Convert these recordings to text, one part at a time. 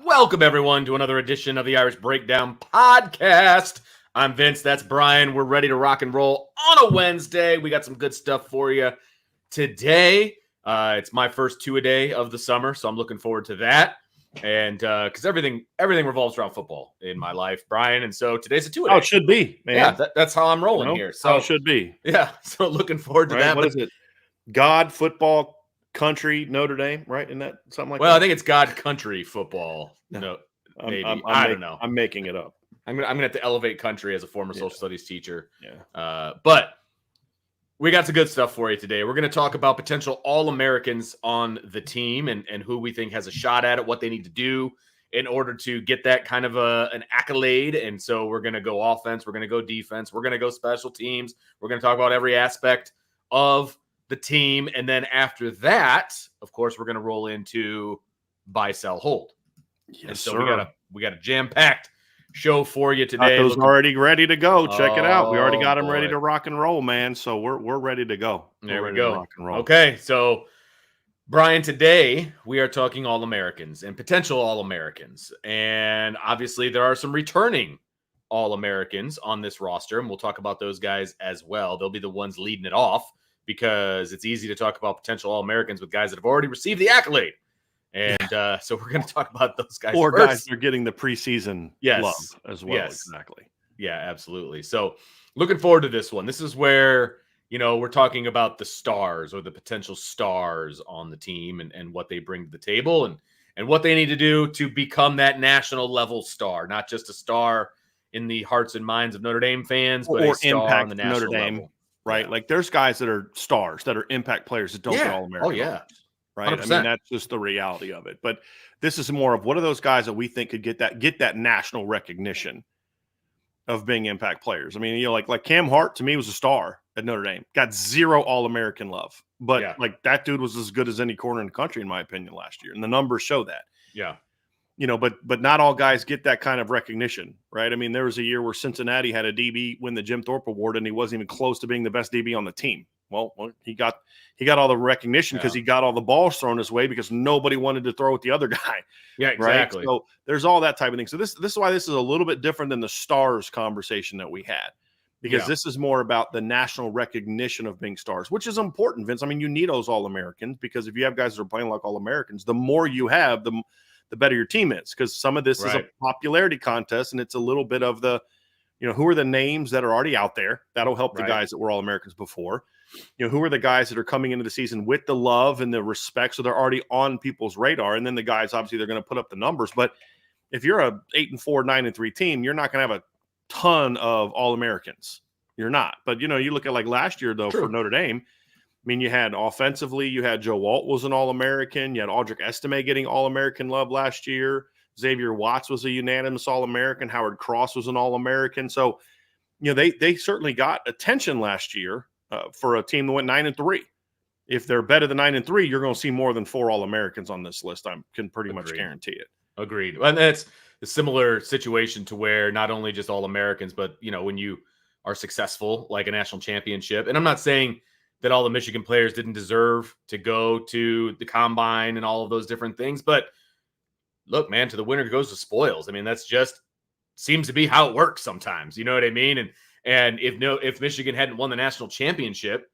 Welcome, everyone, to another edition of the Irish Breakdown Podcast. I'm Vince. That's Bryan. We're ready to rock and roll on a Wednesday. We got some good stuff for you today. It's my first two-a-day of the summer, so I'm looking forward to that. And because everything revolves around football in my life, Bryan. And so today's a two-a-day. Oh, it should be, man. Yeah, that's how I'm rolling here. So how it should be. Yeah, so looking forward to that. What is it? God, football, country, Notre Dame, right? Isn't that something like that? Well, I think it's God, country, football. No, maybe. I don't know. I'm making it up. I'm gonna have to elevate country as a former social studies teacher. Yeah. But we got some good stuff for you today. We're going to talk about potential All-Americans on the team and who we think has a shot at it, what they need to do in order to get that kind of an accolade. And so we're going to go offense, we're going to go defense, we're going to go special teams. We're going to talk about every aspect of the team. And then after that, of course, we're going to roll into buy, sell, hold. Yes, and so sir. we got a jam-packed show for you today. Those already ready to go. Check it out. We already got them boy. ready to rock and roll, man. So we're ready to go. There we go. go. Rock and roll. Okay, so Bryan, today we are talking All-Americans and potential All-Americans. And obviously there are some returning All-Americans on this roster, and we'll talk about those guys as well. They'll be the ones leading it off because it's easy to talk about potential All-Americans with guys that have already received the accolade. And so we're going to talk about those guys Or first. guys that are getting the preseason love as well. Yes. Exactly. Yeah, absolutely. So looking forward to this one. This is where, we're talking about the stars or the potential stars on the team and what they bring to the table and what they need to do to become that national level star, not just a star in the hearts and minds of Notre Dame fans, but a star impact on the national Notre Dame, level. right? Yeah. Like there's guys that are stars, that are impact players that don't get All-American. Oh, yeah. Right. 100%. I mean, that's just the reality of it. But this is more of what are those guys that we think could get that national recognition of being impact players. I mean, like Cam Hart to me was a star at Notre Dame, got zero All-American love, but like that dude was as good as any corner in the country, in my opinion, last year. And the numbers show that. Yeah. But not all guys get that kind of recognition, right? I mean, there was a year where Cincinnati had a DB win the Jim Thorpe Award and he wasn't even close to being the best DB on the team. Well, he got all the recognition because he got all the balls thrown his way because nobody wanted to throw at the other guy. Yeah, exactly. Right? So there's all that type of thing. So this is why this is a little bit different than the stars conversation that we had, because this is more about the national recognition of being stars, which is important, Vince. I mean, you need those All-Americans because if you have guys that are playing like All-Americans, the more you have, the better your team is, because some of this is a popularity contest and it's a little bit of the, who are the names that are already out there? That'll help the guys that were All-Americans before. Who are the guys that are coming into the season with the love and the respect, so they're already on people's radar. And then the guys, obviously, they're going to put up the numbers. But if you're a 8-4, 9-3 team, you're not going to have a ton of All-Americans. You're not. But you look at like last year though for Notre Dame. I mean, you had offensively, you had Joe Alt was an All-American. You had Audric Estime getting All-American love last year. Xavier Watts was a unanimous All-American. Howard Cross was an All-American. So, they certainly got attention last year for a team that went 9-3. If they're better than 9-3, you're going to see more than 4 All-Americans on this list. I can pretty much guarantee it. Agreed. And that's a similar situation to where not only just All-Americans, but, when you are successful, like a national championship. And I'm not saying that all the Michigan players didn't deserve to go to the combine and all of those different things. But look, man, to the winner goes the spoils. I mean, that's just seems to be how it works sometimes. You know what I mean? And if Michigan hadn't won the national championship,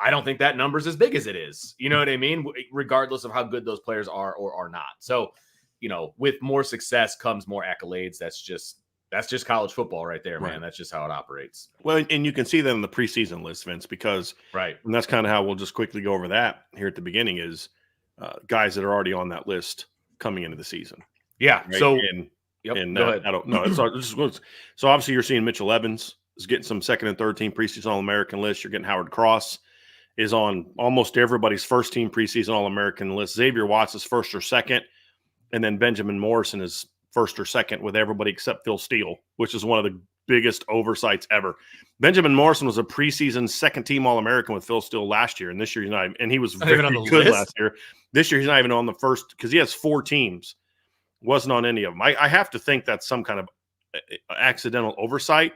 I don't think that number's as big as it is. You know what I mean? Regardless of how good those players are or are not. So, with more success comes more accolades. That's just college football right there, man. That's just how it operates. Well, and you can see that in the preseason list, Vince, because and that's kind of how we'll just quickly go over that here at the beginning is guys that are already on that list coming into the season. Yeah. Right? So, go ahead. So obviously you're seeing Mitchell Evans is getting some second and third team preseason All-American list. You're getting Howard Cross is on almost everybody's first team preseason All-American list. Xavier Watts is first or second. and then Benjamin Morrison is first or second with everybody except Phil Steele, which is one of the biggest oversights ever. Benjamin Morrison was a preseason second-team All-American with Phil Steele last year, and this year he's not. And he was very good last year. This year he's not even on the first because he has 4 teams. Wasn't on any of them. I have to think that's some kind of accidental oversight.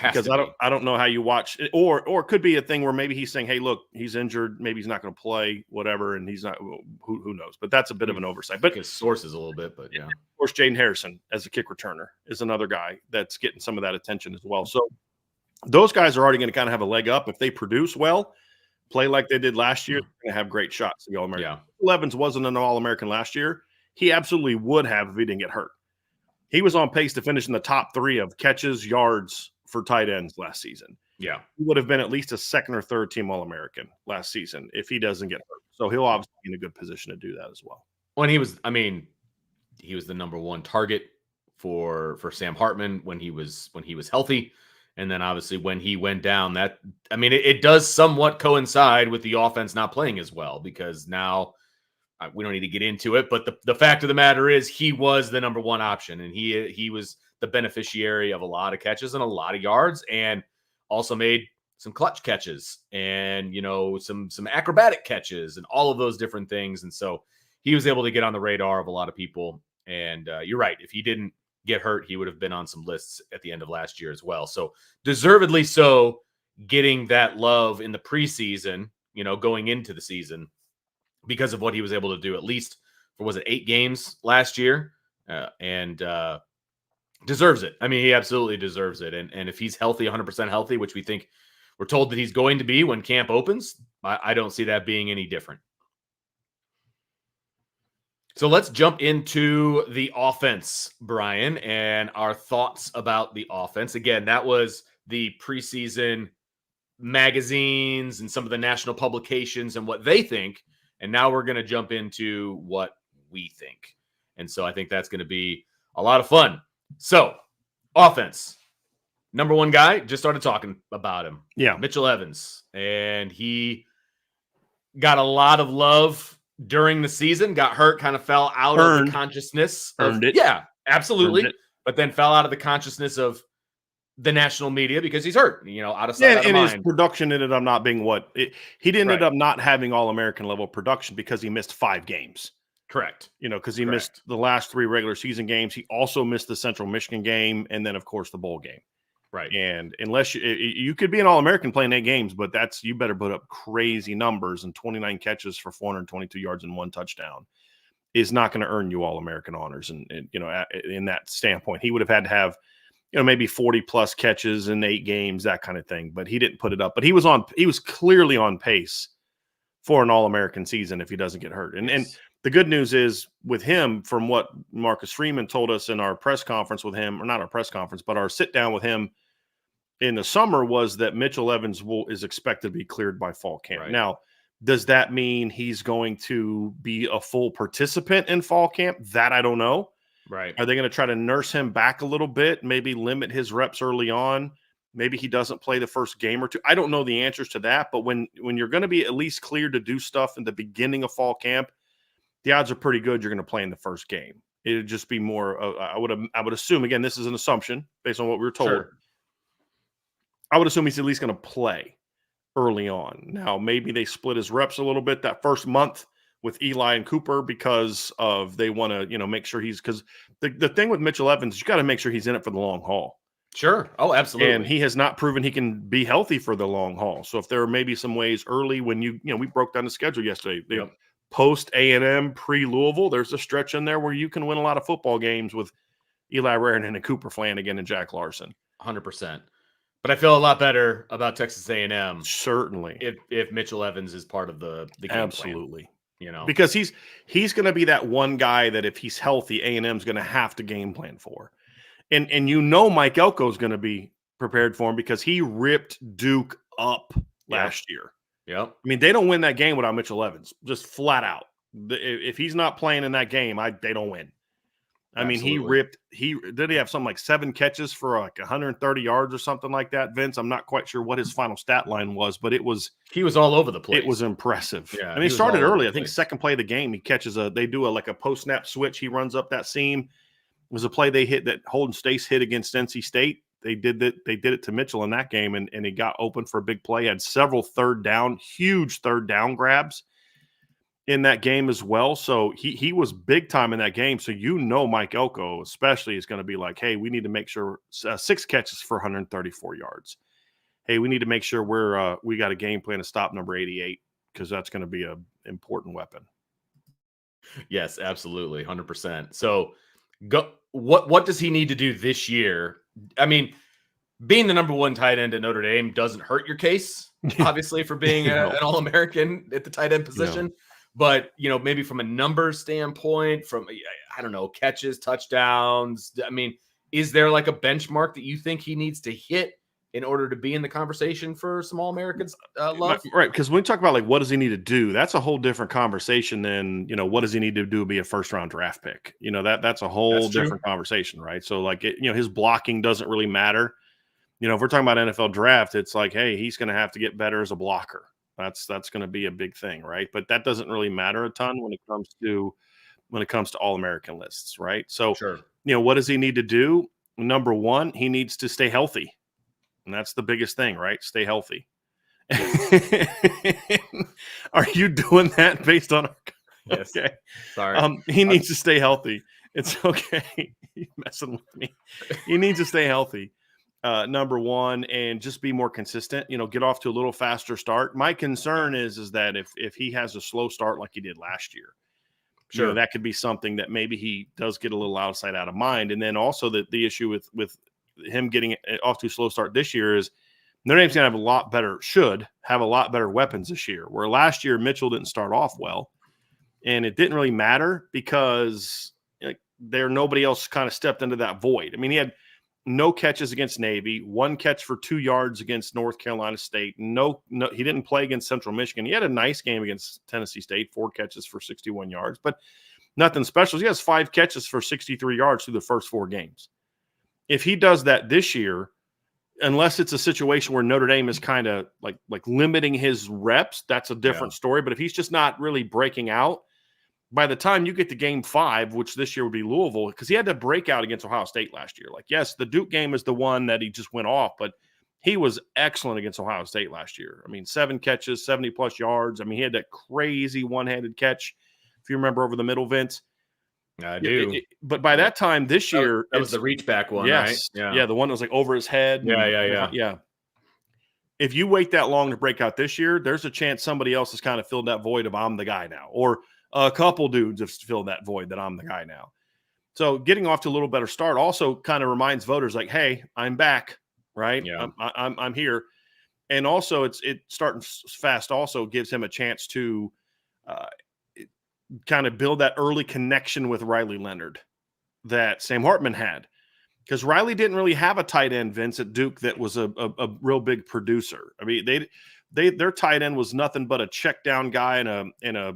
Because I don't know how you watch it, or it could be a thing where maybe he's saying, hey, look, he's injured, maybe he's not going to play, whatever, and he's not, who knows, but that's a bit of an oversight. But his sources a little bit, but yeah. Of course, Jaden Harrison as a kick returner is another guy that's getting some of that attention as well. So those guys are already going to kind of have a leg up. If they produce well, play like they did last year, they're going to have great shots to the All-American. Yeah. Evans wasn't an All-American last year. He absolutely would have if he didn't get hurt. He was on pace to finish in the top 3 of catches, yards for tight ends last season. Yeah. He would have been at least a second or third team All-American last season if he doesn't get hurt. So he'll obviously be in a good position to do that as well. When he was, he was the number 1 target for Sam Hartman when he was healthy. And then obviously when he went down, it does somewhat coincide with the offense not playing as well, because now we don't need to get into it, but the fact of the matter is he was the number 1 option, and he was the beneficiary of a lot of catches and a lot of yards, and also made some clutch catches and, some acrobatic catches and all of those different things. And so he was able to get on the radar of a lot of people. And you're right. If he didn't get hurt, he would have been on some lists at the end of last year as well. So deservedly so, getting that love in the preseason, going into the season, because of what he was able to do, at least for, 8 games last year, and deserves it. He absolutely deserves it. And if he's healthy, 100% healthy, which we're told that he's going to be when camp opens, I don't see that being any different. So let's jump into the offense, Brian, and our thoughts about the offense. Again, that was the preseason magazines and some of the national publications and what they think. And now we're going to jump into what we think. And so I think that's going to be a lot of fun. So, offense. Number 1 guy, just started talking about him. Yeah. Mitchell Evans. And he got a lot of love during the season, got hurt, kind of fell out of the consciousness. Earned it. Yeah, absolutely. But then fell out of the consciousness of the national media because he's hurt, out of sight, out of mind. His production ended up not being he didn't end up not having All-American level production because he missed 5 games. Correct. Because he missed the last 3 regular season games. He also missed the Central Michigan game, and then of course the bowl game. Right. And unless you could be an All-American playing 8 games, but you better put up crazy numbers, and 29 catches for 422 yards and 1 touchdown is not going to earn you All-American honors. And in that standpoint, he would have had to have, maybe 40 plus catches in 8 games, that kind of thing. But he didn't put it up. But he was clearly on pace for an All-American season if he doesn't get hurt. And the good news is with him, from what Marcus Freeman told us in our press conference with him, or not our press conference, but our sit down with him in the summer, was that Mitchell Evans is expected to be cleared by fall camp. Right. Now, does that mean he's going to be a full participant in fall camp? That I don't know. Right. Are they going to try to nurse him back a little bit, maybe limit his reps early on? Maybe he doesn't play the first game or 2. I don't know the answers to that, but when you're going to be at least cleared to do stuff in the beginning of fall camp, the odds are pretty good you're going to play in the first game. It would just be more. I would assume, again, this is an assumption based on what we were told. Sure. I would assume he's at least going to play early on. Now, maybe they split his reps a little bit that first month with Eli and Cooper because they want to, make sure because the thing with Mitchell Evans, you got to make sure he's in it for the long haul. Sure. Oh, absolutely. And he has not proven he can be healthy for the long haul. So if there are maybe some ways early when we broke down the schedule yesterday, yep. Post A&M, pre-Louisville, there's a stretch in there where you can win a lot of football games with Eli Rarehan and Cooper Flanagan and Jack Larson. 100%. But I feel a lot better about Texas A&M. Certainly. If Mitchell Evans is part of the game Absolutely. plan. Because he's going to be that one guy that if he's healthy, A&M's going to have to game plan for. And Mike Elko is going to be prepared for him because he ripped Duke up last year. Yep. They don't win that game without Mitchell Evans, just flat out. If he's not playing in that game, they don't win. I mean, he did he have something like 7 catches for like 130 yards or something like that, Vince? I'm not quite sure what his final stat line was, but he was all over the place. It was impressive. Yeah, I mean, he started early. I think second play of the game, he catches they do a post-snap switch. He runs up that seam. It was a play they hit that Holden Stace hit against NC State. They did it to Mitchell in that game, and he got open for a big play. Had several huge third down grabs in that game as well. So he was big time in that game. So Mike Elko especially is going to be like, hey, we need to make sure 6 catches for 134 yards. Hey, we need to make sure we got a game plan to stop number 88 because that's going to be an important weapon. Yes, absolutely, 100%. So what does he need to do this year? I mean, being the number 1 tight end at Notre Dame doesn't hurt your case, obviously, for being an All-American at the tight end position. But, maybe from a numbers standpoint, from, I don't know, catches, touchdowns. I mean, is there like a benchmark that you think he needs to hit in order to be in the conversation for some All-Americans love? Right, because when we talk about like what does he need to do, that's a whole different conversation than, what does he need to do to be a first-round draft pick? That's a whole different conversation, right? So like, his blocking doesn't really matter. If we're talking about NFL draft, it's like, hey, he's going to have to get better as a blocker. That's going to be a big thing, right? But that doesn't really matter a ton when it comes to All-American lists, right? So, sure. What does he need to do? Number 1, he needs to stay healthy. And that's the biggest thing, right? Stay healthy. Are you doing that based on? Yes. Okay. Sorry. He needs to stay healthy. It's okay. You're messing with me. He needs to stay healthy. Number 1, and just be more consistent. Get off to a little faster start. My concern is that if he has a slow start like he did last year, sure, that could be something that maybe he does get a little outside out of mind. And then also the issue with him getting off to a slow start this year is Notre Dame's going to should have a lot better weapons this year, where last year Mitchell didn't start off well, and it didn't really matter because nobody else kind of stepped into that void. I mean, he had no catches against Navy, 1 catch for 2 yards against North Carolina State. No, he didn't play against Central Michigan. He had a nice game against Tennessee State, 4 catches for 61 yards, but nothing special. He has 5 catches for 63 yards through the first 4 games. If he does that this year, unless it's a situation where Notre Dame is kind of like limiting his reps, that's a different story. But if he's just not really breaking out, by the time you get to game 5, which this year would be Louisville, because he had to break out against Ohio State last year. Like, yes, the Duke game is the one that he just went off, but he was excellent against Ohio State last year. I mean, 7 catches, 70-plus yards. I mean, he had that crazy one-handed catch, if you remember, over the middle, Vince. I do. But by that time this year, that was the reach back one, yes, right? Yeah, the one that was like over his head. Yeah. If you wait that long to break out this year, there's a chance somebody else has kind of filled that void of I'm the guy now, or a couple dudes have filled that void that I'm the guy now. So getting off to a little better start also kind of reminds voters like, hey, I'm back, right? Yeah. I'm here. And also it starting fast also gives him a chance to kind of build that early connection with Riley Leonard that Sam Hartman had. Because Riley didn't really have a tight end, Vince, at Duke that was a real big producer. I mean, their tight end was nothing but a check down guy and a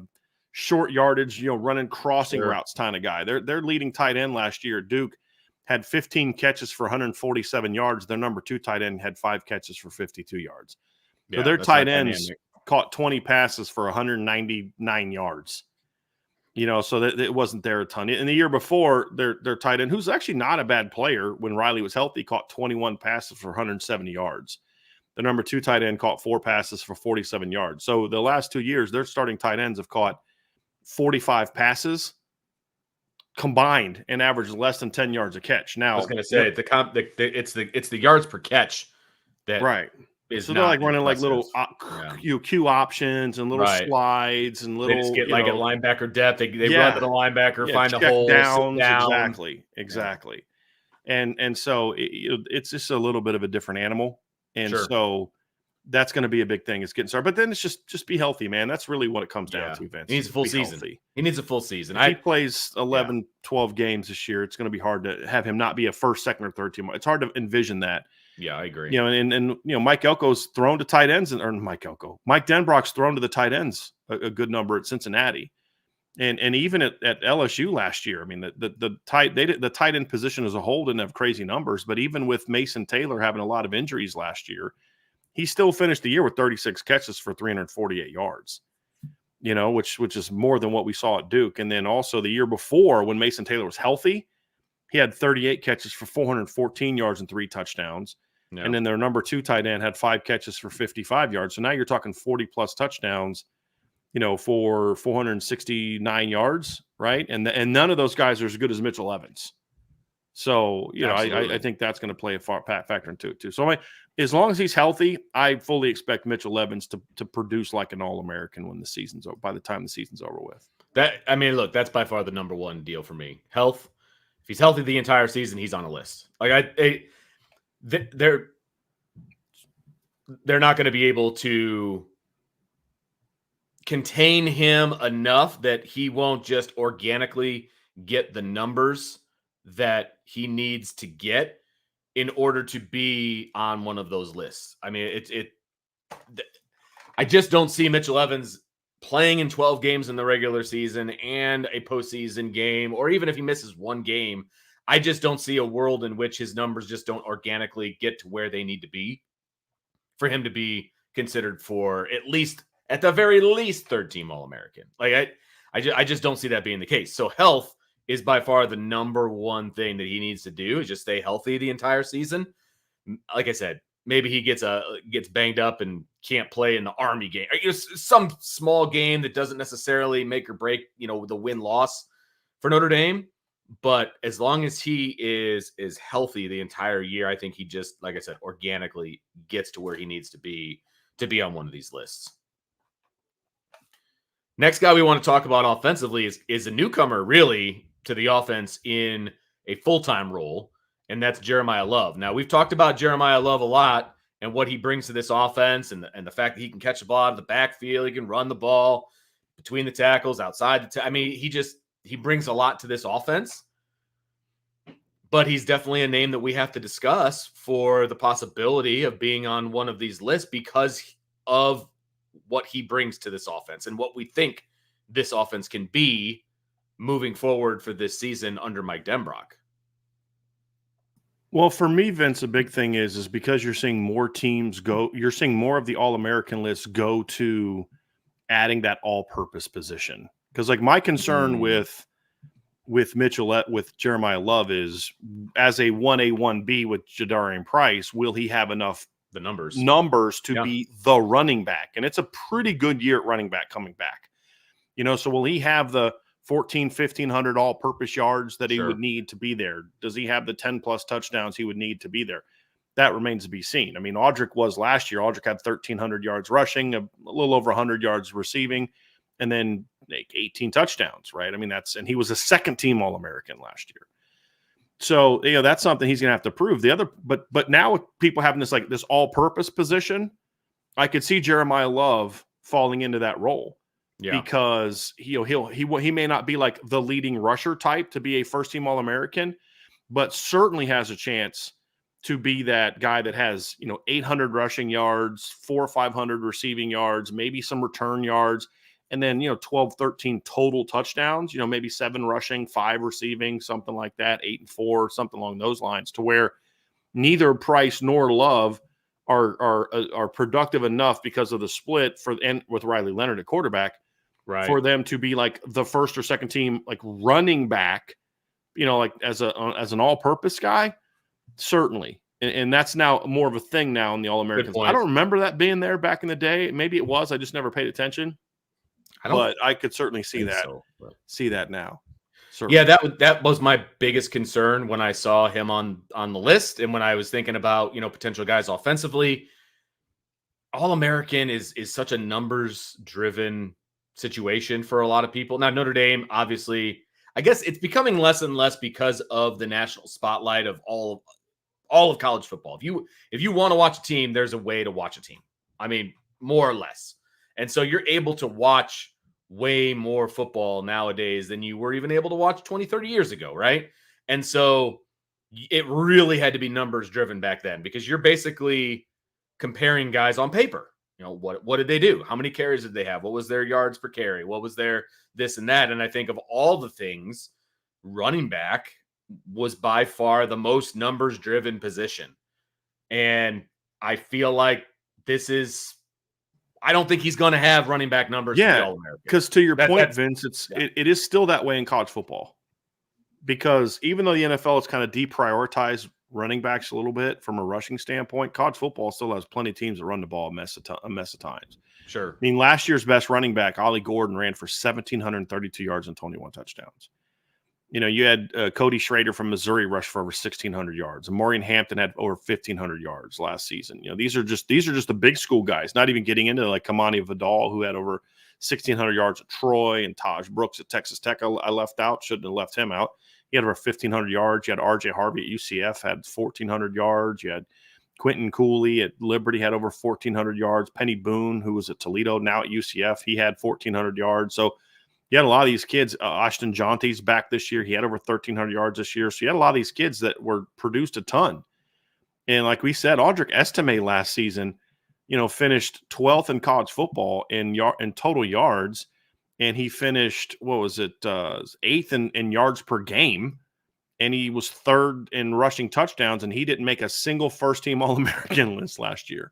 short yardage, running crossing routes kind of guy. Their leading tight end last year at Duke had 15 catches for 147 yards. Their number 2 tight end had 5 catches for 52 yards. So their tight ends caught 20 passes for 199 yards. So that it wasn't there a ton. In the year before, their tight end, who's actually not a bad player when Riley was healthy, caught 21 passes for 170 yards. The number 2 tight end caught 4 passes for 47 yards. So the last 2 years, their starting tight ends have caught 45 passes combined and averaged less than 10 yards a catch. Now, I was going to say it's the yards per catch that right. So they're like running like little Q options and little slides and little. They just get at linebacker depth. They run to the linebacker, find a hole, downs. Exactly. And so it's just a little bit of a different animal. And so that's going to be a big thing. It's getting started. But then it's just be healthy, man. That's really what it comes down to, Vince. He needs a full season. Healthy. He needs a full season. If he plays 11, 12 games this year, it's going to be hard to have him not be a first, second, or third team. It's hard to envision that. Yeah, I agree. And Mike Elko's thrown to tight ends, Mike Denbrock's thrown to the tight ends a good number at Cincinnati. And even at LSU last year, I mean, the tight end position as a whole didn't have crazy numbers, but even with Mason Taylor having a lot of injuries last year, he still finished the year with 36 catches for 348 yards, which is more than what we saw at Duke. And then also the year before, when Mason Taylor was healthy, he had 38 catches for 414 yards and 3 touchdowns. No. And then their number 2 tight end had 5 catches for 55 yards. So now you're talking 40-plus touchdowns, for 469 yards, right? And none of those guys are as good as Mitchell Evans. So, I think that's going to play a factor into it too. So as long as he's healthy, I fully expect Mitchell Evans to produce like an All-American by the time the season's over with. Look, that's by far the number one deal for me. Health. If he's healthy the entire season, he's on a list. Like they're not going to be able to contain him enough that he won't just organically get the numbers that he needs to get in order to be on one of those lists. I mean, I just don't see Mitchell Evans playing in 12 games in the regular season and a postseason game, or even if he misses one game, I just don't see a world in which his numbers just don't organically get to where they need to be for him to be considered for at the very least, third-team All-American. Like I just don't see that being the case. So health is by far the number one thing that he needs to do, is just stay healthy the entire season. Like I said, maybe he gets banged up and can't play in the Army game. Some small game that doesn't necessarily make or break, the win-loss for Notre Dame. But as long as he is healthy the entire year, I think he just, like I said, organically gets to where he needs to be on one of these lists. Next guy we want to talk about offensively is a newcomer, really, to the offense in a full-time role, and that's Jeremiah Love. Now, we've talked about Jeremiah Love a lot and what he brings to this offense, and the fact that he can catch the ball out of the backfield, he can run the ball between the tackles, outside he brings a lot to this offense. But he's definitely a name that we have to discuss for the possibility of being on one of these lists because of what he brings to this offense and what we think this offense can be moving forward for this season under Mike Denbrock. Well, for me, Vince, a big thing is because you're seeing more teams you're seeing more of the All-American list go to adding that all-purpose position. Because like my concern with Jeremiah Love is, as a 1A, 1B with Jadarian Price, will he have enough the numbers to be the running back? And it's a pretty good year at running back coming back. So will he have the 1,500 all-purpose yards that he would need to be there? Does he have the 10-plus touchdowns he would need to be there? That remains to be seen. I mean, Audric was last year. Audric had 1,300 yards rushing, a little over 100 yards receiving, and then 18 touchdowns, right? I mean, and he was a second-team All-American last year. So, that's something he's going to have to prove. But now with people having this all-purpose position, I could see Jeremiah Love falling into that role. Yeah. Because he may not be like the leading rusher type to be a first-team All-American, but certainly has a chance to be that guy that has 800 rushing yards, 400 or 500 receiving yards, maybe some return yards, and then 12, 13 total touchdowns. Maybe 7 rushing, 5 receiving, something like that, 8 and 4, something along those lines, to where neither Price nor Love are productive enough because of the split and with Riley Leonard at quarterback. Right. For them to be like the first or second team, like running back, like as an all-purpose guy, certainly. And that's now more of a thing now in the All-Americans. I don't remember that being there back in the day. Maybe it was. I just never paid attention. But I could certainly see that. See that now. Certainly. Yeah, that was my biggest concern when I saw him on the list, and when I was thinking about potential guys offensively. All-American is such a numbers-driven situation for a lot of people. Now, Notre Dame, obviously, I guess it's becoming less and less because of the national spotlight of all of college football. If you want to watch a team, there's a way to watch a team. I mean, more or less. And so you're able to watch way more football nowadays than you were even able to watch 20, 30 years ago, right? And so it really had to be numbers driven back then, because you're basically comparing guys on paper. what did they do? How many carries did they have? What was their yards per carry? What was their this and that? And I think of all the things, running back was by far the most numbers driven position. And I feel like I don't think he's going to have running back numbers to be All-American. Because to your point, Vince, it is still that way in college football. Because even though the NFL has kind of deprioritized running backs a little bit from a rushing standpoint, college football still has plenty of teams that run the ball a mess of times. Sure. I mean, last year's best running back, Ollie Gordon, ran for 1,732 yards and 21 touchdowns. You had Cody Schrader from Missouri rush for over 1,600 yards. And Maureen Hampton had over 1,500 yards last season. These are just the big school guys, not even getting into like Kamani Vidal, who had over 1,600 yards at Troy, and Taj Brooks at Texas Tech. I left out, shouldn't have left him out. He had over 1,500 yards. You had R.J. Harvey at UCF, had 1,400 yards. You had Quentin Cooley at Liberty, had over 1,400 yards. Penny Boone, who was at Toledo, now at UCF, he had 1,400 yards. So you had a lot of these kids. Ashton Jonty's back this year. He had over 1,300 yards this year. So you had a lot of these kids that were produced a ton. And like we said, Audric Estime last season, finished 12th in college football in total yards. And he finished, 8th in yards per game. And he was 3rd in rushing touchdowns. And he didn't make a single first-team All-American list last year.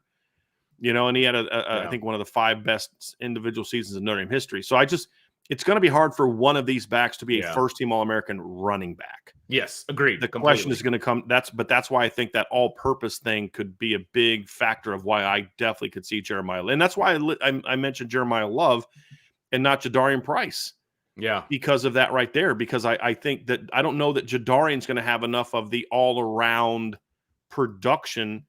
And he had, I think, one of the 5 best individual seasons in Notre Dame history. So it's going to be hard for one of these backs to be a first-team All-American running back. Yes, agreed. The question is going to come. That's why I think that all-purpose thing could be a big factor of why I definitely could see Jeremiah. And that's why I mentioned Jeremiah Love and not Jadarian Price. Yeah, because of that right there. Because I think that I don't know that Jadarian's going to have enough of the all-around production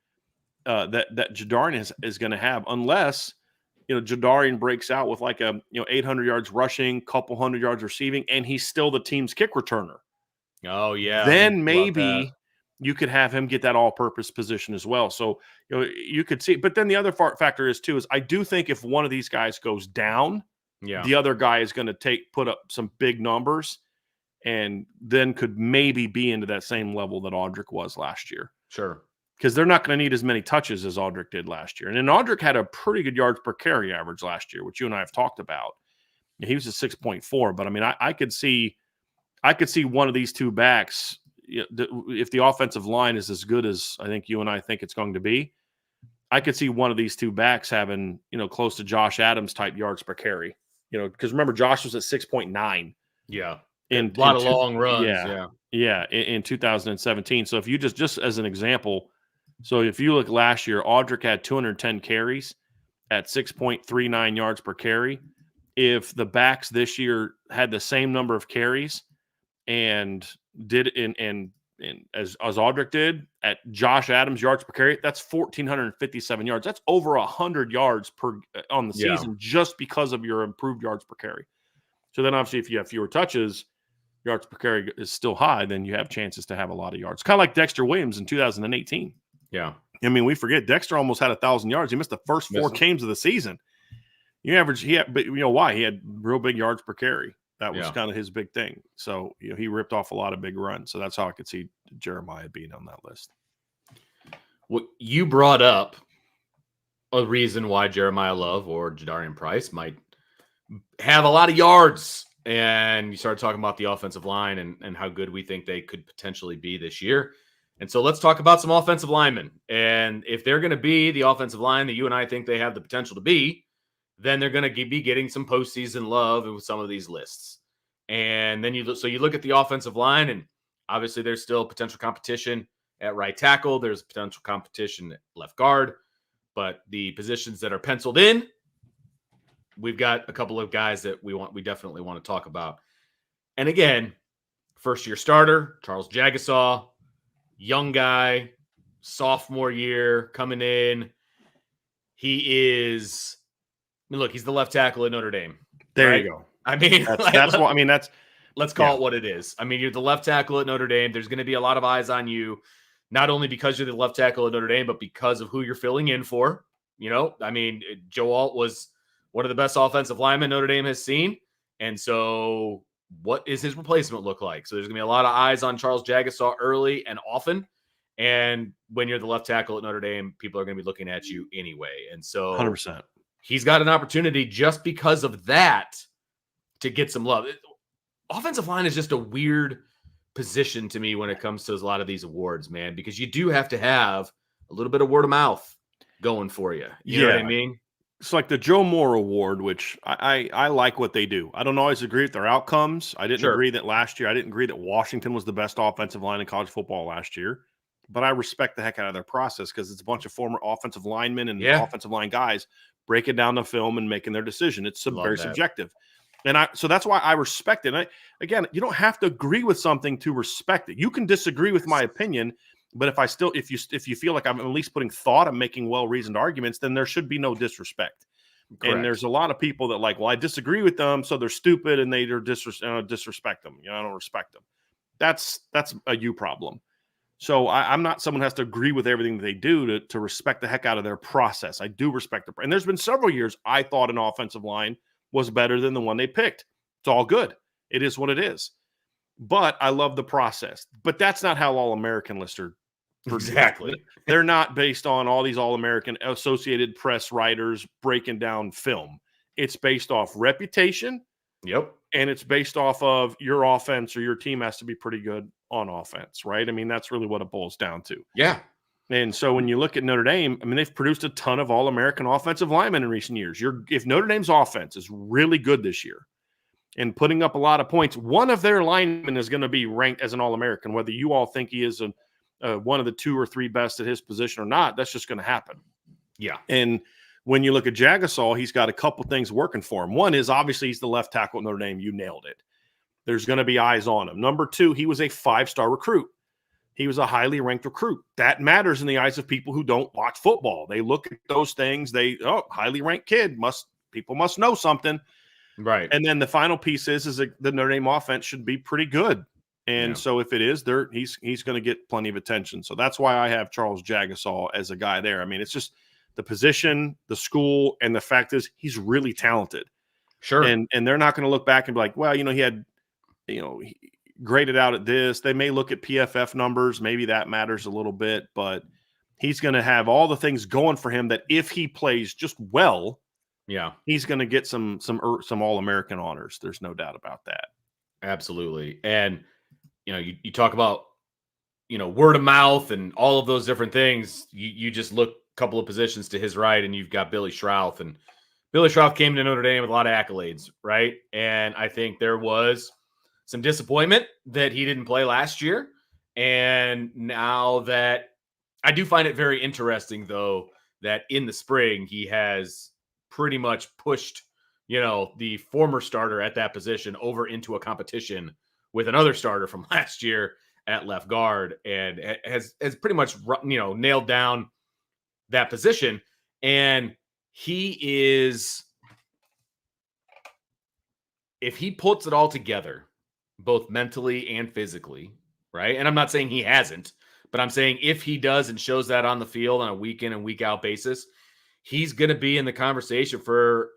that Jadarian is going to have, unless Jadarian breaks out with like 800 yards rushing, couple hundred yards receiving, and he's still the team's kick returner. Oh yeah. Then maybe you could have him get that all-purpose position as well. So you could see. But then the other factor is I do think if one of these guys goes down, the other guy is going to put up some big numbers, and then could maybe be into that same level that Audric was last year. Sure. Because they're not going to need as many touches as Audric did last year. And then Audric had a pretty good yards per carry average last year, which you and I have talked about. He was a 6.4, but I mean, I could see one of these two backs, if the offensive line is as good as I think you and I think it's going to be, I could see one of these two backs having, close to Josh Adams type yards per carry. Because remember, Josh was at 6.9. Yeah. In a lot of long runs. Yeah. In 2017. So if you just as an example, so if you look last year, Audric had 210 carries at 6.39 yards per carry. If the backs this year had the same number of carries and did and as Audric did at Josh Adams yards per carry, that's 1,457 yards. That's over 100 yards on the season just because of your improved yards per carry. So then obviously if you have fewer touches, yards per carry is still high, then you have chances to have a lot of yards. Kind of like Dexter Williams in 2018. Yeah. I mean, we forget Dexter almost had 1,000 yards. He missed the first 4 games of the season. But you know why? He had real big yards per carry. That was kind of his big thing. So, he ripped off a lot of big runs. So that's how I could see Jeremiah being on that list. Well, you brought up a reason why Jeremiah Love or Jadarian Price might have a lot of yards. And you started talking about the offensive line and how good we think they could potentially be this year. And so let's talk about some offensive linemen. And if they're going to be the offensive line that you and I think they have the potential to be, then they're going to be getting some postseason love with some of these lists. And then you look at the offensive line, and obviously there's still potential competition at right tackle. There's potential competition at left guard. But the positions that are penciled in, we've got a couple of guys that we definitely want to talk about. And again, first-year starter, Charles Jagasaw, young guy, sophomore year coming in. He's the left tackle at Notre Dame. There you go. I mean, let's call it what it is. I mean, you're the left tackle at Notre Dame. There's going to be a lot of eyes on you, not only because you're the left tackle at Notre Dame, but because of who you're filling in for. I mean, Joe Alt was one of the best offensive linemen Notre Dame has seen. And so what is his replacement look like? So there's going to be a lot of eyes on Charles Jagasaw early and often. And when you're the left tackle at Notre Dame, people are going to be looking at you anyway. And so 100%. he's got an opportunity just because of that to get some love. Offensive line is just a weird position to me when it comes to a lot of these awards, man, because you do have to have a little bit of word of mouth going for you. You know what I mean? It's like the Joe Moore Award, which I like what they do. I don't always agree with their outcomes. I didn't agree that last year. I didn't agree that Washington was the best offensive line in college football last year. But I respect the heck out of their process because it's a bunch of former offensive linemen and offensive line guys breaking down the film and making their decision. It's very subjective. And so that's why I respect it. Again, you don't have to agree with something to respect it. You can disagree with my opinion, but if you feel like I'm at least putting thought, I'm making well-reasoned arguments, then there should be no disrespect. Correct. And there's a lot of people that I disagree with them, so they're stupid and they're disrespect them. I don't respect them. That's a you problem. So I'm not someone who has to agree with everything that they do to respect the heck out of their process. I do respect and there's been several years I thought an offensive line was better than the one they picked. It's all good. It is what it is. But I love the process. But that's not how All-American lists are. Exactly. They're not based on all these All-American Associated Press writers breaking down film. It's based off reputation. Yep. And it's based off of your offense or your team has to be pretty good on offense, right? I mean, that's really what it boils down to. Yeah. And so when you look at Notre Dame, I mean, they've produced a ton of All-American offensive linemen in recent years. If Notre Dame's offense is really good this year and putting up a lot of points, one of their linemen is going to be ranked as an All-American, whether you all think he is one of the 2 or 3 best at his position or not. That's just going to happen. Yeah. And when you look at Jagasol, he's got a couple things working for him. One is obviously he's the left tackle at Notre Dame. You nailed it. There's going to be eyes on him. Number 2, he was a 5-star recruit. He was a highly ranked recruit. That matters in the eyes of people who don't watch football. They look at those things. Highly ranked kid. People must know something. Right. And then the final piece is the Notre Dame offense should be pretty good. And so if it is, he's going to get plenty of attention. So that's why I have Charles Jagasol as a guy there. I mean, it's just the position, the school, and the fact is he's really talented. Sure. And they're not going to look back and be like, well, he had, he graded out at this. They may look at PFF numbers. Maybe that matters a little bit, but he's going to have all the things going for him that if he plays just well, he's going to get some All-American honors. There's no doubt about that. Absolutely. And, you talk about, word of mouth and all of those different things. You just look a couple of positions to his right and you've got Billy Schrauth, and Billy Schrauth came to Notre Dame with a lot of accolades. Right. And I think there was some disappointment that he didn't play last year. And now that I do find it very interesting, though, that in the spring, he has pretty much pushed, the former starter at that position over into a competition with another starter from last year at left guard, and has pretty much, nailed down that position. And he is, if he puts it all together, both mentally and physically, right? And I'm not saying he hasn't, but I'm saying if he does and shows that on the field on a week in and week out basis, he's going to be in the conversation for,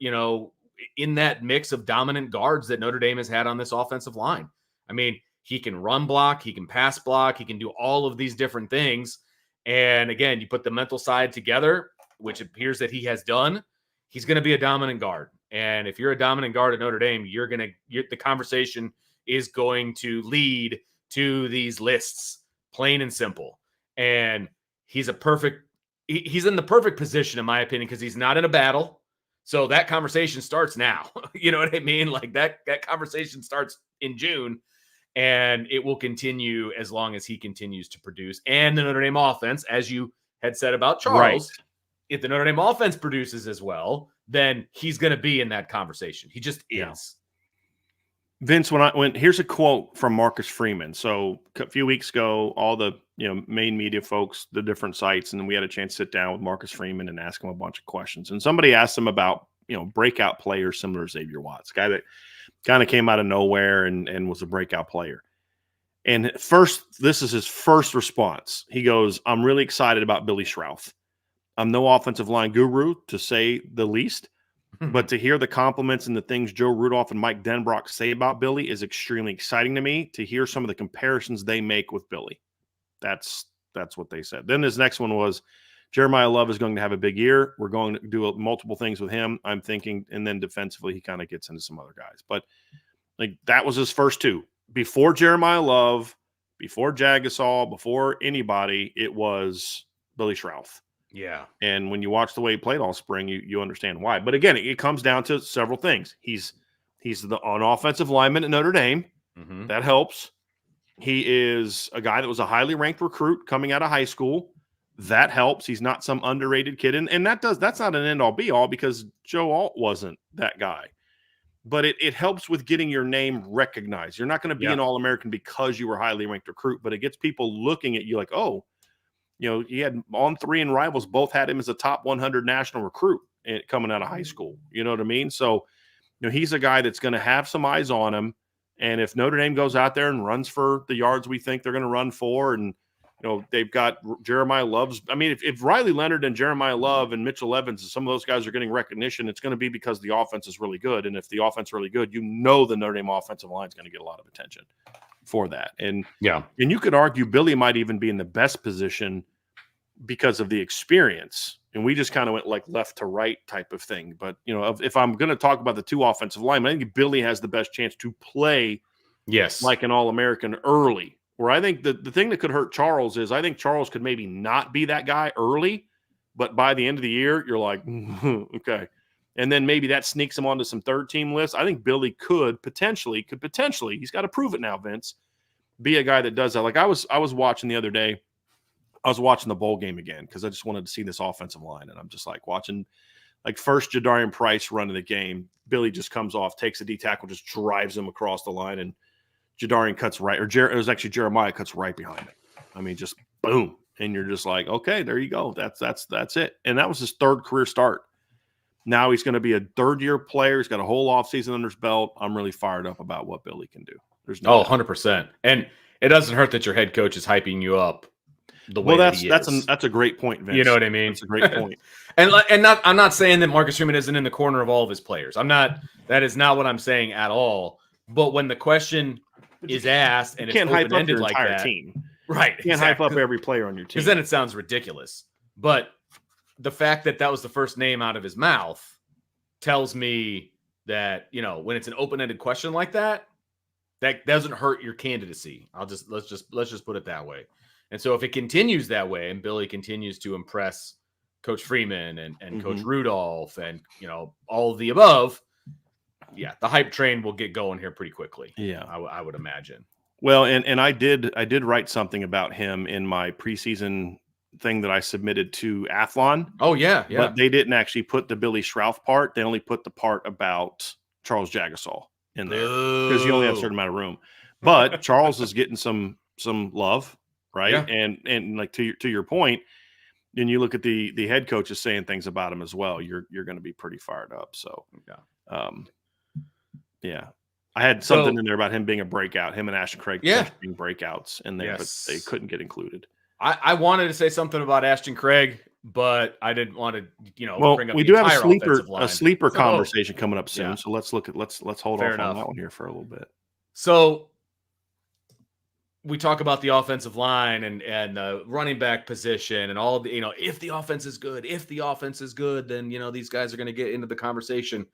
in that mix of dominant guards that Notre Dame has had on this offensive line. I mean, he can run block, he can pass block, he can do all of these different things. And again, you put the mental side together, which appears that he has done, he's going to be a dominant guard. And if you're a dominant guard at Notre Dame, the conversation is going to lead to these lists, plain and simple. And he's in the perfect position, in my opinion, because he's not in a battle. So that conversation starts now. You know what I mean? Like that conversation starts in June, and it will continue as long as he continues to produce. And the Notre Dame offense, as you had said about Charles, if the Notre Dame offense produces as well, then he's going to be in that conversation. He just is. Yeah. Vince, here's a quote from Marcus Freeman. So a few weeks ago, all the main media folks, the different sites, and then we had a chance to sit down with Marcus Freeman and ask him a bunch of questions. And somebody asked him about breakout players similar to Xavier Watts, guy that kind of came out of nowhere and was a breakout player. And this is his first response. He goes, "I'm really excited about Billy Schrauth. I'm no offensive line guru, to say the least. But to hear the compliments and the things Joe Rudolph and Mike Denbrock say about Billy is extremely exciting to me. To hear some of the comparisons they make with Billy, that's That's what they said. Then his next one was Jeremiah Love is going to have a big year. We're going to do multiple things with him, I'm thinking. And then defensively, he kind of gets into some other guys. But like that was his first two. Before Jeremiah Love, before Jagasol, before anybody, it was Billy Schrauth. Yeah. And when you watch the way he played all spring, you understand why. But again, it comes down to several things. He's the offensive lineman at Notre Dame. Mm-hmm. That helps. He is a guy that was a highly ranked recruit coming out of high school. That helps. He's not some underrated kid. And that's not an end all be all because Joe Alt wasn't that guy. But it helps with getting your name recognized. You're not going to be an All-American because you were a highly ranked recruit, but it gets people looking at you like, oh, he had On Three and Rivals both had him as a top 100 national recruit coming out of high school. You know what I mean? So, he's a guy that's going to have some eyes on him. And if Notre Dame goes out there and runs for the yards we think they're going to run for, and they've got Jeremiah Love's. I mean, if Riley Leonard and Jeremiah Love and Mitchell Evans and some of those guys are getting recognition, it's going to be because the offense is really good. And if the offense is really good, the Notre Dame offensive line is going to get a lot of attention for that. And you could argue Billy might even be in the best position because of the experience. And we just kind of went like left to right type of thing. But, if I'm going to talk about the two offensive linemen, I think Billy has the best chance to play like an All-American early. Where I think the thing that could hurt Charles is I think Charles could maybe not be that guy early, but by the end of the year, you're like, okay. And then maybe that sneaks him onto some third-team lists. I think Billy could potentially, he's got to prove it now, Vince, be a guy that does that. Like I was watching the other day, I was watching the bowl game again because I just wanted to see this offensive line. And I'm just like watching like first Jadarian Price run of the game. Billy just comes off, takes a D tackle, just drives him across the line. And Jadarian cuts right, it was actually Jeremiah cuts right behind him. I mean, just boom. And you're just like, okay, there you go. That's it. And that was his third career start. Now he's going to be a third-year player. He's got a whole offseason under his belt. I'm really fired up about what Billy can do. There's no 100%. And it doesn't hurt that your head coach is hyping you up the way that he is. That's a great point, Vince. You know what I mean? That's a great point. and I'm not saying that Marcus Freeman isn't in the corner of all of his players. That is not what I'm saying at all. But when the question is asked and it's open-ended like that, team. Right? You can't hype up every player on your team because then it sounds ridiculous. But the fact that was the first name out of his mouth tells me that when it's an open-ended question like that, that doesn't hurt your candidacy. Let's just put it that way. And so if it continues that way, and Billy continues to impress Coach Freeman and Coach Rudolph and all of the above. Yeah, the hype train will get going here pretty quickly. Yeah, I would imagine. Well, and I did write something about him in my preseason thing that I submitted to Athlon. Oh yeah. But they didn't actually put the Billy Schrauth part. They only put the part about Charles Jagasol in there because you only have a certain amount of room. But Charles is getting some love, right? Yeah. And like to your point, and you look at the head coach is saying things about him as well. You're going to be pretty fired up. So yeah. I had something in there about him being a breakout, him and Ashton Craig being breakouts in there, but they couldn't get included. I wanted to say something about Ashton Craig, but I didn't want to, bring up we the do have entire a sleeper conversation coming up soon. Yeah. So let's hold Fair off enough on that one here for a little bit. So we talk about the offensive line and the running back position and all the, if the offense is good, then, these guys are going to get into the conversation.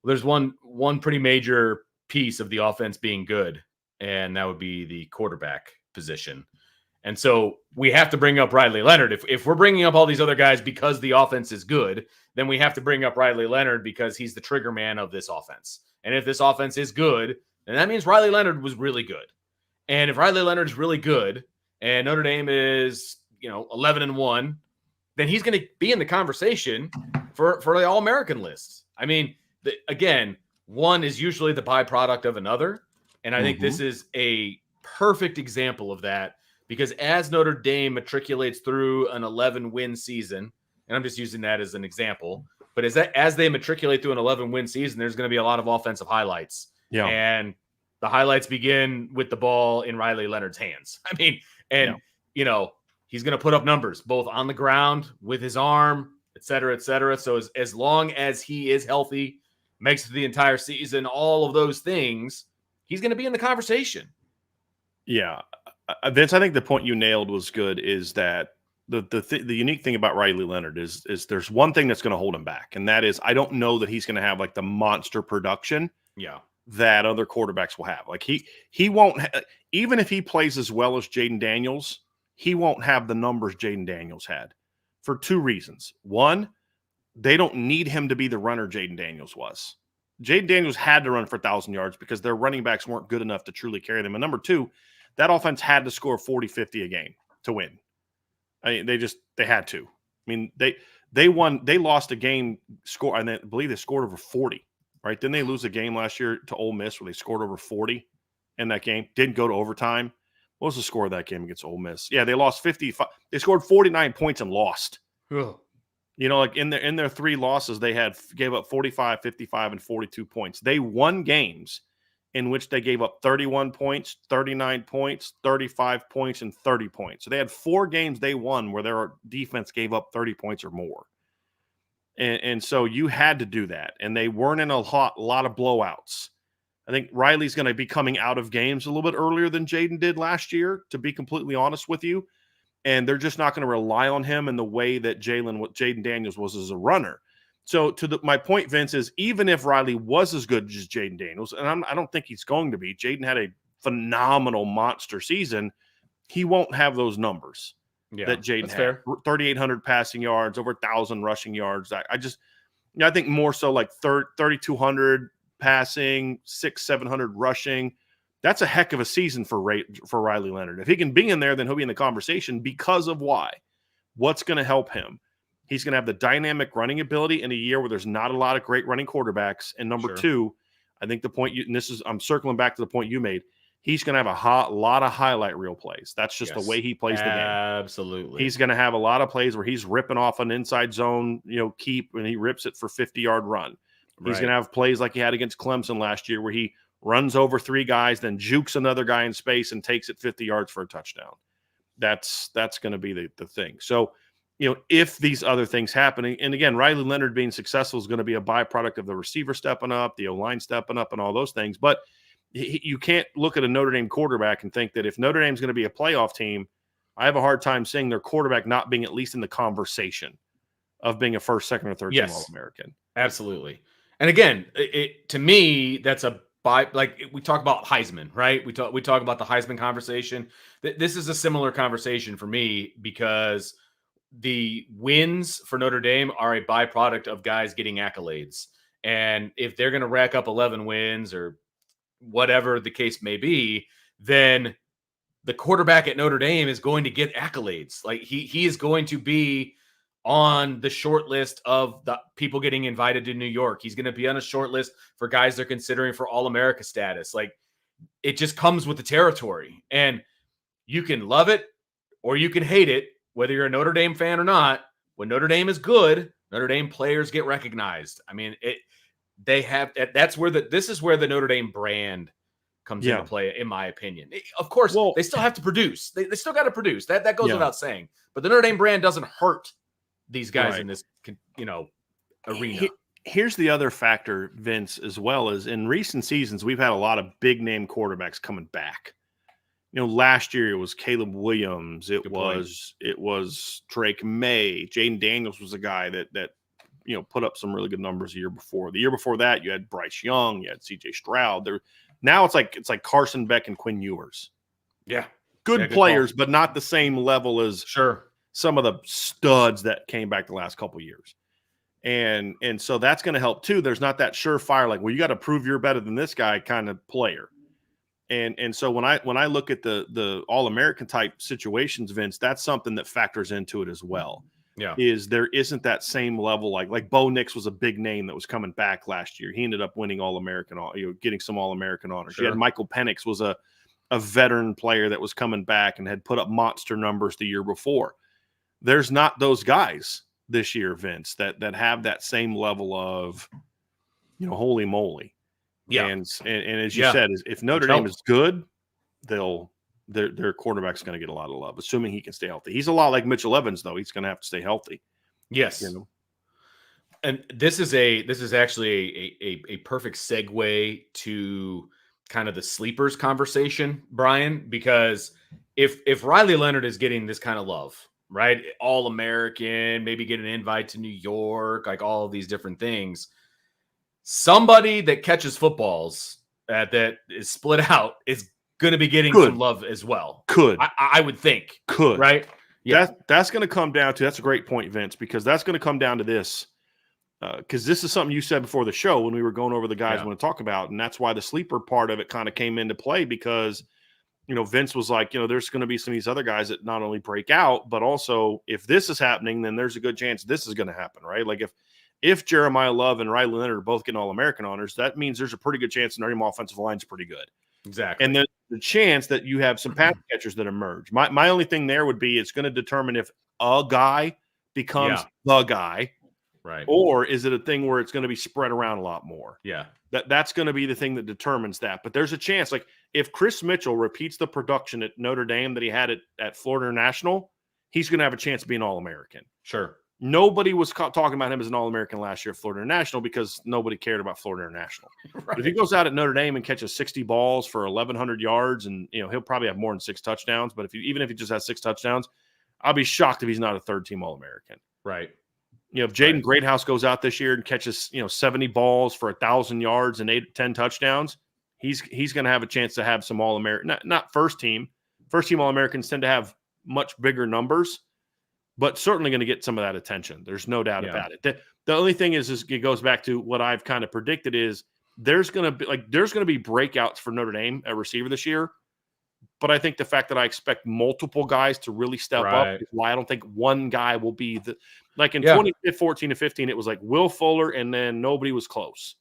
Well, there's one pretty major piece of the offense being good, and that would be the quarterback position. And so we have to bring up Riley Leonard. If we're bringing up all these other guys because the offense is good, then we have to bring up Riley Leonard because he's the trigger man of this offense. And if this offense is good, then that means Riley Leonard was really good. And if Riley Leonard is really good and Notre Dame is, 11-1, then he's going to be in the conversation for the All-American list. I mean, again, one is usually the byproduct of another. And I think this is a perfect example of that because as Notre Dame matriculates through an 11-win season, and I'm just using that as an example, but as they matriculate through an 11-win season, there's going to be a lot of offensive highlights. Yeah. And the highlights begin with the ball in Riley Leonard's hands. I mean, he's going to put up numbers both on the ground with his arm, et cetera, et cetera. So as long as he is healthy, makes it the entire season, all of those things, he's going to be in the conversation. Yeah. Vince, I think the point you nailed was good. Is that the unique thing about Riley Leonard is there's one thing that's going to hold him back, and that is I don't know that he's going to have like the monster production that other quarterbacks will have. Like he won't even if he plays as well as Jaden Daniels, he won't have the numbers Jaden Daniels had for two reasons. One, they don't need him to be the runner Jaden Daniels was. Jaden Daniels had to run for 1,000 yards because their running backs weren't good enough to truly carry them. And number two, that offense had to score 40, 50 a game to win. I mean, they had to. I mean, they lost a game score, and I believe they scored over 40, right? Didn't they lose a game last year to Ole Miss where they scored over 40 in that game? Didn't go to overtime. What was the score of that game against Ole Miss? Yeah, they lost 55. They scored 49 points and lost. Ugh. You know, like in their three losses, they gave up 45, 55, and 42 points. They won games in which they gave up 31 points, 39 points, 35 points, and 30 points. So they had 4 games they won where their defense gave up 30 points or more. And so you had to do that. And they weren't in a lot of blowouts. I think Riley's going to be coming out of games a little bit earlier than Jaden did last year, to be completely honest with you. And they're just not going to rely on him in the way that Jaden Daniels was as a runner. So my point, Vince, is even if Riley was as good as Jaden Daniels, and I don't think he's going to be, Jaden had a phenomenal monster season, he won't have those numbers that Jaden had. Fair. 3,800 passing yards, over 1,000 rushing yards. I think more so like 3,200 passing, 600-700 rushing. That's a heck of a season for Riley Leonard. If he can be in there, then he'll be in the conversation because of why. What's going to help him? He's going to have the dynamic running ability in a year where there's not a lot of great running quarterbacks. And number two, I think the point I'm circling back to the point you made. He's going to have a lot of highlight reel plays. That's just the way he plays the game. Absolutely. He's going to have a lot of plays where he's ripping off an inside zone, keep, and he rips it for 50-yard run. He's going to have plays like he had against Clemson last year where he runs over 3 guys, then jukes another guy in space and takes it 50 yards for a touchdown. That's going to be the thing. So, if these other things happen, and again, Riley Leonard being successful is going to be a byproduct of the receiver stepping up, the O-line stepping up, and all those things. But you can't look at a Notre Dame quarterback and think that if Notre Dame's going to be a playoff team, I have a hard time seeing their quarterback not being at least in the conversation of being a first, second, or third team All-American. Absolutely. And again, to me, that's like we talk about Heisman, right? We talk about the Heisman conversation. This is a similar conversation for me because the wins for Notre Dame are a byproduct of guys getting accolades. And if they're going to rack up 11 wins or whatever the case may be, then the quarterback at Notre Dame is going to get accolades. Like he is going to be on the short list of the people getting invited to New York. He's going to be on a short list for guys they're considering for All-America status. Like it just comes with the territory, and you can love it or you can hate it, whether you're a Notre Dame fan or not. When Notre Dame is good, Notre Dame players get recognized. I mean, this is where the Notre Dame brand comes into play, in my opinion. Of course, they still have to produce. They still got to produce. That goes without saying. But the Notre Dame brand doesn't hurt these guys in this, arena. Here's the other factor, Vince, as well as in recent seasons, we've had a lot of big name quarterbacks coming back. Last year it was Caleb Williams. It was Drake May. Jaden Daniels was a guy that put up some really good numbers the year before. The year before that, you had Bryce Young, you had CJ Stroud. Now it's like Carson Beck and Quinn Ewers. Yeah. Good players, but not the same level as some of the studs that came back the last couple of years. And so that's going to help too. There's not that surefire, like, well, you got to prove you're better than this guy kind of player. And so when I look at the All-American type situations, Vince, that's something that factors into it as well. Yeah. Is there isn't that same level, like Bo Nix was a big name that was coming back last year. He ended up winning All-American, getting some All-American honors. You had Michael Penix was a veteran player that was coming back and had put up monster numbers the year before. There's not those guys this year, Vince, that have that same level of, holy moly. Yeah. And as you said, if Notre Dame is good, their quarterback's going to get a lot of love, assuming he can stay healthy. He's a lot like Mitchell Evans, though. He's going to have to stay healthy. Yes. And this is actually a perfect segue to kind of the sleepers conversation, Brian, because if Riley Leonard is getting this kind of love, right? All American, maybe get an invite to New York, like all of these different things. Somebody that catches footballs that is split out is going to be getting some love as well. I would think. Right? Yeah. That's going to come down to, that's a great point, Vince, because that's going to come down to this. Because this is something you said before the show when we were going over the guys we want to talk about. And that's why the sleeper part of it kind of came into play because, Vince was like, there's going to be some of these other guys that not only break out, but also if this is happening, then there's a good chance this is going to happen, right? Like if Jeremiah Love and Riley Leonard are both getting All-American honors, that means there's a pretty good chance the Notre Dame offensive line is pretty good. Exactly. And then the chance that you have some pass catchers that emerge. My only thing there would be it's going to determine if a guy becomes the guy. Right. Or is it a thing where it's going to be spread around a lot more? Yeah. That's going to be the thing that determines that. But there's a chance, like if Chris Mitchell repeats the production at Notre Dame that he had at Florida International, he's going to have a chance of being All-American. Sure. Nobody was talking about him as an All-American last year at Florida International because nobody cared about Florida International. Right. But if he goes out at Notre Dame and catches 60 balls for 1,100 yards, and he'll probably have more than 6 touchdowns. But even if he just has 6 touchdowns, I'll be shocked if he's not a third-team All-American. Right. If Jaden Greathouse goes out this year and catches 70 balls for 1,000 yards and 10 touchdowns, he's going to have a chance to have some All-American, not first team. First team All-Americans tend to have much bigger numbers, but certainly going to get some of that attention. There's no doubt about it. The only thing is it goes back to what I've kind of predicted is there's going to be breakouts for Notre Dame at receiver this year. But I think the fact that I expect multiple guys to really step up is why I don't think one guy will be the like in 2014 to 15, it was like Will Fuller and then nobody was close.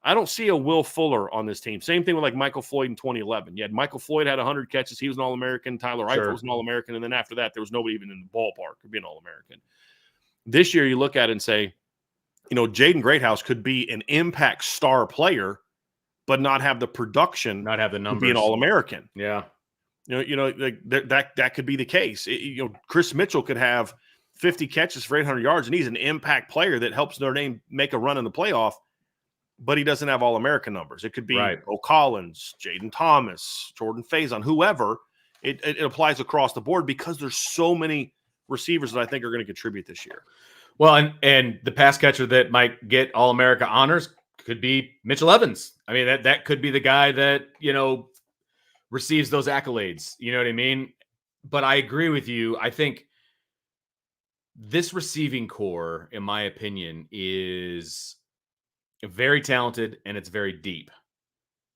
I don't see a Will Fuller on this team. Same thing with like Michael Floyd in 2011. You had Michael Floyd had 100 catches. He was an All-American. Tyler Eifert was an All-American. And then after that, there was nobody even in the ballpark to be an All-American. This year, you look at it and say, Jaden Greathouse could be an impact star player, but not have the production, not have the numbers, to be an All-American. Yeah. Like that could be the case. Chris Mitchell could have 50 catches for 800 yards, and he's an impact player that helps Notre Dame make a run in the playoff, but he doesn't have All-American numbers. It could be Bo Collins, Jaden Thomas, Jordan Faison, whoever. It applies across the board because there's so many receivers that I think are going to contribute this year. Well, and the pass catcher that might get All-America honors could be Mitchell Evans. I mean, that could be the guy that, receives those accolades. You know what I mean? But I agree with you. I think this receiving core, in my opinion, is very talented and it's very deep.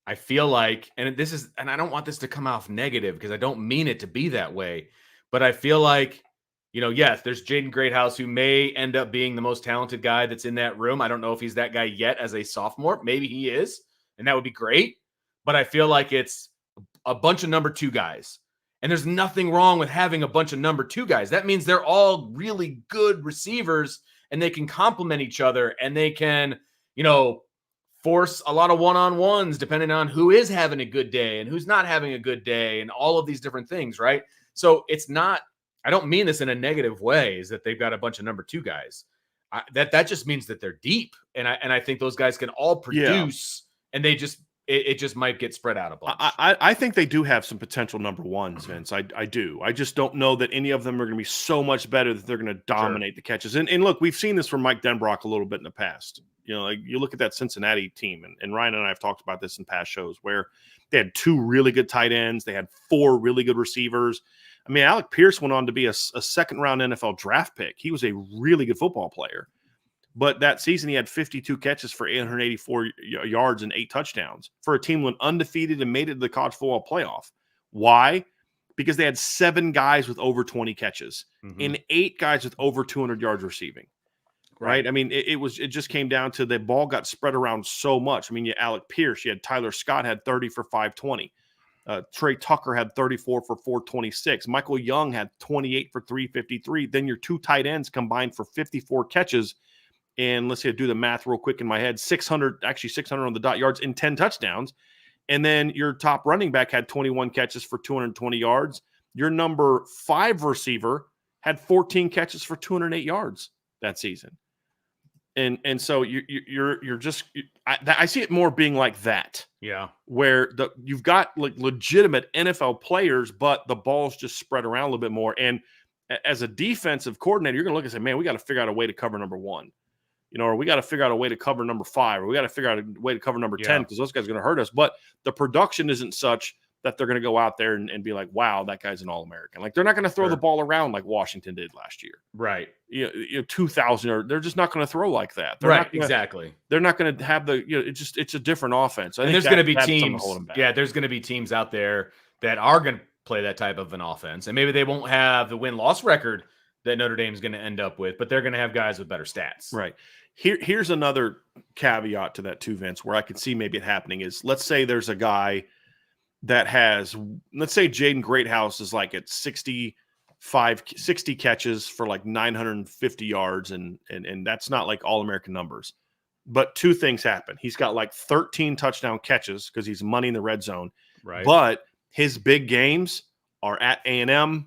I feel like, and I don't want this to come off negative because I don't mean it to be that way, but I feel like, yes, there's Jaden Greathouse who may end up being the most talented guy that's in that room. I don't know if he's that guy yet as a sophomore. Maybe he is, and that would be great. But I feel like it's a bunch of number 2 guys. And there's nothing wrong with having a bunch of number 2 guys. That means they're all really good receivers and they can complement each other and they can, force a lot of one-on-ones depending on who is having a good day and who's not having a good day and all of these different things, right? So it's not, I don't mean this in a negative way, is that they've got a bunch of number 2 guys. That just means that they're deep. And I think those guys can all produce and they just, it just might get spread out a bunch. I think they do have some potential number 1s, Vince. I do. I just don't know that any of them are going to be so much better that they're going to dominate the catches. And look, we've seen this from Mike Denbrock a little bit in the past. Like you look at that Cincinnati team, and Ryan and I have talked about this in past shows where they had 2 really good tight ends. They had 4 really good receivers. I mean, Alec Pierce went on to be a second-round NFL draft pick. He was a really good football player. But that season, he had 52 catches for 884 yards and 8 touchdowns for a team went undefeated and made it to the college football playoff. Why? Because they had 7 guys with over 20 catches and 8 guys with over 200 yards receiving. Right? I mean, it just came down to the ball got spread around so much. I mean, you had Alec Pierce, you had Tyler Scott had 30 for 520. Trey Tucker had 34 for 426. Michael Young had 28 for 353. Then your 2 tight ends combined for 54 catches. And let's see, do the math real quick in my head. 600 on the dot yards and 10 touchdowns. And then your top running back had 21 catches for 220 yards. Your number 5 receiver had 14 catches for 208 yards that season. And so you're just I see it more being like that. Yeah. Where you've got like legitimate NFL players, but the ball's just spread around a little bit more. And as a defensive coordinator, you're going to look and say, man, we got to figure out a way to cover number 1, or we got to figure out a way to cover number 5, or we got to figure out a way to cover number 10 because those guys are going to hurt us. But the production isn't such that they're going to go out there and be like, wow, that guy's an All-American. Like they're not going to throw the ball around like Washington did last year. Right. 2,000, or they're just not going to throw like that. Exactly. They're not going to have it's a different offense. And there's going to be teams. Yeah, there's going to be teams out there that are going to play that type of an offense, and maybe they won't have the win-loss record that Notre Dame is going to end up with, but they're going to have guys with better stats. Right. Here's another caveat to that too, Vince, where I could see maybe it happening is, let's say there's a guy that has, let's say Jaden Greathouse is like at 60 catches for like 950 yards, and that's not like All-American numbers. But two things happen. He's got like 13 touchdown catches because he's money in the red zone. Right. But his big games are at A&M,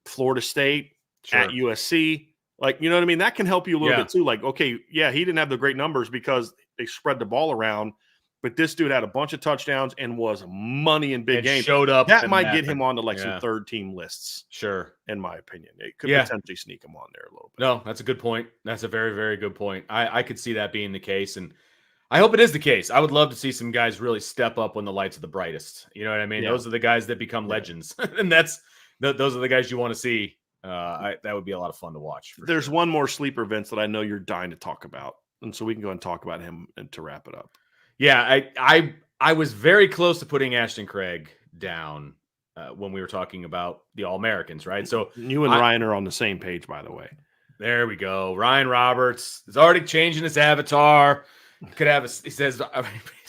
Florida State, at USC. Like, you know what I mean? That can help you a little bit too. Like, okay, yeah, he didn't have the great numbers because they spread the ball around, but this dude had a bunch of touchdowns and was money in big games. Showed up. That might get him onto like some third-team lists. Sure. In my opinion. It could potentially sneak him on there a little bit. No, that's a good point. That's a very, very good point. I could see that being the case, and I hope it is the case. I would love to see some guys really step up when the lights are the brightest. You know what I mean? Those are the guys that become legends, and those are the guys you want to see. That would be a lot of fun to watch. There's one more sleeper, Vince, that I know you're dying to talk about, and so we can go and talk about him and to wrap it up. Yeah, I was very close to putting Ashton Craig down when we were talking about the All-Americans, right? So you and Ryan are on the same page, by the way. There we go. Ryan Roberts is already changing his avatar. Could have he says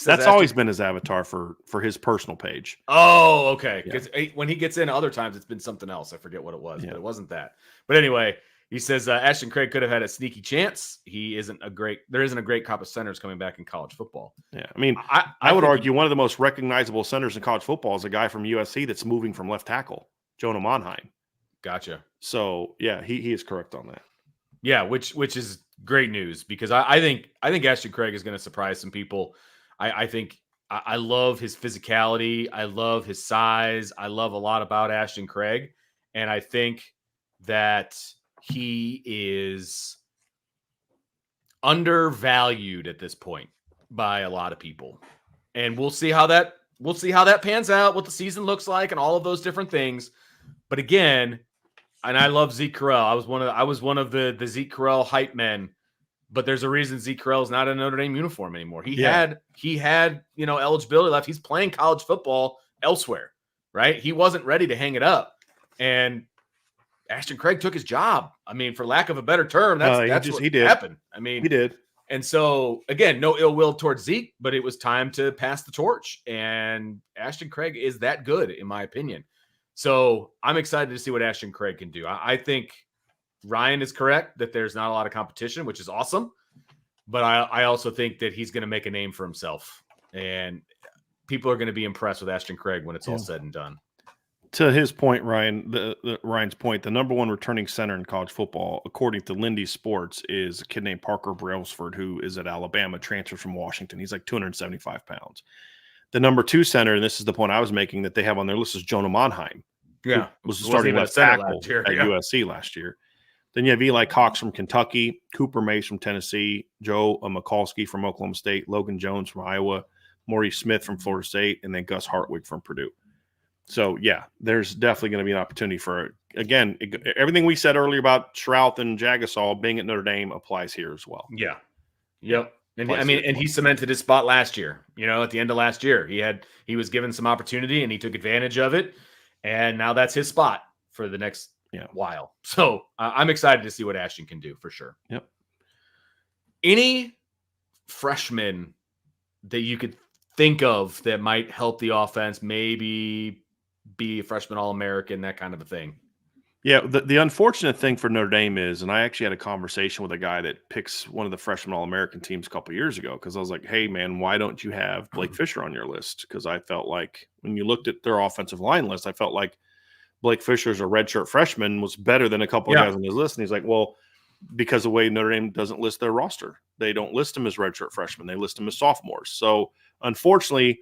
that's always been his avatar for his personal page. Oh, okay. Because when he gets in other times, it's been something else. I forget what it was, but it wasn't that. But anyway, he says Ashton Craig could have had a sneaky chance. There isn't a great crop of centers coming back in college football. Yeah, I mean, I would argue one of the most recognizable centers in college football is a guy from USC that's moving from left tackle, Jonah Monheim. Gotcha. So yeah, he is correct on that. Yeah, which is great news because I think Ashton Craig is going to surprise some people. I think I love his physicality. I love his size. I love a lot about Ashton Craig, and I think that he is undervalued at this point by a lot of people, and we'll see how that pans out, what the season looks like, and all of those different things. But again. And I love Zeke Correll. I was one of the Zeke Correll hype men, but there's a reason Zeke Correll is not in a Notre Dame uniform anymore. He had eligibility left. He's playing college football elsewhere, right? He wasn't ready to hang it up, and Ashton Craig took his job. I mean, for lack of a better term, that's what happened. I mean, he did. And so again, no ill will towards Zeke, but it was time to pass the torch, and Ashton Craig is that good, in my opinion. So I'm excited to see what Ashton Craig can do. I think Ryan is correct that there's not a lot of competition, which is awesome. But I also think that he's going to make a name for himself. And people are going to be impressed with Ashton Craig when it's all said and done. To his point, Ryan, Ryan's point, the number one returning center in college football, according to Lindy Sports, is a kid named Parker Brailsford, who is at Alabama, transferred from Washington. He's like 275 pounds. The number two center, and this is the point I was making, that they have on their list is Jonah Monheim. Yeah. Was starting left tackle at USC last year. Then you have Eli Cox from Kentucky, Cooper Mace from Tennessee, Joe Mikulski from Oklahoma State, Logan Jones from Iowa, Maurice Smith from Florida State, and then Gus Hartwig from Purdue. So, yeah, there's definitely going to be an opportunity for, again, everything we said earlier about Shrouth and Jagasol being at Notre Dame applies here as well. Yeah. Yep. And he cemented his spot last year. At the end of last year, he was given some opportunity and he took advantage of it, and now that's his spot for the next while. So I'm excited to see what Ashton can do for sure. Yep. Any freshmen that you could think of that might help the offense, maybe be a freshman All-American, that kind of a thing? Yeah, the unfortunate thing for Notre Dame is, and I actually had a conversation with a guy that picks one of the freshman All-American teams a couple of years ago, because I was like, hey, man, why don't you have Blake Fisher on your list? Because I felt like when you looked at their offensive line list, I felt like Blake Fisher as a redshirt freshman was better than a couple of guys on his list. And he's like, well, because of the way Notre Dame doesn't list their roster. They don't list them as redshirt freshmen. They list them as sophomores. So unfortunately,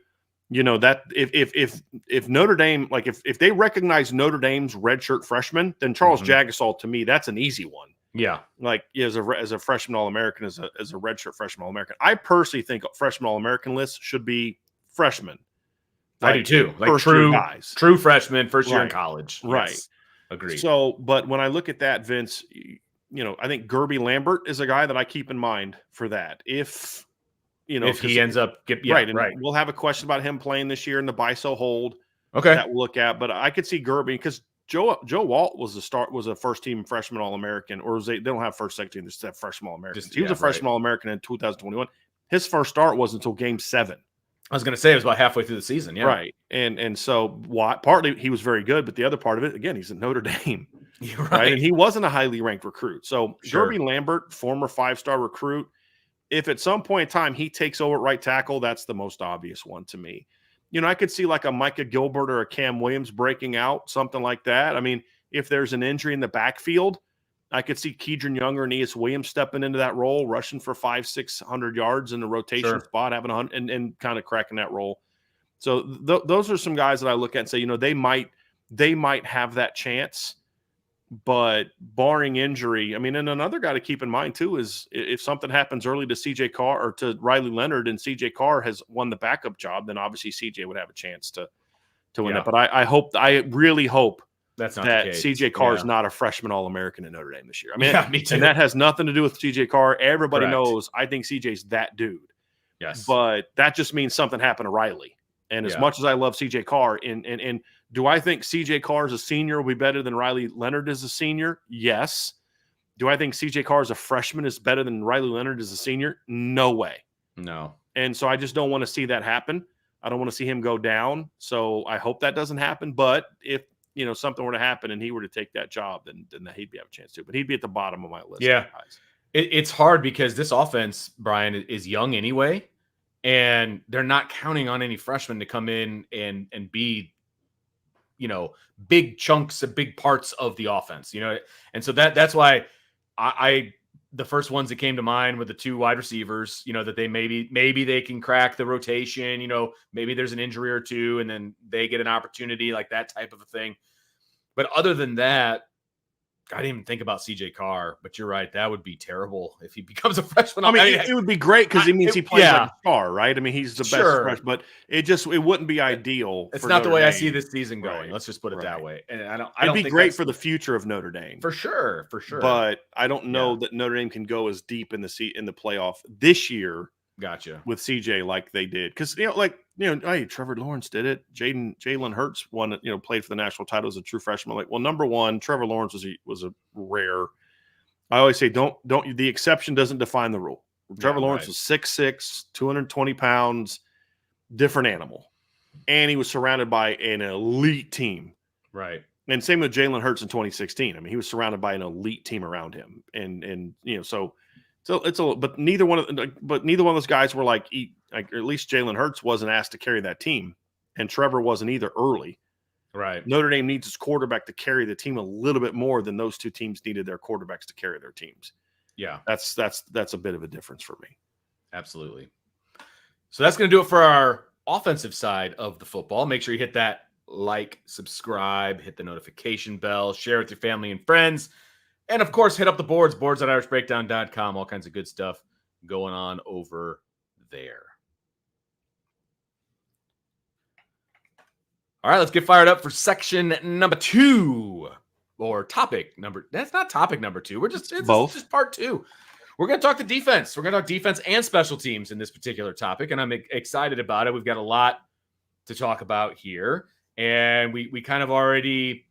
that if Notre Dame, like if they recognize Notre Dame's redshirt freshman, then Charles Jagasaw, to me, that's an easy one. Yeah. Like as a freshman All-American, as a redshirt freshman All-American. I personally think freshman All-American list should be freshmen. I do too. Like true freshmen, first year in college. Right. Yes. Agreed. So, but when I look at that, Vince, I think Gerby Lambert is a guy that I keep in mind for that. If he ends up right. We'll have a question about him playing this year in the BISO hold. Okay. That we'll look at, but I could see Gerby because Joe Walt was a first team freshman All-American, or they don't have first, second team, they just have freshman All-American. He was a freshman All-American in 2021. His first start wasn't until game 7. I was going to say it was about halfway through the season. Yeah. Right. And so partly he was very good, but the other part of it, again, he's at Notre Dame. Right. And he wasn't a highly ranked recruit. So Gerby Lambert, former 5-star recruit, if at some point in time he takes over at right tackle, that's the most obvious one to me. I could see like a Micah Gilbert or a Cam Williams breaking out, something like that. I mean, if there's an injury in the backfield, I could see Keedron Younger and E.S. Williams stepping into that role, rushing for 500-600 yards in the rotation spot, having 100 and kind of cracking that role. So those are some guys that I look at and say, they might have that chance, but barring injury, I mean, and another guy to keep in mind too is if something happens early to CJ Carr or to Riley Leonard and CJ Carr has won the backup job, then obviously CJ would have a chance to win it. But I really hope that's not that the case. CJ Carr is not a freshman All-American in Notre Dame this year. I mean, me too. And that has nothing to do with CJ Carr. Everybody knows I think CJ's that dude. Yes. But that just means something happened to Riley. And as much as I love CJ Carr, and do I think CJ Carr as a senior will be better than Riley Leonard as a senior? Yes. Do I think CJ Carr as a freshman is better than Riley Leonard as a senior? No way. No. And so I just don't want to see that happen. I don't want to see him go down. So I hope that doesn't happen. But if something were to happen and he were to take that job, then he'd have a chance to. But he'd be at the bottom of my list. Yeah. It's hard because this offense, Brian, is young anyway. And they're not counting on any freshmen to come in and be, big chunks and big parts of the offense, And so that's why the first ones that came to mind were the 2 wide receivers, that they maybe they can crack the rotation, maybe there's an injury or 2 and then they get an opportunity, like that type of a thing. But other than that, I didn't even think about CJ Carr, but you're right. That would be terrible if he becomes a freshman. I mean, it would be great because it means he plays like a star, right? I mean, he's the best freshman, but it wouldn't be ideal. It's not the way I see this season going. Right. Let's just put it that way. And it'd be great for the future of Notre Dame. For sure. But I don't know that Notre Dame can go as deep in the playoff this year. Gotcha. With CJ like they did. Because, hey, Trevor Lawrence did it. Jalen Hurts won, played for the national title as a true freshman. Like, well, number one, Trevor Lawrence was a rare. I always say, the exception doesn't define the rule. Trevor Lawrence was 6'6", 220 pounds, different animal. And he was surrounded by an elite team. Right. And same with Jalen Hurts in 2016. I mean, he was surrounded by an elite team around him. So it's but neither one of those guys were like at least Jalen Hurts wasn't asked to carry that team, and Trevor wasn't either early. Right. Notre Dame needs its quarterback to carry the team a little bit more than those 2 teams needed their quarterbacks to carry their teams. Yeah. That's a bit of a difference for me. Absolutely. So that's going to do it for our offensive side of the football. Make sure you hit that like, subscribe, hit the notification bell, share with your family and friends. And, of course, hit up the boards at irishbreakdown.com. All kinds of good stuff going on over there. All right, let's get fired up for section number 2. Or topic number. That's not topic number 2. It's just part 2. We're going to talk the defense. We're going to talk defense and special teams in this particular topic. And I'm excited about it. We've got a lot to talk about here. And we kind of already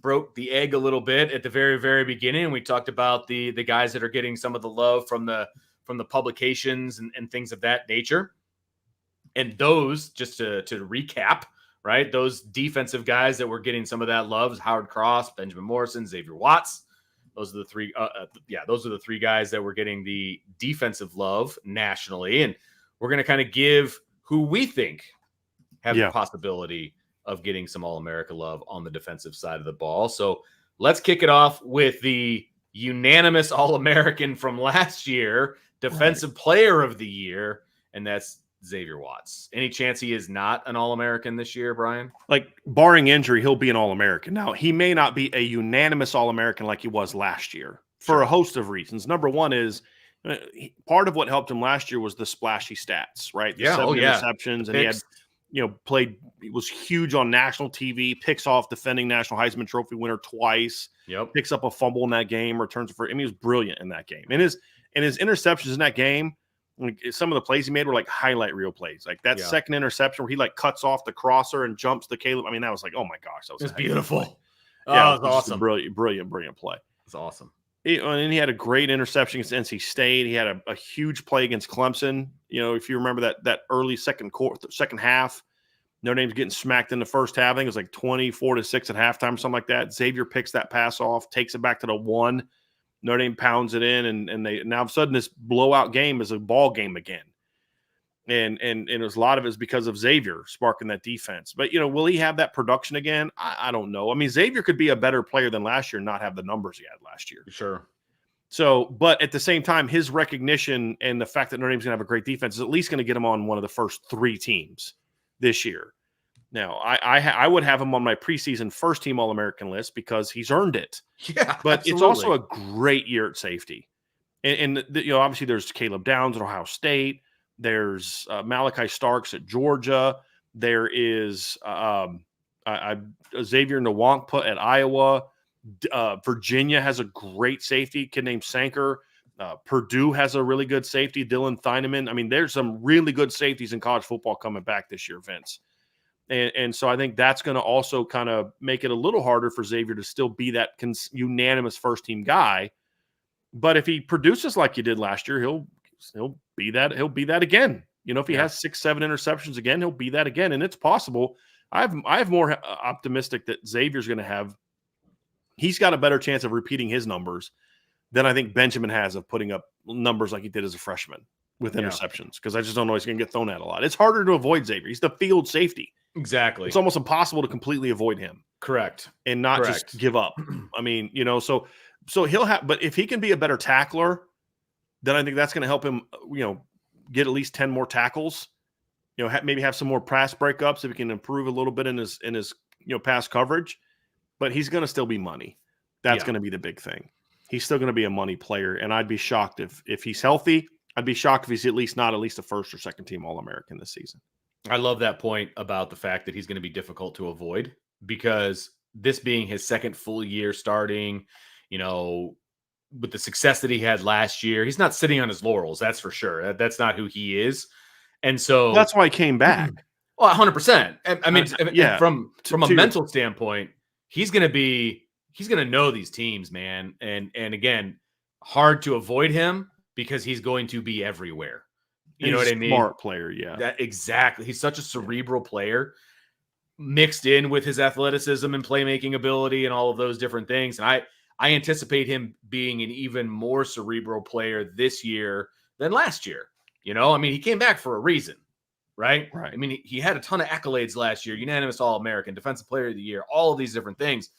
broke the egg a little bit at the very, very beginning. We talked about the guys that are getting some of the love from the publications and things of that nature. And those, just to recap, right? Those defensive guys that were getting some of that love, Howard Cross, Benjamin Morrison, Xavier Watts. Those are the 3. Those are the 3 guys that were getting the defensive love nationally. And we're going to kind of give who we think have the possibility of getting some All-America love on the defensive side of the ball. So let's kick it off with the unanimous All-American from last year, Defensive Player of the Year, and that's Xavier Watts. Any chance he is not an All-American this year, Brian? Like, barring injury, he'll be an All-American. Now, he may not be a unanimous All-American like he was last year for a host of reasons. Number one is part of what helped him last year was the splashy stats, right? The 7 interceptions, and he had, played. He was huge on national TV. Picks off defending National Heisman Trophy winner twice. Picks up a fumble in that game. Returns for. I mean, he was brilliant in that game. And his interceptions in that game. Like, some of the plays he made were like highlight reel plays. Like that second interception where he like cuts off the crosser and jumps to Caleb. I mean, that was like, oh my gosh, that was beautiful. Yeah, it was awesome. Brilliant play. It's awesome. And he had a great interception against NC State. He had a huge play against Clemson. If you remember that early second half, Notre Dame's getting smacked in the first half. I think it was like 24-6 at halftime, something like that. Xavier picks that pass off, takes it back to the 1. Notre Dame pounds it in, and they now all of a sudden this blowout game is a ball game again. And it was a lot of it is because of Xavier sparking that defense. But will he have that production again? I don't know. I mean, Xavier could be a better player than last year and not have the numbers he had last year. Sure. So, but at the same time, his recognition and the fact that Notre Dame's going to have a great defense is at least going to get him on one of the first 3 teams this year. Now, I would have him on my preseason first team All-American list because he's earned it. Yeah, but absolutely. It's also a great year at safety. And obviously there's Caleb Downs at Ohio State. There's Malachi Starks at Georgia. There is Xavier Nwankpa at Iowa. Virginia has a great safety, kid named Sanker. Purdue has a really good safety, Dylan Thieneman. I mean, there's some really good safeties in college football coming back this year, Vince. And so I think that's going to also kind of make it a little harder for Xavier to still be that unanimous first-team guy. But if he produces like he did last year, he'll be that. He'll be that again. If he has 6-7 interceptions again, he'll be that again. And it's possible. I have more optimistic that Xavier's going to have. He's got a better chance of repeating his numbers than I think Benjamin has of putting up numbers like he did as a freshman with interceptions. Because I just don't know he's going to get thrown at a lot. It's harder to avoid Xavier. He's the field safety. Exactly. It's almost impossible to completely avoid him. Correct. And not just give up. I mean, so he'll have, but if he can be a better tackler, then I think that's going to help him, get at least 10 more tackles, maybe have some more pass breakups if he can improve a little bit in his pass coverage, but he's going to still be money. That's going to be the big thing. He's still going to be a money player. And I'd be shocked if he's healthy. I'd be shocked if he's at least a first or second team All-American this season. I love that point about the fact that he's going to be difficult to avoid because this being his second full year starting, with the success that he had last year, he's not sitting on his laurels. That's for sure. That's not who he is. And so that's why he came back. Well, 100%. I mean, from a mental standpoint, he's going to know these teams, man. And again, hard to avoid him because he's going to be everywhere. You know what I mean? Smart player, yeah. Exactly. He's such a cerebral player mixed in with his athleticism and playmaking ability and all of those different things. And I anticipate him being an even more cerebral player this year than last year. I mean, he came back for a reason, right? I mean, he had a ton of accolades last year, unanimous All-American, Defensive Player of the Year, all of these different things.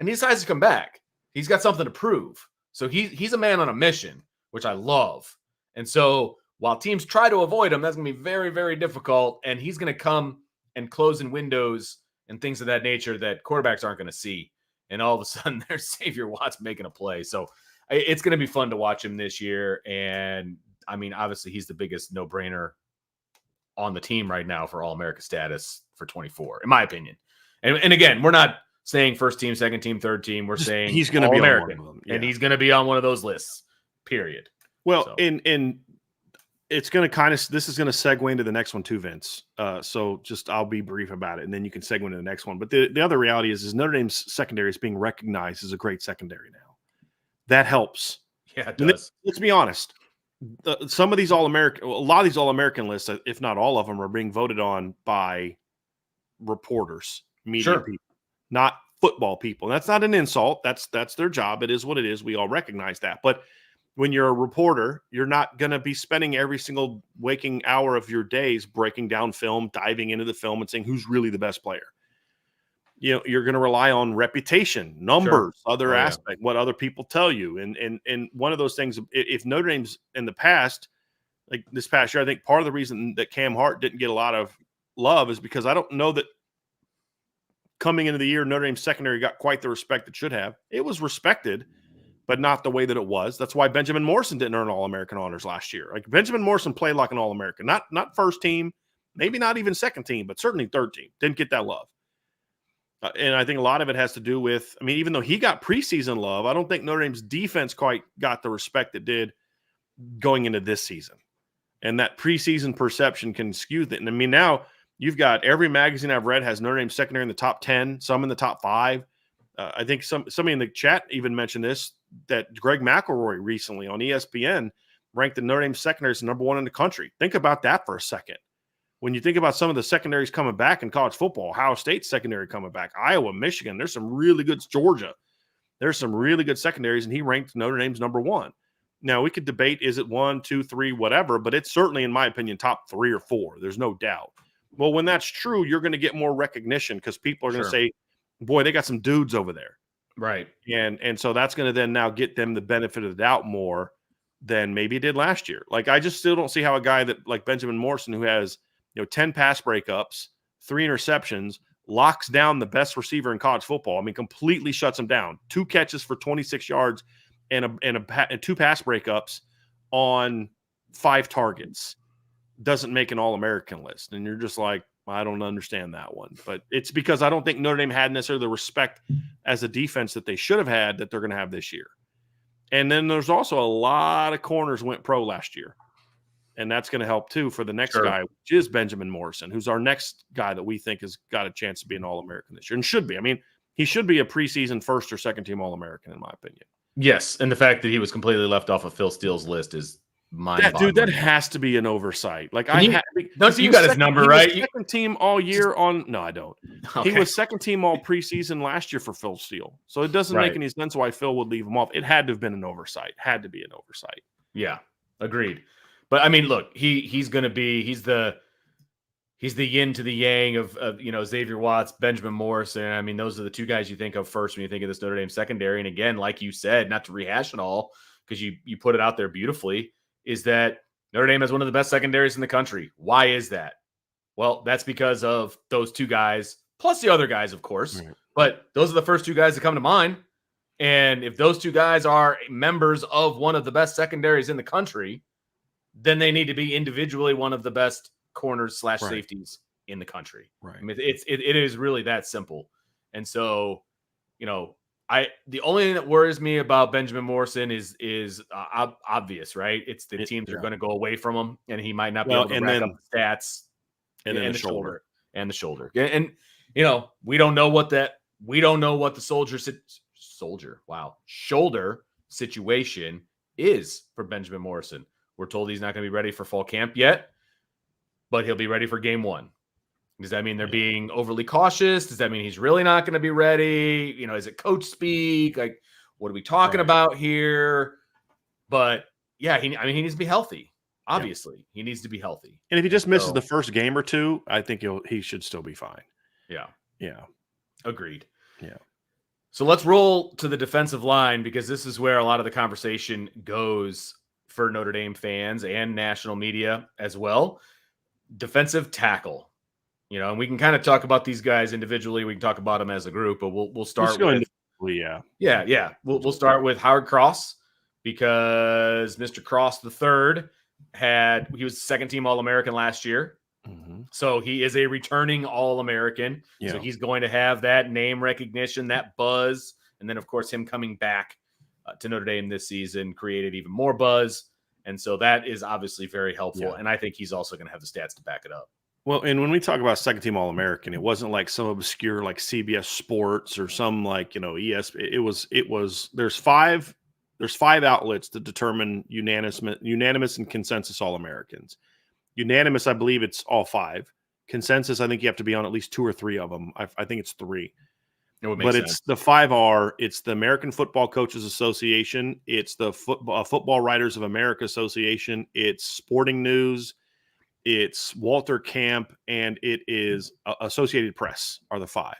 And he decides to come back. He's got something to prove. So he's a man on a mission, which I love. And so while teams try to avoid him, that's going to be very, very difficult. And he's going to come and close in windows and things of that nature that quarterbacks aren't going to see. And all of a sudden, there's Xavier Watts making a play. So it's going to be fun to watch him this year. And, I mean, obviously, he's the biggest no-brainer on the team right now for All-America status for 24, in my opinion. And again, we're not saying first team, second team, third team. We're saying he's going to be All-American. On one of them. And he's going to be on one of those lists, period. Well, and it's going to this is going to segue into the next one too, Vince. So I'll be brief about it, and then you can segue into the next one. But the other reality is Notre Dame's secondary is being recognized as a great secondary now. That helps. Yeah, it does. Let's be honest. Some of these a lot of these All-American lists, if not all of them, are being voted on by reporters, media people, not football people. And that's not an insult. That's their job. It is what it is. We all recognize that. But when you're a reporter, you're not going to be spending every single waking hour of your days breaking down film, diving into the film, and saying who's really the best player. you're going to rely on reputation, numbers, other Yeah. aspect, what other people tell you. And one of those things, if Notre Dame's in the past, like this past year, I think part of the reason that Cam Hart didn't get a lot of love is because I don't know that coming into the year, Notre Dame's secondary got quite the respect it should have. It was respected, but not the way that it was. That's why Benjamin Morrison didn't earn All-American honors last year. Like Benjamin Morrison played like an All-American, not first team, maybe not even second team, but certainly third team. Didn't get that love. And I think a lot of it has to do with, I mean, even though he got preseason love, I don't think Notre Dame's defense quite got the respect it did going into this season. And that preseason perception can skew that. And I mean, now you've got every magazine I've read has Notre Dame secondary in the top 10, some in the top 5. I think somebody in the chat even mentioned this, that Greg McElroy recently on ESPN ranked the Notre Dame secondary as number 1 in the country. Think about that for a second. When you think about some of the secondaries coming back in college football, Ohio State secondary coming back, Iowa, Michigan, there's some really good, Georgia. There's some really good secondaries, and he ranked Notre Dame's number 1. Now, we could debate, is it 1, 2, 3, whatever, but it's certainly, in my opinion, top 3 or 4. There's no doubt. Well, when that's true, you're going to get more recognition because people are going to say, boy, they got some dudes over there. Right. And so that's going to then now get them the benefit of the doubt more than maybe it did last year. Like, I just still don't see how a guy that like Benjamin Morrison, who has 10 pass breakups, 3 interceptions, locks down the best receiver in college football. I mean, completely shuts him down. 2 catches for 26 yards and 2 pass breakups on 5 targets. Doesn't make an All-American list. And you're just like, I don't understand that one. But it's because I don't think Notre Dame had necessarily the respect as a defense that they should have had that they're going to have this year. And then there's also a lot of corners went pro last year. And that's going to help, too, for the next guy, which is Benjamin Morrison, who's our next guy that we think has got a chance to be an All-American this year and should be. I mean, he should be a preseason first or second team All-American, in my opinion. Yes, and the fact that he was completely left off of Phil Steele's list is mind-boggling. Dude, that has to be an oversight. Like, don't you got his number, right? Second team all year on – no, I don't. Okay. He was second team all preseason last year for Phil Steele. So it doesn't make any sense why Phil would leave him off. It had to have been an oversight. Had to be an oversight. Yeah, agreed. But I mean, look, he's going to be he's the yin to the yang of Xavier Watts, Benjamin Morrison. I mean, those are the 2 guys you think of first when you think of this Notre Dame secondary. And again, like you said, not to rehash it all because you put it out there beautifully, is that Notre Dame has one of the best secondaries in the country. Why is that? Well, that's because of those 2 guys plus the other guys, of course. Right. But those are the first 2 guys that come to mind. And if those 2 guys are members of one of the best secondaries in the country, then they need to be individually one of the best corners / safeties in the country. Right. I mean, it is really that simple. And so, the only thing that worries me about Benjamin Morrison is obvious, right? It's the teams are going to go away from him, and he might not be able to rack up the stats, and then the shoulder and the shoulder. And we don't know what the shoulder situation is for Benjamin Morrison. We're told he's not going to be ready for fall camp yet, but he'll be ready for game 1. Does that mean they're being overly cautious? Does that mean he's really not going to be ready? Is it coach speak? Like, what are we talking about here? But yeah, he needs to be healthy. Obviously, he needs to be healthy. And if he just misses the first game or 2, I think he should still be fine. Yeah. Yeah. Agreed. Yeah. So let's roll to the defensive line because this is where a lot of the conversation goes for Notre Dame fans and national media as well. Defensive tackle, and we can kind of talk about these guys individually. We can talk about them as a group, but we'll start with We'll start with Howard Cross because Mr. Cross III he was second team All-American last year. Mm-hmm. So he is a returning All-American. Yeah. So he's going to have that name recognition, that buzz. And then, of course, him coming back to Notre Dame this season created even more buzz. And so that is obviously very helpful. Yeah. And I think he's also going to have the stats to back it up. Well, and when we talk about second team All-American, it wasn't like some obscure like CBS Sports or some like, ES. It was there's five outlets that determine unanimous and consensus All-Americans. Unanimous, I believe it's all 5. Consensus, I think you have to be on at least 2 or 3 of them. I think it's 3. But sense. It's the 5 are. It's the American Football Coaches Association. It's the Football Writers of America Association. It's Sporting News. It's Walter Camp, and it is Associated Press are the 5.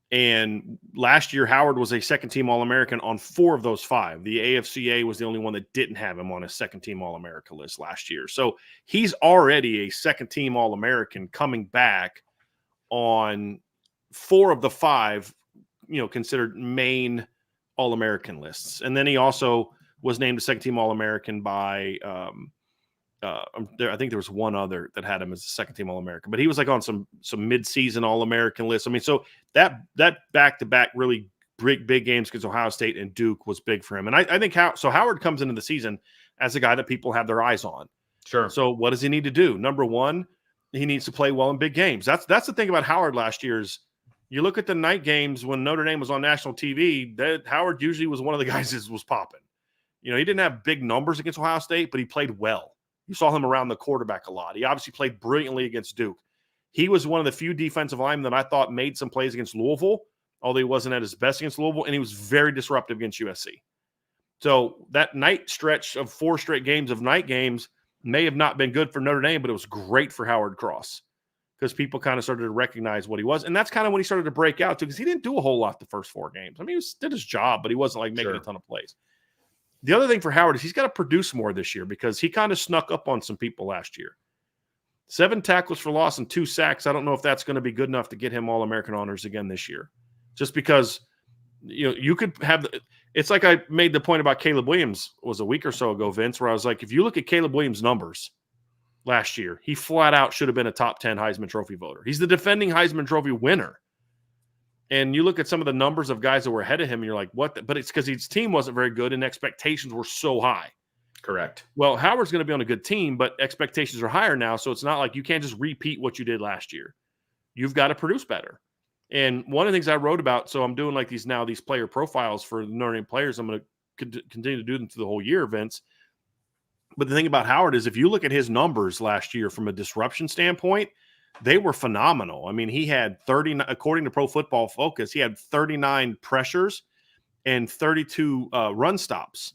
And last year, Howard was a second-team All-American on 4 of those 5. The AFCA was the only one that didn't have him on a second-team All-America list last year. So he's already a second-team All-American coming back on 4 of the 5, considered main All-American lists. And then he also was named a second-team All-American by I think there was one other that had him as a second-team All-American, but he was like on some mid-season All-American lists. I mean, so that back-to-back really big games against Ohio State and Duke was big for him. And I think Howard comes into the season as a guy that people have their eyes on. Sure. So what does he need to do? Number one, he needs to play well in big games. That's the thing about Howard last year's. You look at the night games when Notre Dame was on national TV, that Howard usually was one of the guys that was popping. He didn't have big numbers against Ohio State, but he played well. You saw him around the quarterback a lot. He obviously played brilliantly against Duke. He was one of the few defensive linemen that I thought made some plays against Louisville, although he wasn't at his best against Louisville, and he was very disruptive against USC. So that night stretch of 4 straight games of night games may have not been good for Notre Dame, but it was great for Howard Cross because people kind of started to recognize what he was. And that's kind of when he started to break out, too, because he didn't do a whole lot the first 4 games. I mean, he did his job, but he wasn't like making a ton of plays. The other thing for Howard is he's got to produce more this year because he kind of snuck up on some people last year. 7 tackles for loss and 2 sacks. I don't know if that's going to be good enough to get him All-American honors again this year. Just because, you could have – it's like I made the point about Caleb Williams was a week or so ago, Vince, where I was like, if you look at Caleb Williams' numbers last year, he flat out should have been a top 10 Heisman Trophy voter. He's the defending Heisman Trophy winner. And you look at some of the numbers of guys that were ahead of him, and you're like, what? But it's because his team wasn't very good and expectations were so high. Correct. Well, Howard's going to be on a good team, but expectations are higher now. So it's not like you can't just repeat what you did last year. You've got to produce better. And one of the things I wrote about, so I'm doing like these player profiles for the Notre Dame players. I'm going to continue to do them through the whole year, Vince. But the thing about Howard is if you look at his numbers last year from a disruption standpoint, they were phenomenal. I mean, he had 30, according to Pro Football Focus, he had 39 pressures and 32 run stops.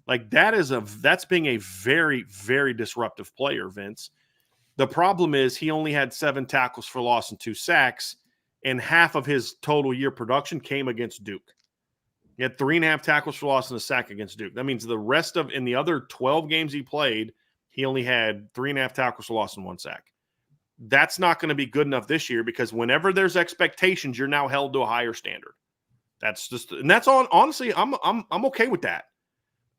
Like that's being a very, very disruptive player, Vince. The problem is he only had 7 tackles for loss and 2 sacks, and half of his total year production came against Duke. He had 3.5 tackles for loss and a sack against Duke. That means in the other 12 games he played, he only had 3.5 tackles for loss and 1 sack. That's not going to be good enough this year because whenever there's expectations, you're now held to a higher standard. Honestly, I'm okay with that.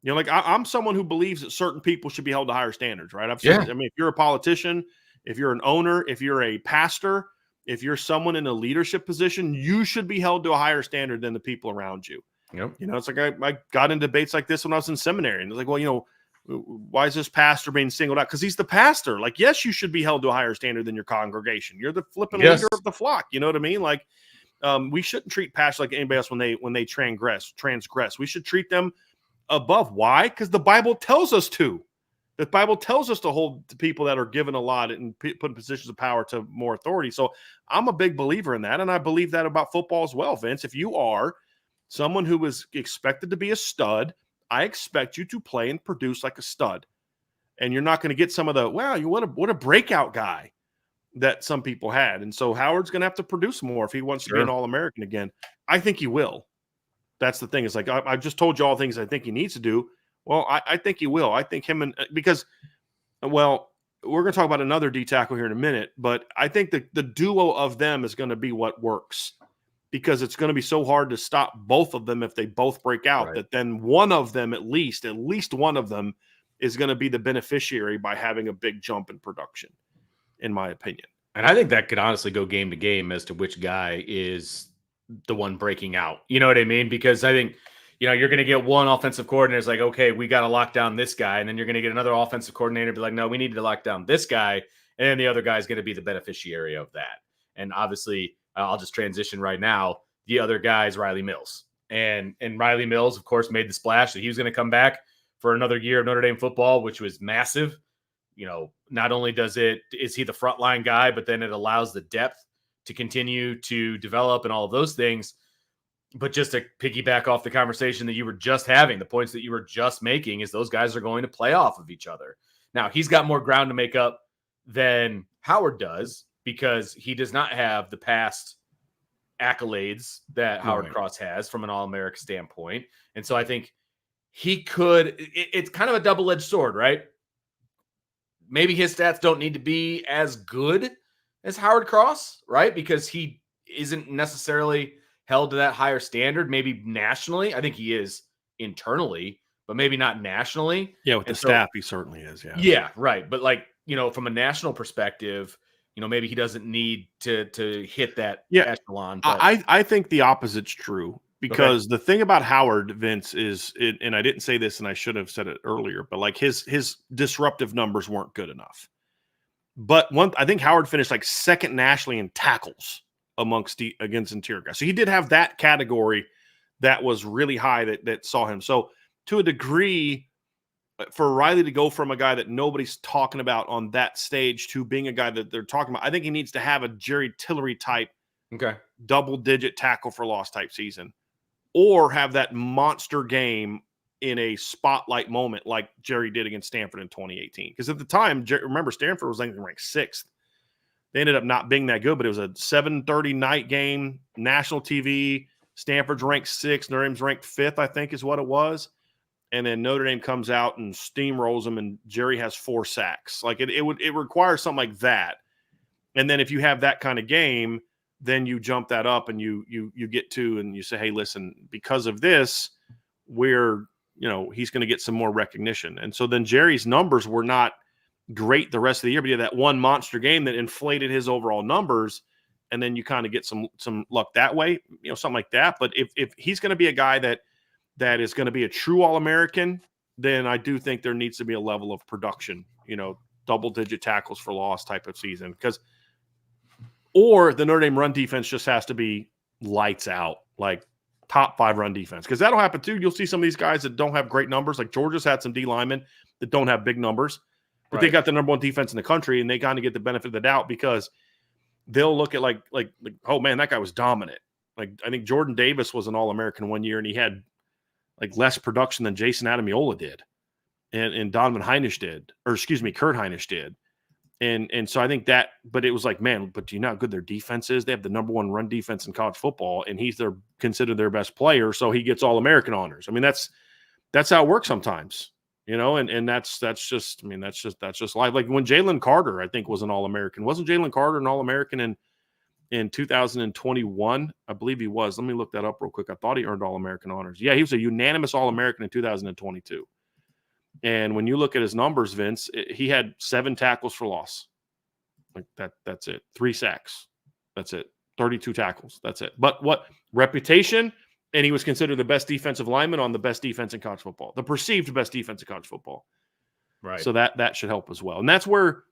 I'm someone who believes that certain people should be held to higher standards, right? I mean, if you're a politician, if you're an owner, if you're a pastor, if you're someone in a leadership position, you should be held to a higher standard than the people around you. Yep. It's like I got in debates like this when I was in seminary, and it's like, well, why is this pastor being singled out? Because he's the pastor. Like, yes, you should be held to a higher standard than your congregation. You're the flipping leader of the flock. You know what I mean? Like, we shouldn't treat pastors like anybody else when they transgress. We should treat them above. Why? Because the Bible tells us to. The Bible tells us to hold the people that are given a lot and put in positions of power to more authority. So I'm a big believer in that, and I believe that about football as well, Vince. If you are someone who is expected to be a stud, I expect you to play and produce like a stud. And you're not going to get some of the, wow, what a breakout guy that some people had. And so Howard's going to have to produce more if he wants to be an All-American again. I think he will. That's the thing. It's like, I just told you all the things I think he needs to do. Well, I think he will. I think because we're going to talk about another D tackle here in a minute, but I think the duo of them is going to be what works. Because it's going to be so hard to stop both of them if they both break out, that then one of them, at least one of them, is going to be the beneficiary by having a big jump in production, in my opinion. And I think that could honestly go game to game as to which guy is the one breaking out. You know what I mean? Because I think, you're going to get one offensive coordinator is like, okay, we got to lock down this guy. And then you're going to get another offensive coordinator be like, no, we need to lock down this guy. And then the other guy is going to be the beneficiary of that. And obviously, I'll just transition right now. The other guy is Riley Mills. And Riley Mills, of course, made the splash that he was going to come back for another year of Notre Dame football, which was massive. Not only is he the frontline guy, but then it allows the depth to continue to develop and all of those things. But just to piggyback off the conversation that you were just having, the points that you were just making is those guys are going to play off of each other. Now, he's got more ground to make up than Howard does, because he does not have the past accolades that Howard Right. Cross has from an All-America standpoint. And so I think he could, it's kind of a double-edged sword, right? Maybe his stats don't need to be as good as Howard Cross, right? Because he isn't necessarily held to that higher standard. Maybe nationally, I think he is internally, but maybe not nationally. Yeah, with And the so, staff, he certainly is. Yeah. yeah, right. But like, from a national perspective, maybe he doesn't need to hit that Yeah. echelon. But I think the opposite's true okay, because the thing about Howard Vince is, and I didn't say this and I should have said it earlier, but like his disruptive numbers weren't good enough. But I think Howard finished like second nationally in tackles against interior guys. So he did have that category that was really high that saw him. So to a degree, for Riley to go from a guy that nobody's talking about on that stage to being a guy that they're talking about, I think he needs to have a Jerry Tillery type okay, double-digit tackle for loss type season, or have that monster game in a spotlight moment like Jerry did against Stanford in 2018. Because at the time, remember, Stanford was ranked sixth. They ended up not being that good, but it was a 7:30 night game, national TV. Stanford's ranked sixth, Notre Dame's ranked fifth, I think is what it was. And then Notre Dame comes out and steamrolls them, and Jerry has 4 sacks. Like it requires something like that. And then if you have that kind of game, then you jump that up and you get to and you say, hey, listen, because of this, he's going to get some more recognition. And so then Jerry's numbers were not great the rest of the year, but he had that one monster game that inflated his overall numbers. And then you kind of get some luck that way, something like that. But if he's going to be a guy that is going to be a true All-American, then I do think there needs to be a level of production, double-digit tackles for loss type of season. Or the Notre Dame run defense just has to be lights out, like top 5 run defense. Because that'll happen too. You'll see some of these guys that don't have great numbers. Like Georgia's had some D linemen that don't have big numbers, but they got the number 1 defense in the country, and they kind of get the benefit of the doubt because they'll look at like, oh man, that guy was dominant. Like I think Jordan Davis was an All-American one year, and he had like less production than Jason Adamiola did, and Donovan Heinisch did, or excuse me, Kurt Heinisch did. And so I think that, but it was like, man, but do you know how good their defense is? They have the number 1 run defense in college football, and he's considered their best player, so he gets All-American honors. I mean, that's how it works sometimes, and that's just life. Like when Jalen Carter, I think, was an All-American. Wasn't Jalen Carter an All-American in 2021? I believe he was. Let me look that up real quick. I thought he earned All-American honors. Yeah, he was a unanimous All-American in 2022. And when you look at his numbers, Vince, he had 7 tackles for loss. Like that's it. 3 sacks. That's it. 32 tackles. That's it. But what reputation? And he was considered the best defensive lineman on the best defense in college football, the perceived best defense in college football. right. So that should help as well. And that's where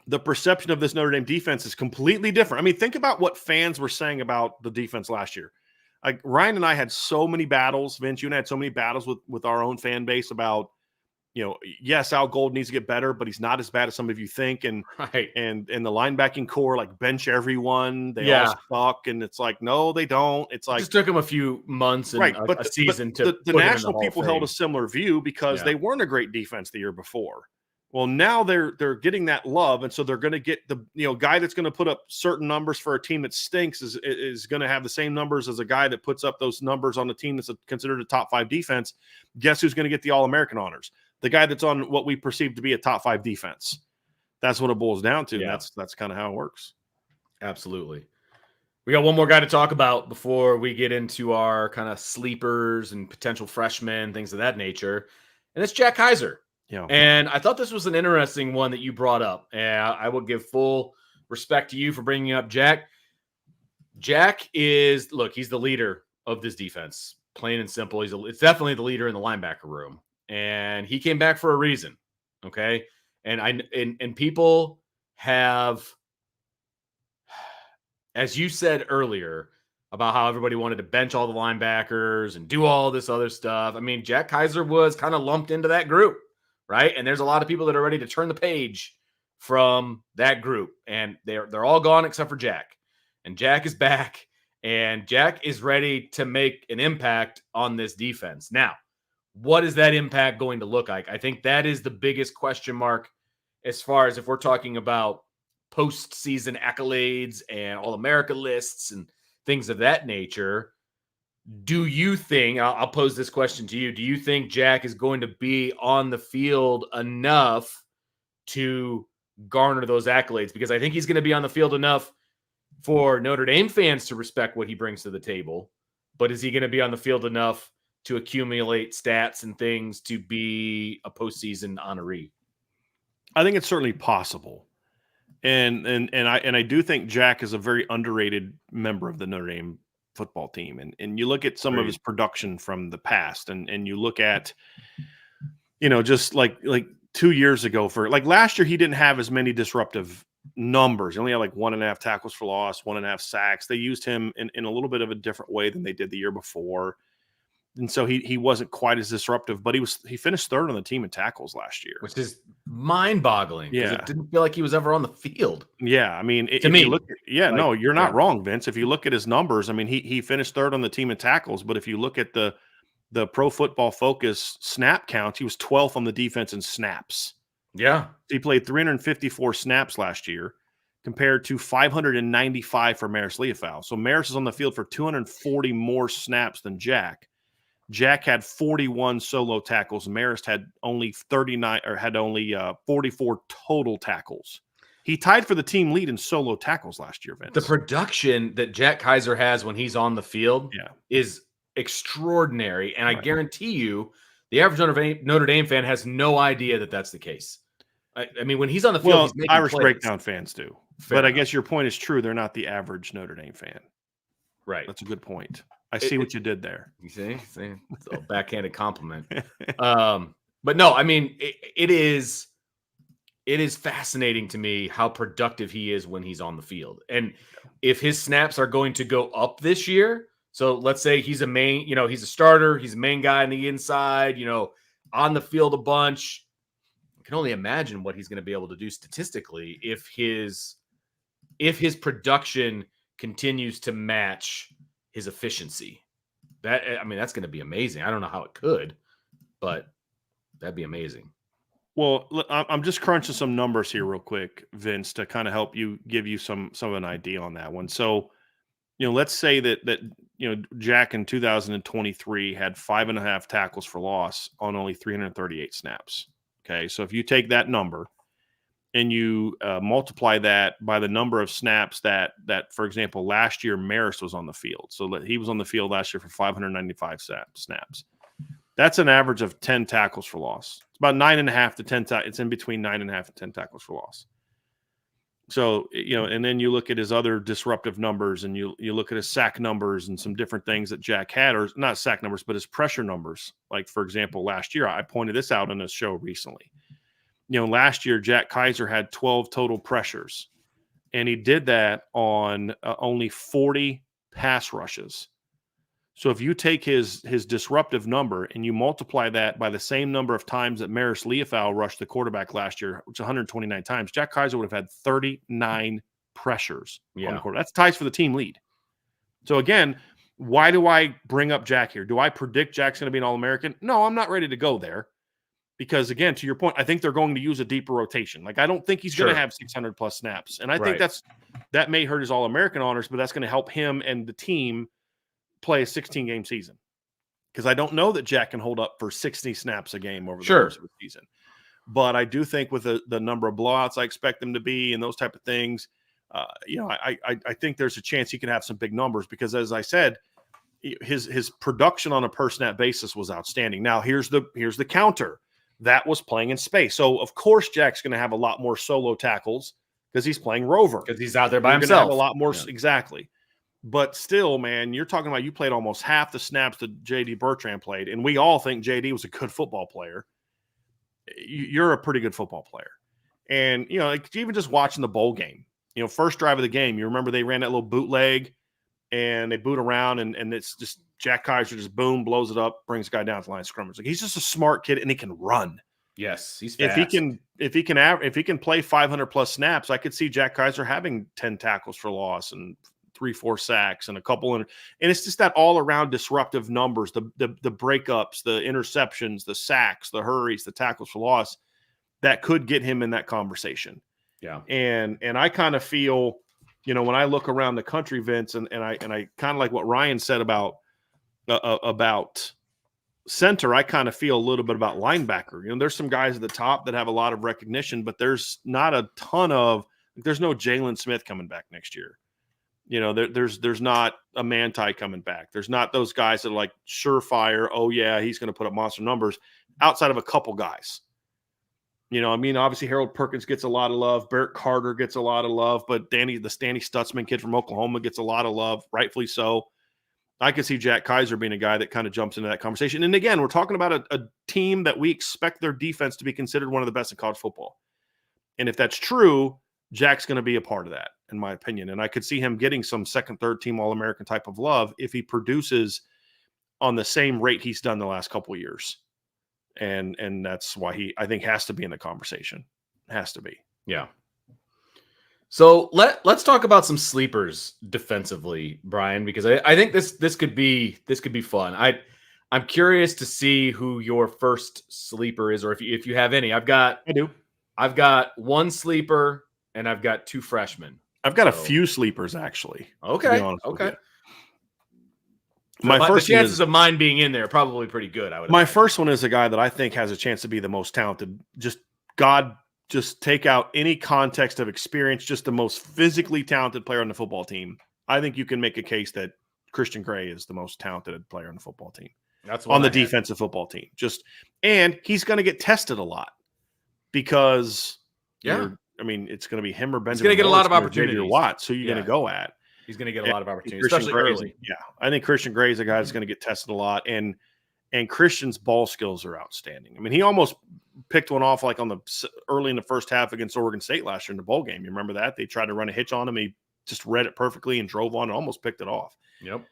the perception of this Notre Dame defense is completely different. I mean, think about what fans were saying about the defense last year. Like Ryan and I had so many battles. Vince, you and I had so many battles with our own fan base about, yes, Al Gold needs to get better, but he's not as bad as some of you think. And Right. and the linebacking core, like bench everyone, they all suck. And it's like, no, they don't. It's like, It just took him a few months and a season to the put him in national the Hall of people held Fame. a similar view because Yeah. they weren't a great defense the year before. Well, now they're getting that love, and so they're going to get the guy that's going to put up certain numbers for a team that stinks is going to have the same numbers as a guy that puts up those numbers on a team that's considered a top 5 defense. Guess who's going to get the All-American honors? The guy that's on what we perceive to be a top 5 defense. That's what it boils down to. Yeah. And that's kind of how it works. Absolutely. We got one more guy to talk about before we get into our kind of sleepers and potential freshmen, things of that nature. And it's Jack Kaiser. Yeah. And I thought this was an interesting one that you brought up. And I will give full respect to you for bringing up Jack. Jack he's the leader of this defense, plain and simple. It's definitely the leader in the linebacker room. And he came back for a reason. Okay. And people have, as you said earlier, about how everybody wanted to bench all the linebackers and do all this other stuff. I mean, Jack Kaiser was kind of lumped into that group, right? And there's a lot of people that are ready to turn the page from that group, and they're all gone except for Jack. And Jack is back, and Jack is ready to make an impact on this defense. Now, what is that impact going to look like? I think that is the biggest question mark as far as if we're talking about postseason accolades and All-America lists and things of that nature. Do you think, I'll pose this question to you, do you think Jack is going to be on the field enough to garner those accolades? Because I think he's going to be on the field enough for Notre Dame fans to respect what he brings to the table. But is he going to be on the field enough to accumulate stats and things to be a postseason honoree? I think it's certainly possible. And I do think Jack is a very underrated member of the Notre Dame football team. And you look at some of his production from the past, and you look at, just like 2 years ago, for like last year, he didn't have as many disruptive numbers. He only had like 1.5 tackles for loss, 1.5 sacks. They used him in a little bit of a different way than they did the year before. And so he wasn't quite as disruptive, but he finished third on the team in tackles last year, which is mind-boggling because it didn't feel like he was ever on the field. Yeah, I mean, to me, you look at, no, you're not wrong, Vince. If you look at his numbers, I mean, he finished third on the team in tackles, but if you look at the Pro Football Focus snap count, he was 12th on the defense in snaps. Yeah, he played 354 snaps last year, compared to 595 for Maris Leofau. So Maris is on the field for 240 more snaps than Jack. Jack had 41 solo tackles. Marist had only 44 total tackles. He tied for the team lead in solo tackles last year, Vince. The production that Jack Kaiser has when he's on the field is extraordinary. And I guarantee you, the average Notre Dame fan has no idea that that's the case. I mean, when he's on the field, he's making Irish plays. Breakdown fans do. Fair enough. I guess your point is true. They're not the average Notre Dame fan. Right. That's a good point. I see what you did there. You see? It's a backhanded compliment. But no, I mean, it is fascinating to me how productive he is when he's on the field. And if his snaps are going to go up this year, so let's say he's he's a starter, he's a main guy on the inside, on the field a bunch. I can only imagine what he's going to be able to do statistically if his production continues to match his efficiency. That's going to be amazing. I don't know how it could, but that'd be amazing. Well, I'm just crunching some numbers here real quick, Vince, to kind of give you some of an idea on that one. So, let's say that Jack in 2023 had 5.5 tackles for loss on only 338 snaps. Okay, so if you take that number and you multiply that by the number of snaps that, for example, last year Maris was on the field. So that he was on the field last year for 595 snaps. That's an average of 10 tackles for loss. It's about 9.5 to 10. It's in between 9.5 and 10 tackles for loss. So, and then you look at his other disruptive numbers, and you look at his sack numbers and some different things that Jack had, or not sack numbers, but his pressure numbers. Like, for example, last year, I pointed this out on a show recently. Last year, Jack Kaiser had 12 total pressures, and he did that on only 40 pass rushes. So if you take his disruptive number and you multiply that by the same number of times that Maris Leofau rushed the quarterback last year, which is 129 times, Jack Kaiser would have had 39 pressures on the quarterback. That's ties for the team lead. So again, why do I bring up Jack here? Do I predict Jack's going to be an All-American? No, I'm not ready to go there. Because, again, to your point, I think they're going to use a deeper rotation. Like, I don't think he's going to have 600-plus snaps. And I think that may hurt his All-American honors, but that's going to help him and the team play a 16-game season. Because I don't know that Jack can hold up for 60 snaps a game over the course of the season. But I do think with the number of blowouts I expect them to be and those type of things, I think there's a chance he can have some big numbers. Because, as I said, his production on a per-snap basis was outstanding. Now, here's the counter. That was playing in space. So, of course, Jack's going to have a lot more solo tackles because he's playing rover. Because he's out there by You're himself. Have a lot more, exactly. But still, man, you're talking about you played almost half the snaps that J.D. Bertrand played, and we all think J.D. was a good football player. You're a pretty good football player. And, like even just watching the bowl game, first drive of the game, you remember they ran that little bootleg, and they boot around, and it's just Jack Kaiser just boom, blows it up, brings the guy down to the line of scrimmage. Like, he's just a smart kid, and he can run. Yes, he's fast. If he can play 500+ snaps, I could see Jack Kaiser having 10 tackles for loss and 3-4 sacks and a couple. And it's just that all around disruptive numbers, the breakups, the interceptions, the sacks, the hurries, the tackles for loss that could get him in that conversation. Yeah. And I kind of feel when I look around the country, Vince, and I kind of like what Ryan said about center, I kind of feel a little bit about linebacker. There's some guys at the top that have a lot of recognition, but there's not a ton of there's no Jalen Smith coming back next year. There's not a Manti coming back. There's not those guys that are like surefire. Oh yeah, he's going to put up monster numbers outside of a couple guys. Obviously Harold Perkins gets a lot of love. Barrett Carter gets a lot of love, but the Stanley Stutzman kid from Oklahoma gets a lot of love, rightfully so. I could see Jack Kaiser being a guy that kind of jumps into that conversation. And again, we're talking about a team that we expect their defense to be considered one of the best in college football. And if that's true, Jack's going to be a part of that, in my opinion. And I could see him getting some second, third team All-American type of love if he produces on the same rate he's done the last couple of years. And that's why he, I think, has to be in the conversation. Has to be. Yeah. So let's talk about some sleepers defensively, Bryan, because I think this could be fun. I'm curious to see who your first sleeper is, or if you have any. I do. I've got one sleeper and I've got two freshmen. I've got a few sleepers actually. Okay. Okay. The chances of mine being in there are probably pretty good. My first one is a guy that I think has a chance to be the most talented. Just take out any context of experience, just the most physically talented player on the football team. I think you can make a case that Christian Gray is the most talented player on the football team. That's on the defensive football team. And he's going to get tested a lot because it's going to be him or Benjamin. He's going to get a lot of opportunities. Watts, who you're going to go at. He's going to get a lot of opportunities, especially early. Yeah, I think Christian Gray is a guy that's going to get tested a lot, and Christian's ball skills are outstanding. I mean, he almost picked one off like early in the first half against Oregon State last year in the bowl game. You remember that? They tried to run a hitch on him. He just read it perfectly and drove on and almost picked it off. Yep.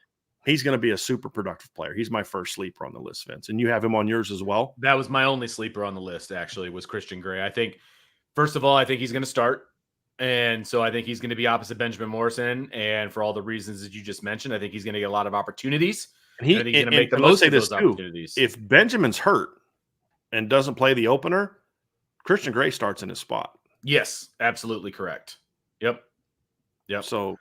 He's going to be a super productive player. He's my first sleeper on the list, Vince. And you have him on yours as well? That was my only sleeper on the list, actually, was Christian Gray. I think, first of all, I think he's going to start. And so I think he's going to be opposite Benjamin Morrison. And for all the reasons that you just mentioned, I think he's going to get a lot of opportunities. And he's going to make the most of those opportunities. If Benjamin's hurt and doesn't play the opener, Christian Gray starts in his spot. Yes, absolutely correct. Yep. So,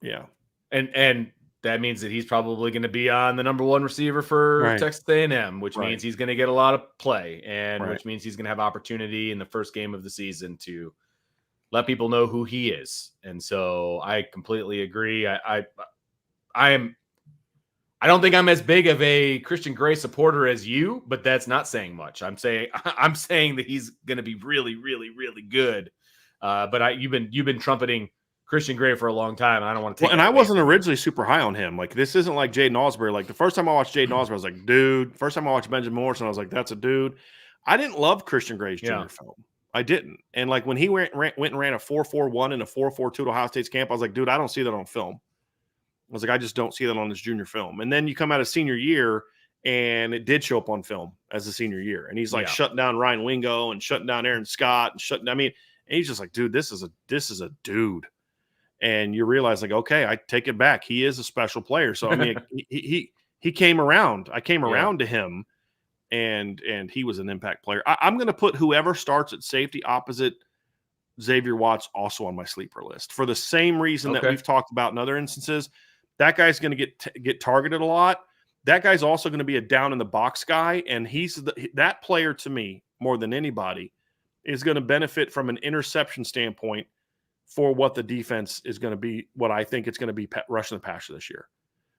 yeah. And that means that he's probably going to be on the number one receiver for Texas A&M, which means he's going to get a lot of play, and which means he's going to have opportunity in the first game of the season to let people know who he is. And so I completely agree. I don't think I'm as big of a Christian Gray supporter as you, but that's not saying much. I'm saying that he's going to be really, really, really good. But you've been trumpeting Christian Gray for a long time, and I don't want to take and I wasn't originally super high on him. Like, this isn't like Jaden Osbury. Like, the first time I watched Jaden Osbury, I was like, dude. First time I watched Benjamin Morrison, I was like, that's a dude. I didn't love Christian Gray's junior film. I didn't. And like when he went and ran a 4.41 and a 4.42 at Ohio State's camp, I was like, dude, I don't see that on film. I was like, I just don't see that on his junior film. And then you come out of senior year, and it did show up on film as a senior year. And he's like shutting down Ryan Wingo and shutting down Aaron Scott and and he's just like, dude, this is a dude. And you realize, like, okay, I take it back. He is a special player. So I mean, he came around. I came around to him, and he was an impact player. I'm going to put whoever starts at safety opposite Xavier Watts also on my sleeper list for the same reason that we've talked about in other instances. That guy's going to get targeted a lot. That guy's also going to be a down in the box guy, and that player to me more than anybody is going to benefit from an interception standpoint for what the defense is going to be, what I think it's going to be rushing the passer this year.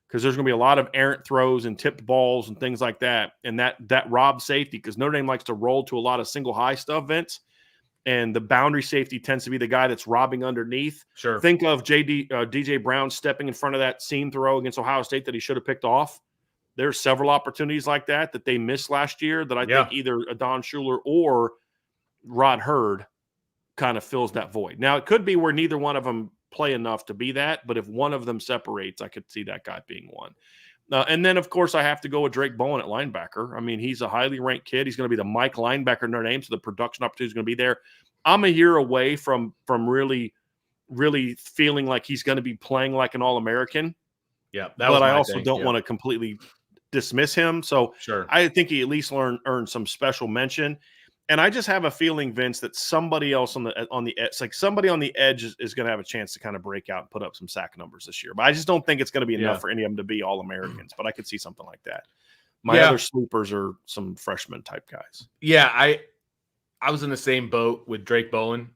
Because there's going to be a lot of errant throws and tipped balls and things like that. And that robs safety, because Notre Dame likes to roll to a lot of single high stuff, Vince. And the boundary safety tends to be the guy that's robbing underneath. Sure. Think of DJ Brown stepping in front of that seam throw against Ohio State that he should have picked off. There's several opportunities like that they missed last year that I think either Don Schuler or Rod Hurd kind of fills that void. Now, it could be where neither one of them play enough to be that, but if one of them separates, I could see that guy being one. And then, of course, I have to go with Drake Bowen at linebacker. I mean, he's a highly ranked kid. He's going to be the Mike linebacker in Notre Dame, so the production opportunity is going to be there. I'm a year away from really, really feeling like he's going to be playing like an All-American. Yeah, but I also don't want to completely dismiss him. So sure, I think he at least earned some special mention. And I just have a feeling, Vince, that somebody else on the edge, like somebody on the edge is going to have a chance to kind of break out and put up some sack numbers this year. But I just don't think it's going to be enough for any of them to be All-Americans. But I could see something like that. My other sleepers are some freshman type guys. Yeah, I was in the same boat with Drake Bowen.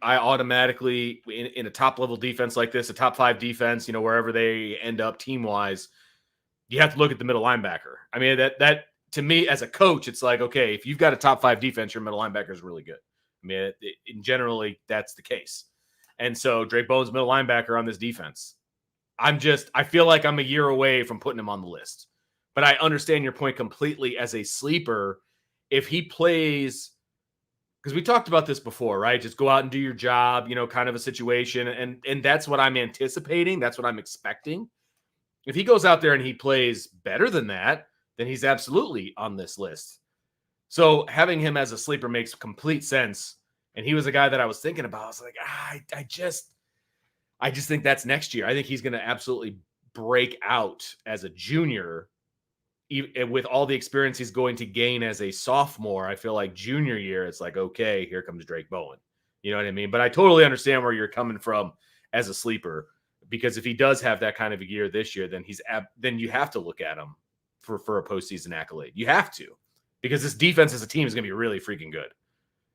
I automatically in a top level defense like this, a top 5 defense, wherever they end up team wise, you have to look at the middle linebacker. I mean, that to me as a coach, it's like, okay, if you've got a top 5 defense, your middle linebacker is really good. I mean, generally that's the case. And so Drake Bowen's middle linebacker on this defense. I feel like I'm a year away from putting him on the list. But I understand your point completely as a sleeper. If he plays, because we talked about this before, right? Just go out and do your job, kind of a situation. And that's what I'm anticipating. That's what I'm expecting. If he goes out there and he plays better than that, then he's absolutely on this list. So having him as a sleeper makes complete sense. And he was a guy that I was thinking about. I was like, I just think that's next year. I think he's going to absolutely break out as a junior. With all the experience he's going to gain as a sophomore, I feel like junior year, it's like, okay, here comes Drake Bowen. You know what I mean? But I totally understand where you're coming from as a sleeper, because if he does have that kind of a year this year, then then you have to look at him for a postseason accolade. You have to, because this defense as a team is going to be really freaking good.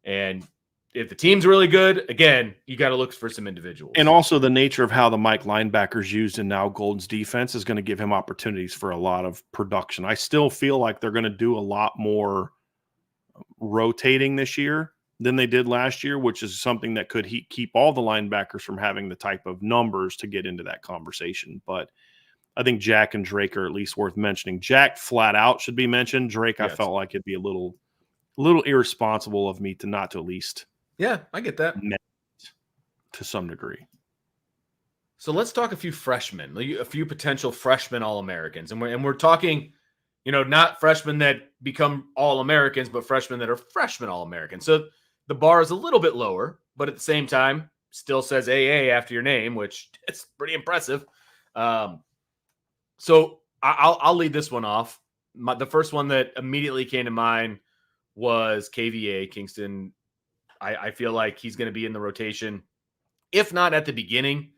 And if the team's really good, again, you got to look for some individuals. And also the nature of how the Mike linebackers used in now Golden's defense is going to give him opportunities for a lot of production. I still feel like they're going to do a lot more rotating this year than they did last year, which is something that could keep all the linebackers from having the type of numbers to get into that conversation. But I think Jack and Drake are at least worth mentioning. Jack flat out should be mentioned. Drake, yes. I felt like it'd be a little irresponsible of me to not to at least. Yeah, I get that. To some degree. So let's talk a few freshmen, a few potential freshman All-Americans. And we're talking, not freshmen that become All-Americans, but freshmen that are freshman All-Americans. So the bar is a little bit lower, but at the same time, still says AA after your name, which is pretty impressive. So I'll lead this one off. The first one that immediately came to mind was KVA, Kingston. I feel like he's going to be in the rotation, if not at the beginning,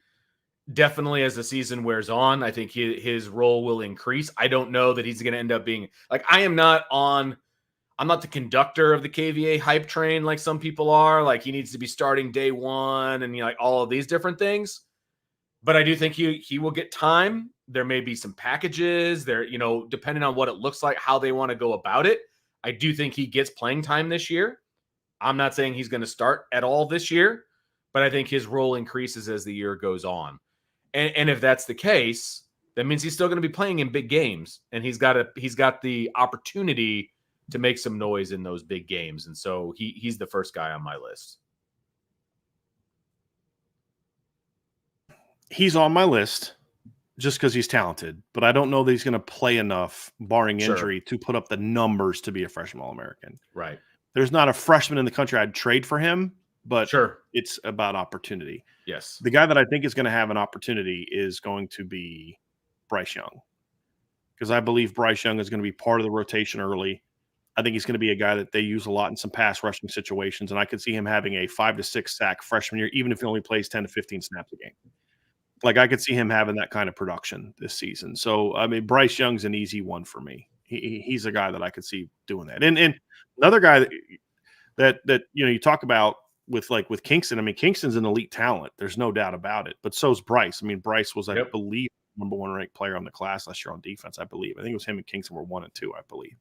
definitely as the season wears on. I think his role will increase. I don't know that he's going to end up being like, I'm not the conductor of the KVA hype train like some people are. Like he needs to be starting day one and like all of these different things. But I do think he will get time. There may be some packages there, depending on what it looks like, how they want to go about it. I do think he gets playing time this year. I'm not saying he's going to start at all this year, but I think his role increases as the year goes on. And if that's the case, that means he's still going to be playing in big games, and he's got the opportunity to make some noise in those big games. And so he's the first guy on my list. He's on my list just because he's talented, but I don't know that he's going to play enough, barring injury, to put up the numbers to be a freshman All-American. Right. There's not a freshman in the country I'd trade for him, but it's about opportunity. Yes. The guy that I think is going to have an opportunity is going to be Bryce Young, because I believe Bryce Young is going to be part of the rotation early. I think he's going to be a guy that they use a lot in some pass rushing situations, and I could see him having a 5 to 6 sack freshman year, even if he only plays 10 to 15 snaps a game. Like I could see him having that kind of production this season. So, I mean, Bryce Young's an easy one for me. He's a guy that I could see doing that. And another guy that you talk about with Kingston. I mean, Kingston's an elite talent. There's no doubt about it. But so's Bryce. I mean, Bryce was, I believe, number 1 ranked player on the class last year on defense. I believe. I think it was him and Kingston were 1 and 2. I believe.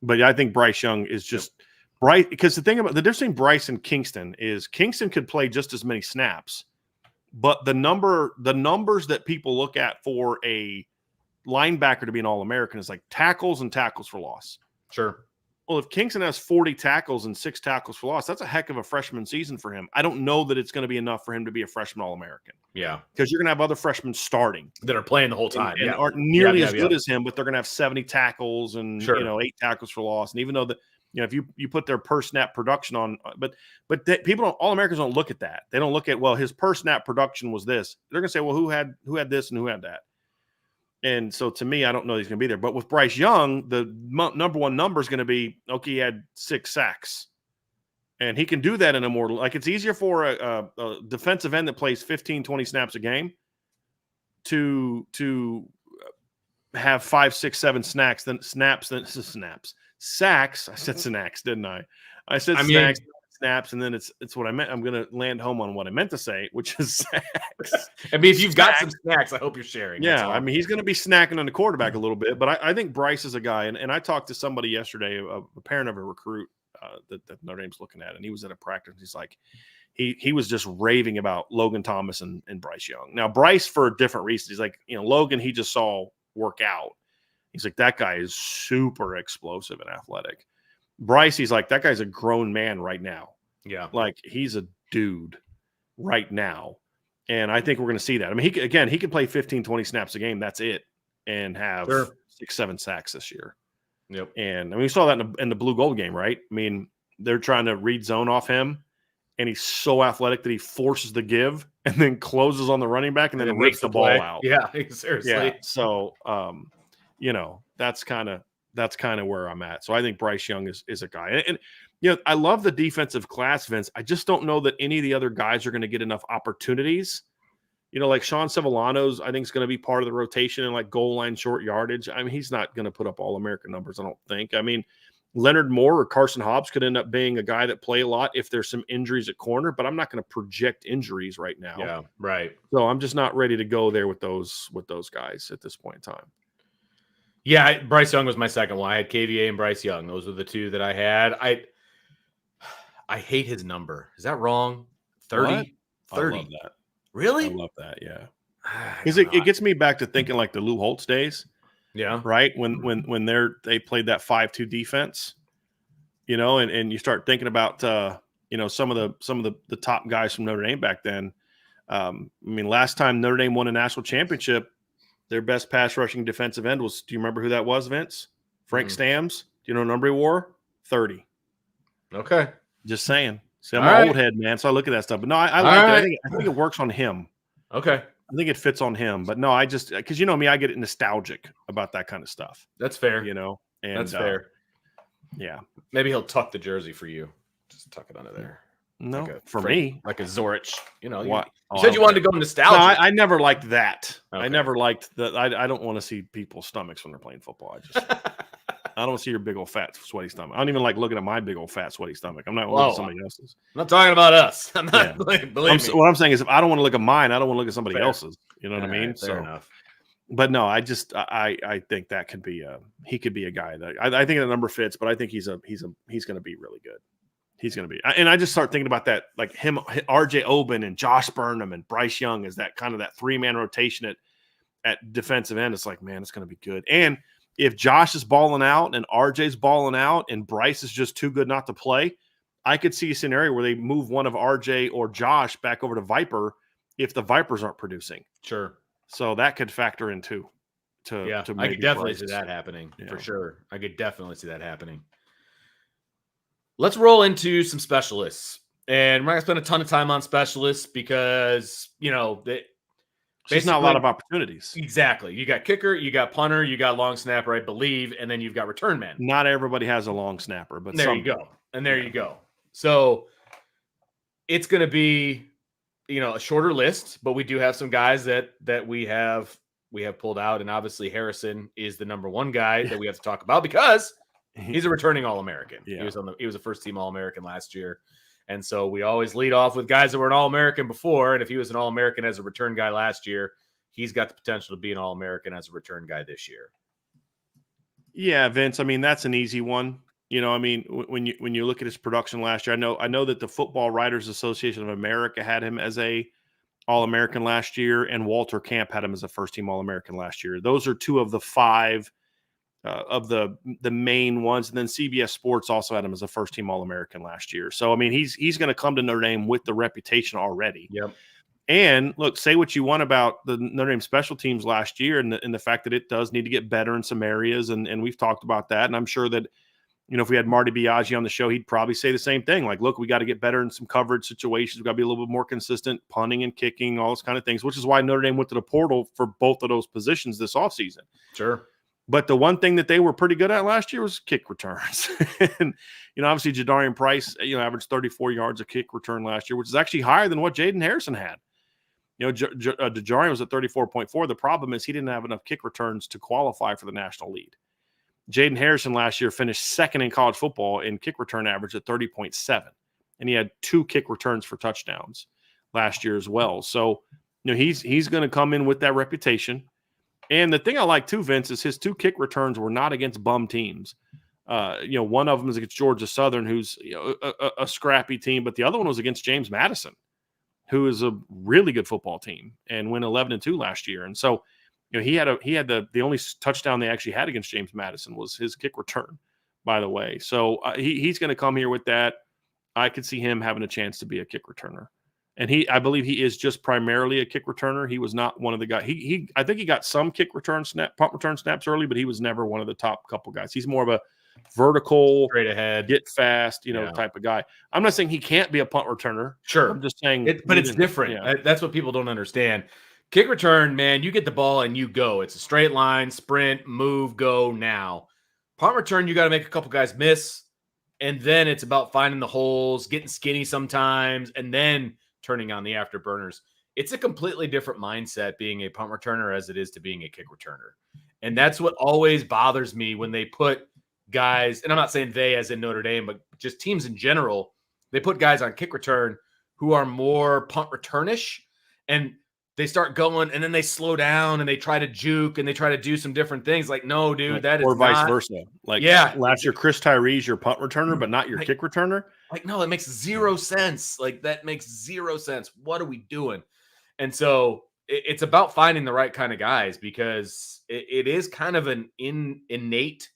But I think Bryce Young is just Bryce, because the difference between Bryce and Kingston is Kingston could play just as many snaps, but the numbers that people look at for a linebacker to be an All-American is like tackles and tackles for loss. Sure. Well, if Kingston has 40 tackles and 6 tackles for loss, that's a heck of a freshman season for him. I don't know that it's going to be enough for him to be a freshman All-American. Yeah. Because you're going to have other freshmen starting that are playing the whole time and aren't nearly as good as him, but they're going to have 70 tackles and 8 tackles for loss. And even though if you put their per snap production on, but All-Americans don't look at that. They don't look at, well, his per snap production was this. They're going to say, well, who had this and who had that? And so to me, I don't know he's going to be there. But with Bryce Young, the number one number is going to be, okay, he had 6 sacks. And he can do that in a more, like, it's easier for a defensive end that plays 15, 20 snaps a game to have 5, 6, 7 sacks. I said snacks, didn't I? I said snacks, snaps, and then it's what I meant. I'm going to land home on what I meant to say, which is sacks. I mean, if you've got some snacks, I hope you're sharing. Yeah, I mean, he's going to be snacking on the quarterback a little bit, but I think Bryce is a guy, and I talked to somebody yesterday, a parent of a recruit that Notre Dame's looking at, and he was at a practice. He's like, he was just raving about Logan Thomas and Bryce Young. Now, Bryce, for a different reason, he's like, Logan, he just saw work out. He's like, that guy is super explosive and athletic. Bryce, he's like, that guy's a grown man right now. Yeah. Like, he's a dude right now. And I think we're going to see that. I mean, he can play 15, 20 snaps a game. That's it. And have 6, 7 sacks this year. Yep. And I mean, we saw that in the blue gold game, right? I mean, they're trying to read zone off him, and he's so athletic that he forces the give and then closes on the running back and then rips the ball out. Yeah, seriously. Yeah. So, that's kind of where I'm at. So I think Bryce Young is a guy. And I love the defensive class, Vince. I just don't know that any of the other guys are going to get enough opportunities. Like Sean Sevillano's, I think, is going to be part of the rotation in like goal line short yardage. I mean, he's not going to put up All-American numbers, I don't think. I mean, Leonard Moore or Carson Hobbs could end up being a guy that play a lot if there's some injuries at corner, but I'm not going to project injuries right now. Yeah, right. So I'm just not ready to go there with those guys at this point in time. Yeah, Bryce Young was my second one. I had KVA and Bryce Young. Those were the two that I had. I hate his number. Is that wrong? 30? What? 30. I love that. Really? I love that, yeah. Because it gets me back to thinking like the Lou Holtz days. Yeah. Right? When they played that 5-2 defense, and you start thinking about some of the top guys from Notre Dame back then. I mean, last time Notre Dame won a national championship, their best pass rushing defensive end was, do you remember who that was, Vince? Frank Stams. Do you know what number he wore? 30. Okay. Just saying. See, I'm an old head, man, so I look at that stuff. But no, I like it. I think it works on him. Okay. I think it fits on him. But no, I just – because you know me, I get nostalgic about that kind of stuff. That's fair. And that's fair. Yeah. Maybe he'll tuck the jersey for you. Just tuck it under there. No, like for me. Like a Zorich. What? You said you wanted to go nostalgic. No, I never liked that. Okay. I never liked that. I don't want to see people's stomachs when they're playing football. I don't see your big old fat sweaty stomach. I don't even like looking at my big old fat sweaty stomach. I'm not looking at somebody else's. I'm not talking about us. I'm not. Believe me. What I'm saying is, if I don't want to look at mine, I don't want to look at somebody else's. You know what I mean? Fair enough. But no, I think that could be he could be a guy that I think the number fits, but I think he's going to be really good. He's going to be, and I just start thinking about that, like him, RJ Oben and Josh Burnham and Bryce Young as that kind of that 3-man rotation at defensive end. It's like, man, it's going to be good. And if Josh is balling out and RJ's balling out and Bryce is just too good not to play, I could see a scenario where they move one of RJ or Josh back over to Viper if the Vipers aren't producing. Sure. So that could factor in too. I could definitely see that happening for sure. I could definitely see that happening. Let's roll into some specialists. And we're not going to spend a ton of time on specialists because, there's not a lot of opportunities. Exactly. You got kicker, you got punter, you got long snapper, I believe, and then you've got return man. Not everybody has a long snapper, but there you go. And there you go. So it's going to be, a shorter list, but we do have some guys that we have pulled out, and obviously Harrison is the number one guy that we have to talk about because he's a returning All-American. Yeah. He was a first-team All-American last year. And so we always lead off with guys that were an All-American before. And if he was an All-American as a return guy last year, he's got the potential to be an All-American as a return guy this year. Yeah, Vince. I mean, that's an easy one. When you look at his production last year, I know that the Football Writers Association of America had him as a All-American last year, and Walter Camp had him as a first-team All-American last year. Those are 2 of the 5 of the main ones, and then CBS Sports also had him as a first-team All-American last year. So, I mean, he's going to come to Notre Dame with the reputation already. Yep. And look, say what you want about the Notre Dame special teams last year and the fact that it does need to get better in some areas, and we've talked about that. And I'm sure that If we had Marty Biaggi on the show, he'd probably say the same thing. Like, look, we got to get better in some coverage situations. We got to be a little bit more consistent, punting and kicking, all those kind of things, which is why Notre Dame went to the portal for both of those positions this offseason. Sure. But the one thing that they were pretty good at last year was kick returns. And, obviously Jadarian Price, averaged 34 yards a kick return last year, which is actually higher than what Jaden Harrison had. Jadarian was at 34.4. The problem is he didn't have enough kick returns to qualify for the national lead. Jaden Harrison last year finished second in college football in kick return average at 30.7. And he had 2 kick returns for touchdowns last year as well. So, he's going to come in with that reputation. And the thing I like too, Vince, is his 2 kick returns were not against bum teams. One of them is against Georgia Southern, who's a scrappy team, but the other one was against James Madison, who is a really good football team and went 11-2 last year. And so, he had the only touchdown they actually had against James Madison was his kick return, by the way. So he's going to come here with that. I could see him having a chance to be a kick returner. And I believe he is just primarily a kick returner. He was not one of the guys. I think he got some punt return snaps early, but he was never one of the top couple guys. He's more of a vertical, straight ahead, get fast, type of guy. I'm not saying he can't be a punt returner. Sure. I'm just saying, but it's different. Yeah. That's what people don't understand. Kick return, man, you get the ball and you go. It's a straight line, sprint, move, go now. Punt return, you got to make a couple guys miss, and then it's about finding the holes, getting skinny sometimes, and then turning on the afterburners. It's a completely different mindset being a punt returner as it is to being a kick returner. And that's what always bothers me when they put guys, and I'm not saying they as in Notre Dame, but just teams in general, they put guys on kick return who are more punt returnish, and they start going and then they slow down and they try to juke and they try to do some different things. Like, no, dude, that is or vice not, versa. Like, last year, Chris Tyree's your punt returner, but not your kick returner. Like, no, it makes 0 sense. Like, that makes 0 sense. What are we doing? And so it's about finding the right kind of guys, because it is kind of an innate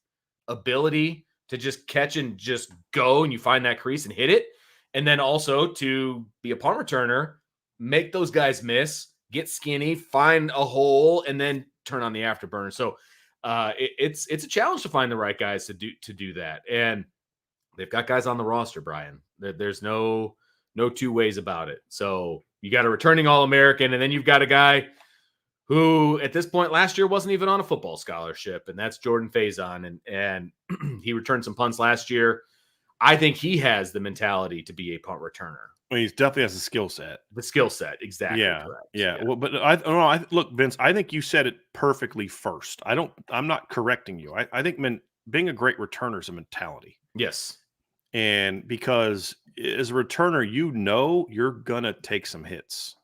ability to just catch and just go, and you find that crease and hit it. And then also to be a punt returner, make those guys miss, get skinny, find a hole, and then turn on the afterburner. So it's a challenge to find the right guys to do that. And they've got guys on the roster, Brian. There's no 2 ways about it. So you got a returning All-American, and then you've got a guy who at this point last year wasn't even on a football scholarship, and that's Jordan Faison. And he returned some punts last year. I think he has the mentality to be a punt returner. Well, he definitely has the skill set. The skill set, exactly. Yeah, correct. Yeah. Well, but I don't know. Look, Vince, I think you said it perfectly first. I'm not correcting you. I think being a great returner is a mentality. Yes. And because as a returner, you're gonna take some hits,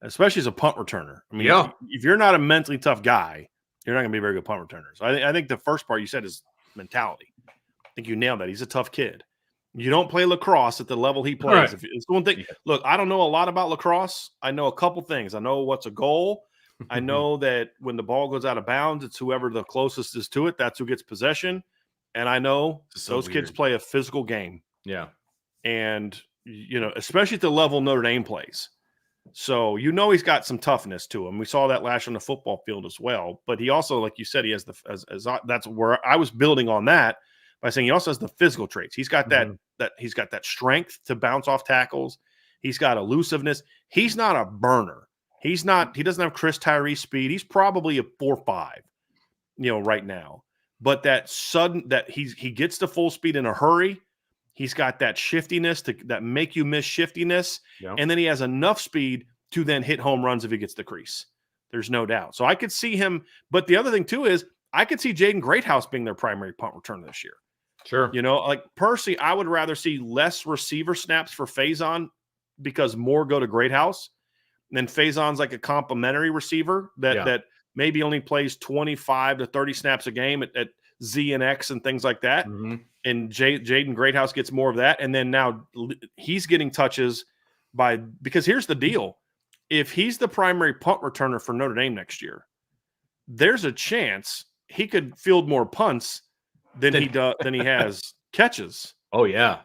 especially as a punt returner. I mean, if you're not a mentally tough guy, you're not gonna be a very good punt returner. So I think the first part you said is mentality. I think you nailed that. He's a tough kid. You don't play lacrosse at the level he plays. Right. If it's one thing, look, I don't know a lot about lacrosse. I know a couple things. I know what's a goal. I know that when the ball goes out of bounds, it's whoever the closest is to it. That's who gets possession. And I know those kids play a physical game. Yeah. And, especially at the level Notre Dame plays. So, he's got some toughness to him. We saw that last year on the football field as well. But he also, like you said, he has that's where I was building on that by saying he also has the physical traits. He's got he's got that strength to bounce off tackles. He's got elusiveness. He's not a burner. He doesn't have Chris Tyree speed. He's probably a 4.5, right now. But that he gets to full speed in a hurry. He's got that shiftiness that make you miss shiftiness. Yeah. And then he has enough speed to then hit home runs if he gets the crease. There's no doubt. So I could see him. But the other thing too is I could see Jaden Greathouse being their primary punt returner this year. Sure. Like personally, I would rather see less receiver snaps for Faison because more go to Greathouse. And then Faison's like a complimentary receiver that maybe only plays 25 to 30 snaps a game at Z and X and things like that. Mm-hmm. And Jaden Greathouse gets more of that. And then now he's getting touches because here's the deal. If he's the primary punt returner for Notre Dame next year, there's a chance he could field more punts than he has catches. Oh yeah.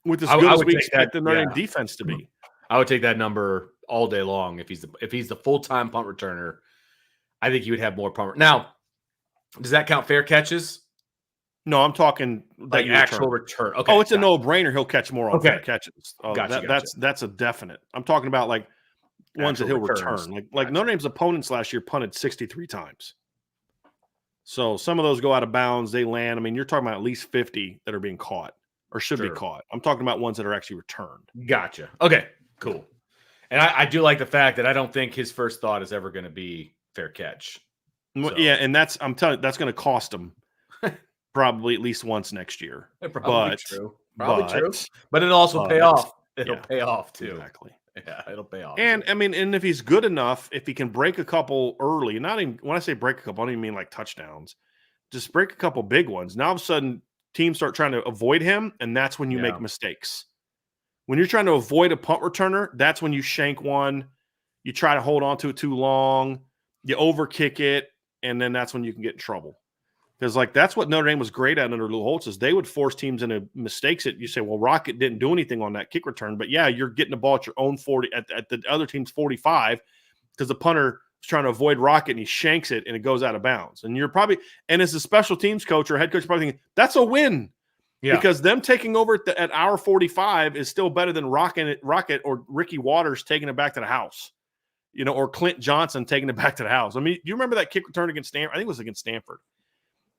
With as good as we expect the Notre Dame defense to be. I would take that number all day long. If he's the full-time punt returner, I think he would have more punt. Now, does that count fair catches? No, I'm talking Like actual return. Okay. Oh, it's a no-brainer. He'll catch more on fair catches. Oh, Gotcha. That's a definite. I'm talking about like ones that he'll returns. return. Like Notre Dame's opponents last year punted 63 times. So some of those go out of bounds. They land. I mean, you're talking about at least 50 that are being caught or should be caught. I'm talking about ones that are actually returned. Gotcha. Okay, cool. And I do like the fact that I don't think his first thought is ever going to be fair catch. So. Yeah, and I'm telling you, that's going to cost him probably at least once next year. Probably true. But it'll also pay off. It'll pay off too. Exactly. Yeah, it'll pay off. And I mean, and if he's good enough, if he can break a couple early, not even when I say break a couple, I don't even mean like touchdowns, just break a couple big ones. Now all of a sudden, teams start trying to avoid him, and that's when you make mistakes. When you're trying to avoid a punt returner, that's when you shank one. You try to hold on to it too long. You overkick it, and then that's when you can get in trouble. Because like that's what Notre Dame was great at under Lou Holtz is they would force teams into mistakes that you say, well, Rocket didn't do anything on that kick return, but yeah, you're getting the ball at your own 40 at the other team's 45 because the punter is trying to avoid Rocket and he shanks it and it goes out of bounds. And you're probably as a special teams coach or head coach, you're probably thinking that's a win. Yeah. Because them taking over at our 45 is still better than Rocket or Ricky Waters taking it back to the house, or Clint Johnson taking it back to the house. I mean, do you remember that kick return against Stanford? I think it was against Stanford,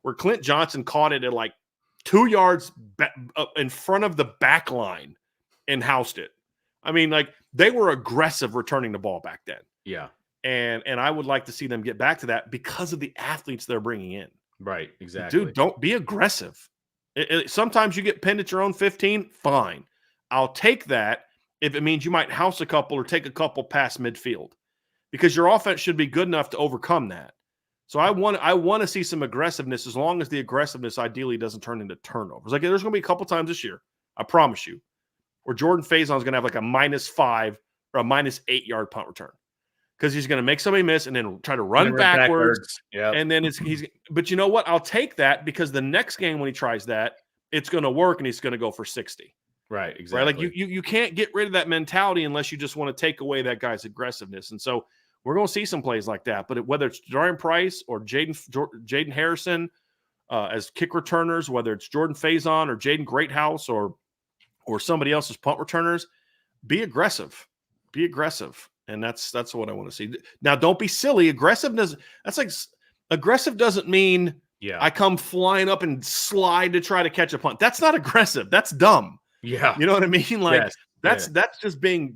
where Clint Johnson caught it at like 2 yards in front of the back line and housed it. I mean, like they were aggressive returning the ball back then. Yeah. And I would like to see them get back to that because of the athletes they're bringing in. Right, exactly. Dude, don't be aggressive. Sometimes you get pinned at your own 15, fine. I'll take that if it means you might house a couple or take a couple past midfield because your offense should be good enough to overcome that. So I want to see some aggressiveness as long as the aggressiveness ideally doesn't turn into turnovers. Like there's going to be a couple times this year, I promise you, where Jordan Faison is going to have like a -5 or a -8 yard punt return because he's going to make somebody miss and then try to run backwards. Yep. And then but you know what? I'll take that because the next game when he tries that, it's going to work and he's going to go for 60. Right, exactly. Right? Like you can't get rid of that mentality unless you just want to take away that guy's aggressiveness. And so we're going to see some plays like that. But whether it's Darian Price or Jaden Harrison as kick returners, whether it's Jordan Faison or Jaden Greathouse or somebody else's punt returners, be aggressive. Be aggressive. And that's what I want to see. Now, don't be silly. Aggressive doesn't mean I come flying up and slide to try to catch a punt. That's not aggressive. That's dumb. Yeah. You know what I mean? Like that's being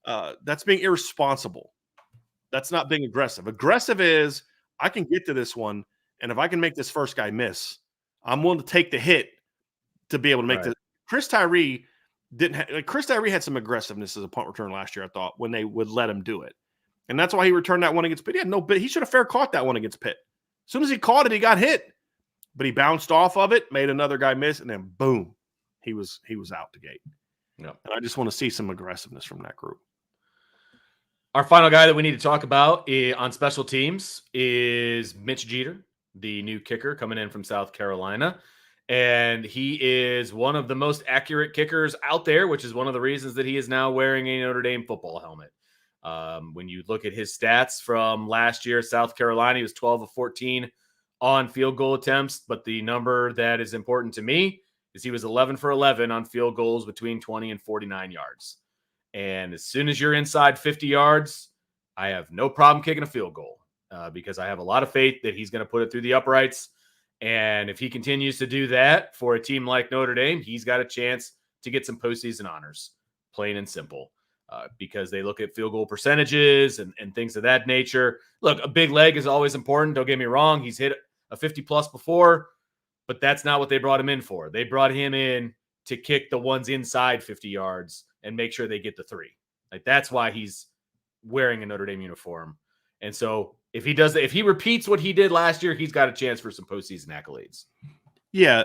irresponsible. That's not being aggressive. Aggressive is I can get to this one, and if I can make this first guy miss, I'm willing to take the hit to be able to make the. Chris Tyree had some aggressiveness as a punt return last year, I thought, when they would let him do it. And that's why he returned that one against Pitt. He had no bit. He should have fair caught that one against Pitt. As soon as he caught it, he got hit. But he bounced off of it, made another guy miss, and then boom, he was out the gate. Yep. And I just want to see some aggressiveness from that group. Our final guy that we need to talk about on special teams is Mitch Jeter, the new kicker coming in from South Carolina. And he is one of the most accurate kickers out there, which is one of the reasons that he is now wearing a Notre Dame football helmet. When you look at his stats from last year, South Carolina, he was 12 of 14 on field goal attempts. But the number that is important to me is he was 11 for 11 on field goals between 20 and 49 yards. And as soon as you're inside 50 yards, I have no problem kicking a field goal because I have a lot of faith that he's going to put it through the uprights. And if he continues to do that for a team like Notre Dame, he's got a chance to get some postseason honors, plain and simple, because they look at field goal percentages and things of that nature. Look, a big leg is always important. Don't get me wrong. He's hit a 50-plus before, but that's not what they brought him in for. They brought him in to kick the ones inside 50 yards and make sure they get the 3. Like that's why he's wearing a Notre Dame uniform. And so if he repeats what he did last year, he's got a chance for some postseason accolades. Yeah,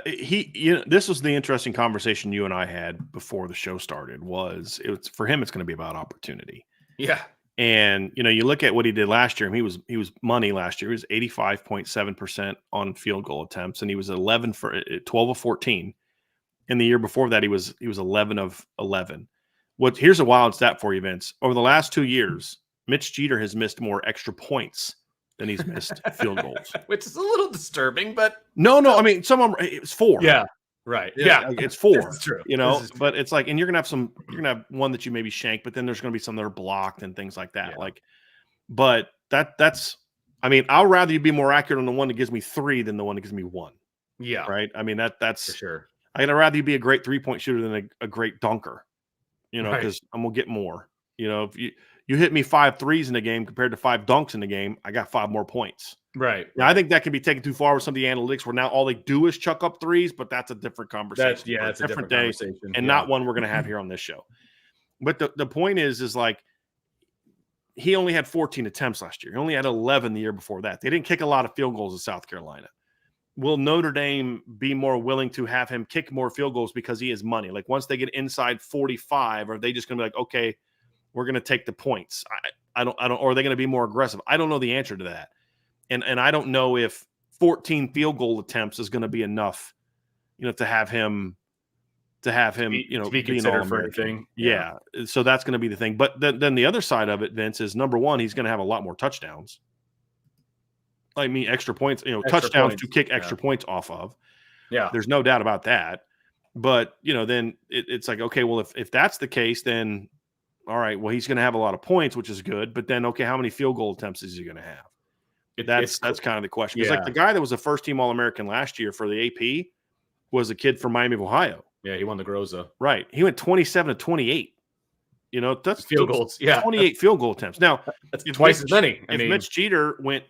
this was the interesting conversation you and I had before the show started. For him, it's going to be about opportunity. Yeah, and you look at what he did last year. He was money last year. He was 85.7% on field goal attempts, and he was 12 of 14. And the year before that, he was 11 of 11. Here's a wild stat for you, Vince. Over the last 2 years, Mitch Jeter has missed more extra points than he's missed field goals. Which is a little disturbing, but no. I mean, some of them, it's 4. Yeah. Right. Yeah. Like, it's 4. This is true. But it's like, and you're gonna have one that you maybe shank, but then there's gonna be some that are blocked and things like that. Yeah. Like, but that's. I mean, I'll rather you be more accurate on the one that gives me 3 than the one that gives me 1. Yeah. Right. I mean, that's for sure. I'd rather you be a great 3-point shooter than a great dunker. Right. Because I'm gonna get more. If you hit me 5 threes in a game compared to 5 dunks in the game, I got 5 more points. Right. Now, I think that can be taken too far with some of the analytics where now all they do is chuck up threes, but that's a different conversation. That's a different day conversation. and not one we're going to have here on this show. But the point is like he only had 14 attempts last year. He only had 11 the year before that. They didn't kick a lot of field goals in South Carolina. Will Notre Dame be more willing to have him kick more field goals because he has money? Like once they get inside 45, are they just going to be like, okay, we're going to take the points? I don't, or are they going to be more aggressive? I don't know the answer to that. And I don't know if 14 field goal attempts is going to be enough, to have him, to be considered for anything. Yeah. So that's going to be the thing. But then the other side of it, Vince, is number one, he's going to have a lot more touchdowns. I mean, extra points, touchdowns to kick extra points off of. Yeah. There's no doubt about that. But, then it's like, okay, well, if that's the case, then all right, well, he's going to have a lot of points, which is good. But then, okay, how many field goal attempts is he going to have? That's kind of the question. Because like the guy that was a first-team All-American last year for the AP was a kid from Miami of Ohio. Yeah, he won the Groza. Right. He went 27 to 28. That's field goals. Yeah, 28 field goal attempts. Now, that's twice as many. If Mitch Jeter went,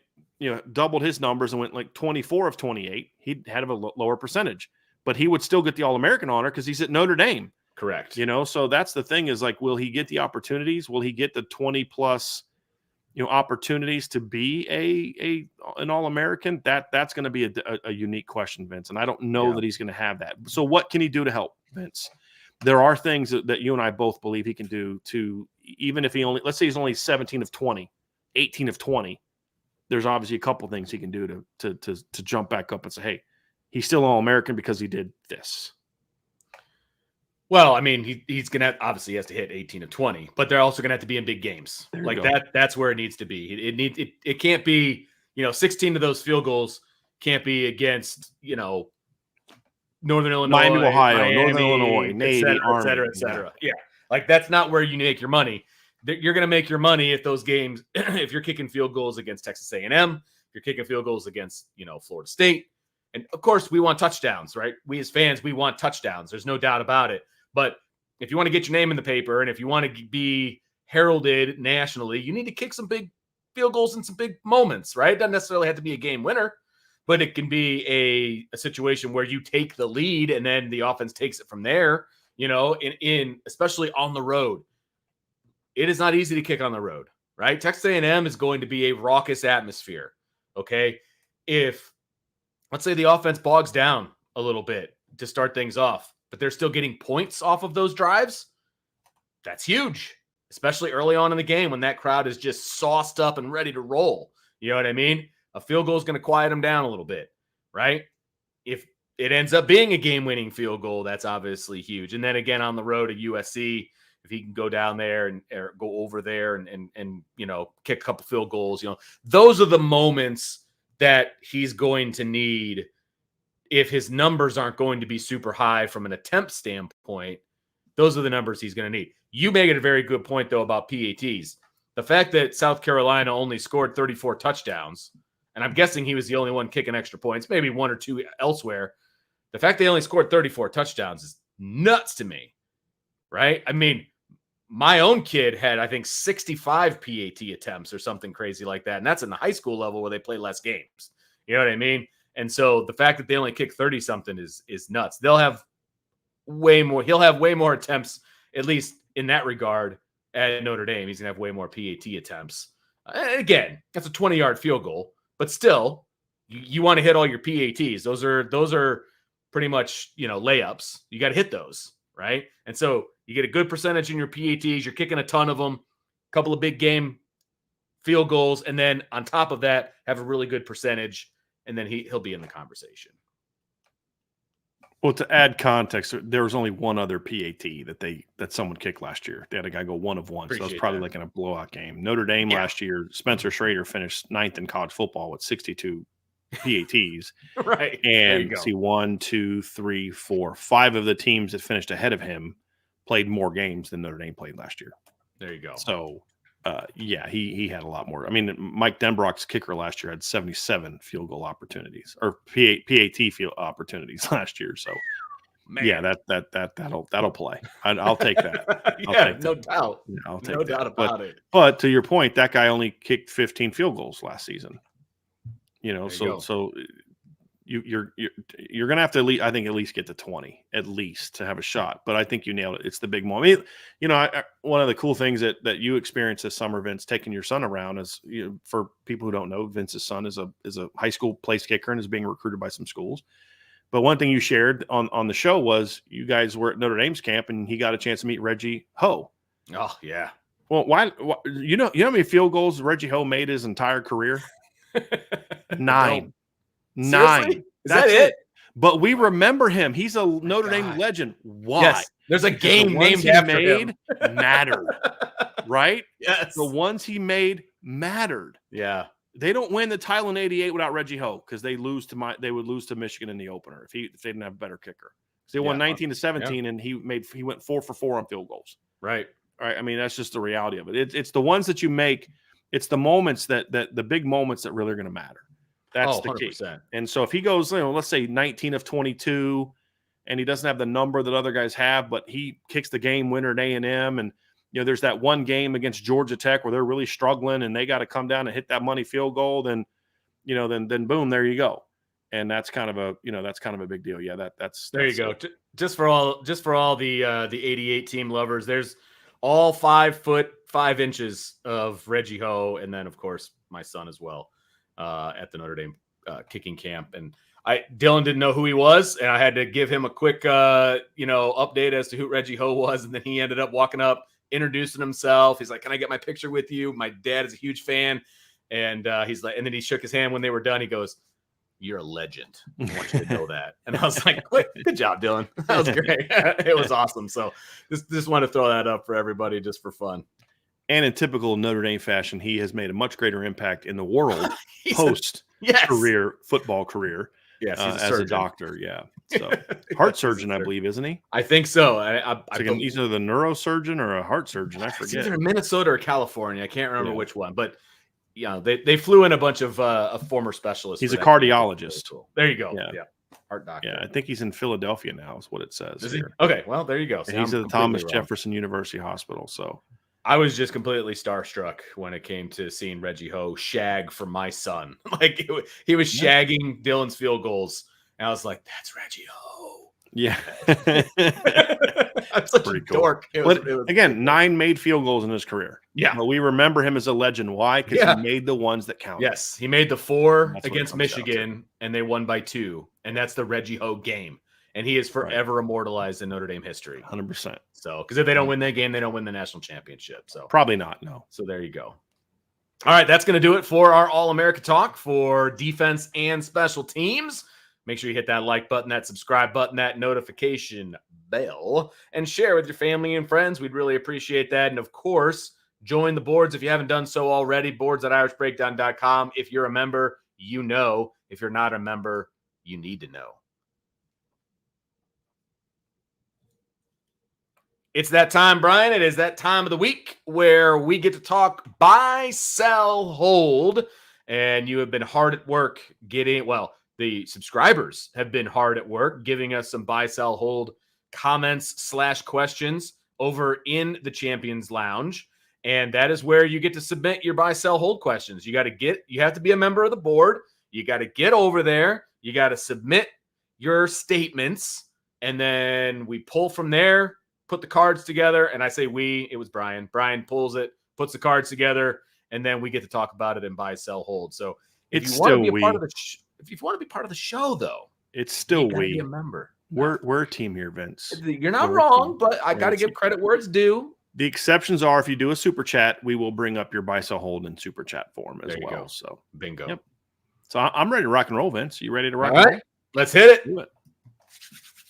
doubled his numbers and went like 24 of 28, he'd had a lower percentage. But he would still get the All-American honor because he's at Notre Dame. Correct. So that's the thing is like, will he get the opportunities? Will he get the 20-plus opportunities to be an All-American? That's going to be a unique question, Vince. And I don't know that he's going to have that. So what can he do to help, Vince? There are things that you and I both believe he can do to, even if let's say he's only 17 of 20, 18 of 20. There's obviously a couple things he can do to jump back up and say, hey, he's still All-American because he did this. Well, I mean, he's going to obviously has to hit 18 of 20, but they're also going to have to be in big games like that. That's where it needs to be. It can't be, 16 of those field goals can't be against, Northern Illinois, Miami, Ohio, Miami, Northern Illinois, Navy, et cetera, et cetera. Yeah. Like that's not where you make your money. You're going to make your money if those games, if you're kicking field goals against Texas A&M, if you're kicking field goals against, Florida State. And of course we want touchdowns, right? We as fans, we want touchdowns. There's no doubt about it. But if you want to get your name in the paper and if you want to be heralded nationally, you need to kick some big field goals in some big moments, right? It doesn't necessarily have to be a game winner, but it can be a situation where you take the lead and then the offense takes it from there, in especially on the road. It is not easy to kick on the road, right? Texas A&M is going to be a raucous atmosphere, okay? If, let's say the offense bogs down a little bit to start things off, but they're still getting points off of those drives, that's huge, especially early on in the game when that crowd is just sauced up and ready to roll. You know what I mean? A field goal is going to quiet them down a little bit, right? If it ends up being a game-winning field goal, that's obviously huge. And then again, on the road at USC, if he can go down there and or go over there and kick a couple field goals, those are the moments that he's going to need. If his numbers aren't going to be super high from an attempt standpoint, those are the numbers he's going to need. You make it a very good point, though, about PATs. The fact that South Carolina only scored 34 touchdowns, and I'm guessing he was the only one kicking extra points, maybe one or two elsewhere. The fact they only scored 34 touchdowns is nuts to me, right? I mean, my own kid had, I think, 65 PAT attempts or something crazy like that, and that's in the high school level where they play less games. You know what I mean? And so the fact that they only kick 30-something is nuts. They'll have way more. He'll have way more attempts, at least in that regard, at Notre Dame. He's going to have way more PAT attempts. Again, that's a 20-yard field goal, but still, you want to hit all your PATs. Those are pretty much, layups. You got to hit those, right? And so you get a good percentage in your PATs. You're kicking a ton of them, a couple of big game field goals, and then on top of that, have a really good percentage. And then he'll be in the conversation. Well, to add context, there was only one other PAT that someone kicked last year. They had a guy go 1 of 1, so that's probably like in a blowout game. Notre Dame last year, Spencer Schrader finished 9th in college football with 62 PATs. Right. And see, 1, 2, 3, 4, 5 of the teams that finished ahead of him played more games than Notre Dame played last year. There you go. So, he had a lot more. I mean, Mike Denbrock's kicker last year had 77 field goal opportunities or PAT field opportunities last year. So, that'll play. I'll take that. No doubt. Yeah, I'll take no doubt about it. But to your point, that guy only kicked 15 field goals last season. So you're going to have to at least get to 20 at least to have a shot. But I think you nailed it. It's the big moment. One of the cool things that you experienced this summer, Vince, taking your son around is, for people who don't know, Vince's son is a high school place kicker and is being recruited by some schools. But one thing you shared on the show was you guys were at Notre Dame's camp and he got a chance to meet Reggie Ho. Oh yeah. Well, why you know how many field goals Reggie Ho made his entire career? 9. Seriously? That's that it? But we remember him. He's a Notre Dame legend. Why? Yes. There's a game named after him. Mattered. Right? Yes. The ones he made mattered. Yeah. They don't win the title in '88 without Reggie Ho because they would lose to Michigan in the opener if they didn't have a better kicker. They won 19-17 and he went 4 for 4 on field goals. Right. I mean, that's just the reality of it. It's the ones that you make. It's the moments that the big moments that really are going to matter. That's the 100%. key. And so if he goes, let's say 19 of 22, and he doesn't have the number that other guys have, but he kicks the game winner at A&M, and there's that one game against Georgia Tech where they're really struggling, and they got to come down and hit that money field goal. Then boom, there you go. And that's kind of a big deal. Yeah, that's there you go. Just for all the 88 team lovers, there's all 5 foot 5 inches of Reggie Ho, and then of course my son as well. At the Notre Dame kicking camp, and Dylan didn't know who he was, and I had to give him a quick update as to who Reggie Ho was, and then he ended up walking up, introducing himself. He's like, "Can I get my picture with you? My dad is a huge fan," and he's like, and then he shook his hand when they were done. He goes, "You're a legend. I want you to know that." And I was like, "Good job, Dylan. That was great. It was awesome." So just wanted to throw that up for everybody just for fun. And in typical Notre Dame fashion, he has made a much greater impact in the world post-career football career. Yes, he's as a doctor. Yeah, so heart surgeon, I believe, isn't he? I think so. He's either the neurosurgeon or a heart surgeon. I forget. It's either Minnesota or California. I can't remember which one, but they flew in a bunch of former specialists. He's a cardiologist. Cool. There you go. Yeah. Heart doctor. Yeah, I think he's in Philadelphia now. Is what it says. Is he? Okay, well there you go. So he's at the Thomas Jefferson University Hospital. So. I was just completely starstruck when it came to seeing Reggie Ho shag for my son. Like he was shagging Dylan's field goals, and I was like, "That's Reggie Ho." Yeah, I'm such pretty a cool. dork. It was again, 9 made field goals in his career. Yeah, but we remember him as a legend. Why? Because he made the ones that count. Yes, he made the 4 against Michigan, and they won by 2, and that's the Reggie Ho game. And he is forever immortalized in Notre Dame history. 100%. So, because if they don't win that game, they don't win the national championship. So probably not. No. So there you go. All right, that's going to do it for our All-America talk for defense and special teams. Make sure you hit that like button, that subscribe button, that notification bell, and share with your family and friends. We'd really appreciate that. And of course, join the boards if you haven't done so already. Boards@irishbreakdown.com. If you're a member, you know. If you're not a member, you need to know. It's that time, Brian. It is that time of the week where we get to talk buy, sell, hold. And you have been hard at work the subscribers have been hard at work giving us some buy, sell, hold comments / questions over in the Champions Lounge. And that is where you get to submit your buy, sell, hold questions. You have to be a member of the board. You got to get over there. You got to submit your statements. And then we pull from there. Put the cards together, and I say it was Brian. Brian pulls it, puts the cards together, and then we get to talk about it and buy, sell, hold. So if you want to be part of the show, though, it's still be a member. We're a team here, Vince. You're not wrong, but I got to give credit where it's due. The exceptions are if you do a super chat, we will bring up your buy, sell, hold in super chat form as well. Go. So bingo. Yep. So I'm ready to rock and roll, Vince. You ready to rock and roll? Let's hit it. Do it.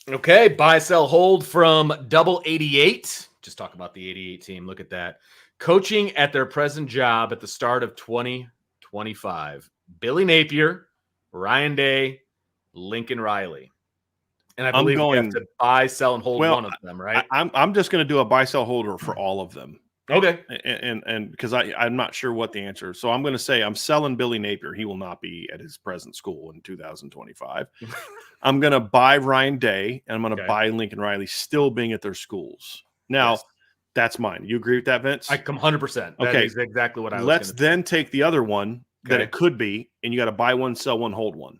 Okay, buy, sell, hold from Double 88. Just talk about the 88 team. Look at that. Coaching at their present job at the start of 2025. Billy Napier, Ryan Day, Lincoln Riley. And I I'm believe we have going. to buy, sell, and hold Well, one of them, right? I'm just going to do a buy sell holder for all of them. Okay. And because I'm not sure what the answer is. So I'm going to say I'm selling Billy Napier. He will not be at his present school in 2025. I'm going to buy Ryan Day, and I'm going to buy Lincoln Riley still being at their schools. Now, that's mine. You agree with that, Vince? I come 100%. That is exactly what I was going to say. Let's then take the other one that it could be, and you got to buy one, sell one, hold one.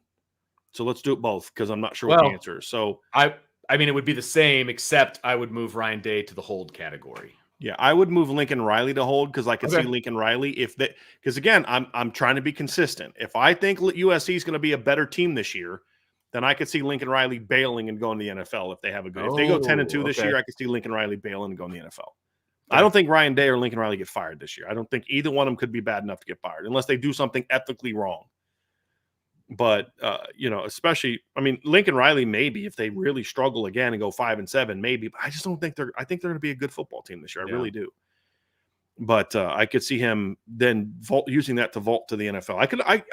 So let's do it both because I'm not sure what the answer is. So I mean, it would be the same, except I would move Ryan Day to the hold category. Yeah, I would move Lincoln Riley to hold because I could see Lincoln Riley because again, I'm trying to be consistent. If I think USC is going to be a better team this year, then I could see Lincoln Riley bailing and going to the NFL if they have a good. If they go 10-2 this year, I could see Lincoln Riley bailing and going to the NFL. I don't think Ryan Day or Lincoln Riley get fired this year. I don't think either one of them could be bad enough to get fired unless they do something ethically wrong. But especially, I mean, Lincoln Riley maybe if they really struggle again and go 5-7, maybe. But I just don't think I think they're going to be a good football team this year. I really do. But I could see him then using that to vault to the NFL.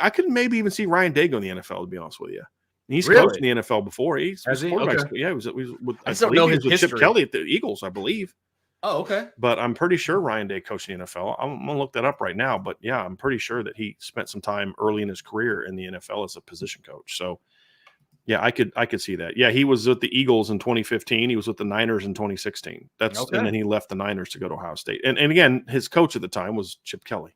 I could maybe even see Ryan Day go in the NFL. To be honest with you, he's coached in the NFL before. He's quarterback. Yeah, he was with. I don't know his history. Chip Kelly at the Eagles, I believe. Oh, okay. But I'm pretty sure Ryan Day coached in the NFL. I'm going to look that up right now. But, yeah, I'm pretty sure that he spent some time early in his career in the NFL as a position coach. So, yeah, I could see that. Yeah, he was with the Eagles in 2015. He was with the Niners in 2016. And then he left the Niners to go to Ohio State. And again, his coach at the time was Chip Kelly.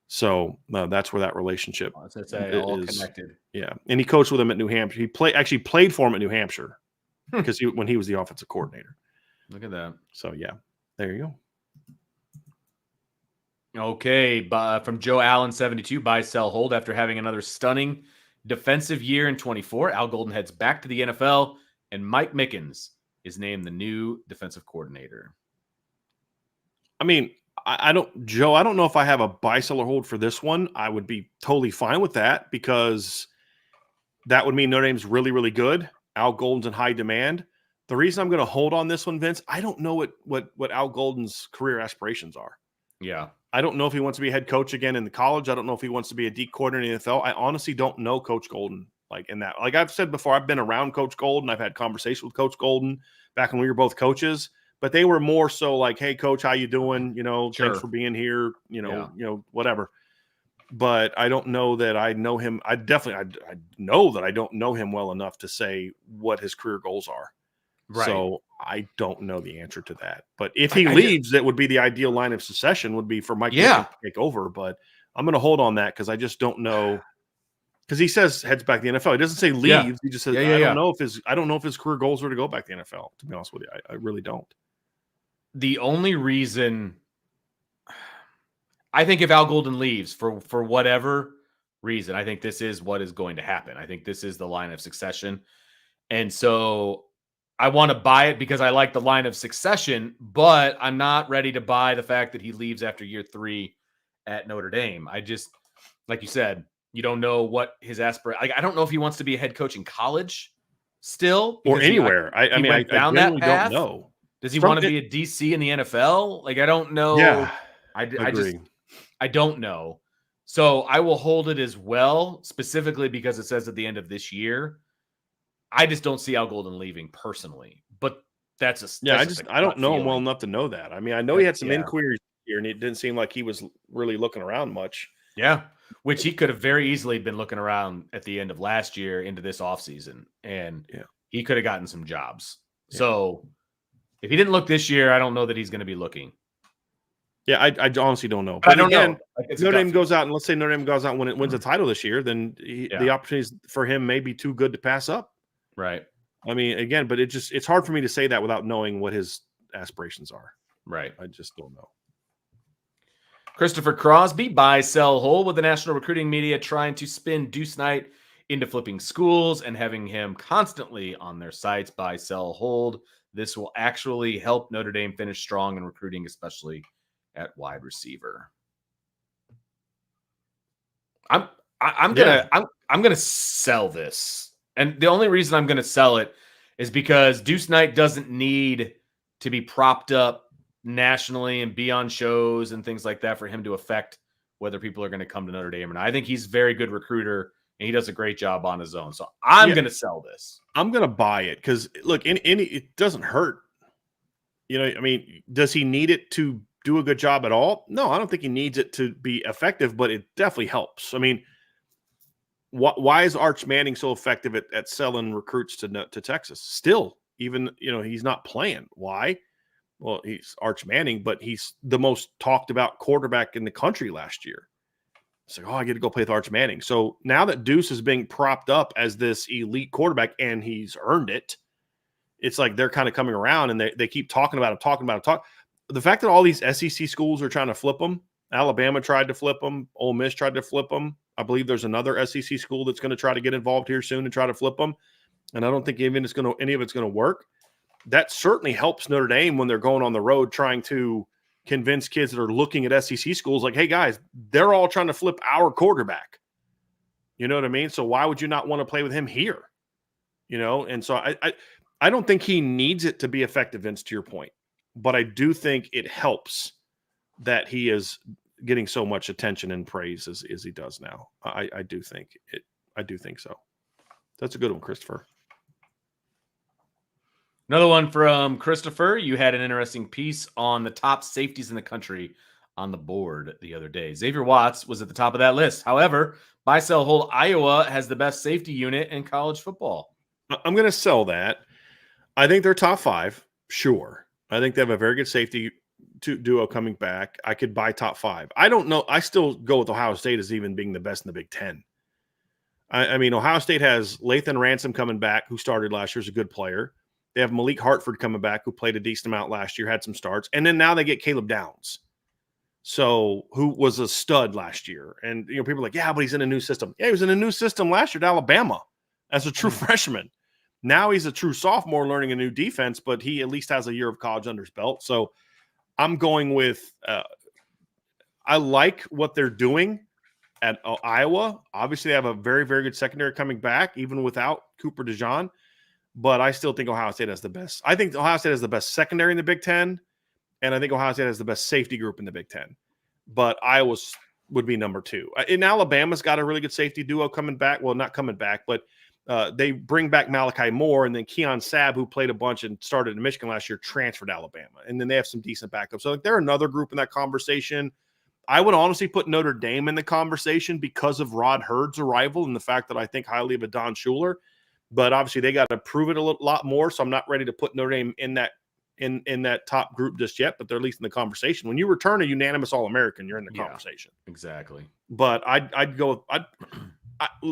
So, that's where that relationship is all connected. Yeah, and he coached with him at New Hampshire. He actually played for him at New Hampshire because when he was the offensive coordinator. Look at that. So, yeah, there you go. Okay, from Joe Allen, 72, buy, sell, hold. After having another stunning defensive year in 24, Al Golden heads back to the NFL, and Mike Mickens is named the new defensive coordinator. I mean, I don't know if I have a buy, sell, or hold for this one. I would be totally fine with that because that would mean Notre Dame's really, really good. Al Golden's in high demand. The reason I'm going to hold on this one, Vince, I don't know what Al Golden's career aspirations are. Yeah. I don't know if he wants to be a head coach again in the college. I don't know if he wants to be a D coordinator in the NFL. I honestly don't know Coach Golden in that. Like I've said before, I've been around Coach Golden. I've had conversations with Coach Golden back when we were both coaches, but they were more so like, "Hey, Coach, how you doing? Thanks for being here. Whatever." But I don't know that I know him. I know that I don't know him well enough to say what his career goals are. Right. So I don't know the answer to that. But if he leaves, that would be the ideal line of succession would be for Mike to take over. But I'm going to hold on that because I just don't know. Because he says heads back to the NFL. He doesn't say leaves. Yeah. He just says I don't know if his career goals are to go back to the NFL. To be honest with you, I really don't. The only reason I think if Al Golden leaves for whatever reason, I think this is what is going to happen. I think this is the line of succession, and so I want to buy it because I like the line of succession, but I'm not ready to buy the fact that he leaves after year 3 at Notre Dame. I just, like you said, you don't know what his aspiration. I don't know if he wants to be a head coach in college still or anywhere. I mean, I genuinely don't know. Does he want to be a DC in the NFL? I don't know. Yeah, I don't know. So I will hold it as well, specifically because it says at the end of this year. I just don't see Al Golden leaving personally, but I don't know him well enough to know that. I mean, I know he had some inquiries here, and it didn't seem like he was really looking around much. Yeah, which he could have very easily been looking around at the end of last year into this offseason, and he could have gotten some jobs. Yeah. So if he didn't look this year, I don't know that he's going to be looking. Yeah, I honestly don't know. But I don't know. Notre Dame goes out, and let's say Notre Dame goes out when it wins a title this year, then the opportunities for him may be too good to pass up. Right. I mean, again, but it's hard for me to say that without knowing what his aspirations are. Right. I just don't know. Christopher Crosby, buy, sell, hold, with the national recruiting media trying to spin Deuce Knight into flipping schools and having him constantly on their sites. Buy, sell, hold. This will actually help Notre Dame finish strong in recruiting, especially at wide receiver. I'm gonna sell this. And the only reason I'm going to sell it is because Deuce Knight doesn't need to be propped up nationally and be on shows and things like that for him to affect whether people are going to come to Notre Dame or not. I think he's a very good recruiter and he does a great job on his own. So I'm going to sell this. I'm going to buy it because, look, it doesn't hurt. I mean, does he need it to do a good job at all? No, I don't think he needs it to be effective, but it definitely helps. I mean, why is Arch Manning so effective at selling recruits to Texas? Still, even, he's not playing. Why? Well, he's Arch Manning, but he's the most talked about quarterback in the country last year. It's like, I get to go play with Arch Manning. So now that Deuce is being propped up as this elite quarterback and he's earned it, it's like they're kind of coming around and they keep talking about him. The fact that all these SEC schools are trying to flip him, Alabama tried to flip him, Ole Miss tried to flip him. I believe there's another SEC school that's going to try to get involved here soon and try to flip them. And I don't think any of it's going to work. That certainly helps Notre Dame when they're going on the road trying to convince kids that are looking at SEC schools like, hey, guys, they're all trying to flip our quarterback. You know what I mean? So why would you not want to play with him here? And so I don't think he needs it to be effective, Vince, to your point. But I do think it helps that he is getting so much attention and praise as he does now. I do think it. I do think so. That's a good one, Christopher. Another one from Christopher. You had an interesting piece on the top safeties in the country on the board the other day. Xavier Watts was at the top of that list. However, buy-sell hold Iowa has the best safety unit in college football. I'm going to sell that. I think they're top 5. Sure. I think they have a very good safety duo coming back. I could buy top 5. I don't know. I still go with Ohio State as even being the best in the Big Ten. I mean, Ohio State has Lathan Ransom coming back, who started last year, is a good player. They have Malik Hartford coming back, who played a decent amount last year, had some starts. And then now they get Caleb Downs, who was a stud last year. And, people are like, yeah, but he's in a new system. Yeah, he was in a new system last year at Alabama as a true freshman. Now he's a true sophomore learning a new defense, but he at least has a year of college under his belt. So I'm going with I like what they're doing at Iowa. Obviously, they have a very, very good secondary coming back, even without Cooper DeJean. But I still think Ohio State has the best. I think Ohio State has the best secondary in the Big Ten, and I think Ohio State has the best safety group in the Big Ten. But Iowa would be number 2. In Alabama's got a really good safety duo coming back. Well, not coming back, but they bring back Malachi Moore, and then Keon Sabb, who played a bunch and started in Michigan last year, transferred to Alabama. And then they have some decent backups. So they're another group in that conversation. I would honestly put Notre Dame in the conversation because of Rod Hurd's arrival and the fact that I think highly of Don Schuler. But obviously they got to prove it a lot more. So I'm not ready to put Notre Dame in that top group just yet, but they're at least in the conversation. When you return a unanimous All-American, you're in the conversation. Exactly. But I'd go with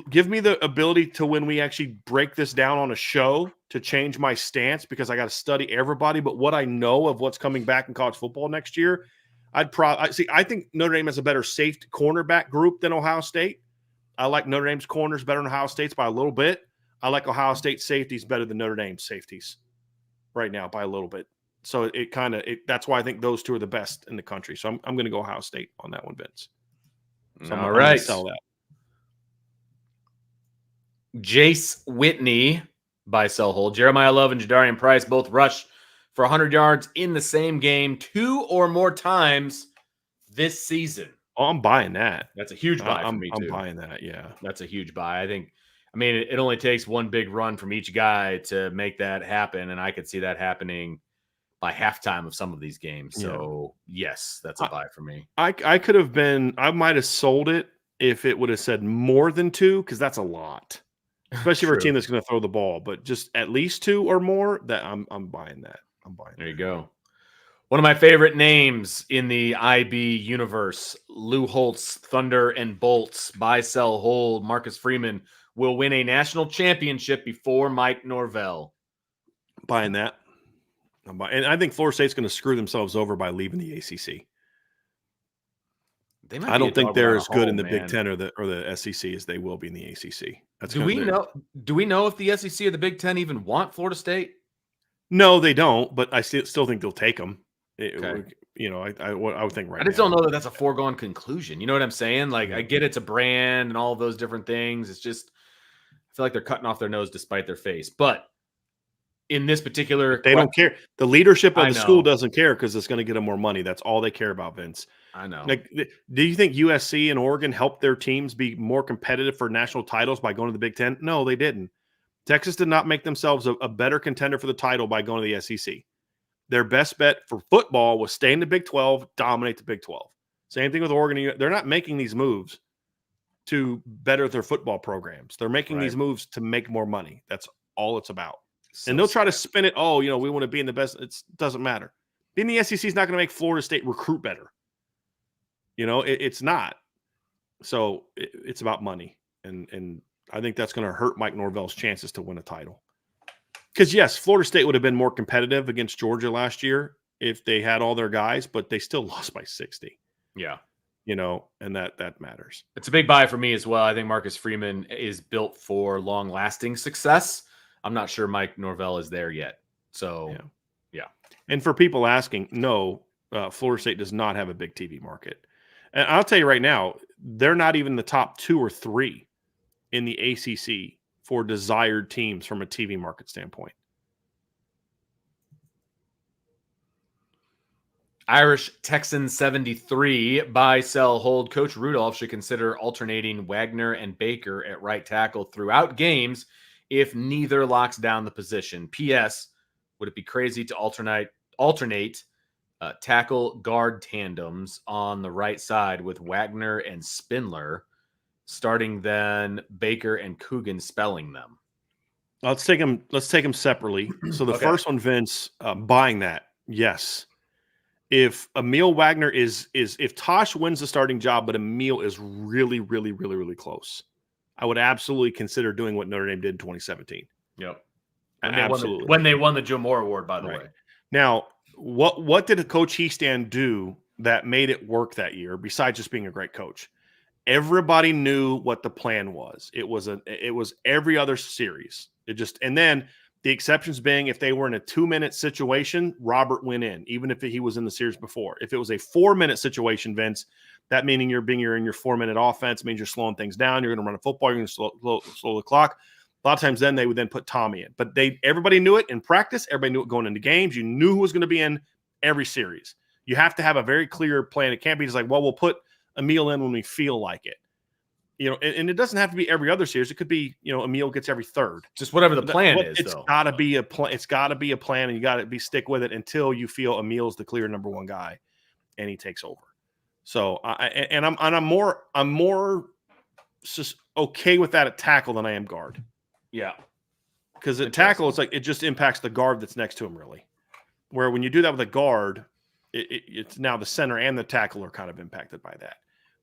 give me the ability to, when we actually break this down on a show, to change my stance, because I got to study everybody. But what I know of what's coming back in college football next year, I think Notre Dame has a better safety cornerback group than Ohio State. I like Notre Dame's corners better than Ohio State's by a little bit. I like Ohio State safeties better than Notre Dame safeties right now by a little bit. So that's why I think those two are the best in the country. So I'm going to go Ohio State on that one, Vince. So I'm going to sell that. Jace Whitney, buy, sell, hold. Jeremiah Love and Jadarian Price both rushed for 100 yards in the same game 2 or more times this season. Oh, I'm buying that. That's a huge buy for me, too. I'm buying that, yeah. That's a huge buy. I mean, it only takes one big run from each guy to make that happen, and I could see that happening by halftime of some of these games. So, yes, that's a buy for me. I might have sold it if it would have said more than 2, because that's a lot, especially for a team that's going to throw the ball. But just at least 2 or more, that I'm buying that. There you go. One of my favorite names in the IB universe, Lou Holtz, Thunder and Bolts, buy, sell, hold. Marcus Freeman will win a national championship before Mike Norvell. Buying that. And I think Florida State's going to screw themselves over by leaving the ACC. I don't think they're as good in the Big Ten or the SEC as they will be in the ACC. Do we know if the SEC or the Big Ten even want Florida State? No, they don't. But I still think they'll take them. Okay. I would think right now. I just don't know that that's a foregone conclusion. You know what I'm saying? Like, I get it's a brand and all of those different things. It's just, I feel like they're cutting off their nose despite their face. But in this particular, They don't care. The leadership of I the school know. doesn't care because it's going to get them more money. That's all they care about, Vince. I know. Like, do you think USC and Oregon helped their teams be more competitive for national titles by going to the Big Ten? No, they didn't. Texas did not make themselves a better contender for the title by going to the SEC. Their best bet for football was stay in the Big 12, dominate the Big 12. Same thing with Oregon. They're not making these moves to better their football programs. They're making these moves to make more money. That's all it's about. So and they'll try to spin it. Oh, we want to be in the best. It doesn't matter. Being the SEC is not going to make Florida State recruit better. It's not. So it's about money. And I think that's going to hurt Mike Norvell's chances to win a title. Because, yes, Florida State would have been more competitive against Georgia last year if they had all their guys, but they still lost by 60. Yeah. And that matters. It's a big buy for me as well. I think Marcus Freeman is built for long-lasting success. I'm not sure Mike Norvell is there yet. So, yeah. And for people asking, no, Florida State does not have a big TV market. And I'll tell you right now, they're not even the top 2 or 3 in the ACC for desired teams from a TV market standpoint. Irish Texan 73, buy, sell, hold. Coach Rudolph should consider alternating Wagner and Baker at right tackle throughout games if neither locks down the position. P.S. Would it be crazy to alternate tackle guard tandems on the right side with Wagner and Spindler, starting then Baker and Coogan spelling them? Let's take them separately. So the first one, Vince, buying that, yes. If Emil Wagner if Tosh wins the starting job, but Emil is really, really, really, really close, I would absolutely consider doing what Notre Dame did in 2017. Yep. Absolutely. When they won the Joe Moore Award, by the way. Now, what did Coach Heastan do that made it work that year, besides just being a great coach? Everybody knew what the plan was. It was every other series. And then the exceptions being if they were in a 2-minute situation, Robert went in, even if he was in the series before. If it was a 4-minute situation, Vince, that meaning you're in your 4-minute offense, means you're slowing things down. You're going to run a football. You're going to slow the clock. A lot of times then they would then put Tommy in. But everybody knew it in practice. Everybody knew it going into games. You knew who was going to be in every series. You have to have a very clear plan. It can't be just like, well, we'll put Emil in when we feel like it. And it doesn't have to be every other series. It could be, Emil gets every third. Just whatever the plan is, it's got to be a plan. It's got to be a plan, and you got to stick with it until you feel Emil's the clear number one guy, and he takes over. So, I'm more just okay with that at tackle than I am guard. Yeah, because at tackle, it's like it just impacts the guard that's next to him, really. Where when you do that with a guard, it's now the center and the tackle are kind of impacted by that.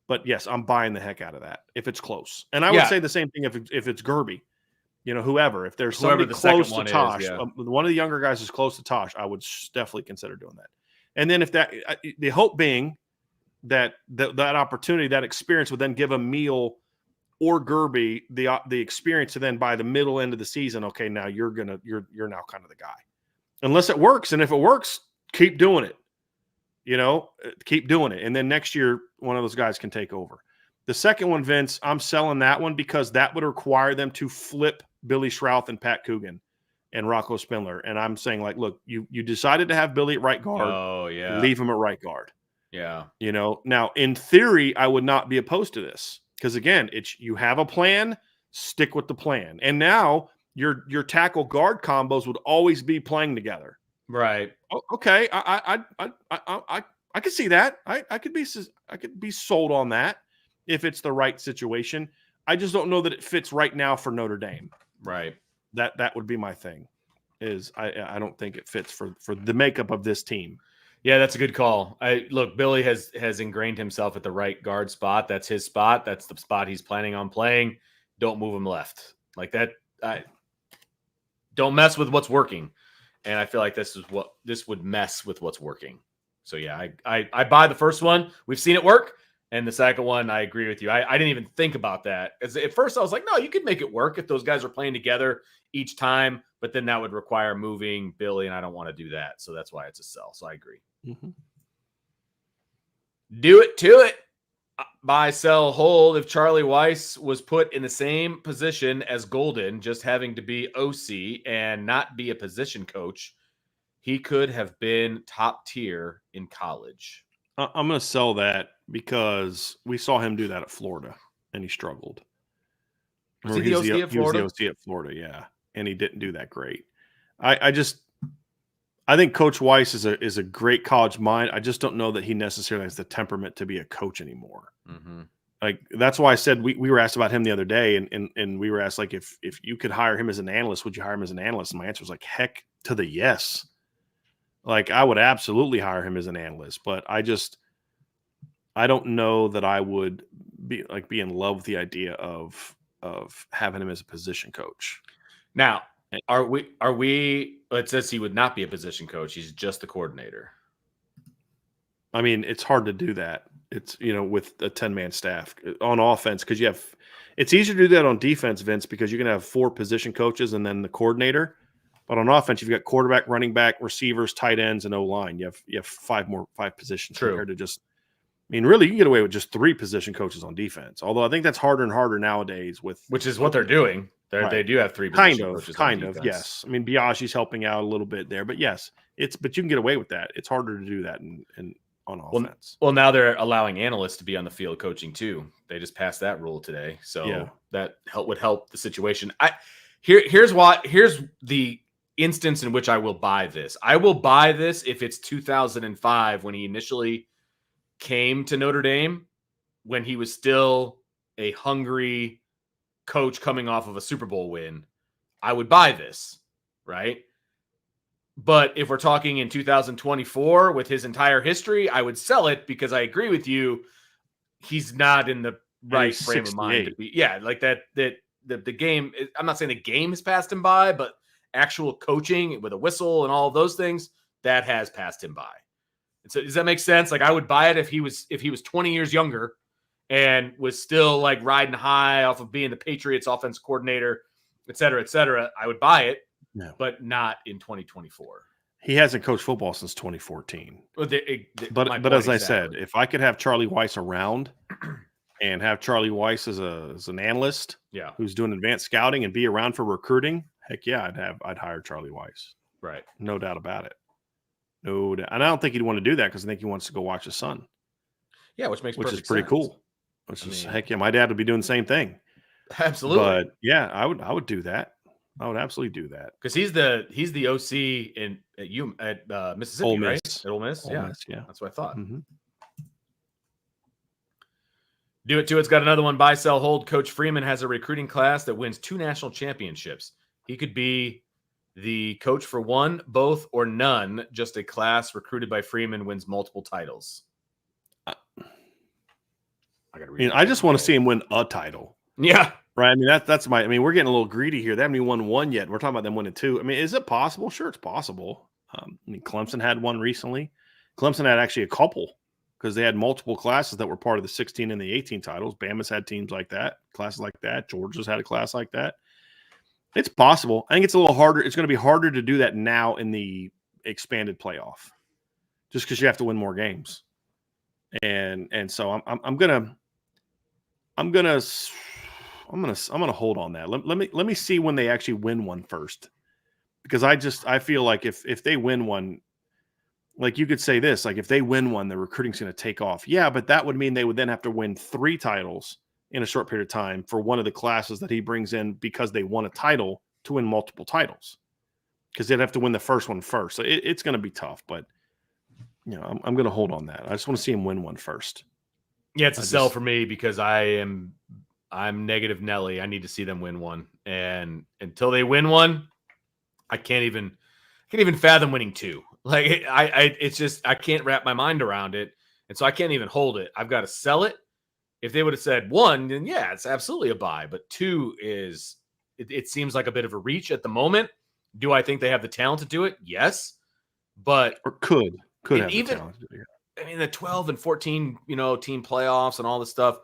But yes, I'm buying the heck out of that if it's close. And I would say the same thing if it's Gerby, whoever. If there's somebody close to Tosh, one of the younger guys is close to Tosh, I would definitely consider doing that. And then if the hope being that opportunity, that experience would then give Emil or Gerby the experience to then by the middle end of the season, okay, now you're now kind of the guy. Unless it works, and if it works, keep doing it. Keep doing it. And then next year, one of those guys can take over. The second one, Vince, I'm selling that one because that would require them to flip Billy Schrouth and Pat Coogan and Rocco Spindler. And I'm saying, like, look, you decided to have Billy at right guard. Oh, yeah. Leave him at right guard. Yeah. Now, in theory, I would not be opposed to this because, again, you have a plan, stick with the plan. And now your tackle guard combos would always be playing together. Right. Okay. I could see that. I could be sold on that if it's the right situation. I just don't know that it fits right now for Notre Dame. Right. That would be my thing. I don't think it fits for the makeup of this team. Yeah, that's a good call. Look, Billy has ingrained himself at the right guard spot. That's his spot. That's the spot he's planning on playing. Don't move him left like that. Don't mess with what's working. And I feel like this would mess with what's working. So yeah, I buy the first one. We've seen it work. And the second one, I agree with you. I didn't even think about that. At first I was like, no, you could make it work if those guys are playing together each time, but then that would require moving Billy, and I don't want to do that. So that's why it's a sell. So I agree. Mm-hmm. Do it to it. buy, sell, hold. If Charlie Weiss was put in the same position as Golden, just having to be OC and not be a position coach, he could have been top tier in college. I'm going to sell that because we saw him do that at Florida, and he struggled. Was he the OC at Florida? He was the OC at Florida, yeah, and he didn't do that great. I think Coach Weiss is a great college mind. I just don't know that he necessarily has the temperament to be a coach anymore. Mm-hmm. Like, that's why I said we were asked about him the other day, and we were asked, like, if you could hire him as an analyst, would you hire him as an analyst? And my answer was like, heck to the yes. Like, I would absolutely hire him as an analyst, but I don't know that I would be in love with the idea of having him as a position coach. Now, are we it says he would not be a position coach. He's just the coordinator. I mean, it's hard to do that. It's, with a 10-man staff on offense, because it's easier to do that on defense, Vince, because you can have 4 position coaches and then the coordinator. But on offense, you've got quarterback, running back, receivers, tight ends, and O-line. You have 5 positions. True. Compared to just, really, you can get away with just 3 position coaches on defense. Although I think that's harder and harder nowadays which is what they're doing. They do have 3 position coaches. Kind of, yes. Biaggi's helping out a little bit there, but yes, but you can get away with that. It's harder to do that on offense. Well, now they're allowing analysts to be on the field coaching too. They just passed that rule today, so that would help the situation. Here's the instance in which I will buy this. I will buy this if it's 2005 when he initially came to Notre Dame, when he was still a hungry coach coming off of a Super Bowl win. I would buy this, right? But if we're talking in 2024 with his entire history, I would sell it, because I agree with you. He's not in the right frame of mind to be. Yeah, like that the game, I'm not saying the game has passed him by, but actual coaching with a whistle and all of those things, that has passed him by. And so does that make sense? Like, I would buy it if he was 20 years younger and was still like riding high off of being the Patriots offensive coordinator, et cetera, et cetera. I would buy it, but not in 2024. He hasn't coached football since 2014. But as I said, if I could have Charlie Weiss around and have Charlie Weiss as an analyst, who's doing advanced scouting and be around for recruiting, heck yeah, I'd hire Charlie Weiss. Right. No doubt about it. No doubt. And I don't think he'd want to do that, because I think he wants to go watch his son. Yeah, which is pretty sense. Cool. Heck yeah, my dad would be doing the same thing. Absolutely. But yeah, I would do that. I would absolutely do that, because he's the OC at Mississippi, Ole Miss. Right? At Ole Miss, Ole Miss, yeah, that's what I thought. Mm-hmm. Do it too. It's got another one. Buy, sell, hold. Coach Freeman has a recruiting class that wins 2 national championships. He could be the coach for one, both, or none. Just a class recruited by Freeman wins multiple titles. I got to read. I just want to see him win a title. Yeah. Right. That's we're getting a little greedy here. They haven't even won 1 yet. We're talking about them winning 2. Is it possible? Sure, it's possible. Clemson had one recently. Clemson had actually a couple, because they had multiple classes that were part of the 16 and the 18 titles. Bama's had teams like that, classes like that. Georgia's had a class like that. It's possible. I think it's a little harder. It's going to be harder to do that now in the expanded playoff, just because you have to win more games. And so I'm gonna hold on that. Let me see when they actually win one first, because I feel like if they win one, like, you could say this, like, if they win one, the recruiting's going to take off. Yeah, but that would mean they would then have to win 3 titles in a short period of time for one of the classes that he brings in, because they won a title, to win multiple titles, because they'd have to win the first one first. So it's going to be tough, but I'm going to hold on that. I just want to see him win one first. Yeah, it's a sell for me, because I'm negative Nelly. I need to see them win one, and until they win one, I can't even fathom winning 2. Like, it's just, I can't wrap my mind around it, and so I can't even hold it. I've got to sell it. If they would have said 1, then yeah, it's absolutely a buy. But 2 is, it seems like a bit of a reach at the moment. Do I think they have the talent to do it? Yes, but could have even the talent to do it. The 12 and 14, team playoffs and all this stuff.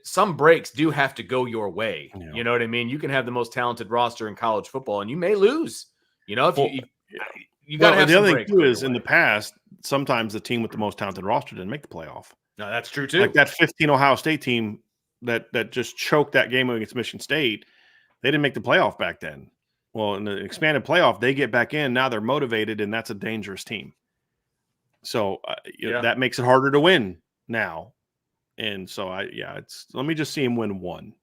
Some breaks do have to go your way. Yeah. You know what I mean? You can have the most talented roster in college football, and you may lose. You got to have the some other breaks thing too is, in the past, sometimes the team with the most talented roster didn't make the playoff. No, that's true too. Like that 15 Ohio State team that just choked that game against Michigan State. They didn't make the playoff back then. Well, in the expanded playoff, they get back in. Now they're motivated, and that's a dangerous team. So that makes it harder to win now. And so let me just see him win one.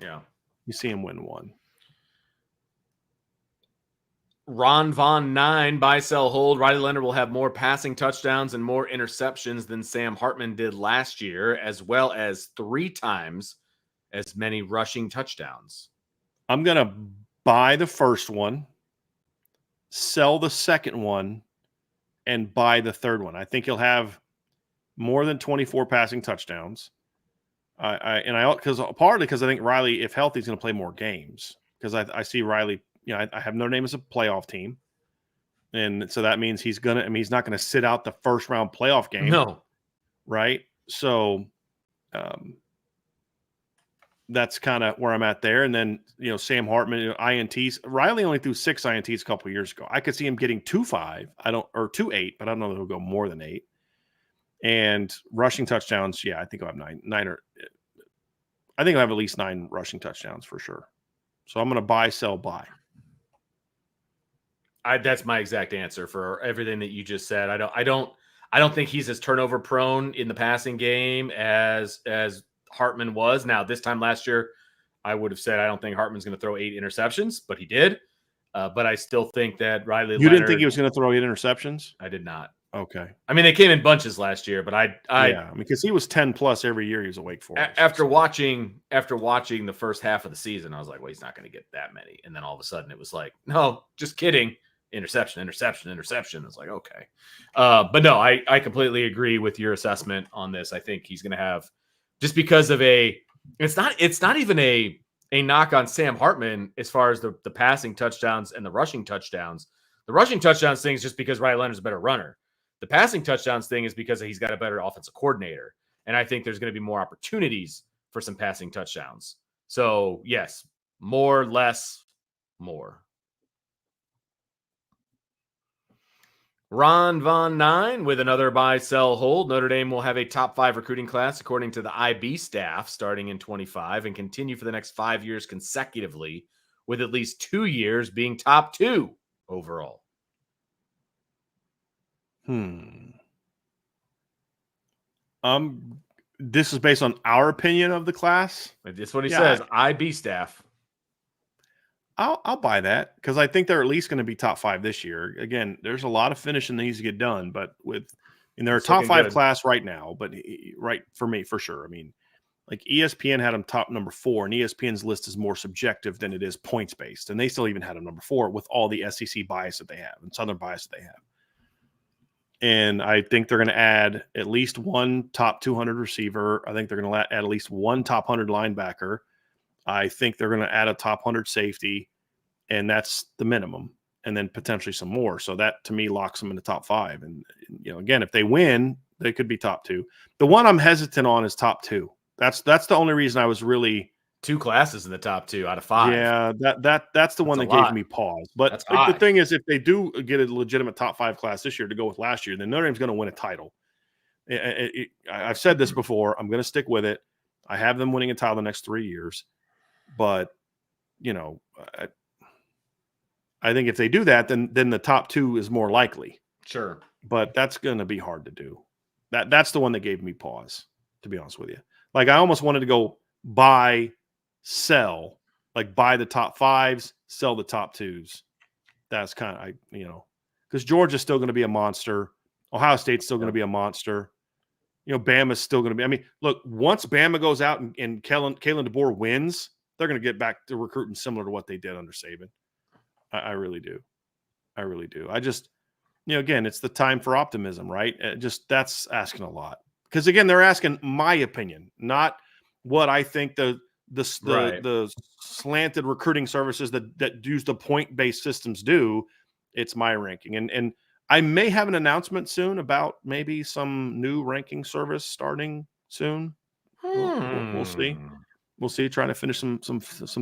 Yeah. You see him win one. Ron Von 9, buy, sell, hold. Riley Leonard will have more passing touchdowns and more interceptions than Sam Hartman did last year, as well as 3 times as many rushing touchdowns. I'm going to buy the first one, sell the second one, and buy the third one. I think he'll have more than 24 passing touchdowns. Because I think Riley, if healthy, is going to play more games. Because I see Riley, I have Notre Dame as a playoff team, and so that means he's not going to sit out the first round playoff game. No, right? So, that's kind of where I'm at there. And then Sam Hartman, INTs. Riley only threw 6 INTs a couple of years ago. I could see him getting 2.5. Or 2.8, but I don't know if he'll go more than 8. And rushing touchdowns, I think I'll have 9 or I think I'll have at least 9 rushing touchdowns for sure. So I'm going to buy, sell, buy. That's my exact answer for everything that you just said. I don't think he's as turnover prone in the passing game as Hartman was. Now, this time last year, I would have said I don't think Hartman's going to throw 8 interceptions, but he did. But I still think that Riley Leonard. You didn't think he was going to throw 8 interceptions? I did not. Okay. I mean, they came in bunches last year, but because he was 10 plus every year he was awake for. After watching the first half of the season, I was like, well, he's not going to get that many. And then all of a sudden it was like, no, just kidding. Interception. It's like, okay. But no, I completely agree with your assessment on this. I think he's going to have, just because of it's not even a knock on Sam Hartman as far as the passing touchdowns and the rushing touchdowns. The rushing touchdowns thing is just because Riley Leonard's a better runner. The passing touchdowns thing is because he's got a better offensive coordinator. And I think there's going to be more opportunities for some passing touchdowns. So, yes, more, less, more. Ron Von 9 with another buy, sell, hold. Notre Dame will have a top 5 recruiting class, according to the IB staff, starting in 25 and continue for the next 5 years consecutively, with at least 2 years being top 2 overall. This is based on our opinion of the class. That's what he says. IB staff. I'll buy that because I think they're at least going to be top 5 this year. Again, there's a lot of finishing that needs to get done, but they're a top 5 class right now. But right for me, for sure. I mean, like ESPN had them top number 4, and ESPN's list is more subjective than it is points based, and they still even had them number 4 with all the SEC bias that they have and Southern bias that they have. And I think they're going to add at least 1 top 200 receiver. I think they're going to add at least 1 top 100 linebacker. I think they're going to add a top 100 safety, and that's the minimum, and then potentially some more. So that, to me, locks them in the top 5. And, again, if they win, they could be top 2. The one I'm hesitant on is top 2. That's the only reason I was really 2 classes in the top 2 out of 5. Yeah, that's the one that gave me pause. But the thing is, if they do get a legitimate top 5 class this year to go with last year, then Notre Dame's going to win a title. I've said this before. I'm going to stick with it. I have them winning a title the next 3 years. But, I think if they do that, then the top 2 is more likely. Sure. But that's going to be hard to do. That's the one that gave me pause, to be honest with you. Like, I almost wanted to go buy, sell, like buy the top 5s, sell the top 2s. That's kind of, because Georgia's still going to be a monster. Ohio State's still going to be a monster. Bama's still going to be. I mean, look, once Bama goes out and Kalen DeBoer wins, they're going to get back to recruiting similar to what they did under Saban. I really do. I really do. I just, again, it's the time for optimism, right? That's asking a lot. Because, again, they're asking my opinion, not what I think the slanted recruiting services that use the point-based systems do. It's my ranking. And I may have an announcement soon about maybe some new ranking service starting soon. We'll see. We'll see. Trying to finish some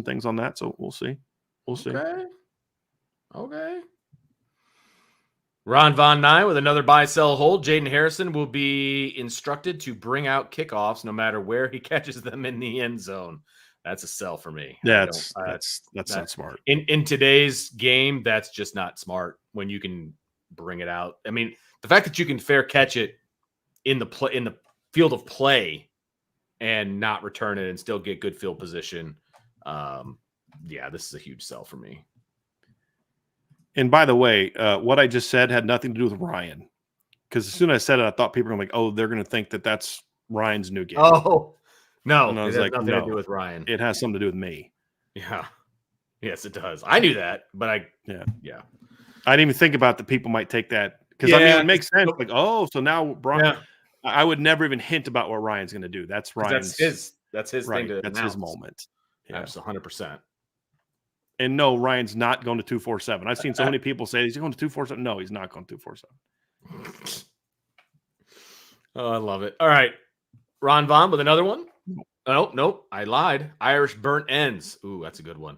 things on that. So we'll see. We'll see. Okay. Ron Von Nye with another buy, sell, hold. Jaden Harrison will be instructed to bring out kickoffs no matter where he catches them in the end zone. That's a sell for me. That's that, not smart. In today's game, that's just not smart when you can bring it out. I mean, the fact that you can fair catch it in the field of play and not return it and still get good field position. Yeah, this is a huge sell for me. And by the way, what I just said had nothing to do with Ryan, because as soon as I said it, I thought people were like, "Oh, they're going to think that that's Ryan's new gig." Oh, no, and I was it has like, nothing "No, to do with Ryan. It has something to do with me." Yeah, yes, it does. I knew that, but yeah, I didn't even think about that people might take that because I mean it makes sense. Like, oh, so now Brian, I would never even hint about what Ryan's going to do. That's Ryan's. That's his thing to That's announce. his moment. Yeah, 100%. And no, Ryan's not going to 247. I've seen so many people say he's going to 247. No, he's not going to 247. Oh, I love it. All right. Ron Vaughn with another one. Oh, nope. I lied. Irish burnt ends. Ooh, that's a good one.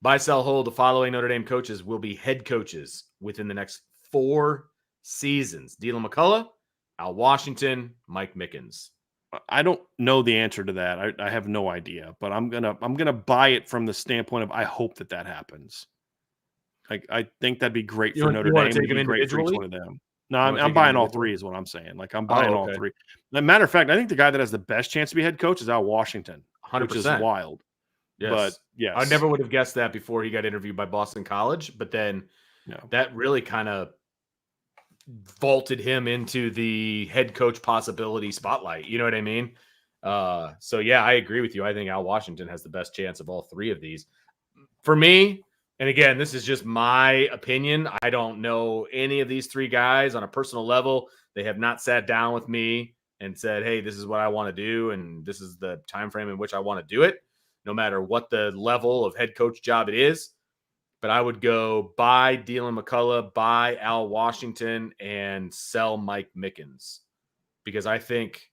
Buy, sell, hold. The following Notre Dame coaches will be head coaches within the next 4 seasons. Dylan McCullough, Al Washington, Mike Mickens. I don't know the answer to that. I have no idea, but I'm gonna buy it from the standpoint of I hope that happens. I think that'd be great for Notre Dame. It'd be great for each one of them. No, I'm buying all 3 is what I'm saying. Like I'm buying all 3. As a matter of fact, I think the guy that has the best chance to be head coach is Al Washington, 100%. Which is wild. Yes. But yes, I never would have guessed that before he got interviewed by Boston College, but then that really kind of vaulted him into the head coach possibility spotlight. You know what I mean? So yeah, I agree with you. I think Al Washington has the best chance of all 3 of these. For me, and again, this is just my opinion. I don't know any of these 3 guys on a personal level. They have not sat down with me and said, "Hey, this is what I want to do, and this is the time frame in which I want to do it," no matter what the level of head coach job it is. But I would go buy Dylan McCullough, buy Al Washington, and sell Mike Mickens, because I think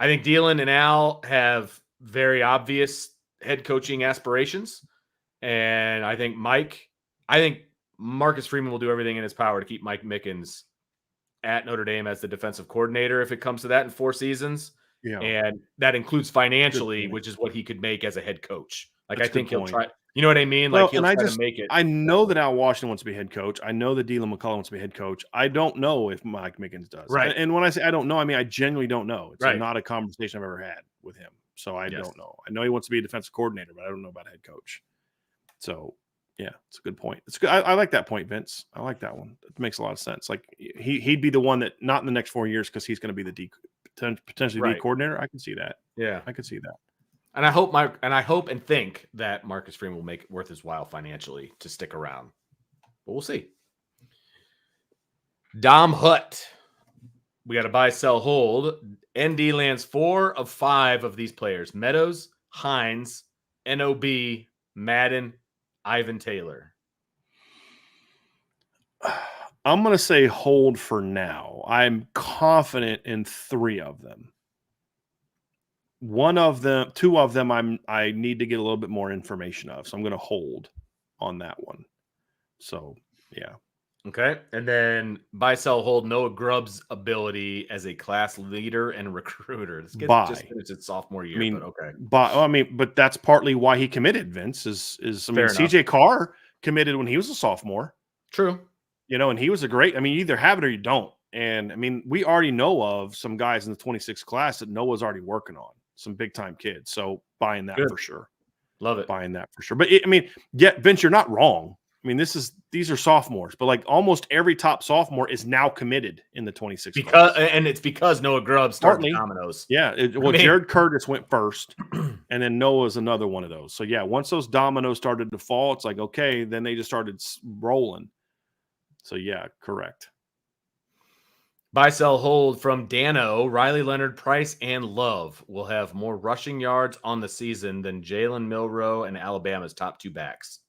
Dylan and Al have very obvious head coaching aspirations, and I think Marcus Freeman will do everything in his power to keep Mike Mickens at Notre Dame as the defensive coordinator if it comes to that in 4 seasons. Yeah. And that includes financially, which is what he could make as a head coach. Like, I think he'll try. You know what I mean? Like, he'll try to make it. I know that Al Washington wants to be head coach. I know that Dylan McCullough wants to be head coach. I don't know if Mike Mickens does. Right. And when I say I don't know, I mean I genuinely don't know. It's not a conversation I've ever had with him. So I don't know. I know he wants to be a defensive coordinator, but I don't know about head coach. So, yeah, it's a good point. It's good. I like that point, Vince. I like that one. It makes a lot of sense. Like, he'd be the one that not in the next 4 years because he's going to be the potentially the coordinator. I can see that. Yeah, I could see that. And I hope and think that Marcus Freeman will make it worth his while financially to stick around. But we'll see. Dom Hutt. We got to buy, sell, hold. ND lands 4 of 5 of these players. Meadows, Hines, NOB, Madden, Ivan Taylor. I'm going to say hold for now. I'm confident in 3 of them. 2 of them I need to get a little bit more information of. So I'm going to hold on that one. So, yeah. Okay. And then buy, sell, hold Noah Grubb's ability as a class leader and recruiter. This kid just finished its sophomore year, but okay. But that's partly why he committed, Vince, CJ Carr committed when he was a sophomore. True. And he was you either have it or you don't. And we already know of some guys in the 26 class that Noah's already working on, some big time kids. So buying that for sure. Love it. Buying that for sure. But Vince, you're not wrong. These are sophomores, but like almost every top sophomore is now committed in the 26 class. And it's because Noah Grubb started the dominoes. Yeah. Jared Curtis went first, and then Noah's another one of those. So yeah, once those dominoes started to fall, it's like, okay, then they just started rolling. So yeah, correct. Buy, sell, hold from Dano. Riley Leonard, Price, and Love will have more rushing yards on the season than Jalen Milroe and Alabama's top 2 backs.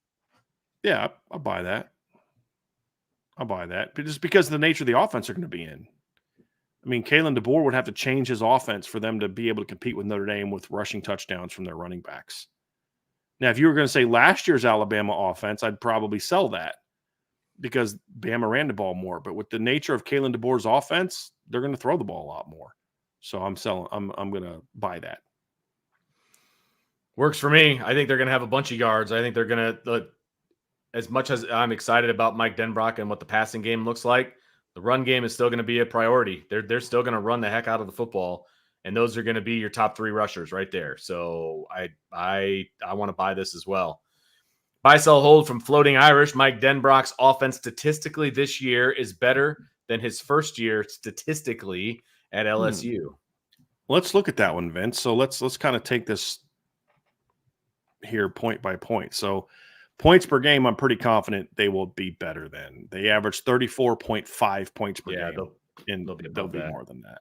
Yeah, I'll buy that. But just because of the nature of the offense they're going to be in. Kalen DeBoer would have to change his offense for them to be able to compete with Notre Dame with rushing touchdowns from their running backs. Now, if you were going to say last year's Alabama offense, I'd probably sell that. because Bama ran the ball more. But with the nature of Kalen DeBoer's offense, they're going to throw the ball a lot more. So I'm going to buy that. Works for me. I think they're going to have a bunch of yards. I think they're going to, as much as I'm excited about Mike Denbrock and what the passing game looks like, the run game is still going to be a priority. They're still going to run the heck out of the football, and those are going to be your top 3 rushers right there. So I want to buy this as well. Buy, sell, hold from Floating Irish. Mike Denbrock's offense statistically this year is better than his first year statistically at LSU. Let's look at that one, Vince. So let's kind of take this here point by point. So points per game, I'm pretty confident they will be better than. They averaged 34.5 points per game. They'll be more than that.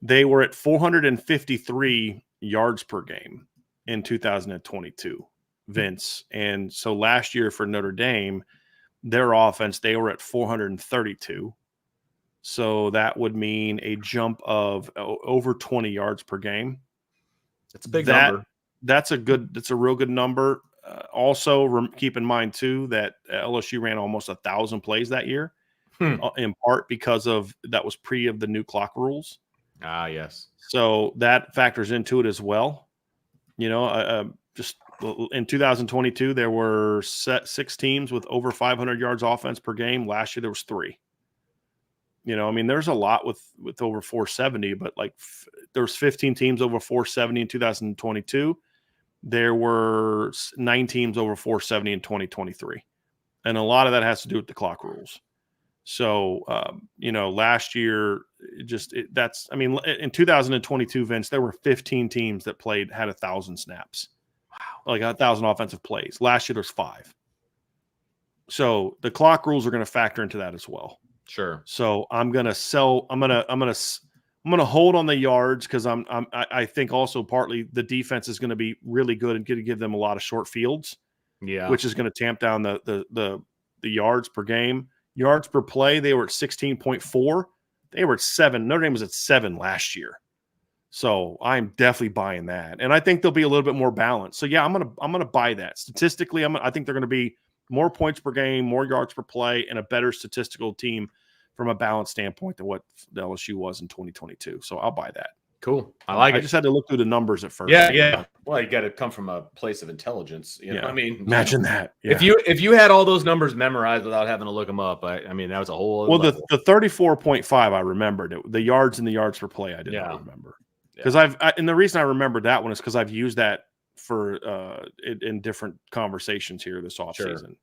They were at 453 yards per game in 2022, Vince. And so last year for Notre Dame, their offense, they were at 432. So that would mean a jump of over 20 yards per game. That's a big number. That's a real good number. Also, keep in mind too that LSU ran almost 1,000 plays that year, in part because that was pre of the new clock rules. Ah, yes. So that factors into it as well. Just in 2022, there were 6 teams with over 500 yards offense per game. Last year, there was 3. There's a lot with over 470, but there was 15 teams over 470 in 2022. There were 9 teams over 470 in 2023. And a lot of that has to do with the clock rules. So, last year, in 2022, Vince, there were 15 teams that had 1,000 snaps. Wow. 1,000 offensive plays. Last year, there's 5. So the clock rules are going to factor into that as well. Sure. So I'm going to hold on the yards because I think also partly the defense is going to be really good and going to give them a lot of short fields. Yeah. Which is going to tamp down the yards per game. Yards per play, they were at 16.4. They were at 7. Notre Dame was at 7 last year. So I'm definitely buying that. And I think they'll be a little bit more balanced. So yeah, I'm gonna buy that. Statistically, I think they're going to be more points per game, more yards per play, and a better statistical team from a balance standpoint than what the LSU was in 2022. So I'll buy that. Cool. I like it. I just had to look through the numbers at first. Yeah. Well, you got to come from a place of intelligence. Imagine that. Yeah. If you had all those numbers memorized without having to look them up, that was a whole. Well, the 34.5 I remembered. The yards and the yards per play I did not remember because and the reason I remembered that one is because I've used that for in different conversations here this offseason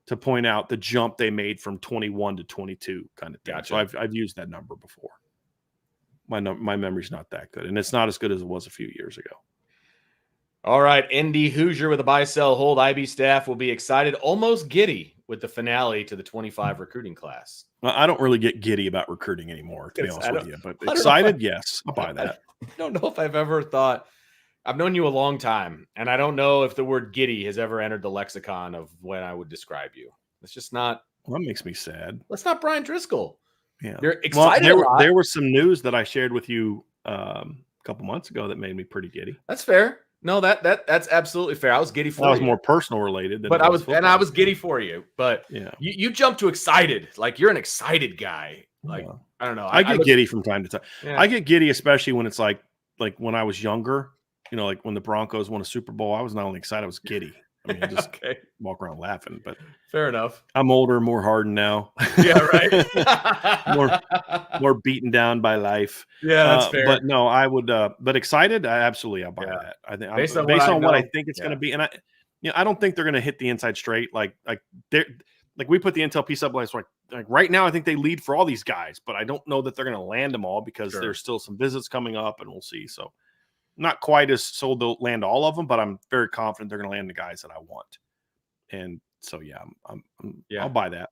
to point out the jump they made from 21 to 22 kind of thing. Gotcha. So I've used that number before. My memory's not that good, and it's not as good as it was a few years ago. All right, ND Hoosier with a buy, sell, hold. IB staff will be excited, almost giddy with the finale to the 25 recruiting class. I don't really get giddy about recruiting anymore, to be honest with you. But excited, yes, I'll buy that. I don't know if I've ever thought. I've known you a long time, and I don't know if the word giddy has ever entered the lexicon of when I would describe you. It's just not. Well, that makes me sad. That's not Brian Driscoll. Yeah, you're excited. Well, there was some news that I shared with you a couple months ago that made me pretty giddy. That's fair. No, that's absolutely fair. I was giddy for you. That was more personal related, but I was giddy for you. But you jumped to excited, like you're an excited guy. Like I don't know. I get giddy from time to time. Yeah. I get giddy, especially when it's like when I was younger. Like when the Broncos won a Super Bowl, I was not only excited, I was giddy. I mean, I just walk around laughing, but fair enough. I'm older, more hardened now. Yeah, right. more beaten down by life. Yeah, that's fair. But no, I would. But excited, I'll buy that. I think based on what I think it's going to be, and I don't think they're going to hit the inside straight. Like we put the intel piece up like right now. I think they lead for all these guys, but I don't know that they're going to land them all because there's still some visits coming up, and we'll see. So. Not quite as sold they'll land all of them, but I'm very confident they're going to land the guys that I want. And so, I'll buy that.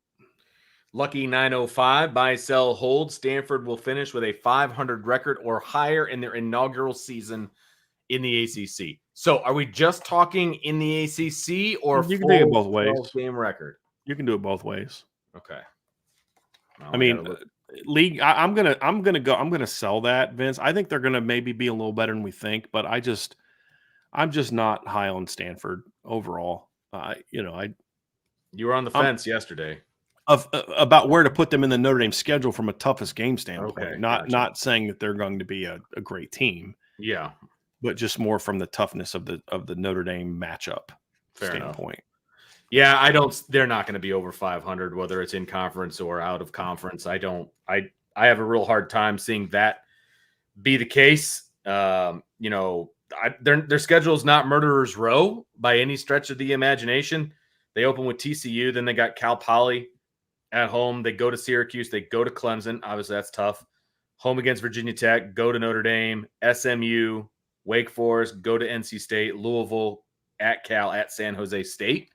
Lucky 905, buy, sell, hold. Stanford will finish with a 500 record or higher in their inaugural season in the ACC. So are we just talking in the ACC or you can do it both ways? Game record. You can do it both ways. Okay. Well, league, I'm gonna sell that, Vince. I think they're gonna maybe be a little better than we think, but I'm just not high on Stanford overall. You were on the fence yesterday. about where to put them in the Notre Dame schedule from a toughest game standpoint. Okay, Not gotcha. saying that they're going to be a great team, Yeah, but just more from the toughness of the Notre Dame matchup fair enough. standpoint. Yeah, they're not going to be over 500, whether it's in conference or out of conference. I have a real hard time seeing that be the case. Their schedule is not murderer's row by any stretch of the imagination. They open with TCU, then they got Cal Poly at home. They go to Syracuse, they go to Clemson. Obviously, that's tough. Home against Virginia Tech, go to Notre Dame, SMU, Wake Forest, go to NC State, Louisville, at Cal, at San Jose State.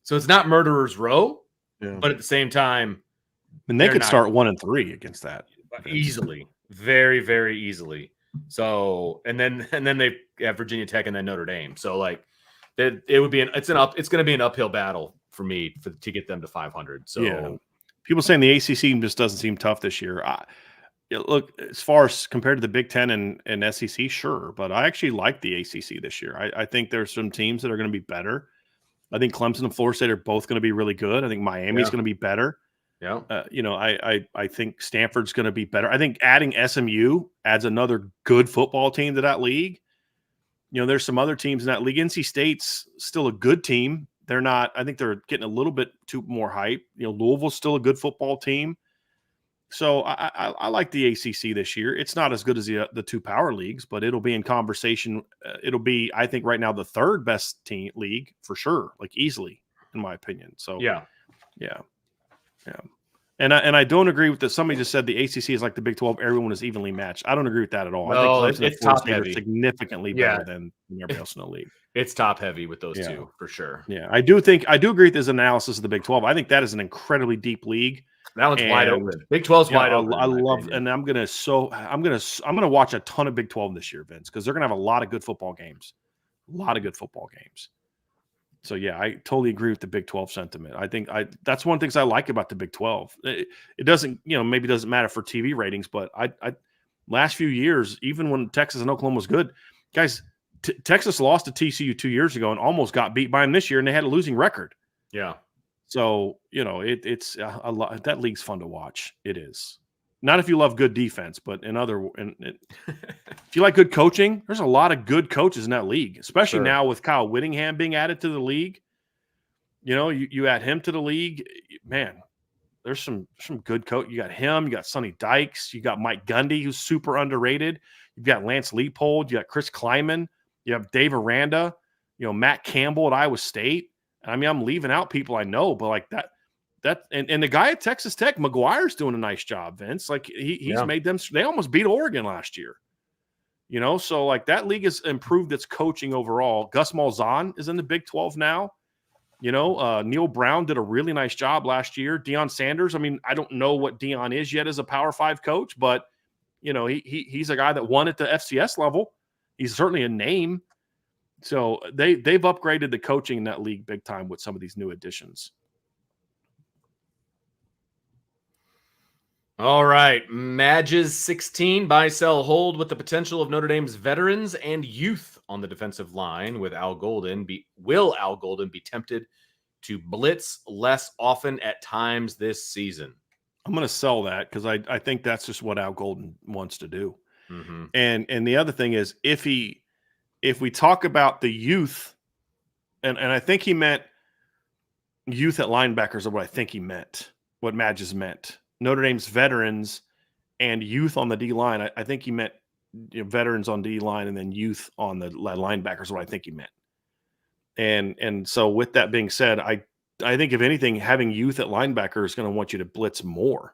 So it's not murderer's row, but at the same time, and they could start 1-3 against that easily, very, very easily. So and then they have Virginia Tech and then Notre Dame. So like it would be it's going to be an uphill battle for me to get them to 500. So people saying the ACC just doesn't seem tough this year. Look, as far as compared to the Big Ten and SEC, sure, but I actually like the ACC this year. I think there's some teams that are going to be better. I think Clemson and Florida State are both going to be really good. I think Miami's going to be better. Yeah. I think Stanford's going to be better. I think adding SMU adds another good football team to that league. There's some other teams in that league. NC State's still a good team. They're not. I think they're getting a little bit too more hype. Louisville's still a good football team. So I like the ACC this year. It's not as good as the two power leagues, but it'll be in conversation. It'll be, I think, right now the third best team league for sure, like easily, in my opinion. So yeah. And I don't agree with that. Somebody just said the ACC is like the Big 12. Everyone is evenly matched. I don't agree with that at all. No, I think Clemson it's top heavy. Are significantly better than everybody else in the league. It's top heavy with those two for sure. Yeah, I do agree with this analysis of the Big 12. I think that is an incredibly deep league. That one's wide open. Big 12's wide open. I love, and I'm gonna watch a ton of Big 12 this year, Vince, because they're gonna have a lot of good football games. So yeah, I totally agree with the Big 12 sentiment. I think that's one of the things I like about the Big 12. It doesn't, maybe doesn't matter for TV ratings, but I last few years, even when Texas and Oklahoma was good, guys, Texas lost to TCU 2 years ago and almost got beat by them this year, and they had a losing record. Yeah. So, it's a lot. That league's fun to watch. It is. Not if you love good defense, but if you like good coaching, there's a lot of good coaches in that league, especially now with Kyle Whittingham being added to the league. You add him to the league, man, there's some good coach. You got him, you got Sonny Dykes, you got Mike Gundy, who's super underrated. You've got Lance Leipold, you got Chris Kleiman, you have Dave Aranda, Matt Campbell at Iowa State. I mean, I'm leaving out people I know, but like and the guy at Texas Tech, McGuire's doing a nice job, Vince. Like he's made them. They almost beat Oregon last year. So like that league has improved its coaching overall. Gus Malzahn is in the Big 12 now. Neil Brown did a really nice job last year. Deion Sanders. I mean, I don't know what Deion is yet as a Power 5 coach, but he's a guy that won at the FCS level. He's certainly a name. So they've upgraded the coaching in that league big time with some of these new additions. All right. Madges 16, buy, sell, hold with the potential of Notre Dame's veterans and youth on the defensive line. Will Al Golden be tempted to blitz less often at times this season? I'm going to sell that because I think that's just what Al Golden wants to do. Mm-hmm. And the other thing is if we talk about the youth, and I think he meant youth at linebackers are what I think he meant, what Madges meant. Notre Dame's veterans and youth on the D-line. I think he meant veterans on D-line and then youth on the linebackers is what I think he meant. And so with that being said, I think if anything, having youth at linebacker is going to want you to blitz more,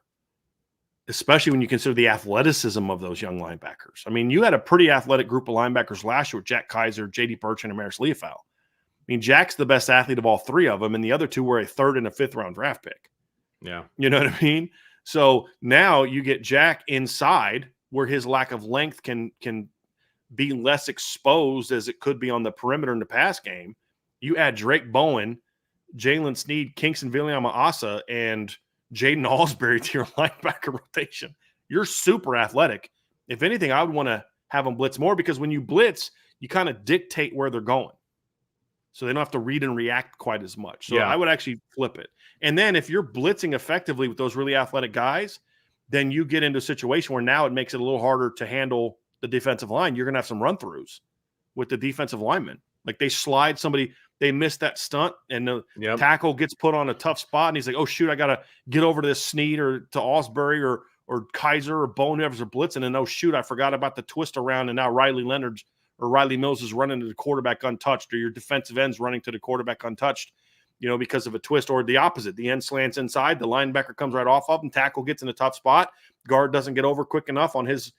especially when you consider the athleticism of those young linebackers. I mean, you had a pretty athletic group of linebackers last year with Jack Kaiser, J.D. Burch, and Amaris Leofau. I mean, Jack's the best athlete of all three of them, and the other two were a 3rd and a 5th round draft pick. Yeah. You know what I mean? So now you get Jack inside where his lack of length can be less exposed as it could be on the perimeter in the pass game. You add Drake Bowen, Jalen Sneed, Kingston Viliama-Asa, and Jaden Alsbury to your linebacker rotation. You're super athletic. If anything, I would want to have them blitz more because when you blitz, you kind of dictate where they're going. so they don't have to read and react quite as much. So Yeah. I would actually flip it. And then if you're blitzing effectively with those really athletic guys, then you get into a situation where now it makes it a little harder to handle the defensive line. You're going to have some run-throughs with the defensive linemen. Like they slide somebody, they miss that stunt, and the tackle gets put on a tough spot, and he's like, oh, shoot, I got to get over to this Snead or to Osbury or Kaiser or Bone, whoever's are blitzing, and oh, shoot, I forgot about the twist around, and now Riley Mills is running to the quarterback untouched, or your defensive end's running to the quarterback untouched, because of a twist, or the opposite. The end slants inside, the linebacker comes right off of him, tackle gets in a tough spot, guard doesn't get over quick enough on his,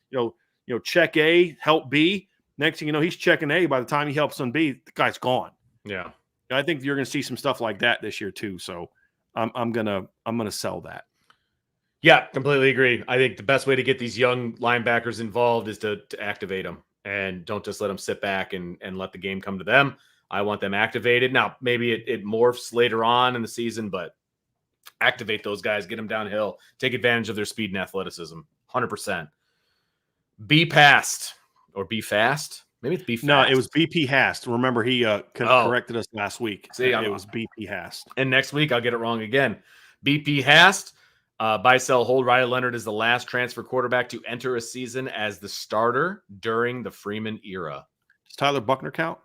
check A, help B. Next thing you know, he's checking A. By the time he helps on B, the guy's gone. Yeah. I think you're going to see some stuff like that this year too. So I'm gonna sell that. Yeah, completely agree. I think the best way to get these young linebackers involved is to activate them, and don't just let them sit back and let the game come to them. I want them activated. Now, maybe it morphs later on in the season, but activate those guys, get them downhill, take advantage of their speed and athleticism. 100%. Be passed or be fast. Maybe it's be fast. No, it was BP Hast. Remember, he corrected us last week. See, it was BP Hast. And next week, I'll get it wrong again. BP Hast. Buy, sell, hold. Riley Leonard is the last transfer quarterback to enter a season as the starter during the Freeman era. Does Tyler Buckner count?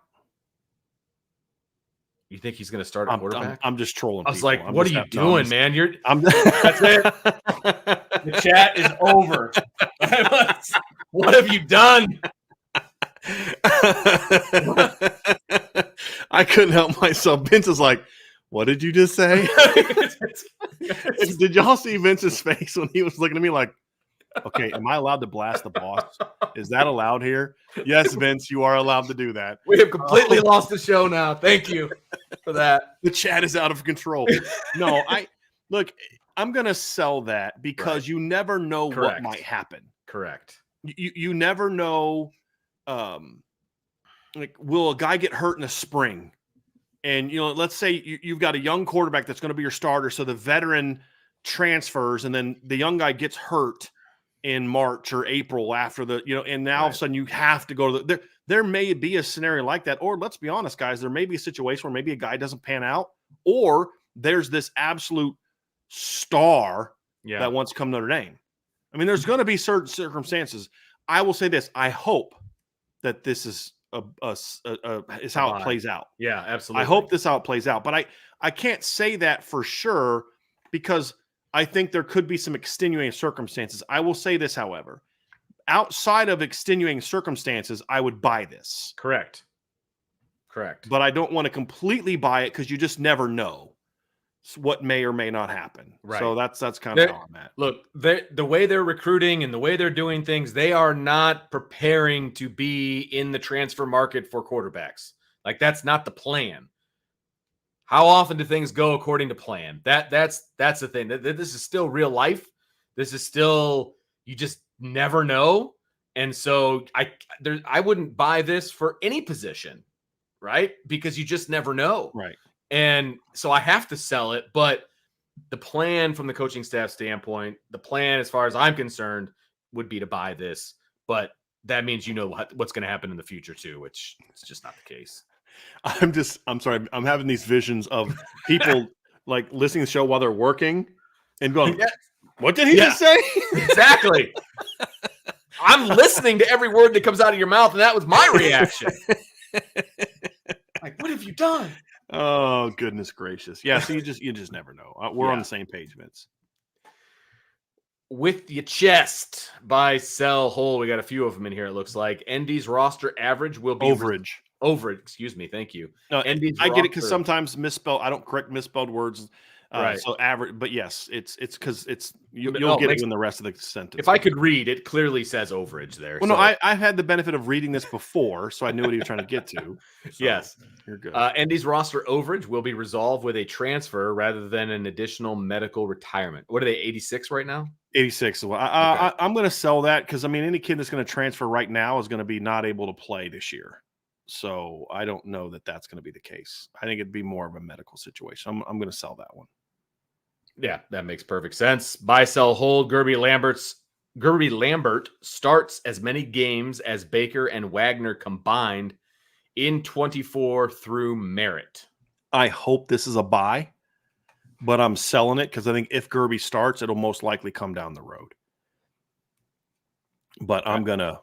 You think he's going to start a quarterback? I'm just trolling. I was like, "What are you doing, man? That's it. The chat is over. What have you done?" I couldn't help myself. Vince is like, "What did you just say?" Did y'all see Vince's face when he was looking at me like, okay, am I allowed to blast the boss? Is that allowed here? Yes, Vince, you are allowed to do that. We have completely lost the show now. Thank you for that. The chat is out of control. No, I'm going to sell that because you never know what might happen. Correct. You never know. Will a guy get hurt in the spring? And, let's say you've got a young quarterback that's going to be your starter. So the veteran transfers and then the young guy gets hurt in March or April after and now all of a sudden you have to go to there may be a scenario like that. Or let's be honest, guys, there may be a situation where maybe a guy doesn't pan out, or there's this absolute star that wants to come to Notre Dame. I mean, there's going to be certain circumstances. I will say this. I hope that this is is how it plays out. Yeah, absolutely. I hope this is how it plays out, but I can't say that for sure because I think there could be some extenuating circumstances. I will say this, however, outside of extenuating circumstances, I would buy this. Correct. But I don't want to completely buy it because you just never know what may or may not happen. Right. So that's kind of how I'm at. Look, the way they're recruiting and the way they're doing things, they are not preparing to be in the transfer market for quarterbacks. Like, that's not the plan. How often do things go according to plan? That's the thing. This is still real life. This is still, you just never know. And so I wouldn't buy this for any position, right? Because you just never know. Right. And so I have to sell it, but the plan from the coaching staff standpoint, the plan as far as I'm concerned would be to buy this, but that means what's going to happen in the future too, which is just not the case. I'm sorry. I'm having these visions of people like listening to the show while they're working and going, what did he just say? Exactly. I'm listening to every word that comes out of your mouth, and that was my reaction. Like, what have you done? Oh, goodness gracious. Yeah, so you just never know. We're on the same page, Vince. With your chest, buy, sell, hold. We got a few of them in here, it looks like. ND's roster average will be overage. Excuse me. Thank you. No, I get it because sometimes I don't correct misspelled words. Right. So average, but yes, it's because you'll get it in the rest of the sentence. If I could read, it clearly says overage there. Well, no, I've had the benefit of reading this before, so I knew what he was trying to get to. So yes. You're good. Andy's roster overage will be resolved with a transfer rather than an additional medical retirement. What are they, 86 right now? 86. Well, I'm going to sell that because, any kid that's going to transfer right now is going to be not able to play this year. So I don't know that that's going to be the case. I think it'd be more of a medical situation. I'm going to sell that one. Yeah, that makes perfect sense. Buy, sell, hold. Gerby Lambert starts as many games as Baker and Wagner combined in 24 through merit. I hope this is a buy, but I'm selling it because I think if Gerby starts, it'll most likely come down the road. But I'm gonna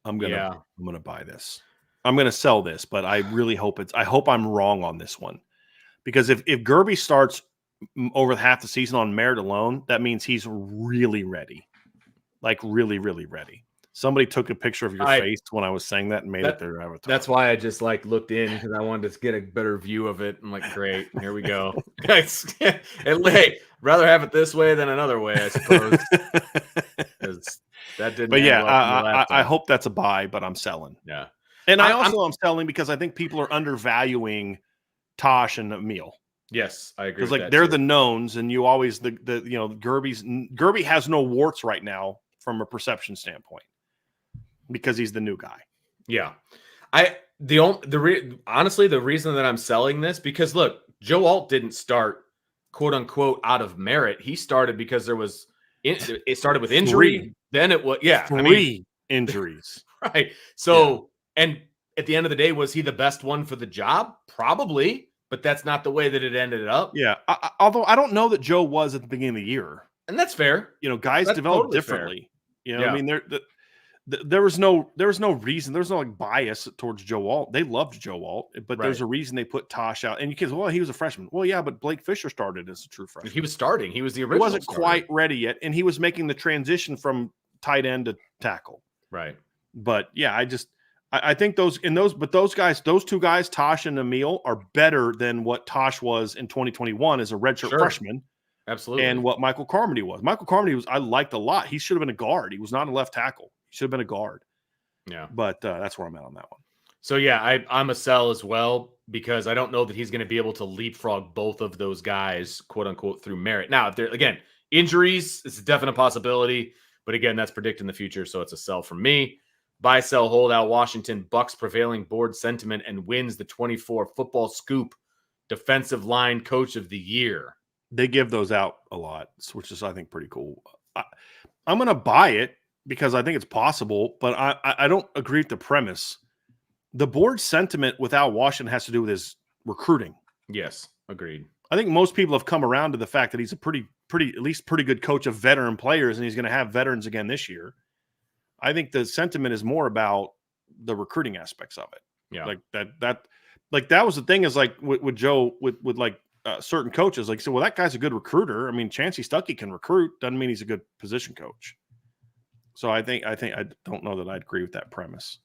buy this. I'm gonna sell this, but I really hope I hope I'm wrong on this one, because if Gerby starts over half the season on merit alone, that means he's really ready, like really, really ready. Somebody took a picture of your face when I was saying that and made it their avatar. That's why I just like looked in, because I wanted to get a better view of it. I'm like, great, here we go. Hey, rather have it this way than another way, I suppose. That didn't. But yeah, I hope that's a buy, but I'm selling. Yeah, and I'm selling because I think people are undervaluing Tosh and Emil. Yes, I agree. Because they're the knowns, and you always Gerby has no warts right now from a perception standpoint because he's the new guy. Yeah, honestly, the reason that I'm selling this, because look, Joe Alt didn't start quote unquote out of merit. He started because it started with injury. Then it was three injuries. Right. So and at the end of the day, was he the best one for the job? Probably, but that's not the way that it ended up. Yeah. Although I don't know that Joe was at the beginning of the year, and that's fair. Guys develop totally differently. Fair. I mean, there was no reason. There was no like bias towards Joe Alt. They loved Joe Alt, but there's a reason they put Tosh out. And you kids, well, he was a freshman. Well, yeah, but Blake Fisher started as a true freshman. He was starting. He was the original. He wasn't quite ready yet, and he was making the transition from tight end to tackle. Right. But yeah, I think those two guys, Tosh and Emil, are better than what Tosh was in 2021 as a redshirt freshman. Absolutely. And what Michael Carmody was. Michael Carmody I liked a lot. He should have been a guard. He was not a left tackle. He should have been a guard. Yeah. But that's where I'm at on that one. So yeah, I'm a sell as well, because I don't know that he's going to be able to leapfrog both of those guys, quote unquote, through merit. Now, if there again, injuries, it's a definite possibility. But again, that's predicting the future, so it's a sell from me. Buy, sell, hold out. Washington bucks prevailing board sentiment and wins the 24 Football Scoop Defensive Line Coach of the Year. They give those out a lot, which is, I think, pretty cool. I'm going to buy it because I think it's possible, but I don't agree with the premise. The board sentiment without Washington has to do with his recruiting. Yes, agreed. I think most people have come around to the fact that he's a pretty good coach of veteran players, and he's going to have veterans again this year. I think the sentiment is more about the recruiting aspects of it. Yeah, that was the thing, is like with Joe, with certain coaches, like, so, well, that guy's a good recruiter. I mean, Chancey Stuckey can recruit, doesn't mean he's a good position coach. So I don't know that I'd agree with that premise,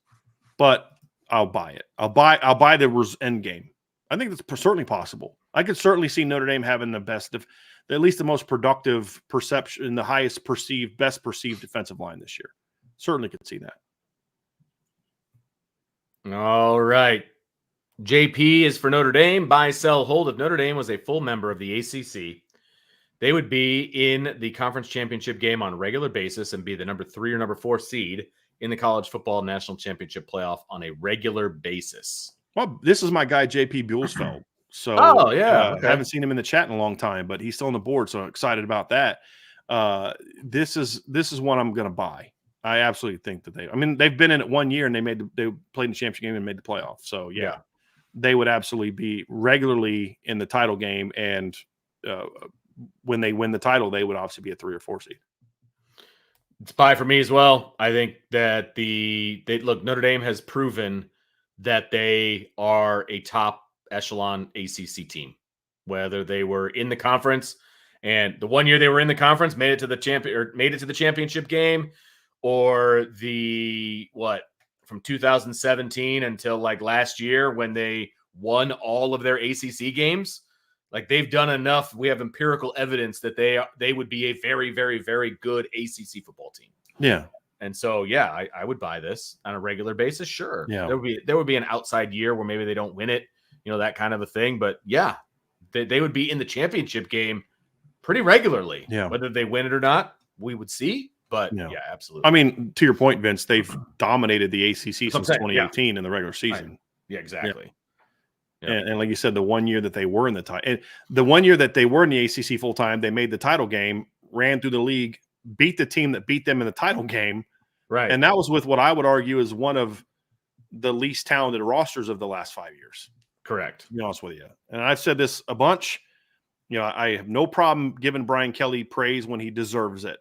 but I'll buy it. I'll buy the end game. I think that's certainly possible. I could certainly see Notre Dame having the best, at least the most productive perception, the best perceived defensive line this year. Certainly could see that. All right. JP is for Notre Dame. Buy, sell, hold. If Notre Dame was a full member of the ACC, they would be in the conference championship game on a regular basis and be the number 3 or number 4 seed in the college football national championship playoff on a regular basis. Well, this is my guy, JP Buellsfeld. So, okay. I haven't seen him in the chat in a long time, but he's still on the board, so I'm excited about that. This is one I'm going to buy. I absolutely think that they've been in it 1 year and they played in the championship game and made the playoff. So yeah. They would absolutely be regularly in the title game, and when they win the title, they would obviously be a 3 or 4 seed. It's buy for me as well. I think that Notre Dame has proven that they are a top echelon ACC team, whether they were in the conference, and the 1 year they were in the conference, made it to the championship game, or from 2017 until like last year when they won all of their ACC games. Like, they've done enough. We have empirical evidence that they would be a very, very, very good ACC football team. Yeah. And so, yeah, I would buy this on a regular basis. Sure. Yeah. There would be an outside year where maybe they don't win it, that kind of a thing. But yeah, they would be in the championship game pretty regularly. Yeah. Whether they win it or not, we would see. But yeah, absolutely. I mean, to your point, Vince, they've dominated the ACC since 2018 in the regular season. Right. Yeah, exactly. Yeah. And like you said, the 1 year that they were in the title, and the 1 year that they were in the ACC full time, they made the title game, ran through the league, beat the team that beat them in the title game. Right. And that was with what I would argue is one of the least talented rosters of the last 5 years. Correct. To be honest with you. And I've said this a bunch. I have no problem giving Brian Kelly praise when he deserves it.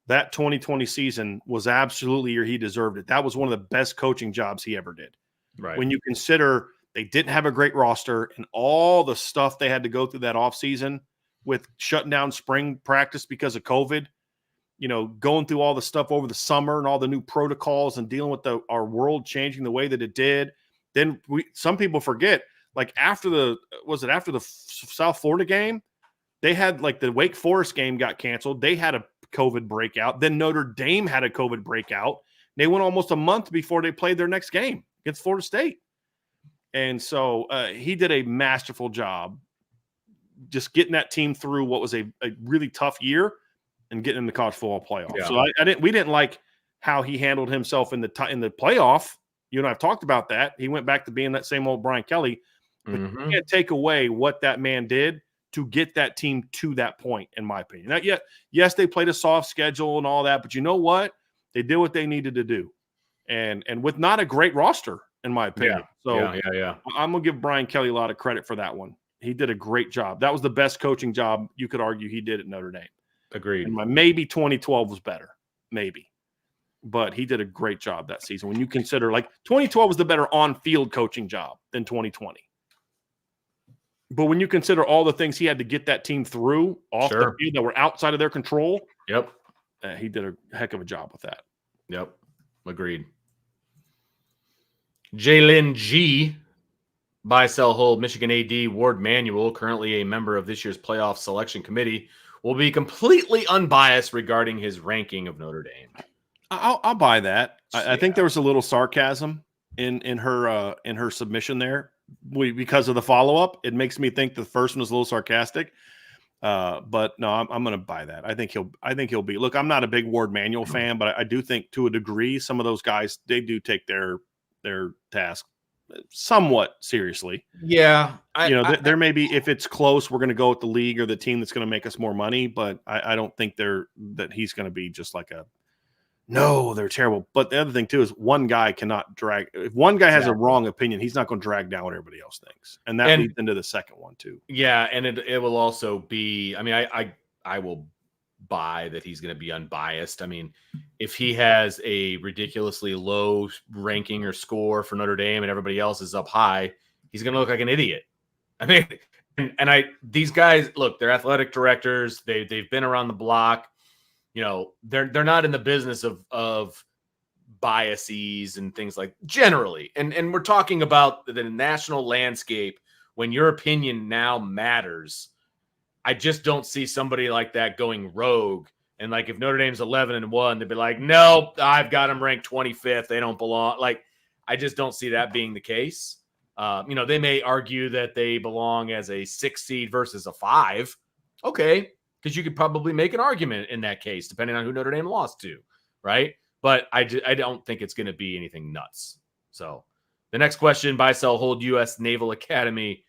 That 2020 season was absolutely he deserved it. That was one of the best coaching jobs he ever did. Right. When you consider they didn't have a great roster and all the stuff they had to go through that offseason with shutting down spring practice because of COVID, going through all the stuff over the summer and all the new protocols and dealing with our world changing the way that it did. Then some people forget, like after the South Florida game, they had like the Wake Forest game got canceled. They had a COVID breakout. Then Notre Dame had a COVID breakout. They went almost a month before they played their next game against Florida State. And so he did a masterful job just getting that team through what was a really tough year and getting in the college football playoff. Yeah. So we didn't like how he handled himself in the playoff. You and I've talked about that. He went back to being that same old Brian Kelly. But you can't take away what that man did to get that team to that point, in my opinion. Not yet. Yes, they played a soft schedule and all that, but you know what? They did what they needed to do. And with not a great roster, in my opinion. Yeah. So Yeah. I'm going to give Brian Kelly a lot of credit for that one. He did a great job. That was the best coaching job you could argue he did at Notre Dame. Agreed. And maybe 2012 was better. Maybe. But he did a great job that season. When you consider, like, 2012 was the better on-field coaching job than 2020. But when you consider all the things he had to get that team through off the field that were outside of their control, he did a heck of a job with that. Yep. Agreed. Jalen G. Buy, sell, hold. Michigan AD Ward Manuel, currently a member of this year's playoff selection committee, will be completely unbiased regarding his ranking of Notre Dame. I'll buy that. I think there was a little sarcasm in her submission there. Because of the follow-up, it makes me think the first one was a little sarcastic. But no, I'm going to buy that. I think he'll be. Look, I'm not a big Ward Manuel fan, but I do think to a degree some of those guys, they do take their task somewhat seriously. Yeah, there may be, if it's close, we're going to go with the league or the team that's going to make us more money. But I don't think that he's going to be just like no, they're terrible. But the other thing, too, is one guy cannot drag. If one guy has a wrong opinion, he's not going to drag down what everybody else thinks. And that leads into the second one, too. Yeah, and it will also be – I mean, I will buy that he's going to be unbiased. I mean, if he has a ridiculously low ranking or score for Notre Dame and everybody else is up high, he's going to look like an idiot. I mean, these guys, look, they're athletic directors. They've been around the block. They're not in the business of biases and things like generally. And we're talking about the national landscape when your opinion now matters. I just don't see somebody like that going rogue. And like if Notre Dame's 11-1, they'd be like, no, I've got them ranked 25th. They don't belong. Like, I just don't see that being the case. They may argue that they belong as a 6 seed versus a 5. Okay. Because you could probably make an argument in that case, depending on who Notre Dame lost to, right? But I don't think it's going to be anything nuts. So the next question, buy, sell, hold, U.S. Naval Academy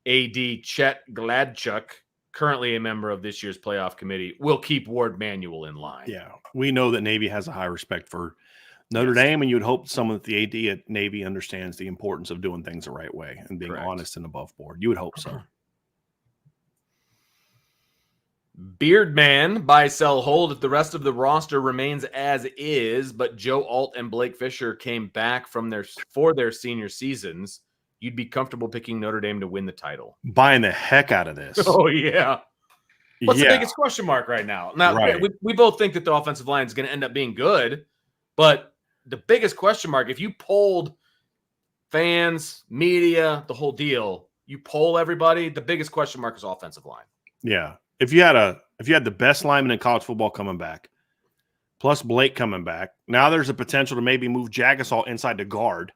AD Chet Gladchuk, currently a member of this year's playoff committee, will keep Ward Manuel in line. Yeah, we know that Navy has a high respect for Notre Dame, and you would hope someone at the AD at Navy understands the importance of doing things the right way and being honest and above board. You would hope so. Beardman, buy, sell, hold. If the rest of the roster remains as is, but Joe Alt and Blake Fisher came back for their senior seasons, you'd be comfortable picking Notre Dame to win the title. Buying the heck out of this. Oh, yeah. What's the biggest question mark right now? Now, we both think that the offensive line is going to end up being good, but the biggest question mark, if you polled fans, media, the whole deal, you poll everybody, the biggest question mark is offensive line. Yeah. If you had the best lineman in college football coming back, plus Blake coming back, now there's a potential to maybe move Jagasol inside to guard.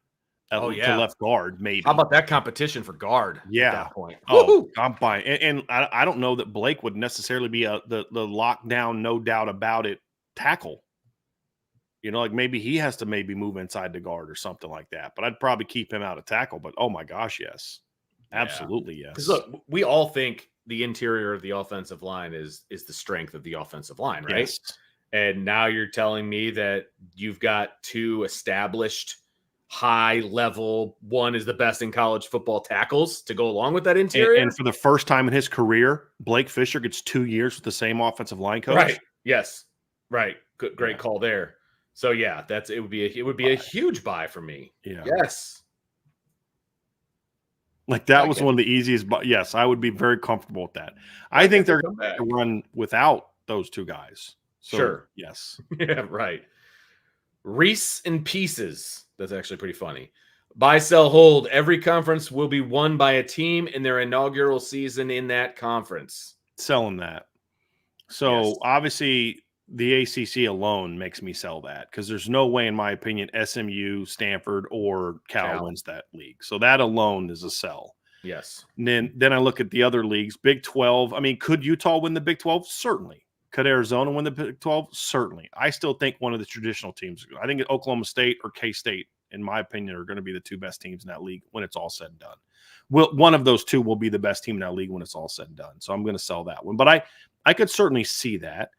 To left guard, maybe. How about that competition for guard? Yeah. At that point. Oh, I'm buying. And I don't know that Blake would necessarily be the lockdown, no doubt about it, tackle. Like maybe he has to move inside to guard or something like that. But I'd probably keep him out of tackle. But oh my gosh, yes, absolutely yes. Because look, we all think the interior of the offensive line is the strength of the offensive line, right? Yes. And now you're telling me that you've got two established high level. One is the best in college football tackles to go along with that interior. And for the first time in his career, Blake Fisher gets 2 years with the same offensive line coach. Right. Yes. Right. Good, great call there. So yeah, it would be a huge buy for me. Yeah. Yes. Like that was one of the easiest. But yes, I would be very comfortable with that. I think they're going to run without those two guys. So, sure. Yes. Yeah. Right. Reese in pieces. That's actually pretty funny. Buy, sell, hold. Every conference will be won by a team in their inaugural season in that conference. Selling that. So obviously the ACC alone makes me sell that because there's no way, in my opinion, SMU, Stanford, or Cal wins that league. So that alone is a sell. Yes. And then I look at the other leagues. Big 12. I mean, could Utah win the Big 12? Certainly. Could Arizona win the Big 12? Certainly. I still think one of the traditional teams, I think Oklahoma State or K-State, in my opinion, are going to be the two best teams in that league when it's all said and done. One of those two will be the best team in that league when it's all said and done. So I'm going to sell that one. But I could certainly see that.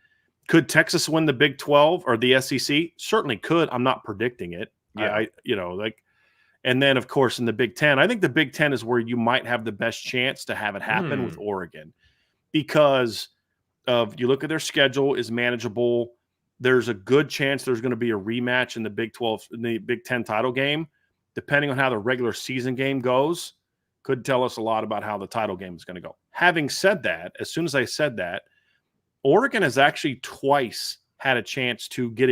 Could Texas win the Big 12 or the SEC? Certainly could. I'm not predicting it. Yeah. And then, of course, in the Big 10, I think the Big 10 is where you might have the best chance to have it happen with Oregon because you look at their schedule is manageable. There's a good chance there's going to be a rematch in the Big 12, in the Big 10 title game, depending on how the regular season game goes. Could tell us a lot about how the title game is going to go. Having said that, as soon as I said that, Oregon has actually twice had a chance to get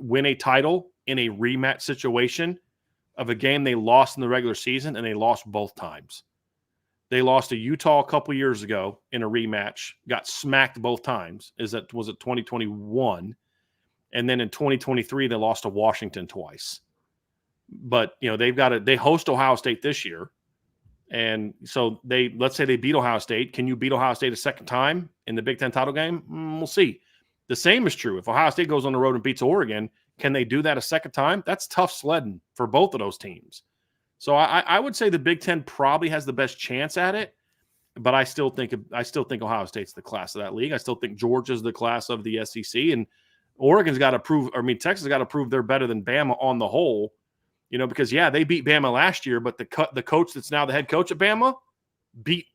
win a title in a rematch situation of a game they lost in the regular season, and they lost both times. They lost to Utah a couple years ago in a rematch, got smacked both times. Was it 2021? And then in 2023, they lost to Washington twice. But they host Ohio State this year. And so let's say they beat Ohio State. Can you beat Ohio State a second time in the Big Ten title game? We'll see. The same is true. If Ohio State goes on the road and beats Oregon, can they do that a second time? That's tough sledding for both of those teams. So I would say the Big Ten probably has the best chance at it, but I still think Ohio State's the class of that league. I still think Georgia's the class of the SEC, and Oregon's got to prove. Texas has got to prove they're better than Bama on the whole. Because they beat Bama last year, but the coach that's now the head coach at Bama beat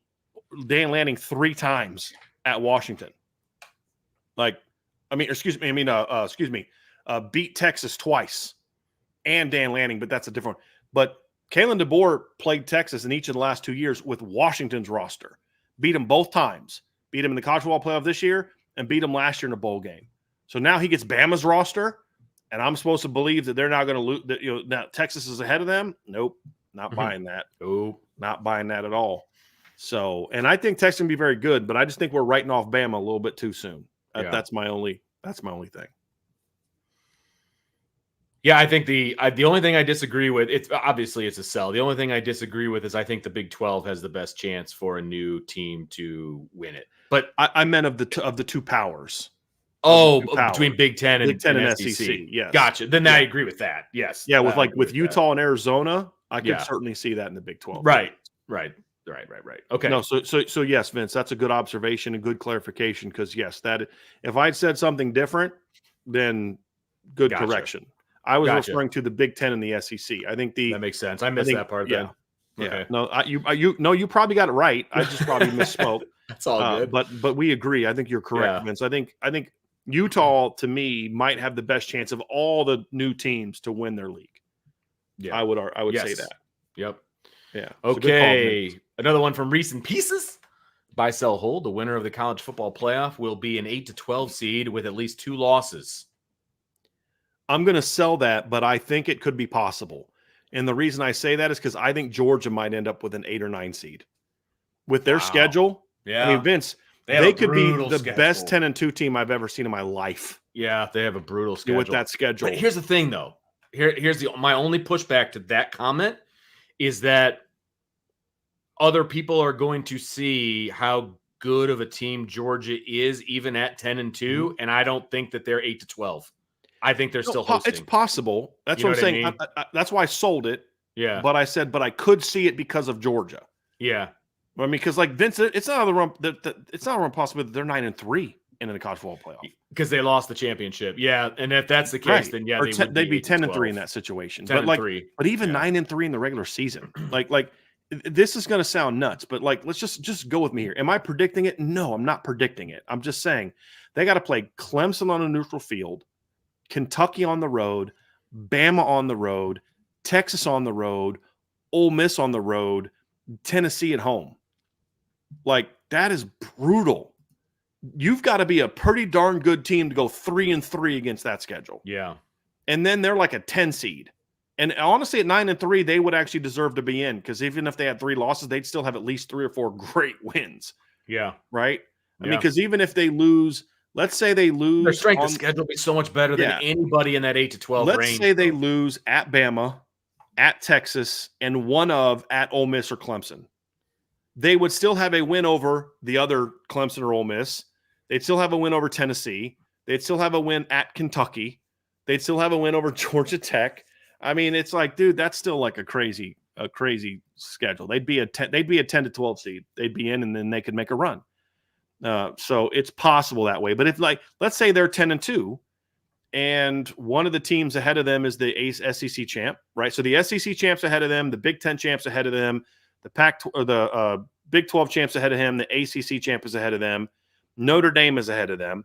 Dan Lanning 3 times at Washington. Beat Texas twice and Dan Lanning, but that's a different one. But Kalen DeBoer played Texas in each of the last 2 years with Washington's roster. Beat them both times. Beat him in the college football playoff this year and beat him last year in a bowl game. So now he gets Bama's roster. And I'm supposed to believe that they're not going to lose. That now Texas is ahead of them. Nope, not buying that. Oh, not buying that at all. So, and I think Texas can be very good, but I just think we're writing off Bama a little bit too soon. That's my only thing. Yeah, I think the only thing I disagree with, it's a sell. The only thing I disagree with is I think the Big 12 has the best chance for a new team to win it. But I meant of the two powers. Between Big Ten and SEC. Yes. Gotcha. Then I agree with that. Yes. Yeah, with Utah and Arizona, I could certainly see that in the Big 12. Right. Okay. No, so yes, Vince, that's a good observation and good clarification because yes, that if I'd said something different, then good correction. I was referring to the Big 10 and the SEC. I think that makes sense. I missed that part then. Yeah. Okay. No, you probably got it right. I just probably misspoke. That's all good. But we agree. I think you're correct, Vince. I think Utah, to me, might have the best chance of all the new teams to win their league. Yeah, I would say that. Yep. Yeah. Okay. Another one from Reese in pieces. Buy, sell, hold. The winner of the college football playoff will be an 8-12 seed with at least 2 losses. I'm going to sell that, but I think it could be possible. And the reason I say that is because I think Georgia might end up with an 8 or 9 seed with their schedule. Yeah. Vince. They could be the best 10-2 team I've ever seen in my life. Yeah, they have a brutal schedule. With that schedule. But here's the thing, though. Here's my only pushback to that comment is that other people are going to see how good of a team Georgia is, even at 10-2, and I don't think that they're 8-12. I think they're still hosting. It's possible. That's what I'm saying. That's why I sold it. Yeah. But I said, I could see it because of Georgia. Yeah. Because Vince, it's not a possibility that they're 9-3 and in the college football playoff because they lost the championship. Yeah, and if that's the case, then yeah, they'd be 10-3 in that situation. But even 9-3 in the regular season, like this is going to sound nuts, but like let's just go with me here. Am I predicting it? No, I'm not predicting it. I'm just saying they got to play Clemson on a neutral field, Kentucky on the road, Bama on the road, Texas on the road, Ole Miss on the road, Tennessee at home. Like that is brutal. You've got to be a pretty darn good team to go 3-3 against that schedule. Yeah. And then they're like a 10 seed. And honestly, at 9-3, they would actually deserve to be in because even if they had 3 losses, they'd still have at least 3 or 4 great wins. Yeah. Right? I mean, because even if they lose, let's say they lose. Their strength of schedule will be so much better than anybody in that 8-12 range. Let's say they lose at Bama, at Texas, and one at Ole Miss or Clemson. They would still have a win over the other Clemson or Ole Miss. They'd still have a win over Tennessee. They'd still have a win at Kentucky. They'd still have a win over Georgia Tech. I mean, it's like, dude, that's still like a crazy schedule. They'd be a 10-12 seed. They'd be in, and then they could make a run. So it's possible that way. But if let's say they're 10-2, and one of the teams ahead of them is the SEC champ, right? So the SEC champ's ahead of them, the Big Ten champ's ahead of them, the Big 12 champ's ahead of him, the ACC champ is ahead of them, Notre Dame is ahead of them.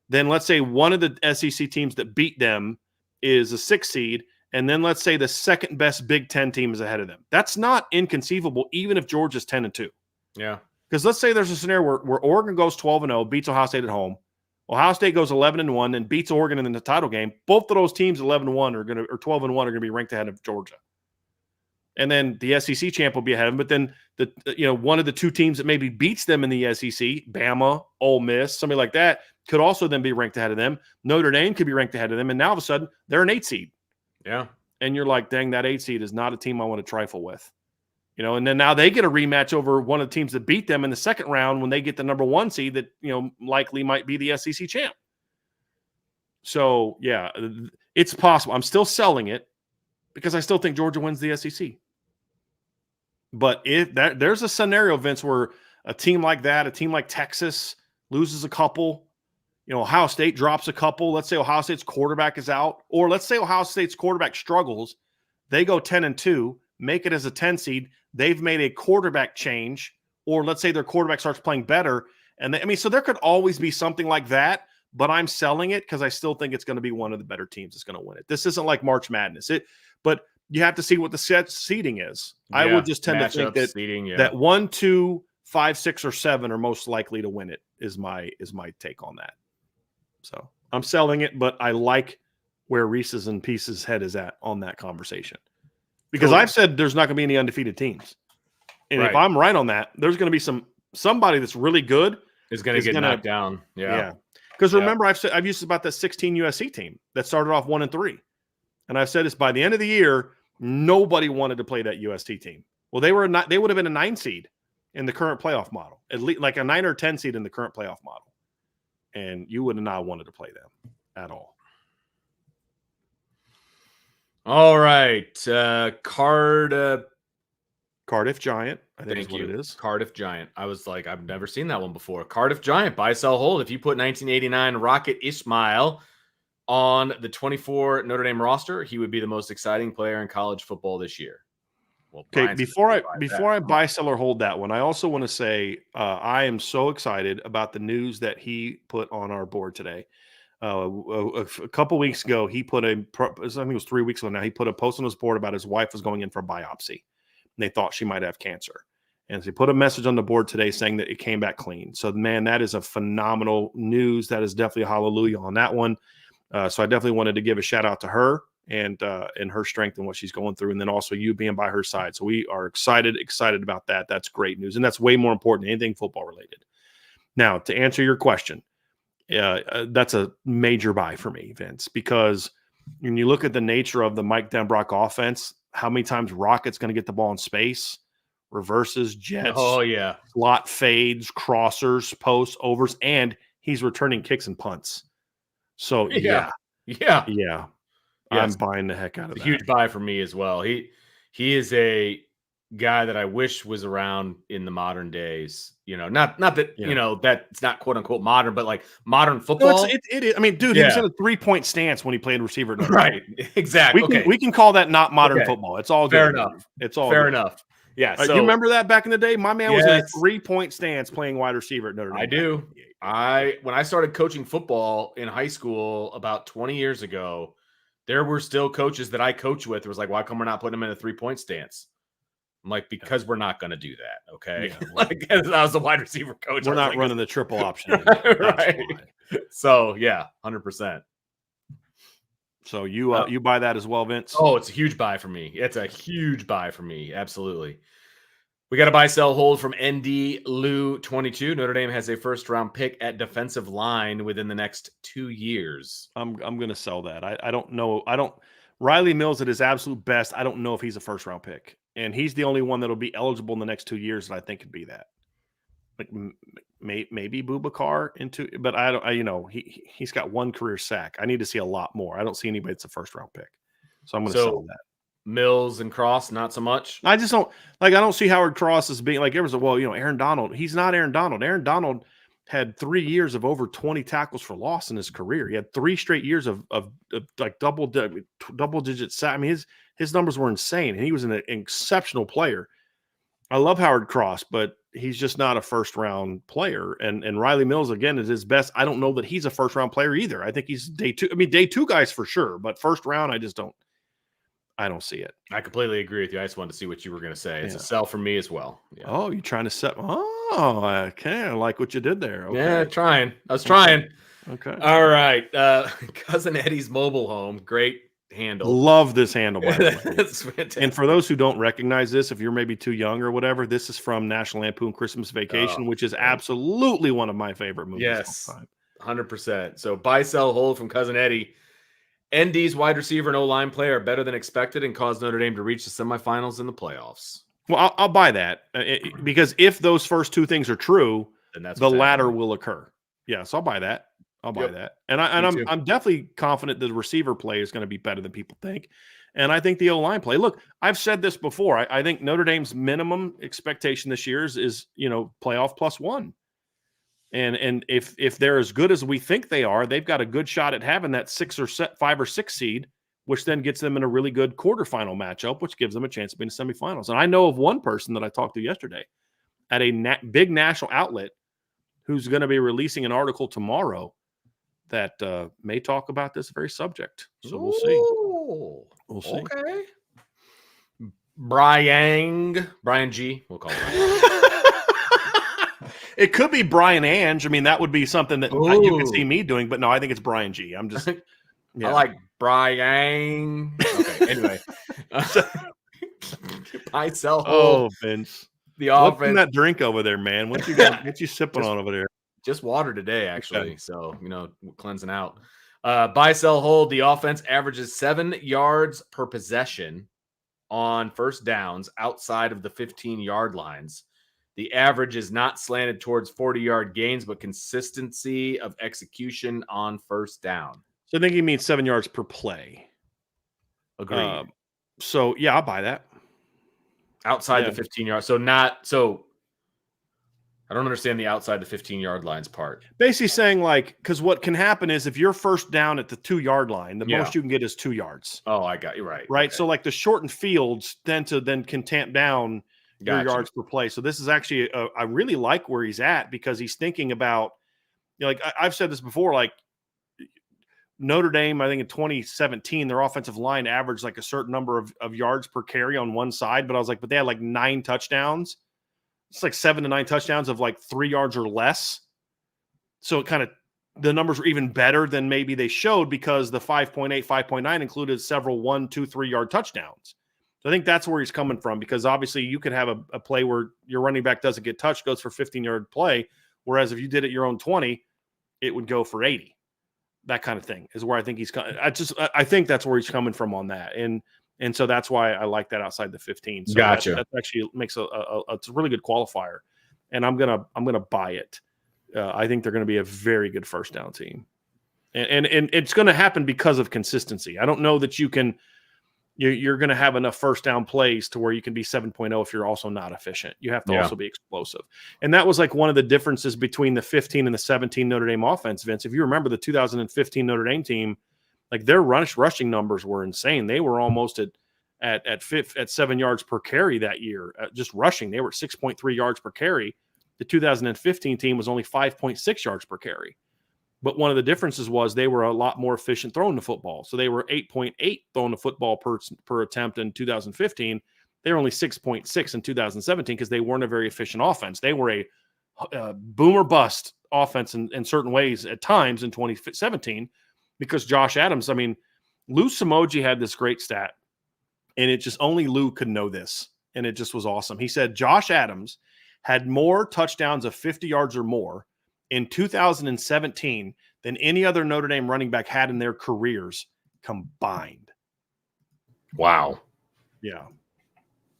Then let's say one of the SEC teams that beat them is a 6 seed. And then let's say the second best Big Ten team is ahead of them. That's not inconceivable, even if Georgia's 10-2. Yeah. Because let's say there's a scenario where Oregon goes 12-0, beats Ohio State at home. Ohio State goes 11-1 and beats Oregon in the title game. Both of those teams, 11-1 or 12-1, are going to be ranked ahead of Georgia. And then the SEC champ will be ahead of them. But then one of the 2 teams that maybe beats them in the SEC, Bama, Ole Miss, somebody like that, could also then be ranked ahead of them. Notre Dame could be ranked ahead of them. And now all of a sudden, they're an 8 seed. Yeah. And you're like, dang, that 8 seed is not a team I want to trifle with. And then now they get a rematch over one of the teams that beat them in the second round when they get the number 1 seed that, likely might be the SEC champ. So, yeah, it's possible. I'm still selling it because I still think Georgia wins the SEC. But there's a scenario, Vince, where a team like that, a team like Texas loses a couple, Ohio State drops a couple. Let's say Ohio State's quarterback is out, or let's say Ohio State's quarterback struggles. They go 10-2, make it as a 10 seed. They've made a quarterback change, or let's say their quarterback starts playing better. And so there could always be something like that, but I'm selling it because I still think it's going to be one of the better teams that's going to win it. This isn't like March Madness. But you have to see what the seating is. Yeah, I would just tend to think that that 1, 2, 5, 6, or 7 are most likely to win it. Is my take on that. So I'm selling it, but I like where Reese's and Pieces' head is at on that conversation. Because I've said there's not going to be any undefeated teams. And if I'm right on that, there's going to be somebody that's really good is going to get knocked down. Yeah. Because remember, I've used about that 16 USC team that started off 1-3. And I've said this, by the end of the year, nobody wanted to play that USC team. Well, they would have been a 9 seed in the current playoff model, at least like a 9 or 10 seed in the current playoff model. And you would have not wanted to play them at all. All right. Cardiff Giant, I think Thank is what you. it is. Cardiff Giant. I was like, I've never seen that one before. Cardiff Giant, buy, sell, hold. If you put 1989 Rocket Ismail on the 24 Notre Dame roster, he would be the most exciting player in college football this year. Well, okay, before I buy, sell, or hold that one, I also want to say I am so excited about the news that he put on our board today. A couple weeks ago, he put I think it was 3 weeks ago now, he put a post on his board about his wife was going in for a biopsy. And they thought she might have cancer. And so he put a message on the board today saying that it came back clean. So, man, that is a phenomenal news. That is definitely a hallelujah on that one. So I definitely wanted to give a shout out to her and her strength and what she's going through. And then also you being by her side. So we are excited about that. That's great news. And that's way more important than anything football related. Now, to answer your question, that's a major buy for me, Vince, because when you look at the nature of the Mike Denbrock offense, how many times Rocket's going to get the ball in space, reverses, jets, slot fades, crossers, posts, overs, and he's returning kicks and punts. So, yeah. I'm buying the heck out of that. Huge buy for me as well. He is a guy that I wish was around in the modern days. Not that that's not quote unquote modern, but like modern No, football. it is. I mean, dude, he was in a 3-point stance when he played receiver. Right. Exactly. We can call that not modern football. It's all fair good. enough. It's all fair good. enough. Yeah. You So remember that back in the day? My man was in a yes, 3-point stance playing wide receiver at Notre Dame. I do. When I started coaching football in high school about 20 years ago, there were still coaches that I coached with. It was like, why come we're not putting them in a 3-point stance? I'm like, because we're not going to do that. Okay. Yeah, Like, as I was a wide receiver coach. We're not like, running the triple option anymore. Right. So yeah, 100%. So you buy that as well, Vince? Oh, it's a huge buy for me. It's a huge buy for me. Absolutely. We got a buy, sell, hold from ND Lou 22. Notre Dame has a first-round pick at defensive line within the next 2 years. I'm going to sell that. I don't know. Riley Mills at his absolute best. I don't know if he's a first-round pick, and he's the only one that'll be eligible in the next 2 years that I think could be that. Like maybe Boubacar but I don't. He's got one career sack. I need to see a lot more. I don't see anybody that's a first-round pick, so I'm going to sell that. Mills and Cross, not so much. I just don't I don't see Howard Cross as being like Aaron Donald. He's not Aaron Donald. Aaron Donald had 3 years of over 20 tackles for loss in his career. He had 3 straight years of like double digit sack. I mean, his numbers were insane, and he was an exceptional player. I love Howard Cross, but he's just not a first round player. And Riley Mills, again, is his best. I don't know that he's a first round player either. I think he's day 2. I mean, day 2 guys for sure, but first round, I don't see it. I completely agree with you. I just wanted to see what you were going to say. It's a sell for me as well. Yeah. Oh, you're trying to set. Oh, okay. I like what you did there. Okay. Yeah, trying. I was trying. Okay. All right. Cousin Eddie's mobile home. Great handle. Love this handle, by the way. That's fantastic. And for those who don't recognize this, if you're maybe too young or whatever, this is from National Lampoon Christmas Vacation, which is absolutely one of my favorite movies. Yes, 100%. So buy, sell, hold from Cousin Eddie. ND's wide receiver and O-line play are better than expected and caused Notre Dame to reach the semifinals in the playoffs. Well, I'll buy that because if those first 2 things are true, then the latter will occur. Yeah, so I'll buy that. I'll buy that. And I'm definitely confident that the receiver play is going to be better than people think. And I think the O-line play. Look, I've said this before. I think Notre Dame's minimum expectation this year is playoff +1. And if they're as good as we think they are, they've got a good shot at having that 5 or 6 seed, which then gets them in a really good quarterfinal matchup, which gives them a chance to be in the semifinals. And I know of one person that I talked to yesterday at a big national outlet who's going to be releasing an article tomorrow that may talk about this very subject. So we'll see. We'll see. Okay. Bryan G. We'll call it. It could be Brian Ange. I mean, that would be something that you could see me doing, but no, I think it's Brian G. I'm just. Yeah. I like Brian. Okay. Anyway, buy, sell, hold. Oh, Vince, the offense. What's in that drink over there, man? What you sipping on over there? Just water today, actually. Okay. So cleansing out. Buy, sell, hold. The offense averages 7 yards per possession on first downs outside of the 15-yard lines. The average is not slanted towards 40-yard gains, but consistency of execution on first down. So I think he means 7 yards per play. Agreed. So yeah, I'll buy that. Outside the 15 yards. So I don't understand the outside the 15-yard lines part. Basically saying because what can happen is if you're first down at the 2-yard line, the most you can get is 2 yards. Oh, I got you right. Right. Okay. So the shortened fields then can tamp down your yards per play. So this is actually I really like where he's at because he's thinking about I've said this before, Notre Dame, I think in 2017, their offensive line averaged a certain number of yards per carry on one side, but I was but they had 9 touchdowns. It's 7 to 9 touchdowns of 3 yards or less. So it kind of the numbers were even better than maybe they showed because the 5.8, 5.9 included several 1, 2, 3 yard touchdowns. So I think that's where he's coming from because obviously you could have a play where your running back doesn't get touched, goes for 15-yard play, whereas if you did it your own 20, it would go for 80. That kind of thing is where I think he's coming. I think that's where he's coming from on that, and so that's why I like that outside the 15. So gotcha. That actually makes it's a really good qualifier, and I'm gonna buy it. I think they're going to be a very good first down team, and it's going to happen because of consistency. I don't know that you can. you're going to have enough first down plays to where you can be 7.0 if you're also not efficient. You have to also be explosive. And that was like one of the differences between the 15 and the 17 Notre Dame offense, Vince. If you remember the 2015 Notre Dame team, like their rushing numbers were insane. They were almost at 7 yards per carry that year, just rushing. They were at 6.3 yards per carry. The 2015 team was only 5.6 yards per carry. But one of the differences was they were a lot more efficient throwing the football. So they were 8.8 throwing the football per attempt in 2015. They were only 6.6 in 2017 because they weren't a very efficient offense. They were a boom or bust offense in certain ways at times in 2017 because Josh Adams, I mean, Lou Samoji had this great stat, and it just only Lou could know this, and it just was awesome. He said Josh Adams had more touchdowns of 50 yards or more in 2017 than any other Notre Dame running back had in their careers combined. Wow. Yeah.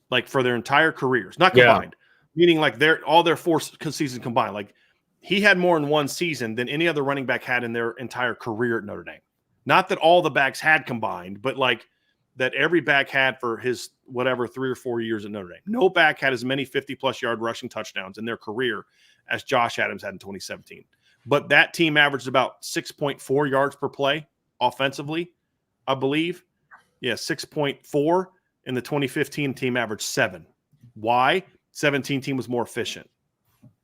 Like for their entire careers, not combined, meaning like all their 4 seasons combined. Like he had more in one season than any other running back had in their entire career at Notre Dame. Not that all the backs had combined, but like that every back had for his 3 or 4 years at Notre Dame. No back had as many 50-plus yard rushing touchdowns in their career as Josh Adams had in 2017. But that team averaged about 6.4 yards per play offensively, I believe. Yeah, 6.4. And the 2015 team averaged 7. Why? 17 team was more efficient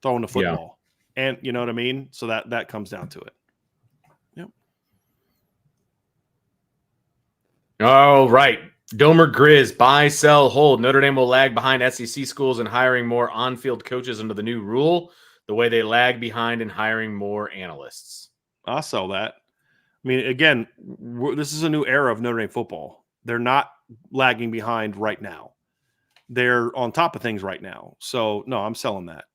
throwing the football. Yeah. And you know what I mean? So that comes down to it. Yep. All right. Domer Grizz, buy, sell, hold. Notre Dame will lag behind SEC schools in hiring more on-field coaches under the new rule, the way they lag behind in hiring more analysts. I'll sell that. I mean, again, this is a new era of Notre Dame football. They're not lagging behind right now. They're on top of things right now. So, no, I'm selling that.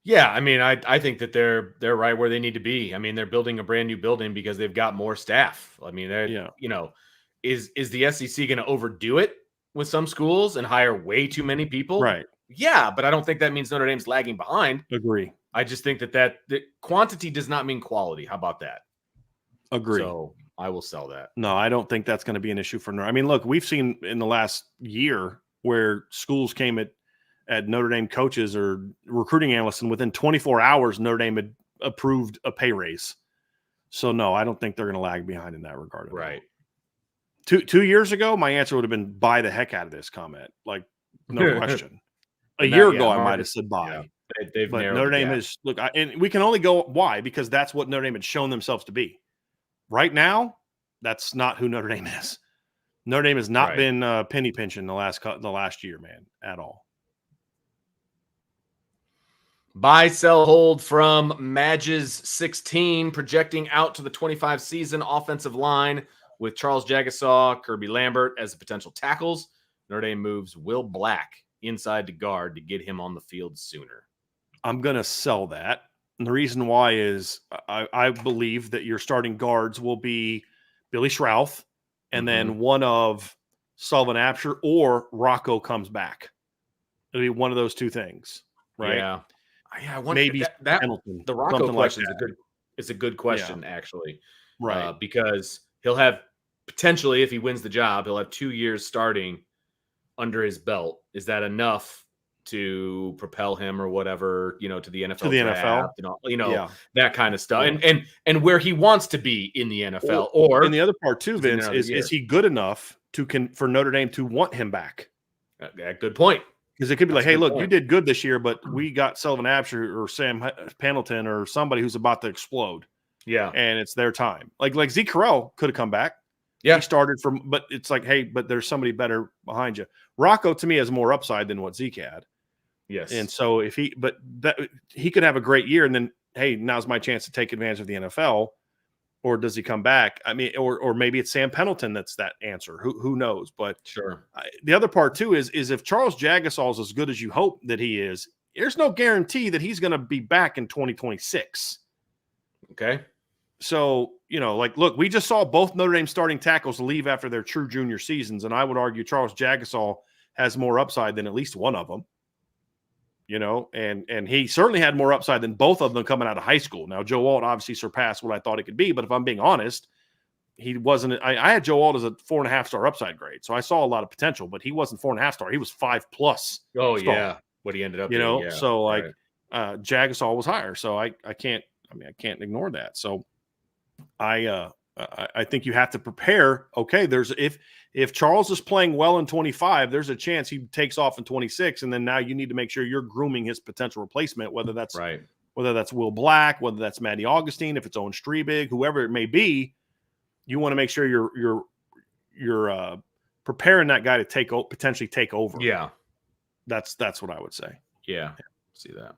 Yeah, I mean, I think that they're right where they need to be. I mean, they're building a brand new building because they've got more staff. I mean, is the SEC going to overdo it with some schools and hire way too many people? Right. Yeah, but I don't think that means Notre Dame's lagging behind. Agree. I just think that quantity does not mean quality. How about that? Agree. So I will sell that. No, I don't think that's going to be an issue for Notre Dame. I mean, look, we've seen in the last year where schools came at Notre Dame coaches or recruiting analysts, and within 24 hours, Notre Dame had approved a pay raise. So, no, I don't think they're going to lag behind in that regard. Right. 2 years ago, my answer would have been buy the heck out of this comment. Like, no question. A year ago, I might have said buy. Yeah, they've but Notre Dame has – look, and we can only go why, because that's what Notre Dame had shown themselves to be. Right now, that's not who Notre Dame is. Notre Dame has not been penny pinching the last year, man, at all. Buy, sell, hold from Madges 16, projecting out to the 25 season offensive line with Charles Jagasaw, Kirby Lambert as the potential tackles. Notre Dame moves Will Black inside to guard to get him on the field sooner. I'm going to sell that. And the reason why is I believe that your starting guards will be Billy Schrouth and then one of Sullivan Absher or Rocco comes back. It'll be one of those two things, right? Yeah, I wonder maybe that Hamilton, the Rocco question like is a good question, actually, right? Because he'll have potentially, if he wins the job, he'll have 2 years starting under his belt. Is that enough to propel him or whatever, to the NFL, draft, that kind of stuff, and where he wants to be in the NFL, or and the other part too, Vince, is he good enough for Notre Dame to want him back? Good point. Because it could be hey, look, you did good this year, but we got Sullivan Absher or Sam Pendleton or somebody who's about to explode. Yeah, and it's their time. Like Zeke Correll could have come back. Yeah, he started but it's like, hey, but there's somebody better behind you. Rocco to me has more upside than what Zeke had. Yes. And so he could have a great year and then, hey, now's my chance to take advantage of the NFL, or does he come back? I mean, or maybe it's Sam Pendleton that's that answer. Who knows? But sure. The other part too is if Charles Jagasaw is as good as you hope that he is, there's no guarantee that he's going to be back in 2026. Okay. So, look, we just saw both Notre Dame starting tackles leave after their true junior seasons, and I would argue Charles Jagasaw has more upside than at least one of them. And he certainly had more upside than both of them coming out of high school. Now, Joe Alt obviously surpassed what I thought it could be, but if I'm being honest, he wasn't. I had Joe Alt as a 4.5 star upside grade, so I saw a lot of potential, but he wasn't 4.5 star. He was 5+ Oh, star. yeah. What he ended up You being, know, yeah. so like Right. Jagasol was higher, so I can't ignore that. So I think you have to prepare. Okay, there's if Charles is playing well in 25, there's a chance he takes off in 26, and then now you need to make sure you're grooming his potential replacement, whether that's Right. Will Black, whether that's Matty Augustine, if it's Owen Strebig, whoever it may be. You want to make sure you're preparing that guy to potentially take over. Yeah. That's what I would say. Yeah. See that.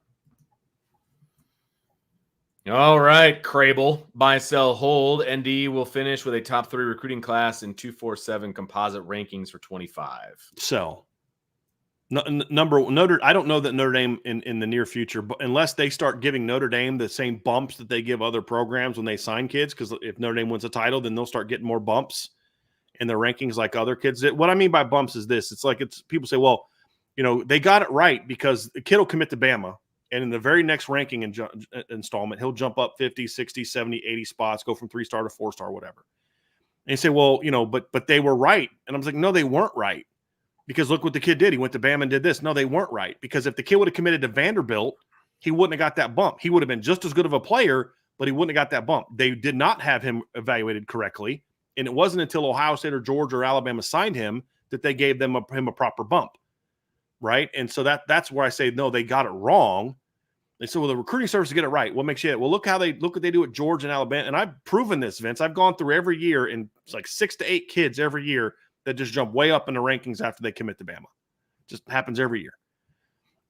All right, Crable, buy, sell, hold. ND will finish with a top 3 recruiting class in 247 composite rankings for 25. Sell. Notre. I don't know that Notre Dame in the near future, but unless they start giving Notre Dame the same bumps that they give other programs when they sign kids, because if Notre Dame wins a title, then they'll start getting more bumps in their rankings like other kids did. What I mean by bumps is this: it's people say, well, they got it right because the kid will commit to Bama, and in the very next ranking installment, he'll jump up 50, 60, 70, 80 spots, go from 3-star to 4-star, whatever. And you say, well, but they were right, and I was like, no, they weren't right. Because look what the kid did. He went to Bama and did this. No, they weren't right. Because if the kid would have committed to Vanderbilt, he wouldn't have got that bump. He would have been just as good of a player, but he wouldn't have got that bump. They did not have him evaluated correctly. And it wasn't until Ohio State or Georgia or Alabama signed him that they gave him a proper bump. Right. And so that's where I say, no, they got it wrong. They said, well, the recruiting service to get it right. What makes you? Well, look what they do at Georgia and Alabama. And I've proven this, Vince. I've gone through every year, and it's like 6 to 8 kids every year that just jump way up in the rankings after they commit to Bama. Just happens every year.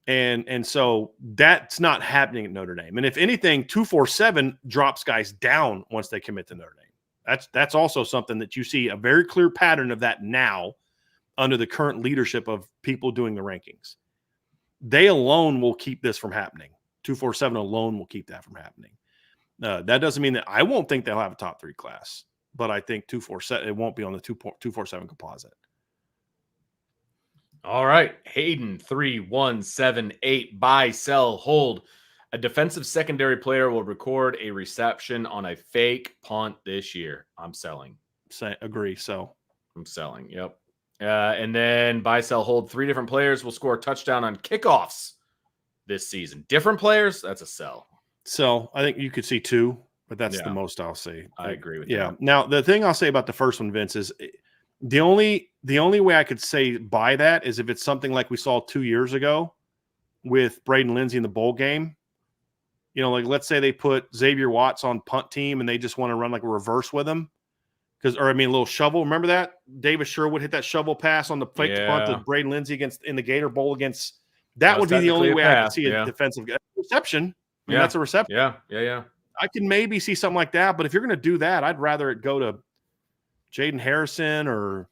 And so that's not happening at Notre Dame. And if anything, 247 drops guys down once they commit to Notre Dame. That's also something that you see a very clear pattern of that now under the current leadership of people doing the rankings. They alone will keep this from happening. 247 alone will keep that from happening. That doesn't mean that I won't think they'll have a top 3 class. But I think 247 it won't be on the 247 composite. All right, Hayden 3178 buy, sell, hold. A defensive secondary player will record a reception on a fake punt this year. I'm selling. Agree. So I'm selling. Yep. And then buy, sell, hold. 3 different players will score a touchdown on kickoffs this season. Different players. That's a sell. So I think you could see 2. But that's the most I'll say. I agree with that. that. Now, the thing I'll say about the first one, Vince, is the only way I could say buy that is if it's something like we saw 2 years ago with Braden Lindsey in the bowl game. Like let's say they put Xavier Watts on punt team and they just want to run like a reverse with him. A little shovel. Remember that? Davis Sherwood hit that shovel pass on the fake punt to Braden Lindsey in the Gator Bowl against. That would be the only way I could see a defensive reception. I mean, that's a reception. Yeah. I can maybe see something like that, but if you're going to do that, I'd rather it go to Jaden Harrison or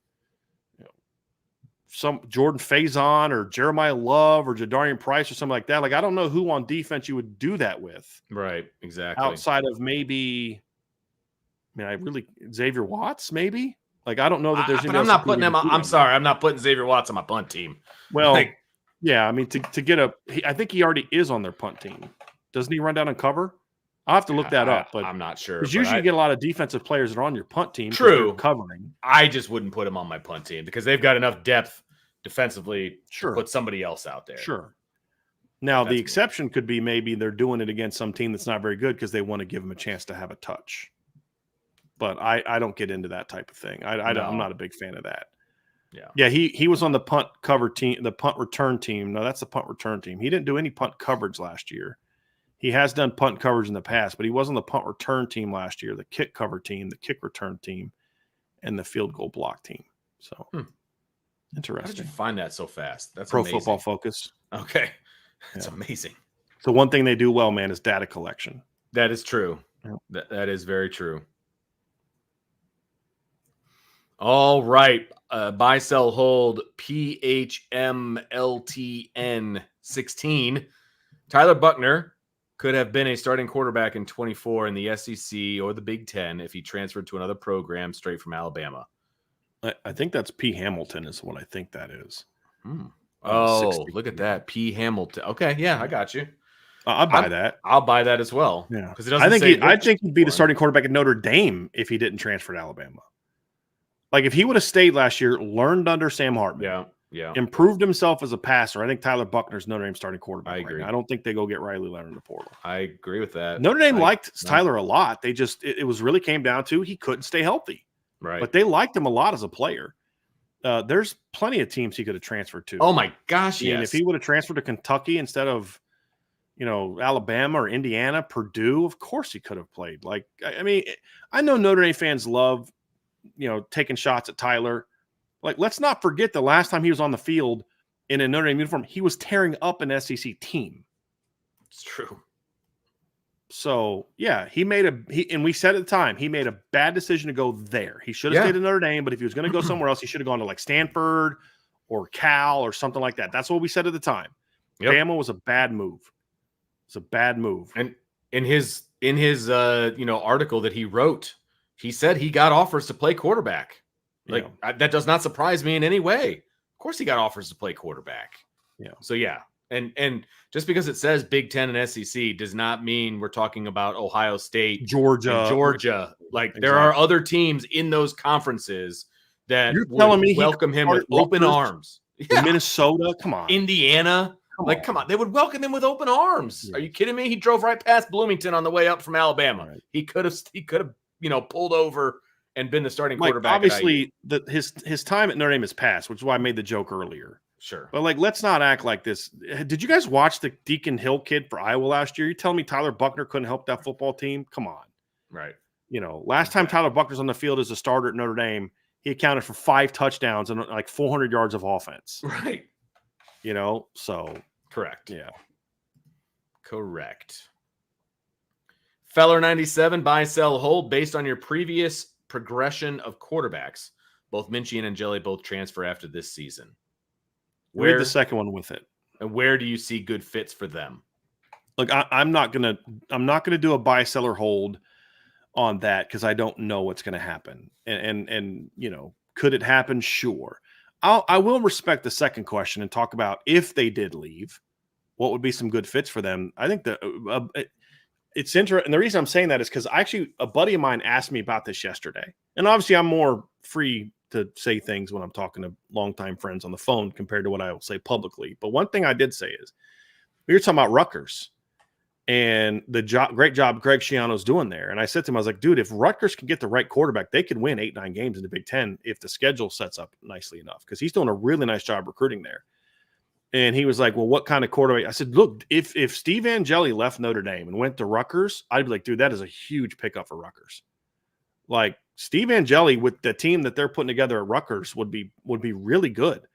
some Jordan Faison or Jeremiah Love or Jadarian Price or something like that. Like I don't know who on defense you would do that with. Right, exactly. Outside of maybe, Xavier Watts, maybe. Like I don't know that there's. But I'm not putting him. I'm sorry, I'm not putting Xavier Watts on my punt team. Well, yeah, to get I think he already is on their punt team. Doesn't he run down and cover? I'll have to look that up, but I'm not sure. Because usually you get a lot of defensive players that are on your punt team. True. Covering. I just wouldn't put him on my punt team because they've got enough depth defensively to put somebody else out there. Sure. Now, the exception could be maybe they're doing it against some team that's not very good because they want to give them a chance to have a touch. But I don't get into that type of thing. I'm not a big fan of that. Yeah. He was on the punt cover team, the punt return team. No, that's the punt return team. He didn't do any punt coverage last year. He has done punt coverage in the past, but he was on the punt return team last year, the kick cover team, the kick return team, and the field goal block team. So interesting. How did you find that so fast? That's Pro amazing. Football Focus. Okay. That's amazing. So one thing they do well, man, is data collection. That is true. Yeah. That is very true. All right. Buy, sell, hold. PHMLTN 16. Tyler Buckner could have been a starting quarterback in 24 in the SEC or the Big Ten if he transferred to another program straight from Alabama. I think that's P. Hamilton is what I think that is. Oh, 16. Look at that. P. Hamilton. Okay, yeah, I got you. I'll buy that. I'll buy that as well. Yeah, because it doesn't I think he'd be the starting quarterback at Notre Dame if he didn't transfer to Alabama. Like if he would have stayed last year, learned under Sam Hartman, improved himself as a passer. I think Tyler Buckner's Notre Dame starting quarterback. I agree. Right now. I don't think they go get Riley Leonard in the portal. I agree with that. Notre Dame liked Tyler a lot. They just it was really came down to he couldn't stay healthy. Right. But they liked him a lot as a player. There's plenty of teams he could have transferred to. Oh my gosh, yes. If he would have transferred to Kentucky instead of, Alabama or Indiana, Purdue, of course he could have played. Like, I mean, I know Notre Dame fans love, taking shots at Tyler. Like, let's not forget the last time he was on the field in a Notre Dame uniform, he was tearing up an SEC team. It's true. So, yeah, and we said at the time, he made a bad decision to go there. He should have stayed at Notre Dame, but if he was going to go somewhere else, he should have gone to like Stanford or Cal or something like that. That's what we said at the time. Yep. Bama was a bad move. It's a bad move. And in his article that he wrote, he said he got offers to play quarterback. Like that does not surprise me in any way. Of course he got offers to play quarterback. Yeah. So yeah. And just because it says Big Ten and SEC does not mean we're talking about Ohio State, Georgia. Like there are other teams in those conferences that you're telling me welcome him with open arms. Yeah. Minnesota, come on. Indiana, come on. They would welcome him with open arms. Yes. Are you kidding me? He drove right past Bloomington on the way up from Alabama. Right. He could have, pulled over and been the starting quarterback. Obviously, his time at Notre Dame has passed, which is why I made the joke earlier. Sure. But let's not act like this. Did you guys watch the Deacon Hill kid for Iowa last year? You telling me Tyler Buckner couldn't help that football team? Come on. Right. Last time Tyler Buckner's on the field as a starter at Notre Dame, he accounted for 5 touchdowns and like 400 yards of offense. Right. So. Correct. Yeah. Correct. Feller 97, buy, sell, hold based on your previous progression of quarterbacks. Both Minchie and Angeli both transfer after this season. Read the second one with it. And where do you see good fits for them? Look, I'm not gonna do a buy, sell, or hold on that because I don't know what's gonna happen. And could it happen? Sure. I will respect the second question and talk about if they did leave, what would be some good fits for them. I think that it's interesting. And the reason I'm saying that is because a buddy of mine asked me about this yesterday. And obviously I'm more free to say things when I'm talking to longtime friends on the phone compared to what I will say publicly. But one thing I did say is we were talking about Rutgers and the great job Greg Schiano's doing there. And I said to him, I was like, dude, if Rutgers can get the right quarterback, they could win 8-9 games in the Big Ten if the schedule sets up nicely enough, because he's doing a really nice job recruiting there. And he was like, well, what kind of quarterback? I said, look, if Steve Angeli left Notre Dame and went to Rutgers, I'd be like, dude, that is a huge pickup for Rutgers. Like Steve Angeli with the team that they're putting together at Rutgers would be really good.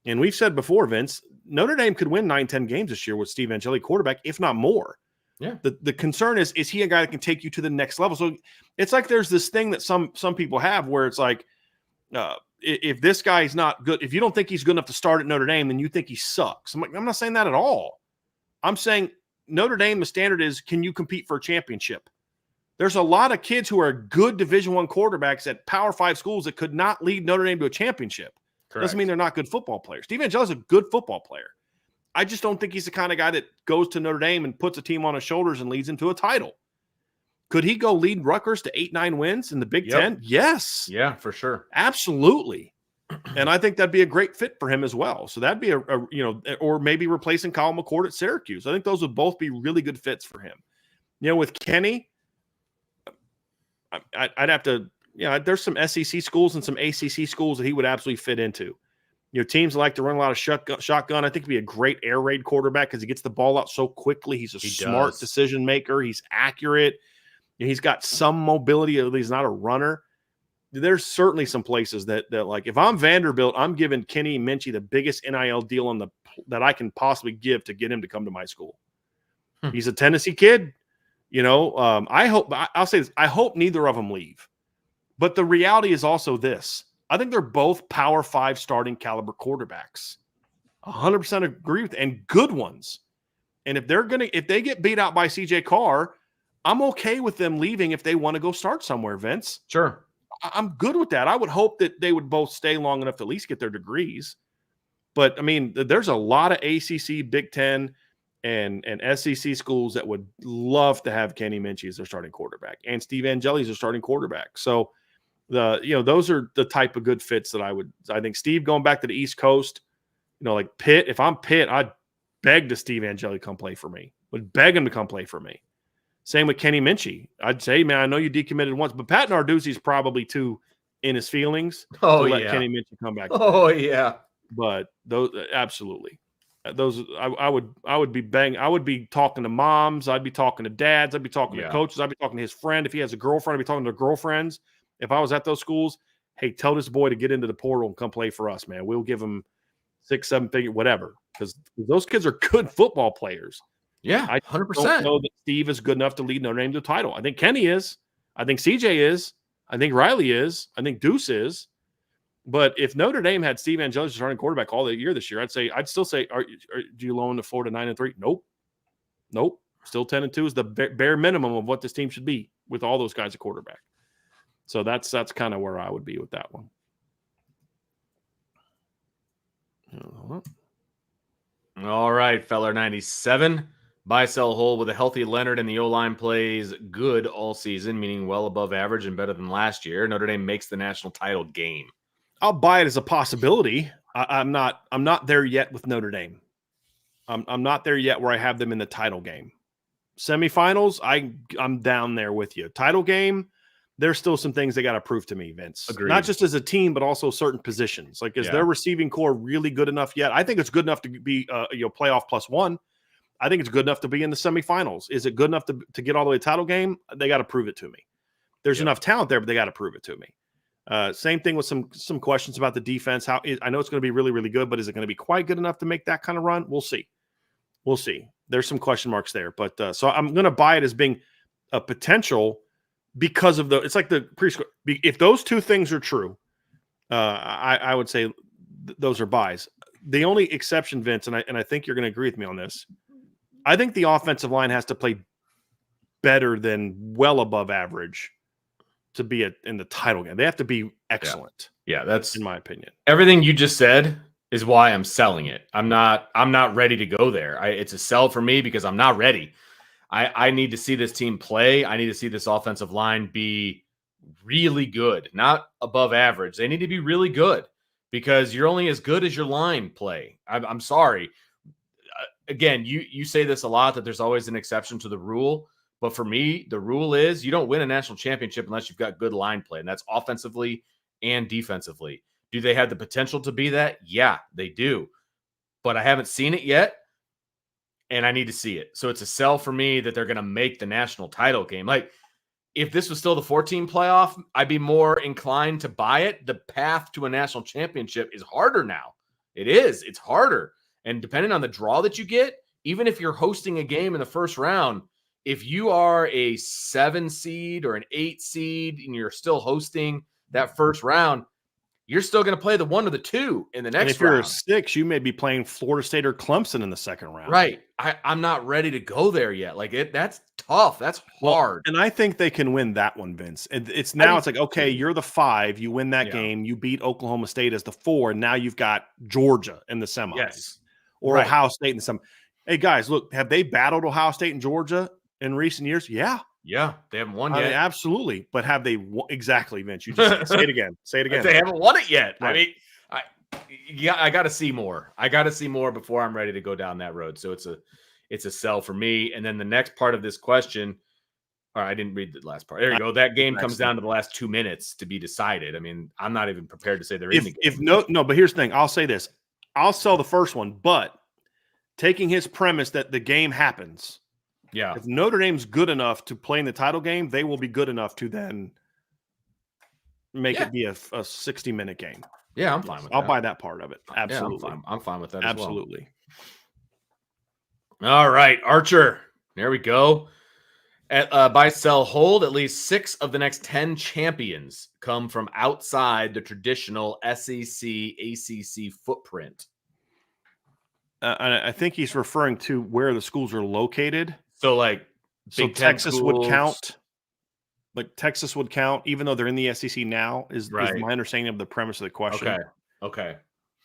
And we've said before, Vince, Notre Dame could win 9-10 games this year with Steve Angeli quarterback, if not more. Yeah. The concern is he a guy that can take you to the next level? So it's like there's this thing that some people have where it's like, if this guy is not good, if you don't think he's good enough to start at Notre Dame, then you think he sucks. I'm not saying that at all. I'm saying Notre Dame, the standard is, can you compete for a championship? There's a lot of kids who are good Division I quarterbacks at Power 5 schools that could not lead Notre Dame to a championship. Correct. Doesn't mean they're not good football players. Steve Angeli's a good football player. I just don't think he's the kind of guy that goes to Notre Dame and puts a team on his shoulders and leads him to a title. Could he go lead Rutgers to 8-9 wins in the Big Ten? Yes. Yeah, for sure. Absolutely. And I think that'd be a great fit for him as well. So that'd be or maybe replacing Kyle McCord at Syracuse. I think those would both be really good fits for him. With Kenny, I'd have to, there's some SEC schools and some ACC schools that he would absolutely fit into. Teams like to run a lot of shotgun. I think he'd be a great air raid quarterback because he gets the ball out so quickly. He's a smart decision maker. He's accurate. He's got some mobility. He's not a runner. There's certainly some places that like, if I'm Vanderbilt, I'm giving Kenny Minchie the biggest NIL deal that I can possibly give to get him to come to my school. He's a Tennessee kid. I'll say this. I hope neither of them leave. But the reality is also this. I think they're both Power 5 starting caliber quarterbacks. 100% agree with, and good ones. And if they get beat out by CJ Carr, I'm okay with them leaving if they want to go start somewhere, Vince. Sure. I'm good with that. I would hope that they would both stay long enough to at least get their degrees. But, I mean, there's a lot of ACC, Big Ten, and SEC schools that would love to have Kenny Minchie as their starting quarterback and Steve Angeli as their starting quarterback. So those are the type of good fits that I think Steve going back to the East Coast, like Pitt. If I'm Pitt, I'd beg to Steve Angeli come play for me. Would beg him to come play for me. Same with Kenny Minchie. I'd say, man, I know you decommitted once, but Pat Narduzzi's probably too in his feelings to let Kenny Minchie come back. Yeah. But those absolutely. Those I would be bang. I would be talking to moms. I'd be talking to dads. I'd be talking to coaches. I'd be talking to his friend. If he has a girlfriend, I'd be talking to girlfriends. If I was at those schools, hey, tell this boy to get into the portal and come play for us, man. We'll give him 6-7 figure, whatever, because those kids are good football players. Yeah, I 100%. don't know that Steve is good enough to lead Notre Dame to the title. I think Kenny is. I think CJ is. I think Riley is. I think Deuce is. But if Notre Dame had Steve Angeli starting quarterback all the year this year, I'd still say, do you loan to Florida 9-3? Nope. Still 10-2 is the bare minimum of what this team should be with all those guys at quarterback. So that's kind of where I would be with that one. All right, Feller 97. Buy, sell, hold with a healthy Leonard, and the O-line plays good all season, meaning well above average and better than last year. Notre Dame makes the national title game. I'll buy it as a possibility. I'm not there yet with Notre Dame. I'm not there yet where I have them in the title game. Semifinals, I'm down there with you. Title game, there's still some things they got to prove to me, Vince. Agreed. Not just as a team, but also certain positions. Like, is their receiving core really good enough yet? I think it's good enough to be playoff +1. I think it's good enough to be in the semifinals. Is it good enough to get all the way to title game? They got to prove it to me. There's enough talent there, but they got to prove it to me. Same thing with some questions about the defense. I know it's going to be really, really good, but is it going to be quite good enough to make that kind of run? We'll see. There's some question marks there, but so I'm going to buy it as being a potential because of it's like the prescript. If those two things are true, I would say those are buys. The only exception, Vince, and I think you're going to agree with me on this. I think the offensive line has to play better than well above average to be in the title game. They have to be excellent. Yeah, that's in my opinion. Everything you just said is why I'm selling it. I'm not ready to go there. It's a sell for me because I'm not ready. I need to see this team play. I need to see this offensive line be really good, not above average. They need to be really good because you're only as good as your line play. I'm sorry. Again, you say this a lot, that there's always an exception to the rule. But for me, the rule is you don't win a national championship unless you've got good line play, and that's offensively and defensively. Do they have the potential to be that? Yeah, they do. But I haven't seen it yet, and I need to see it. So it's a sell for me that they're going to make the national title game. Like, if this was still the 14 playoff, I'd be more inclined to buy it. The path to a national championship is harder now. It is. It's harder. And depending on the draw that you get, even if you're hosting a game in the first round, if you are a 7 seed or an 8 seed and you're still hosting that first round, you're still going to play the 1 or the 2 in the next round. And if you're a 6, you may be playing Florida State or Clemson in the second round. Right. I'm not ready to go there yet. Like, that's tough. That's hard. And I think they can win that one, Vince. It's like, okay, you're the 5. You win that game. You beat Oklahoma State as the 4. And now you've got Georgia in the semis. Yes. Or Ohio State in the semis. Hey, guys, look, have they battled Ohio State and Georgia in recent years? Yeah. Yeah, they haven't won yet. Absolutely. But have they exactly, Vince? You just say it again. Say it again. They haven't won it yet. Right. I mean, I got to see more. I got to see more before I'm ready to go down that road. So it's a sell for me. And then the next part of this question, or I didn't read the last part. There you go. That game comes down to the last 2 minutes to be decided. I mean, I'm not even prepared to say they're in the game. No, but here's the thing. I'll say this. I'll sell the first one, but taking his premise that the game happens. Yeah. If Notre Dame's good enough to play in the title game, they will be good enough to then make it be a 60-minute game. Yeah, I'm fine with that. I'll buy that part of it. Absolutely. Yeah, I'm fine with that Absolutely. As well. All right, Archer. There we go. Buy, sell, hold. At least 6 of the next 10 champions come from outside the traditional SEC, ACC footprint. I think he's referring to where the schools are located. So, like, Texas would count. Like, Texas would count, even though they're in the SEC now, is my understanding of the premise of the question. Okay.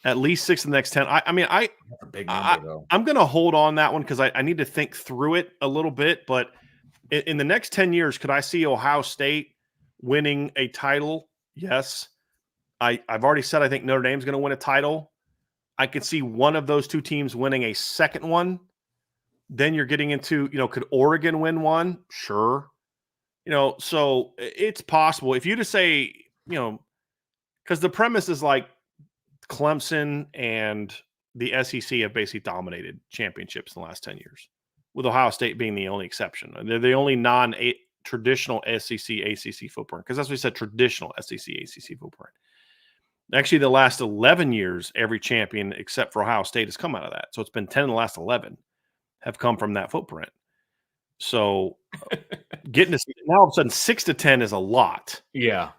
At least 6 in the next 10. That's a big number, though. I'm going to hold on that one because I need to think through it a little bit. But in the next 10 years, could I see Ohio State winning a title? Yes. I've already said I think Notre Dame's going to win a title. I could see one of those two teams winning a second one. Then you're getting into, could Oregon win one? Sure. So it's possible. If you just say, because the premise is like Clemson and the SEC have basically dominated championships in the last 10 years, with Ohio State being the only exception. They're the only non-traditional SEC, ACC footprint, because that's what we said, traditional SEC, ACC footprint. Actually, the last 11 years, every champion except for Ohio State has come out of that. So it's been 10 of the last 11 have come from that footprint. So getting to now all of a sudden 6 to 10 is a lot. Yeah.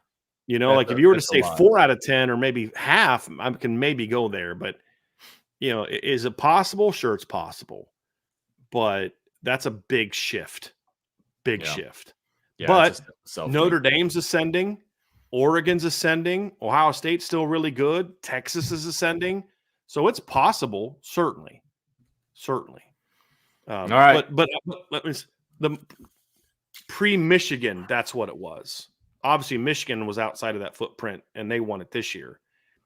If you were to say 4 out of 10 or maybe half, I can maybe go there. But, is it possible? Sure, it's possible. But that's a big shift. Shift. Yeah, but Notre Dame's ascending. Oregon's ascending. Ohio State's still really good. Texas is ascending. So it's possible, certainly. All right. But the pre-Michigan, that's what it was. Obviously, Michigan was outside of that footprint, and they won it this year.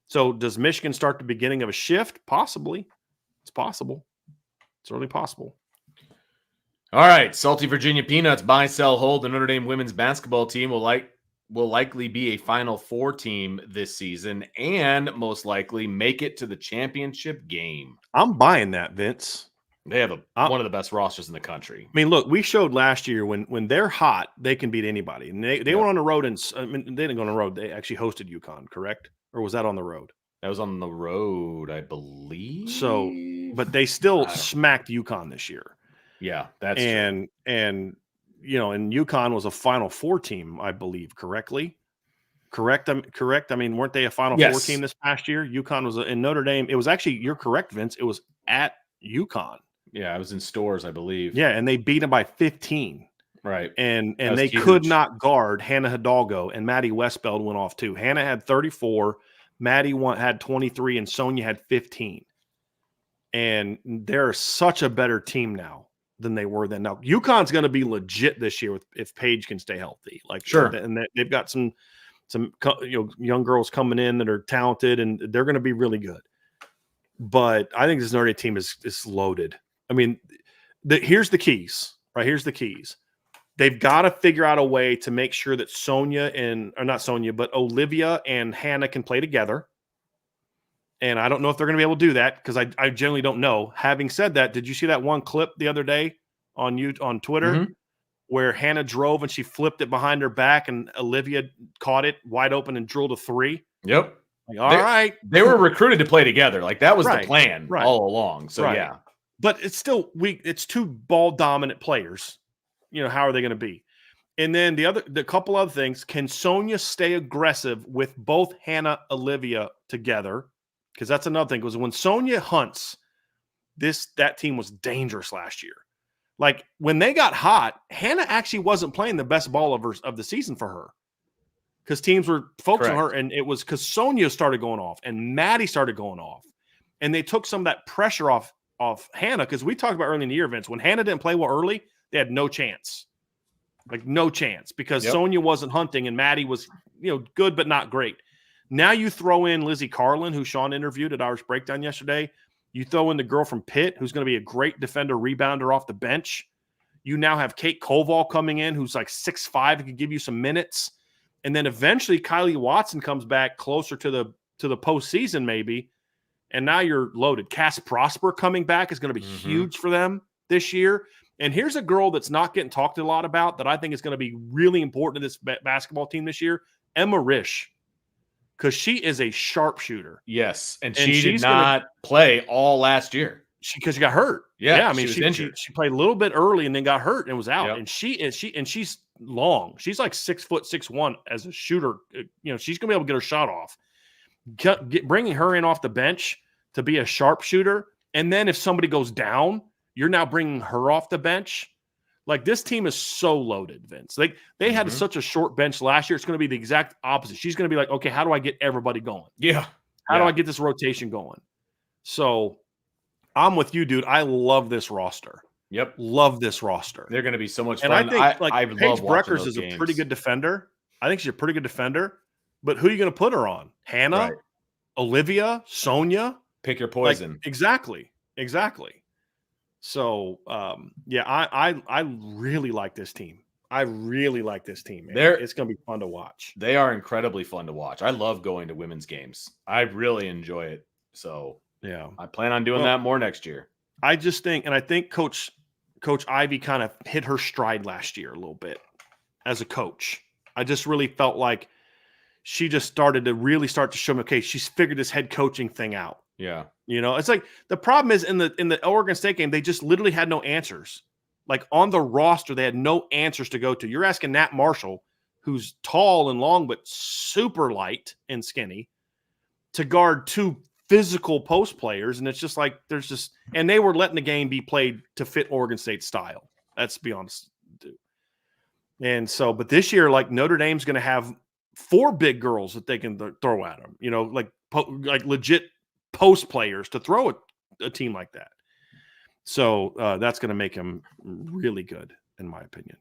So does Michigan start the beginning of a shift? Possibly. It's possible. It's really possible. All right. Salty Virginia Peanuts, buy, sell, hold. The Notre Dame women's basketball team will likely be a Final Four team this season and most likely make it to the championship game. I'm buying that, Vince. They have one of the best rosters in the country. I mean, look, we showed last year when they're hot, they can beat anybody. And they went on the road, and they didn't go on the road. They actually hosted UConn, correct? Or was that on the road? That was on the road, I believe. So, but they still smacked UConn this year. Yeah, that's true. And UConn was a Final Four team, I believe, correctly. Correct. I mean, weren't they a Final Four team this past year? UConn was in Notre Dame. It was actually, you're correct, Vince. It was at UConn. Yeah, I was in stores, I believe. Yeah, and they beat them by 15. Right. And they could not guard Hannah Hidalgo, and Maddie Westbeld went off too. Hannah had 34, Maddie had 23, and Sonia had 15. And they're such a better team now than they were then. Now, UConn's going to be legit this year if Paige can stay healthy. Sure. And they've got some young girls coming in that are talented, and they're going to be really good. But I think this Notre Dame team is loaded. I mean, here's the keys, right? Here's the keys. They've got to figure out a way to make sure that Olivia and Hannah can play together. And I don't know if they're going to be able to do that because I generally don't know. Having said that, did you see that one clip the other day on Twitter where Hannah drove and she flipped it behind her back and Olivia caught it wide open and drilled a 3? Yep. All right. They were recruited to play together. Like that was the plan all along. So yeah. But it's still weak. It's 2 ball dominant players. How are they going to be? And then the couple other things. Can Sonia stay aggressive with both Hannah, Olivia together? Because that's another thing. Because when Sonia hunts, that team was dangerous last year. Like when they got hot, Hannah actually wasn't playing the best ball of the season for her. Because teams were focused on her, and it was because Sonia started going off and Maddie started going off. And they took some of that pressure off Hannah, because we talked about early in the year, Vince, when Hannah didn't play well early, they had no chance. Like no chance, because Sonia wasn't hunting and Maddie was, good but not great. Now you throw in Lizzie Carlin, who Sean interviewed at Irish Breakdown yesterday. You throw in the girl from Pitt, who's going to be a great defender, rebounder off the bench. You now have Kate Koval coming in, who's like 6'5" and can give you some minutes. And then eventually Kylie Watson comes back closer to the postseason maybe. And now you're loaded. Cass Prosper coming back is going to be huge for them this year. And here's a girl that's not getting talked a lot about that I think is going to be really important to this basketball team this year, Emma Risch, because she is a sharpshooter. Yes, and she did not play all last year. Because she got hurt. Yeah, I mean, she played a little bit early and then got hurt and was out. Yep. And she's long. She's like 6'6" as a shooter. She's going to be able to get her shot off. Bringing her in off the bench to be a sharpshooter, and then if somebody goes down, you're now bringing her off the bench. Like this team is so loaded, Vince. They had such a short bench last year. It's going to be the exact opposite. She's going to be like, okay, how do I get everybody going? Yeah. How do I get this rotation going? So I'm with you, dude. I love this roster. Yep. Love this roster. They're going to be so much fun. And I think I Paige love watching Breckers those is games. a pretty good defender. I think she's a pretty good defender. But who are you going to put her on? Hannah, Right. Olivia, Sonia? Pick your poison. Like, exactly. So, I really like this team. I really like this team, man. It's going to be fun to watch. They are incredibly fun to watch. I love going to women's games. I really enjoy it. So, yeah, I plan on doing that more next year. I just think, and I think Coach Ivy kind of hit her stride last year a little bit as a coach. I just really felt like she just started to show me, okay, she's figured this head coaching thing out. Yeah. It's like the problem is in the Oregon State game, they just literally had no answers. Like on the roster, they had no answers to go to. You're asking Nat Marshall, who's tall and long, but super light and skinny, to guard 2 physical post players. And it's just like, and they were letting the game be played to fit Oregon State style. Let's be honest, dude. And so, but this year, like Notre Dame's going to have 4 big girls that they can throw at them, like legit post players to throw a team like that. So that's going to make them really good, in my opinion.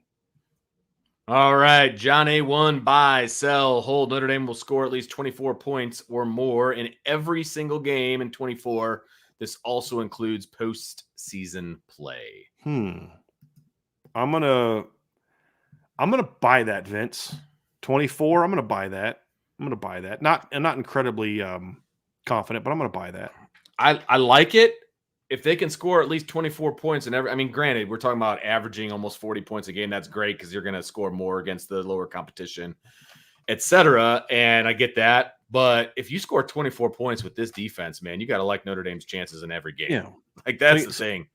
All right. John A1, buy, sell, hold. Notre Dame will score at least 24 points or more in every single game in 24. This also includes postseason play. I'm gonna buy that, Vince. 24. I'm gonna buy that. Not incredibly confident, but I'm gonna buy that. I like it. If they can score at least 24 points in every, granted, we're talking about averaging almost 40 points a game. That's great because you're going to score more against the lower competition, etc. And I get that. But if you score 24 points with this defense, man, you got to like Notre Dame's chances in every game. Yeah. Like that's the thing.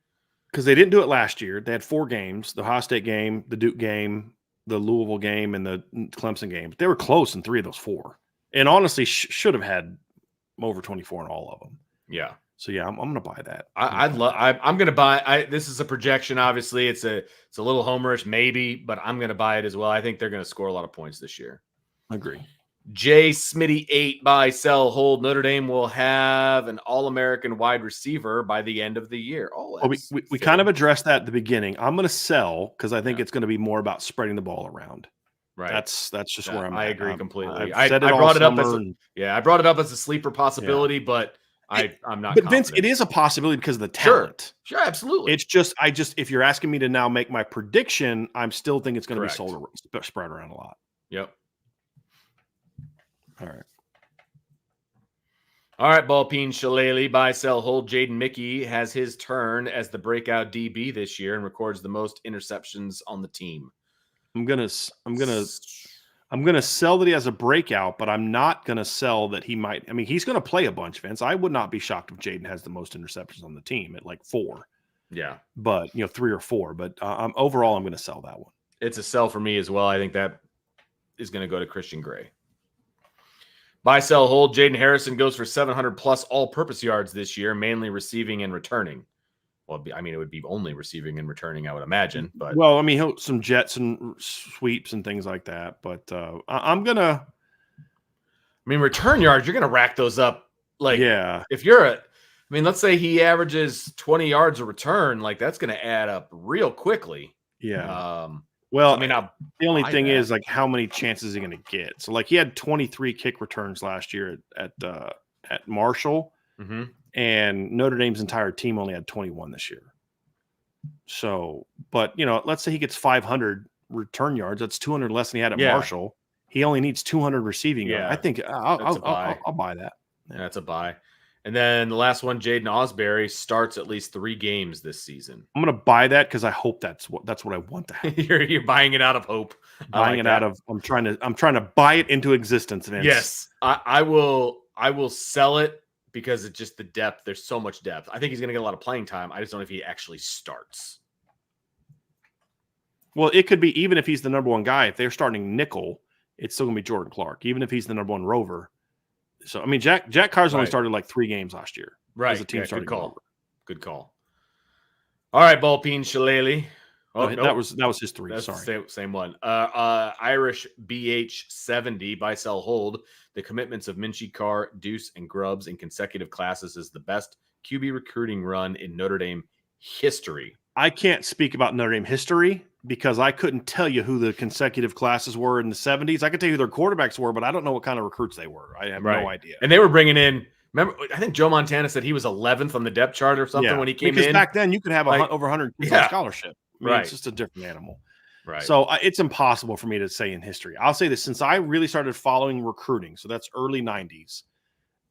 Because they didn't do it last year. They had 4 games, the Ohio State game, the Duke game, the Louisville game, and the Clemson game. But they were close in 3 of those 4. And honestly, should have had over 24 in all of them. Yeah. So yeah, I'm going to buy that. I'm going to buy. This is a projection. Obviously, it's a little homerish, maybe, but I'm going to buy it as well. I think they're going to score a lot of points this year. Agree. J Smitty 8, buy, sell, hold. Notre Dame will have an All-American wide receiver by the end of the year. We kind of addressed that at the beginning. I'm going to sell because I think it's going to be more about spreading the ball around. Right. That's just where I'm at. I agree completely. I brought it up as a sleeper possibility, but I'm not. But Vince, it is a possibility because of the talent. Sure, absolutely. It's just if you're asking me to now make my prediction, I'm still thinking it's going to be spread around a lot. Yep. All right, Ballpeen Shillelagh, buy, sell, hold. Jaden Mickey has his turn as the breakout DB this year and records the most interceptions on the team. I'm gonna sell that he has a breakout, but I'm not gonna sell that he might. He's gonna play a bunch, Vince. I would not be shocked if Jaden has the most interceptions on the team at like 4. Yeah, but 3 or 4. But overall, I'm gonna sell that one. It's a sell for me as well. I think that is going to go to Christian Gray. Buy, sell, hold. Jaden Harrison goes for 700 plus all-purpose yards this year, mainly receiving and returning. Well, it would be only receiving and returning, I would imagine. But he'll some jets and sweeps and things like that. But I'm gonna. Return yards, you're gonna rack those up. If you're let's say he averages 20 yards a return, that's gonna add up real quickly. Yeah. The only thing is how many chances is he going to get? So he had 23 kick returns last year at Marshall, and Notre Dame's entire team only had 21 this year. So, but let's say he gets 500 return yards. That's 200 less than he had at Marshall. He only needs 200 receiving yards. I think I'll buy that. Yeah, that's a buy. And then the last one, Jaden Osbury starts at least 3 games this season. I'm going to buy that because I hope that's what I want to happen. You're buying it out of hope. I'm trying to buy it into existence, Vince. Yes, I will sell it because it's just the depth. There's so much depth. I think he's going to get a lot of playing time. I just don't know if he actually starts. Well, it could be even if he's the number 1 guy. If they're starting nickel, it's still going to be Jordan Clark, even if he's the number 1 rover. So, Jack Carr's only started 3 games last year. Right. As a team started. Good call. All right, Ballpeen Shillelagh. Oh, That was his 3. That's Sorry. the same one. Irish BH 70 buy sell hold. The commitments of Minchie, Carr, Deuce, and Grubbs in consecutive classes is the best QB recruiting run in Notre Dame history. I can't speak about Notre Dame history because I couldn't tell you who the consecutive classes were in the 70s. I could tell you who their quarterbacks were, but I don't know what kind of recruits they were. I have no idea. And they were bringing in. Remember, I think Joe Montana said he was 11th on the depth chart or something when he came in. Because back then you could have over 100 kids on scholarship. I mean, it's just a different animal. Right. So it's impossible for me to say in history. I'll say this, since I really started following recruiting, so that's early 90s,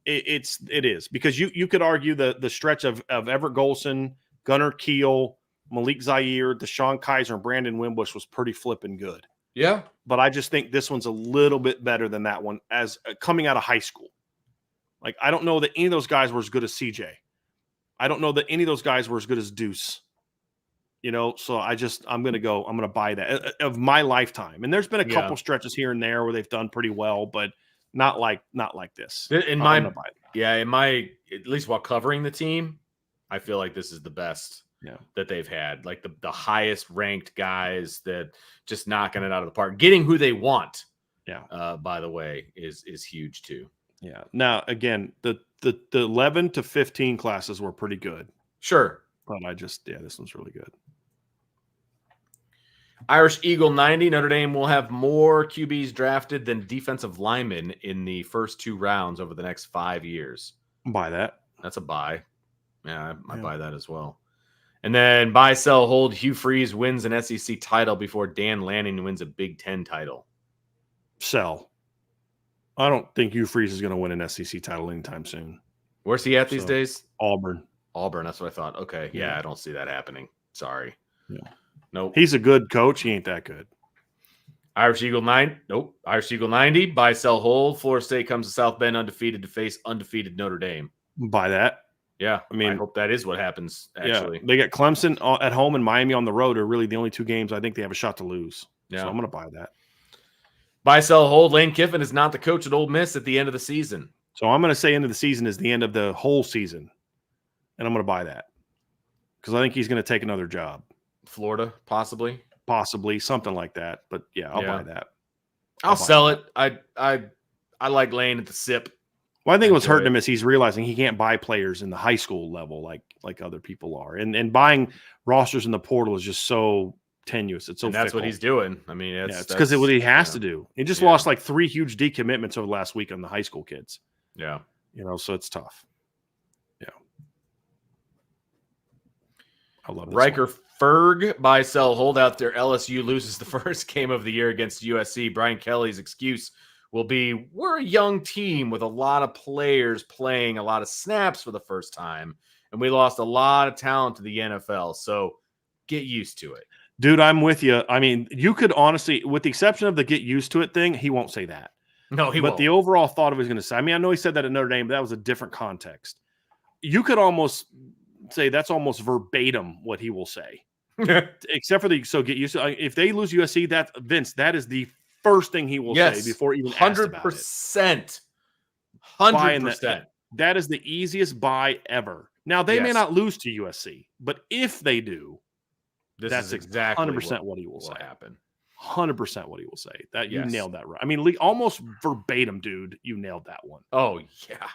it is. Because you could argue the stretch of Everett Golson, Gunnar Keel, Malik Zaire, Deshaun Kaiser, and Brandon Wimbush was pretty flipping good. Yeah. But I just think this one's a little bit better than that one as coming out of high school. Like, I don't know that any of those guys were as good as CJ. I don't know that any of those guys were as good as Deuce. So I'm going to buy that of my lifetime. And there's been a couple stretches here and there where they've done pretty well, but not like this. At least while covering the team, I feel like this is the best that they've had. Like the highest ranked guys that just knocking it out of the park, getting who they want. Yeah. By the way, is huge too. Yeah. Now, again, the 11 to 15 classes were pretty good. Sure. But this one's really good. Irish Eagle 90. Notre Dame will have more QBs drafted than defensive linemen in the first 2 rounds over the next 5 years. Buy that. That's a buy. Yeah, I buy that as well. And then buy, sell, hold. Hugh Freeze wins an SEC title before Dan Lanning wins a Big Ten title. Sell. I don't think Hugh Freeze is going to win an SEC title anytime soon. Where's he at these days? Auburn. That's what I thought. Okay. Yeah, I don't see that happening. Sorry. Yeah. Nope. He's a good coach. He ain't that good. Irish Eagle 9. Nope. Irish Eagle 90. Buy, sell, hold. Florida State comes to South Bend undefeated to face undefeated Notre Dame. Buy that. Yeah. I hope that is what happens, actually. Yeah. They got Clemson at home and Miami on the road are really the only 2 games I think they have a shot to lose. Yeah. So I'm going to buy that. Buy, sell, hold. Lane Kiffin is not the coach at Ole Miss at the end of the season. So I'm going to say end of the season is the end of the whole season. And I'm going to buy that. Because I think he's going to take another job. Florida, possibly. Possibly, something like that. But I'll buy that. I'll sell it. I like Lane at the SIP. Well, I think what's hurting him is he's realizing he can't buy players in the high school level like other people are. And buying rosters in the portal is just so tenuous. It's so that's fickle. what he's doing. I mean, it's because of what he has to do. He just lost like 3 huge decommitments over the last week on the high school kids. Yeah. So it's tough. Yeah. I love this Riker one. Ferg, buy, sell, hold out there. LSU loses the first game of the year against USC. Brian Kelly's excuse will be, we're a young team with a lot of players playing a lot of snaps for the first time, and we lost a lot of talent to the NFL. So get used to it. Dude, I'm with you. I mean, you could honestly, with the exception of the get used to it thing, he won't say that. No, he won't. But the overall thought of it he's going to say, I mean, I know he said that at Notre Dame, but that was a different context. You could almost say that's almost verbatim what he will say. Except for get used to it. If they lose USC, that is the first thing he will say before even 100%. 100%. That is the easiest buy ever. Now, they may not lose to USC, but if they do, that's exactly 100% what he will say. Happen. 100% what he will say. That you nailed that right. I mean, almost verbatim, dude. You nailed that one. Oh yeah.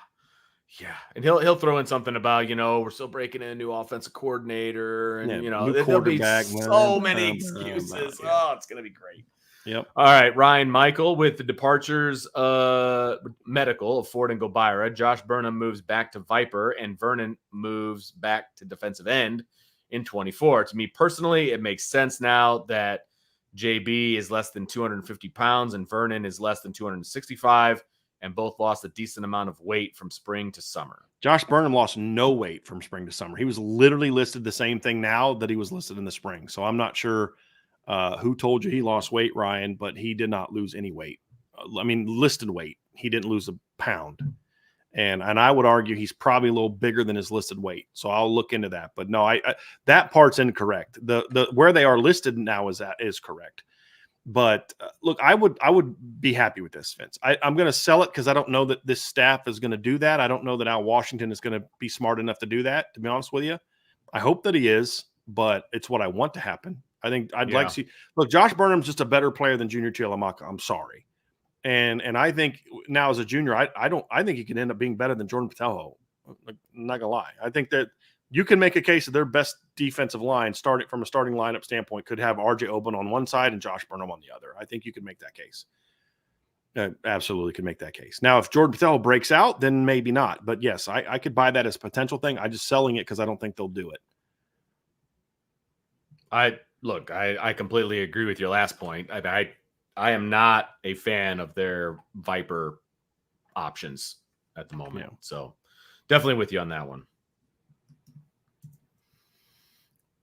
Yeah, and he'll throw in something about, we're still breaking in a new offensive coordinator, and there'll be so many excuses. Oh, it's gonna be great. Yep. All right, Ryan Michael with the departures medical of Ford and Gobira. Josh Burnham moves back to Viper, and Vernon moves back to defensive end in 24. To me personally, it makes sense now that JB is less than 250 pounds and Vernon is less than 265. And both lost a decent amount of weight from spring to summer. Josh Burnham lost no weight from spring to summer. He was literally listed the same thing now that he was listed in the spring. So I'm not sure who told you he lost weight, Ryan, but he did not lose any weight. I mean, listed weight. He didn't lose a pound. And I would argue he's probably a little bigger than his listed weight. So I'll look into that. But no, that part's incorrect. The where they are listed now is correct. But look, I would be happy with this, Vince. I'm going to sell it because I don't know that this staff is going to do that. I don't know that Al Washington is going to be smart enough to do that, to be honest with you. I hope that he is, but it's what I want to happen. I think I'd like to see. Look, Josh Burnham's just a better player than Junior Chialamaka. I'm sorry, and I think now as a junior, I think he can end up being better than Jordan Patelho. I'm not gonna lie. I think that you can make a case that their best defensive line, starting from a starting lineup standpoint, could have RJ Oben on one side and Josh Burnham on the other. I think you could make that case. Absolutely could make that case. Now, if Jordan Patelho breaks out, then maybe not. But yes, I could buy that as a potential thing. I'm just selling it because I don't think they'll do it. I completely agree with your last point. I am not a fan of their Viper options at the moment. Yeah. So definitely with you on that one.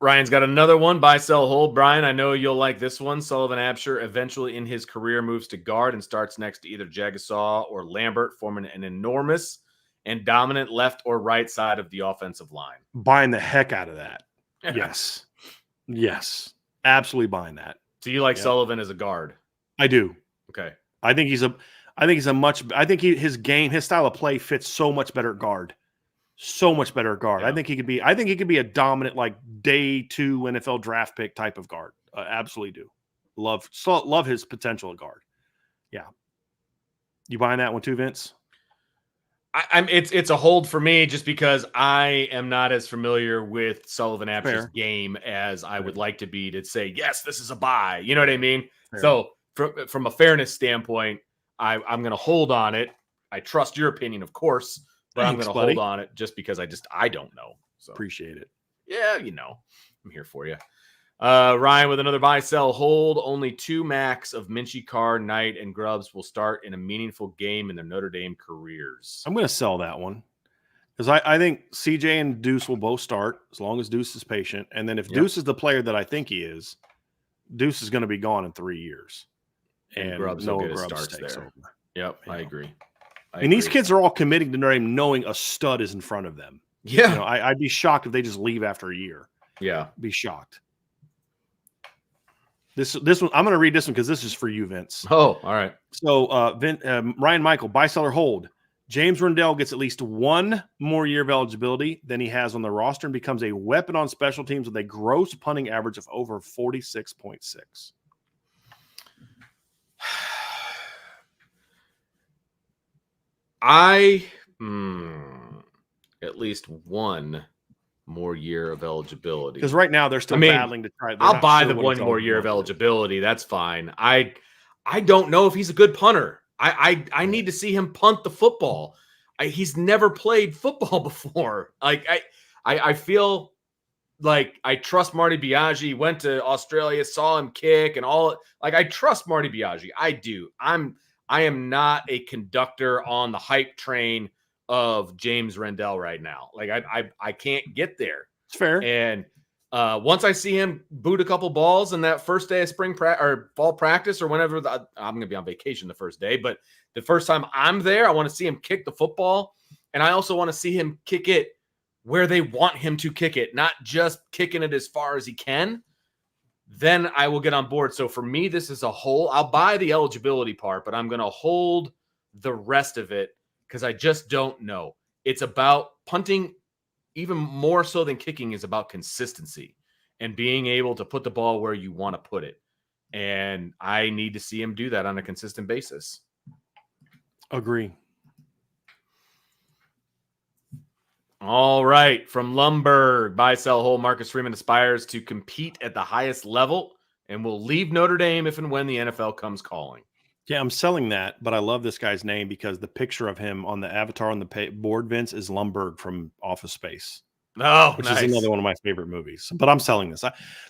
Ryan's got another one. Buy, sell, hold. Brian, I know you'll like this one. Sullivan Absher eventually in his career moves to guard and starts next to either Jagasaw or Lambert, forming an enormous and dominant left or right side of the offensive line. Buying the heck out of that. Yes. Yes. Absolutely buying that. So you like Sullivan as a guard? I do. Okay. I think his style of play fits so much better at guard. So much better guard. Yeah. I think he could be a dominant, like day 2 NFL draft pick type of guard. Absolutely do. Love his potential at guard. Yeah. You buying that one too, Vince? It's a hold for me just because I am not as familiar with Sullivan Absher's game as I would like to be to say, yes, this is a buy. You know what I mean? Fair. So from a fairness standpoint, I'm going to hold on it. I trust your opinion, of course. But I'm going to hold on it just because I don't know. So appreciate it. Yeah, I'm here for you. Ryan with another buy, sell, hold. Only 2 max of Minchie, Carr, Knight, and Grubbs will start in a meaningful game in their Notre Dame careers. I'm going to sell that one because I think CJ and Deuce will both start as long as Deuce is patient. And then if Deuce is the player that I think he is, Deuce is going to be gone in 3 years. And Grubbs will get his starts there. Over. Yep, I agree. And these kids are all committing to Notre Dame knowing a stud is in front of them. Yeah. I'd be shocked if they just leave after a year. Yeah. Be shocked. This one, I'm going to read this one because this is for you, Vince. Oh, all right. So, Ryan Michael, buy, sell, or hold. James Rendell gets at least 1 more year of eligibility than he has on the roster and becomes a weapon on special teams with a gross punting average of over 46.6. At least 1 more year of eligibility. Because right now they're still battling to try. I'll buy the 1 more year of eligibility. That's fine. I don't know if he's a good punter. I need to see him punt the football. He's never played football before. I feel like I trust Marty Biaggi. Went to Australia, saw him kick and all. I trust Marty Biaggi. I do. I am not a conductor on the hype train of James Rendell right now. I can't get there. It's fair. And once I see him boot a couple balls in that first day of or fall practice or whenever I'm going to be on vacation the first day, but the first time I'm there, I want to see him kick the football. And I also want to see him kick it where they want him to kick it, not just kicking it as far as he can. Then I will get on board. So for me, this is a whole. I'll buy the eligibility part, but I'm going to hold the rest of it because I just don't know. It's about punting, even more so than kicking, is about consistency and being able to put the ball where you want to put it. And I need to see him do that on a consistent basis. Agree. All right. From Lumberg, buy, sell, hold. Marcus Freeman aspires to compete at the highest level and will leave Notre Dame if and when the NFL comes calling. Yeah, I'm selling that, but I love this guy's name because the picture of him on the avatar on the board, Vince, is Lumberg from Office Space. Oh, which nice. is another one of my favorite movies. But I'm selling this.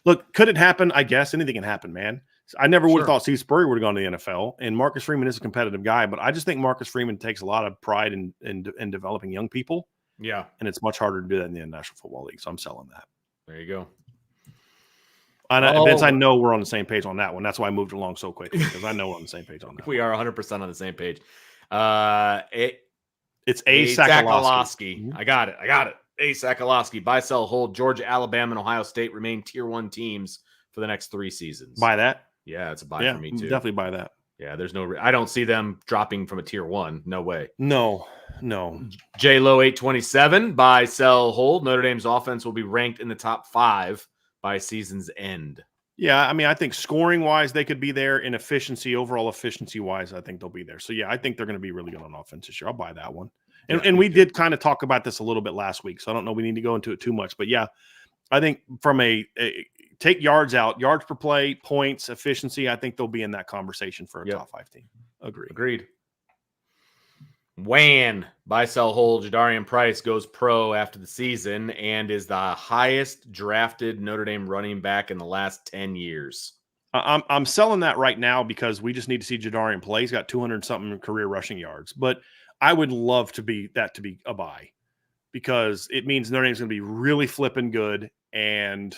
Look, could it happen? I guess anything can happen, man. I never would have thought Steve Spurrier would have gone to the NFL, and Marcus Freeman is a competitive guy, but I just think Marcus Freeman takes a lot of pride in developing young people. Yeah. And it's much harder to do that in the National Football League. So I'm selling that. There you go. Vince, I know we're on the same page on that one. That's why I moved along so quickly because I know we're on the same page on that. We are 100% on the same page. It's A. Sakalowski. Mm-hmm. I got it. A. Sakalowski. Buy, sell, hold. Georgia, Alabama, and Ohio State remain Tier 1 teams for the next 3 seasons. Buy that? Yeah, it's a buy for me too. Definitely buy that. Yeah, there's no. I don't see them dropping from a Tier 1. No way. No. J Lo 827. Buy, sell, hold. Notre Dame's offense will be ranked in the top 5 by season's end. Yeah, I mean, I think scoring-wise, they could be there. In efficiency, overall efficiency-wise, I think they'll be there. So, yeah, I think they're going to be really good on offense this year. I'll buy that one. And, Yeah, and me we too. did kind of talk about this a little bit last week, so I don't know we need to go into it too much. But, yeah, I think from take yards out, yards per play, points, efficiency, I think they'll be in that conversation for a top 5 team. Agreed. Wan, buy, sell, hold. Jadarian Price goes pro after the season and is the highest drafted Notre Dame running back in the last 10 years. I'm selling that right now because we just need to see Jadarian play. He's got 200-something career rushing yards. But I would love to be a buy because it means Notre Dame's going to be really flipping good, and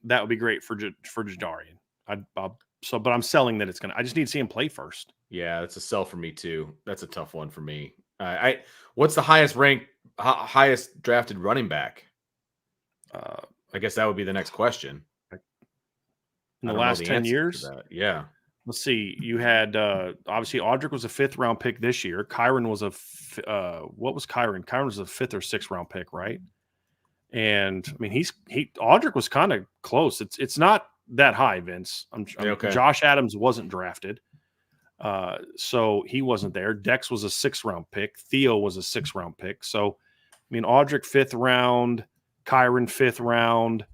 that would be great for Jadarian. But I'm selling that it's going to – I just need to see him play first. Yeah, that's a sell for me too. That's a tough one for me. What's the highest drafted running back? I guess that would be the next question. In the last 10 years? Yeah. Let's see. You had obviously Audric was a 5th round pick this year. Kyron was what was Kyron? Kyron was a 5th or 6th round pick, right? And I mean, Audric was kind of close. It's not that high, Vince. Okay. Josh Adams wasn't drafted, so he wasn't there. Dex was a 6th round pick. Theo was a 6th round pick. So I mean, Audric 5th round, Kyron 5th round.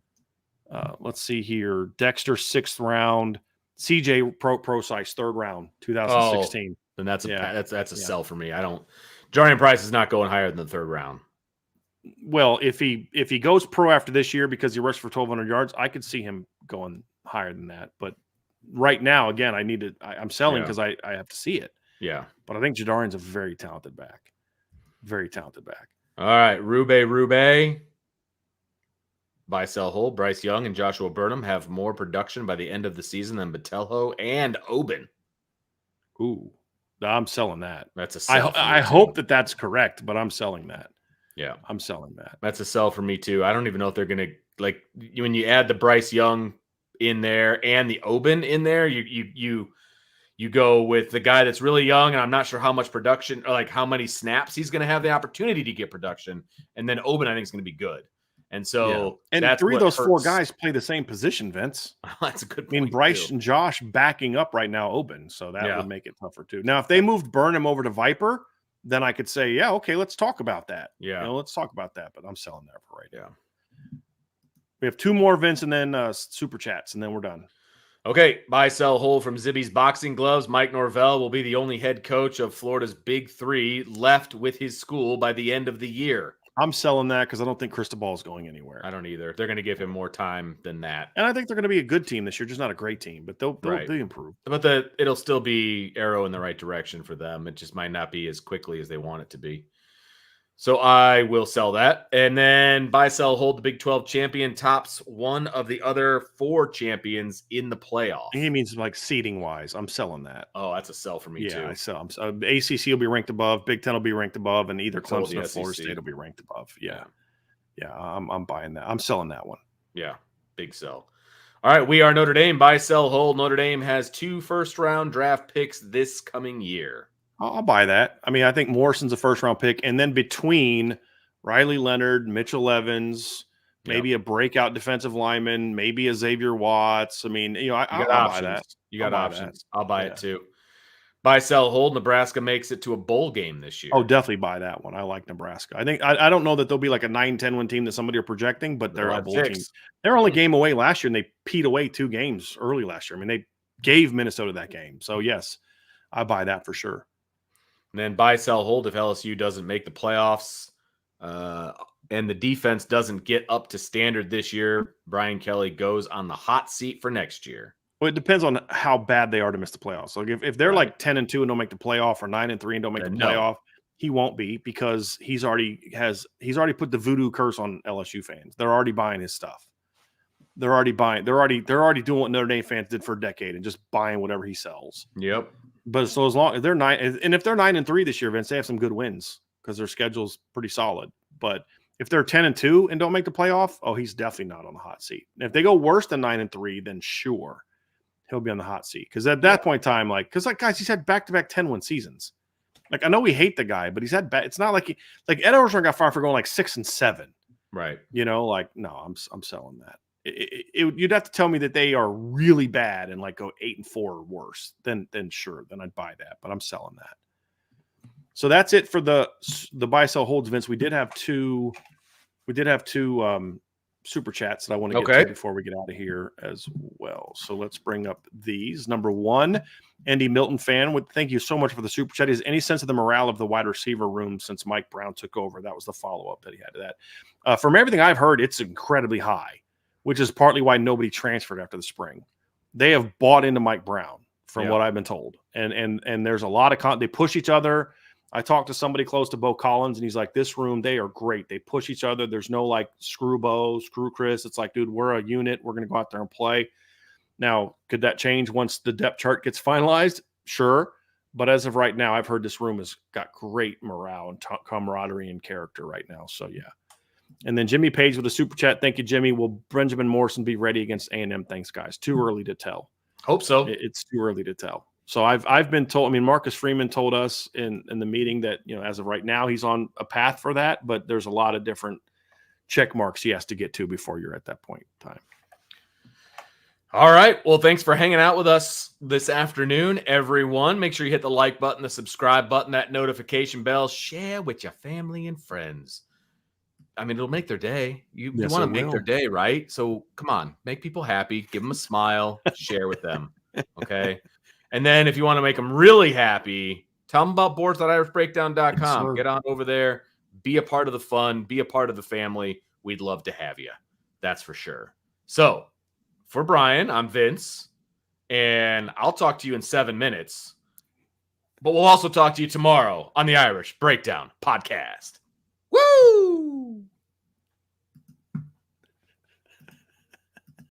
Let's see here. Dexter 6th round. CJ Pro-Size 3rd round, 2016. Then that's a sell for me. Jadarian Price is not going higher than the 3rd round. Well, if he goes pro after this year because he rushed for 1,200 yards, I could see him going higher than that. But right now, again, I'm selling because I have to see it. Yeah. But I think Jadarian's a very talented back. Very talented back. All right. Rube. Buy, sell, hold. Bryce Young and Joshua Burnham have more production by the end of the season than Botelho and Oben. Ooh, I'm selling that. That's a sell. I hope that's correct, but I'm selling that. Yeah, I'm selling that. That's a sell for me too. I don't even know if they're going to when you add the Bryce Young in there and the Oben in there, you go with the guy that's really young, and I'm not sure how much production or like how many snaps he's going to have the opportunity to get production, and then Oben I think is going to be good. And so, and that's 3 of those 4 guys play the same position, Vince. That's a good point. I mean, Bryce and Josh backing up right now, Oben, so that would make it tougher too. Now, if they moved Burnham over to Viper, then I could say, yeah, okay, let's talk about that. Yeah, let's talk about that. But I'm selling that for right now. Yeah. We have 2 more, Vince, and then super chats, and then we're done. Okay, buy, sell, hold from Zibby's Boxing Gloves. Mike Norvell will be the only head coach of Florida's Big 3 left with his school by the end of the year. I'm selling that because I don't think Cristobal is going anywhere. I don't either. They're going to give him more time than that. And I think they're going to be a good team this year, just not a great team, but they'll improve. But it'll still be arrow in the right direction for them. It just might not be as quickly as they want it to be. So I will sell that. And then buy, sell, hold. The Big 12 champion tops one of the other 4 champions in the playoff. He means like seeding wise. I'm selling that. Oh, that's a sell for me too. Yeah, I sell. ACC will be ranked above. Big 10 will be ranked above, and either Clemson or Florida State will be ranked above. Yeah. I'm buying that. I'm selling that one. Yeah, big sell. All right, we are Notre Dame. Buy, sell, hold. Notre Dame has 2 first-round draft picks this coming year. I'll buy that. I mean, I think Morrison's a first-round pick, and then between Riley Leonard, Mitchell Evans, maybe a breakout defensive lineman, maybe a Xavier Watts. I mean, I'll buy that. You got options. I'll buy it too. Buy, sell, hold. Nebraska makes it to a bowl game this year. Oh, definitely buy that one. I like Nebraska. I think I don't know that they'll be like a 9-10 win team that somebody are projecting, but they're a bowl team. They're only game away last year, and they peed away 2 games early last year. I mean, they gave Minnesota that game. So yes, I buy that for sure. And then buy, sell, hold if LSU doesn't make the playoffs and the defense doesn't get up to standard this year, Brian Kelly goes on the hot seat for next year. Well, it depends on how bad they are to miss the playoffs. Like if they're like 10-2 and don't make the playoff, or 9-3 and don't make the playoff, he won't be, because he's already put the voodoo curse on LSU fans. They're already buying his stuff. They're already doing what Notre Dame fans did for a decade and just buying whatever he sells. Yep. But so as long as they're 9-3 this year, Vince, they have some good wins because their schedule's pretty solid. But if they're 10-2 and don't make the playoff, he's definitely not on the hot seat. And if they go worse than 9-3, then sure, he'll be on the hot seat. Because at that point in time, guys, he's had back-to-back 10-win seasons. Like, I know we hate the guy, but he's had it's not like Ed Orgeron got fired for going like 6-7. Right. No, I'm selling that. you'd have to tell me that they are really bad and like go 8-4 or worse. Then sure, then I'd buy that. But I'm selling that. So that's it for the buy sell holds, Vince. We did have two super chats that I want to get to before we get out of here as well. So let's bring up these. Number one, Andy Milton fan thank you so much for the super chat. Is any sense of the morale of the wide receiver room since Mike Brown took over? That was the follow-up that he had to that. From everything I've heard, it's incredibly high, which is partly why nobody transferred after the spring. They have bought into Mike Brown from what I've been told. And there's a lot of they push each other. I talked to somebody close to Bo Collins, and he's like, this room, they are great. They push each other. There's no like screw Bo, screw Chris. It's like, dude, we're a unit. We're going to go out there and play. Now, could that change once the depth chart gets finalized? Sure. But as of right now, I've heard this room has got great morale and camaraderie and character right now. So, yeah. And then Jimmy Page with a super chat. Thank you, Jimmy. Will Benjamin Morrison be ready against A&M? Thanks, guys. Too early to tell. Hope so. It's too early to tell. So I've been told, I mean, Marcus Freeman told us in the meeting that, as of right now, he's on a path for that, but there's a lot of different check marks he has to get to before you're at that point in time. All right. Well, thanks for hanging out with us this afternoon, everyone. Make sure you hit the like button, the subscribe button, that notification bell, share with your family and friends. I mean, it'll make their day. You want to make their day, right? So come on, make people happy, give them a smile, share with them. Okay. And then if you want to make them really happy, tell them about boards.irishbreakdown.com. Get on over there. Be a part of the fun. Be a part of the family. We'd love to have you. That's for sure. So for Bryan, I'm Vince, and I'll talk to you in 7 minutes. But we'll also talk to you tomorrow on the Irish Breakdown Podcast.